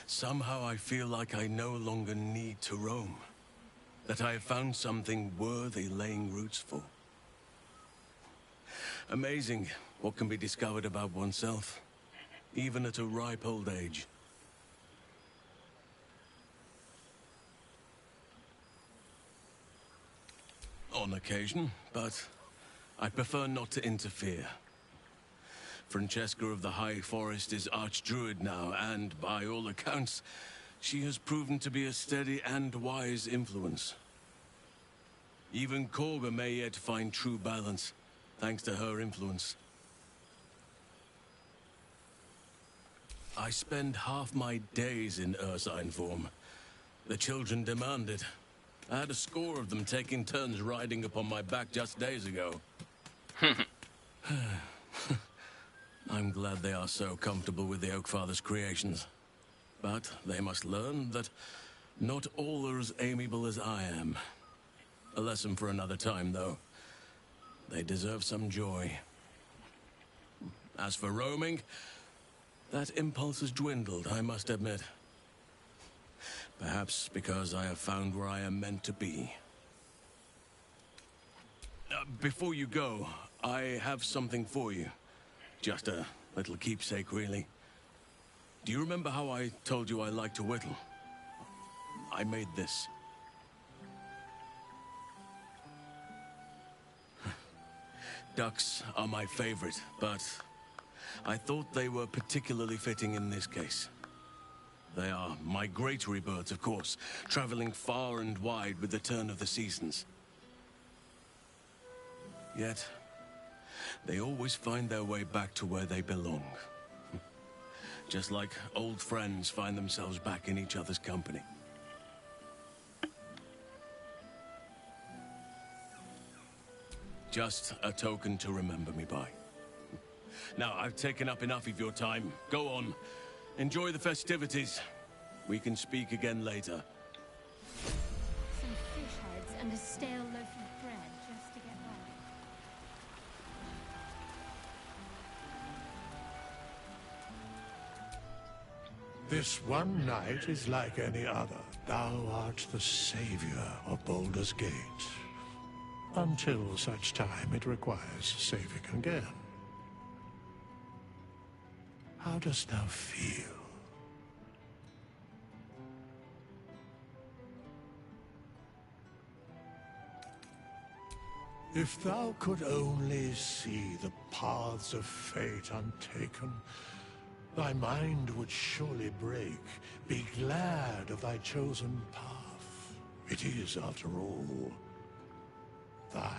somehow I feel like I no longer need to roam. That I have found something worthy laying roots for. Amazing what can be discovered about oneself, even at a ripe old age. On occasion, but I prefer not to interfere. Francesca of the High Forest is Archdruid now, and by all accounts, she has proven to be a steady and wise influence. Even Korga may yet find true balance, thanks to her influence. I spend half my days in Ursine form. The children demand it. I had a score of them taking turns riding upon my back just days ago. I'm glad they are so comfortable with the Oakfather's creations. But they must learn that not all are as amiable as I am. A lesson for another time, though. They deserve some joy. As for roaming, that impulse has dwindled, I must admit. Perhaps because I have found where I am meant to be. Before you go, I have something for you. Just a little keepsake, really. Do you remember how I told you I like to whittle? I made this. Ducks are my favorite, but I thought they were particularly fitting in this case. They are migratory birds, of course, traveling far and wide with the turn of the seasons. Yet, they always find their way back to where they belong. Just like old friends find themselves back in each other's company. Just a token to remember me by. Now, I've taken up enough of your time. Go on. Enjoy the festivities. We can speak again later. Some fish heads and a stale loaf of bread just to get by. This one night is like any other. Thou art the savior of Baldur's Gate. Until such time it requires saving again. How dost thou feel? If thou could only see the paths of fate untaken, thy mind would surely break. Be glad of thy chosen path. It is, after all, thine.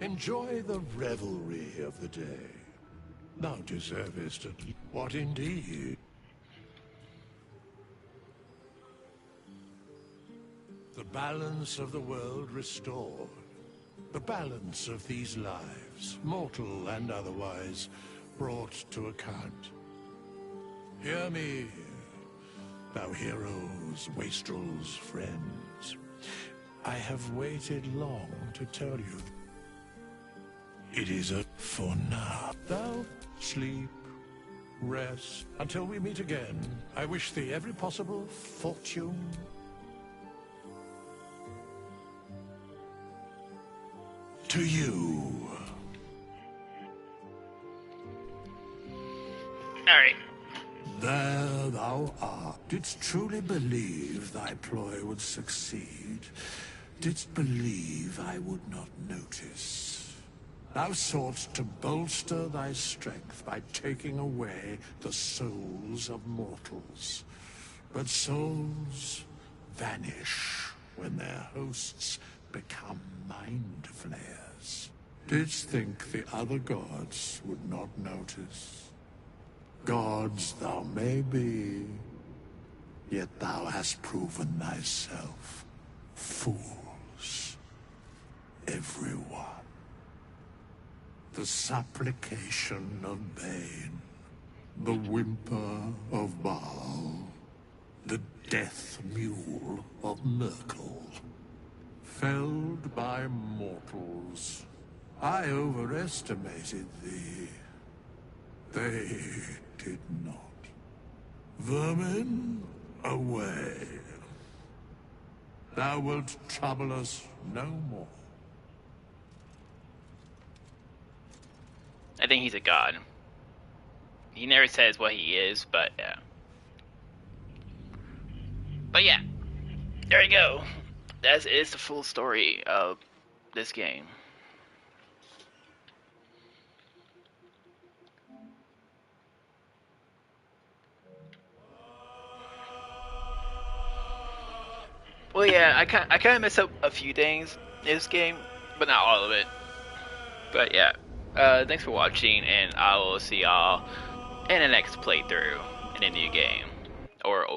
Enjoy the revelry of the day. Thou deservest at least. What indeed? The balance of the world restored. The balance of these lives, mortal and otherwise, brought to account. Hear me, thou heroes, wastrels, friends. I have waited long to tell you. It is for now. Thou sleep, rest. Until we meet again, I wish thee every possible fortune. To you. Alright. There thou art. Didst truly believe thy ploy would succeed. Didst believe I would not notice. Thou soughtst to bolster thy strength by taking away the souls of mortals. But souls vanish when their hosts become mind flayers. Didst think the other gods would not notice? Gods thou may be, yet thou hast proven thyself fools, everyone. The supplication of Bane, the whimper of Baal, the death mule of Merkel. Felled by mortals, I overestimated thee. They did not. Vermin, away. Thou wilt trouble us no more. I think he's a god. He never says what he is, but yeah. But yeah, there you go. That is the full story of this game. Well, yeah, I kind of messed up a few things in this game, but not all of it. But yeah, thanks for watching, and I will see y'all in the next playthrough in a new game or